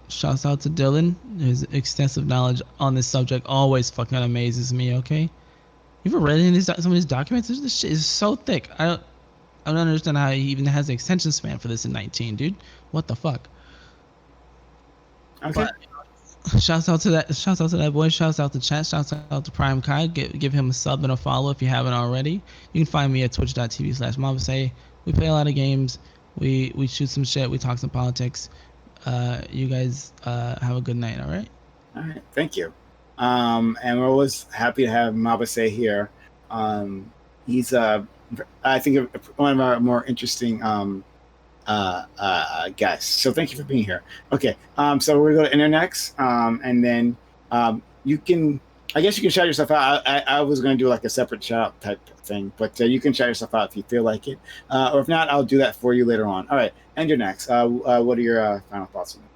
Speaker 5: shouts out to Dylan. His extensive knowledge on this subject always fucking amazes me. Okay, you ever read any of some of his documents? This shit is so thick. I don't understand how he even has the extension span for this in 19, dude. What the fuck?
Speaker 1: Okay.
Speaker 5: But shouts out to that. Shouts out to that boy. Shouts out to chat. Shouts out to Prime Kai. Give him a sub and a follow if you haven't already. You can find me at twitch.tv/Mabase. We play a lot of games. We shoot some shit. We talk some politics. You guys have a good night. All right.
Speaker 1: All right. Thank you. And we're always happy to have Mabase here. He's I think one of our more interesting guests. So thank you for being here. Okay. So we're gonna go to Endernax, and then you can. I guess you can shout yourself out. I was going to do like a separate shout out type thing, but you can shout yourself out if you feel like it, or if not, I'll do that for you later on. All right, Endernax, what are your final thoughts on that?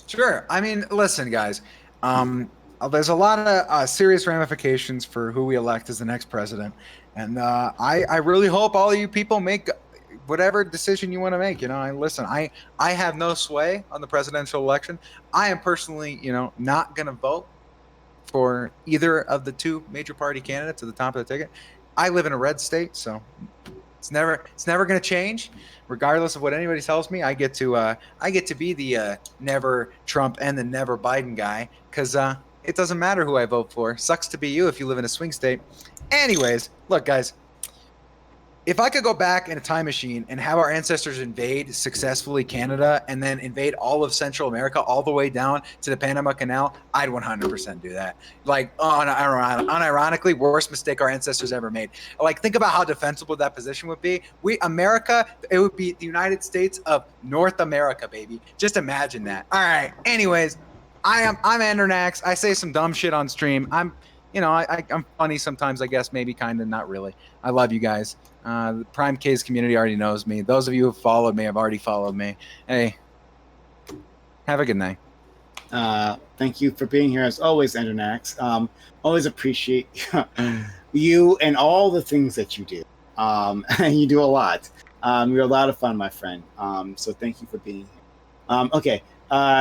Speaker 7: Sure. I mean, listen, guys. There's a lot of serious ramifications for who we elect as the next president, and I really hope all of you people make whatever decision you want to make. You know, I have no sway on the presidential election. I am personally, not going to vote for either of the two major party candidates at the top of the ticket. I live in a red state, so it's never going to change, regardless of what anybody tells me. I get to be the never Trump and the never Biden guy, because it doesn't matter who I vote for. Sucks to be you if you live in a swing state. Anyways, look, guys. If I could go back in a time machine and have our ancestors invade successfully Canada and then invade all of Central America all the way down to the Panama Canal, I'd 100% do that. Like, unironically, worst mistake our ancestors ever made. Like, think about how defensible that position would be. It would be the United States of North America, baby. Just imagine that. All right. Anyways, I'm Endernax. I say some dumb shit on stream. I'm funny sometimes, I guess, maybe kind of, not really. I love you guys. The Prime Cayes community already knows me. Those of you who have followed me have already followed me. Hey, have a good night.
Speaker 1: Thank you for being here as always, Endernax. Always appreciate you and all the things that you do. And you do a lot. You're a lot of fun, my friend. So thank you for being here. Okay.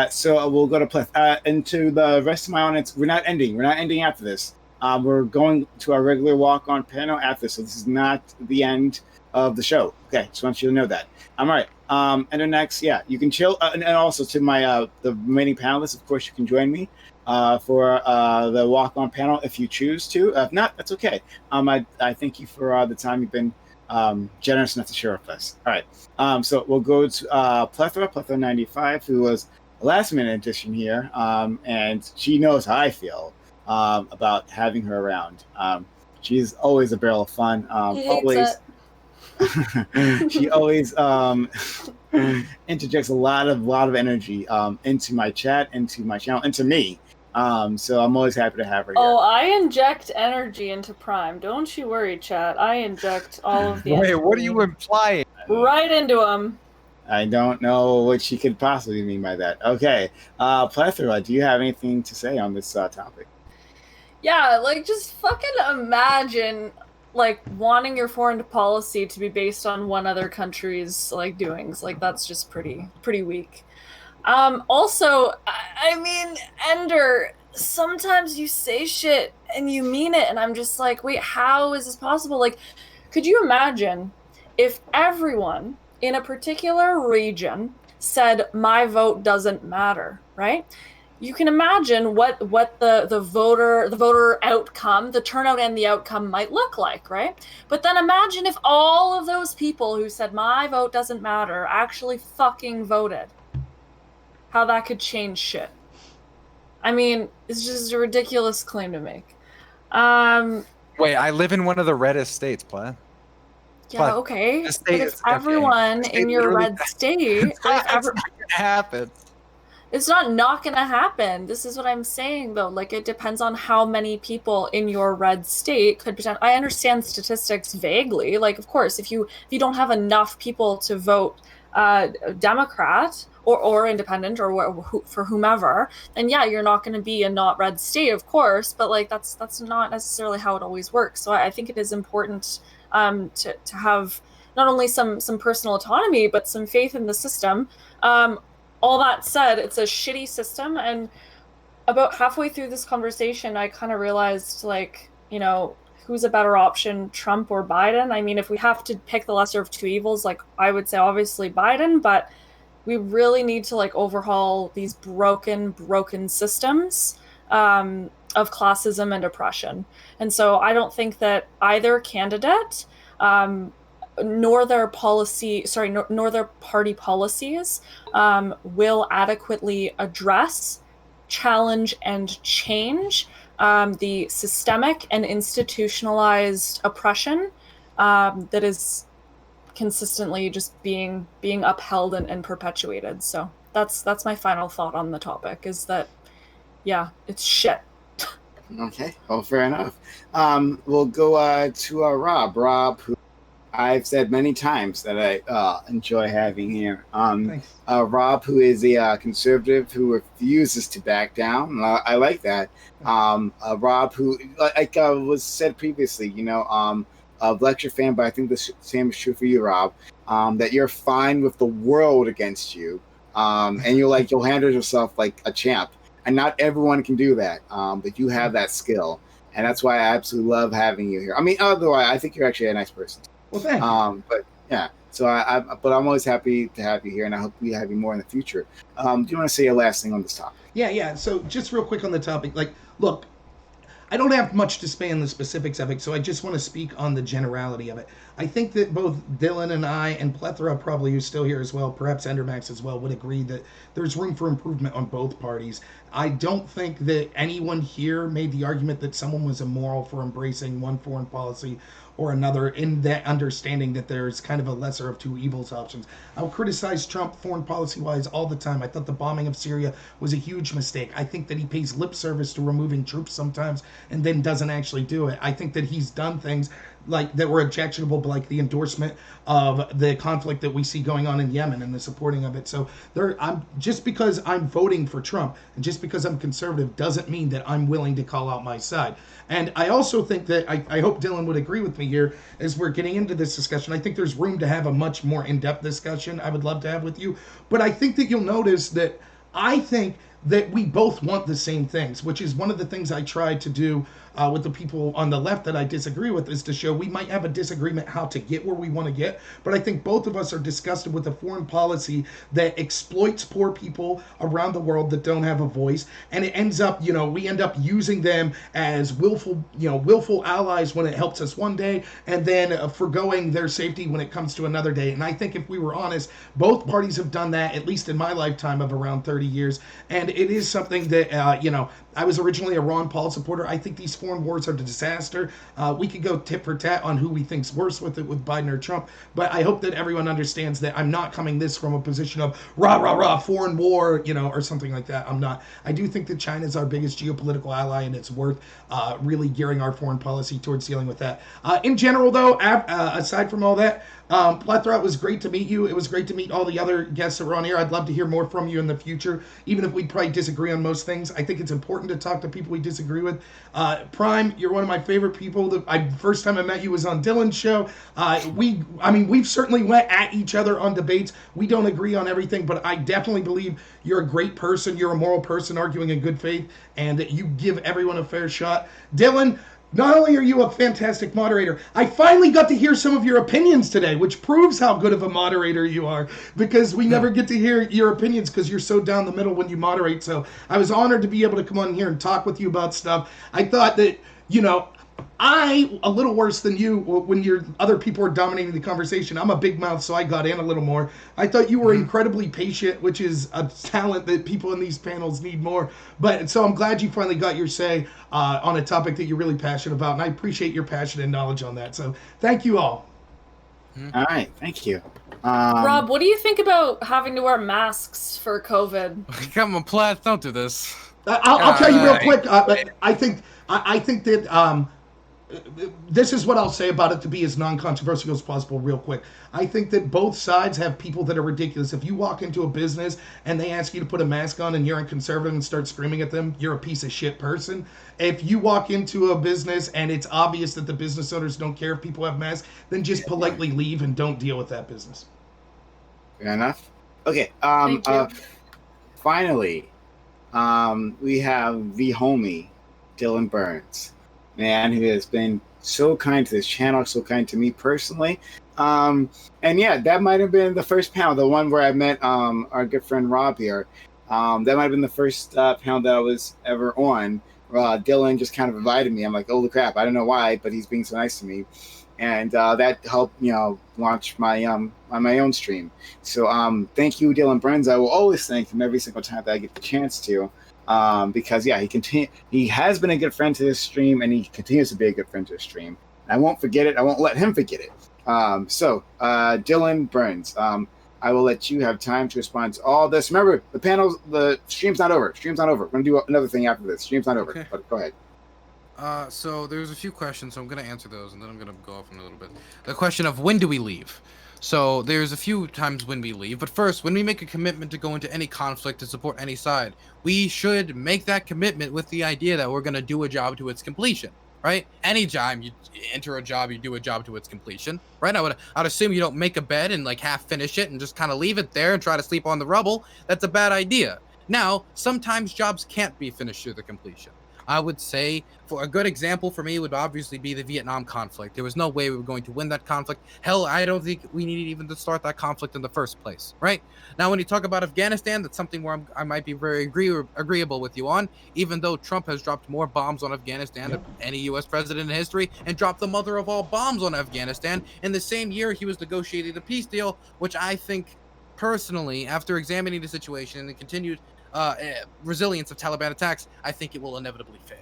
Speaker 1: So we'll go to Pleth. And to the rest of my audience, we're not ending after this. We're going to our regular walk-on panel after this, so this is not the end of the show. Okay, just want you to know that. All right. Endernax, yeah, you can chill. And also to my the remaining panelists, of course, you can join me for the walk-on panel if you choose to. If not, that's okay. I thank you for the time you've been generous enough to share with us. All right. So we'll go to Plethora 95, who was a last-minute addition here, and she knows how I feel about having her around. She's always a barrel of fun. She always interjects a lot of energy into my chat, into my channel, into me. So I'm always happy to have her here.
Speaker 11: Oh, I inject energy into Prime. Don't you worry, chat. I inject all of the
Speaker 7: Wait, what are you implying?
Speaker 11: Right into him.
Speaker 1: I don't know what she could possibly mean by that. Okay. Plethora, do you have anything to say on this topic?
Speaker 11: Yeah, like, just fucking imagine, like, wanting your foreign policy to be based on one other country's, like, doings. Like, that's just pretty weak. Also, I mean, Ender, sometimes you say shit and you mean it, and I'm just like, wait, how is this possible? Like, could you imagine if everyone in a particular region said, my vote doesn't matter, right? You can imagine what the voter outcome, the turnout and the outcome might look like, right? But then imagine if all of those people who said my vote doesn't matter actually fucking voted. How that could change shit. I mean, it's just a ridiculous claim to make.
Speaker 7: Wait, I live in one of the reddest states, Plaid.
Speaker 11: Yeah, okay. But if everyone in your red state,
Speaker 7: it's not gonna happen.
Speaker 11: It's not gonna happen. This is what I'm saying, though. Like, it depends on how many people in your red state could pretend. I understand statistics vaguely. Like, of course, if you don't have enough people to vote Democrat or independent or for whomever, then yeah, you're not going to be a not red state, of course. But like, that's not necessarily how it always works. So I think it is important to have not only some personal autonomy, but some faith in the system. all that said, it's a shitty system, and about halfway through this conversation, I kind of realized, like, you know, who's a better option, Trump or Biden? I mean, if we have to pick the lesser of two evils, like, I would say obviously Biden, but we really need to, like, overhaul these broken systems of classism and oppression. And so I don't think that either candidate nor their party policies will adequately address, challenge, and change the systemic and institutionalized oppression that is consistently just being upheld and perpetuated. So that's my final thought on the topic, is that, yeah, it's shit.
Speaker 1: Okay, well, fair enough. We'll go to Rob. Rob, who I've said many times that I enjoy having here.
Speaker 9: Thanks.
Speaker 1: Rob, who is a conservative who refuses to back down. I like that. Rob, who, like was said previously, you know, a lecture fan, but I think the same is true for you, Rob, that you're fine with the world against you, and you'll handle yourself like a champ. And not everyone can do that, but you have that skill, and that's why I absolutely love having you here. I mean, otherwise, I think you're actually a nice person.
Speaker 9: Well, thank you.
Speaker 1: But yeah, so but I'm always happy to have you here, and I hope we have you more in the future. Do you want to say a last thing on this topic?
Speaker 9: Yeah. So just real quick on the topic, like, look, I don't have much to say on the specifics of it, so I just want to speak on the generality of it. I think that both Dylan and I, and Plethora probably, who's still here as well, perhaps Endernax as well, would agree that there's room for improvement on both parties. I don't think that anyone here made the argument that someone was immoral for embracing one foreign policy or another, in that understanding that there's kind of a lesser of two evils options. I'll criticize Trump foreign policy-wise all the time. I thought the bombing of Syria was a huge mistake. I think that he pays lip service to removing troops sometimes and then doesn't actually do it. I think that he's done things like that were objectionable, like the endorsement of the conflict that we see going on in Yemen and the supporting of it. So just because I'm voting for Trump and just because I'm conservative doesn't mean that I'm willing to call out my side. And I also think that I hope Dylan would agree with me here as we're getting into this discussion. I think there's room to have a much more in-depth discussion I would love to have with you. But I think that you'll notice that I think that we both want the same things, which is one of the things I tried to do with the people on the left that I disagree with, is to show we might have a disagreement how to get where we want to get, but I think both of us are disgusted with a foreign policy that exploits poor people around the world that don't have a voice, and it ends up, we end up using them as willful allies when it helps us one day, and then forgoing their safety when it comes to another day. And I think if we were honest, both parties have done that, at least in my lifetime of around 30 years, and it is something that, I was originally a Ron Paul supporter. I think these foreign wars are a disaster. We could go tit for tat on who we think's worse with it, with Biden or Trump, but I hope that everyone understands that I'm not coming this from a position of rah, rah, rah, foreign war, or something like that. I'm not. I do think that China's our biggest geopolitical ally, and it's worth really gearing our foreign policy towards dealing with that. In general, though, aside from all that, Plethora, it was great to meet you. It was great to meet all the other guests that were on here. I'd love to hear more from you in the future, even if we probably disagree on most things. I think it's important to talk to people we disagree with. Prime, you're one of my favorite people. First time I met you was on Dylan's show. We've certainly went at each other on debates. We don't agree on everything, but I definitely believe you're a great person. You're a moral person arguing in good faith, and that you give everyone a fair shot. Dylan, not only are you a fantastic moderator, I finally got to hear some of your opinions today, which proves how good of a moderator you are, because we never get to hear your opinions because you're so down the middle when you moderate. So I was honored to be able to come on here and talk with you about stuff. I thought that, a little worse than you when your other people are dominating the conversation. I'm a big mouth, so I got in a little more. I thought you were incredibly patient, which is a talent that people in these panels need more. But so I'm glad you finally got your say on a topic that you're really passionate about, and I appreciate your passion and knowledge on that. So thank you all.
Speaker 1: All right, thank you.
Speaker 11: Rob, what do you think about having to wear masks for COVID?
Speaker 6: Come on, Plath, don't do this.
Speaker 9: I'll tell you real quick. I think that this is what I'll say about it to be as non-controversial as possible real quick. I think that both sides have people that are ridiculous. If you walk into a business and they ask you to put a mask on and you're a conservative and start screaming at them, you're a piece of shit person. If you walk into a business and it's obvious that the business owners don't care if people have masks, then just politely leave and don't deal with that business.
Speaker 1: Fair enough. Okay. finally, we have the homie, Dylan Burns, man, who has been so kind to this channel, so kind to me personally. And yeah, that might have been the first panel, the one where I met our good friend Rob here. That might have been the first panel that I was ever on. Dylan just kind of invited me. I'm like, holy crap, I don't know why, but he's being so nice to me. And that helped, launch my my own stream. So thank you, Dylan Burns. I will always thank him every single time that I get the chance to, because yeah, he has been a good friend to this stream, and he continues to be a good friend to the stream. I won't forget it. I won't let him forget it. So Dylan Burns, I will let you have time to respond to all this. Remember, the stream's not over. Stream's not over. We're gonna do another thing after this. Stream's not over.
Speaker 6: Okay.
Speaker 1: But go ahead.
Speaker 6: So there's a few questions, so I'm going to answer those, and then I'm going to go off in a little bit. The question of when do we leave? So there's a few times when we leave, but first, when we make a commitment to go into any conflict to support any side, we should make that commitment with the idea that we're going to do a job to its completion, right? Any time you enter a job, you do a job to its completion, right? I'd assume you don't make a bed and like half finish it and just kind of leave it there and try to sleep on the rubble. That's a bad idea. Now, sometimes jobs can't be finished to the completion. I would say, for a good example for me would obviously be the Vietnam conflict. There was no way we were going to win that conflict. Hell, I don't think we needed even to start that conflict in the first place, right? Now, when you talk about Afghanistan, that's something where I might be very agreeable with you on, even though Trump has dropped more bombs on Afghanistan than any U.S. president in history, and dropped the mother of all bombs on Afghanistan. In the same year, he was negotiating the peace deal, which I think, personally, after examining the situation and the continued resilience of Taliban attacks, I think it will inevitably fail.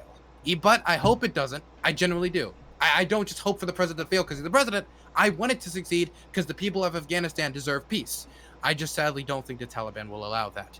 Speaker 6: But I hope it doesn't. I generally do. I don't just hope for the president to fail because he's the president. I want it to succeed because the people of Afghanistan deserve peace. I just sadly don't think the Taliban will allow that.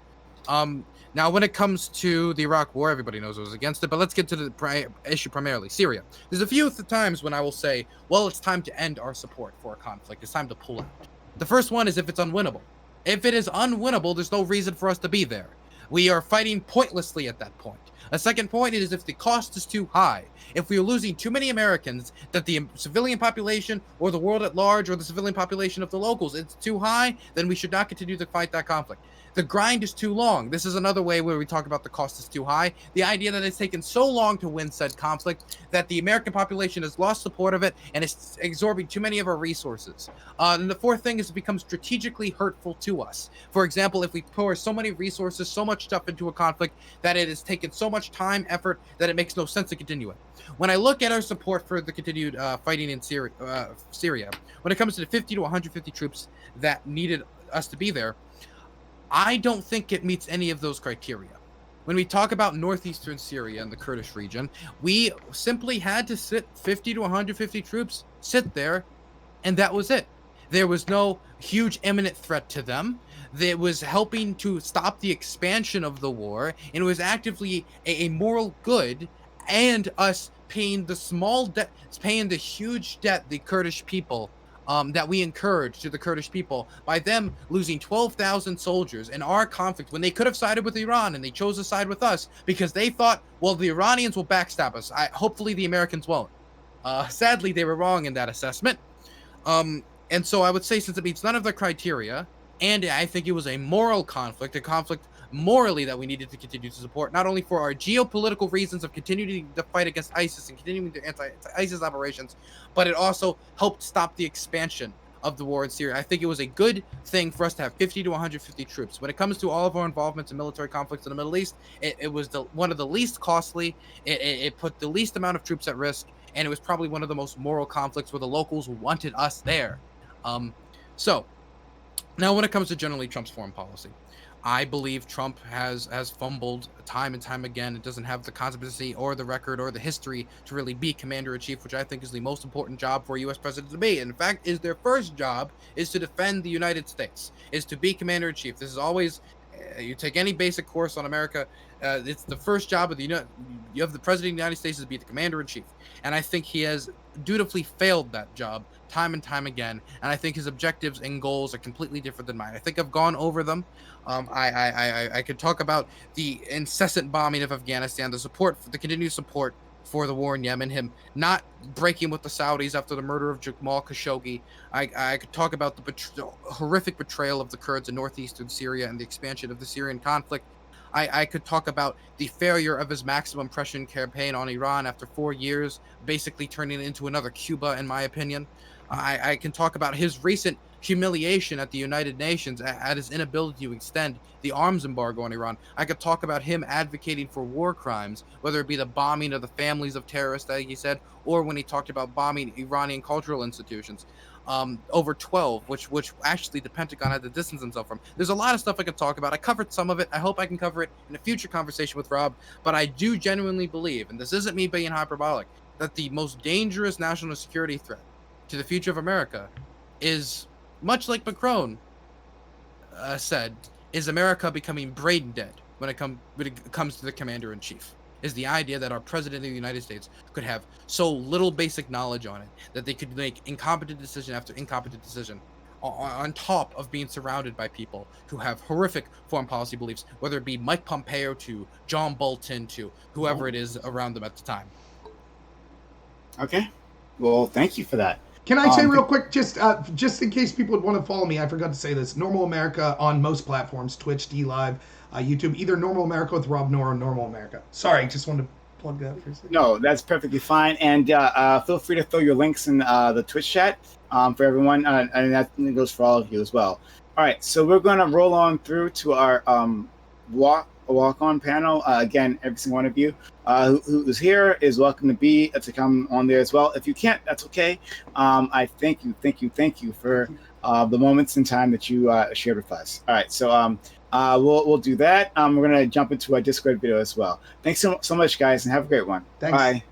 Speaker 6: Now, when it comes to the Iraq War, everybody knows I was against it, but let's get to the issue primarily, Syria. There's a few times when I will say, well, it's time to end our support for a conflict. It's time to pull out. The first one is if it's unwinnable. If it is unwinnable, there's no reason for us to be there. We are fighting pointlessly at that point. A second point is if the cost is too high. If we are losing too many Americans, that the civilian population or the world at large or the civilian population of the locals, it's too high, then we should not continue to fight that conflict. The grind is too long. This is another way where we talk about the cost is too high. The idea that it's taken so long to win said conflict that the American population has lost support of it and is absorbing too many of our resources. And the fourth thing is it becomes strategically hurtful to us. For example, if we pour so many resources, so much stuff into a conflict that it has taken so much time, effort, that it makes no sense to continue it. When I look at our support for the continued fighting in Syria, when it comes to the 50 to 150 troops that needed us to be there, I don't think it meets any of those criteria. When we talk about northeastern Syria and the Kurdish region, we simply had to sit 50 to 150 troops, sit there, and that was it. There was no huge imminent threat to them. It was helping to stop the expansion of the war, and it was actively a moral good, and us paying the small debt, paying the huge debt the Kurdish people that we incurred to the Kurdish people by them losing 12,000 soldiers in our conflict when they could have sided with Iran and they chose to side with us because they thought, well, the Iranians will backstab us. Hopefully the Americans won't. Sadly, they were wrong in that assessment. And so I would say since it meets none of the criteria, and I think it was a moral conflict, a conflict morally that we needed to continue to support, not only for our geopolitical reasons of continuing the fight against ISIS and continuing the anti-ISIS operations, but it also helped stop the expansion of the war in Syria. I think it was a good thing for us to have 50 to 150 troops. When it comes to all of our involvements in military conflicts in the Middle East, it was one of the least costly, it put the least amount of troops at risk, and it was probably one of the most moral conflicts where the locals wanted us there. So, now when it comes to generally Trump's foreign policy, I believe Trump has fumbled time and time again. It doesn't have the competency or the record or the history to really be commander-in-chief, which I think is the most important job for a U.S. president to be. In fact, is their first job is to defend the United States, is to be commander-in-chief. This is always, you take any basic course on America, it's the first job of the you have the president of the United States is to be the commander-in-chief. And I think he has dutifully failed that job time and time again, and I think his objectives and goals are completely different than mine. I think I've gone over them. I could talk about the incessant bombing of Afghanistan, the continued support for the war in Yemen, him not breaking with the Saudis after the murder of Jamal Khashoggi. I could talk about the horrific betrayal of the Kurds in northeastern Syria and the expansion of the Syrian conflict. I could talk about the failure of his maximum pressure campaign on Iran after 4 years, basically turning it into another Cuba, in my opinion. I can talk about his recent humiliation at the United Nations at his inability to extend the arms embargo on Iran. I could talk about him advocating for war crimes, whether it be the bombing of the families of terrorists, like he said, or when he talked about bombing Iranian cultural institutions. Over 12, which actually the Pentagon had to distance himself from. There's a lot of stuff I could talk about. I covered some of it. I hope I can cover it in a future conversation with Rob. But I do genuinely believe, and this isn't me being hyperbolic, that the most dangerous national security threat to the future of America is, much like Macron said, is America becoming brain dead when it comes to the commander-in-chief. Is the idea that our president of the United States could have so little basic knowledge on it that they could make incompetent decision after incompetent decision, on top of being surrounded by people who have horrific foreign policy beliefs, whether it be Mike Pompeo to John Bolton to whoever it is around them at the time.
Speaker 1: Okay. Well, thank you for that.
Speaker 9: Can I say real quick, just in case people would want to follow me, I forgot to say this. Normal America on most platforms, Twitch, DLive, YouTube, either Normal America with Rob Nor or Normal America. Sorry, just wanted to plug that for a second.
Speaker 1: No, that's perfectly fine. And feel free to throw your links in the Twitch chat for everyone. And that goes for all of you as well. All right, so we're going to roll on through to our walk-on panel. Again, every single one of you who's here is welcome to come on there as well. If you can't, that's okay. I thank you for the moments in time that you shared with us. All right, so we'll do that. We're gonna jump into our Discord video as well. Thanks so much, guys, and have a great one.
Speaker 9: Thanks.
Speaker 1: Bye.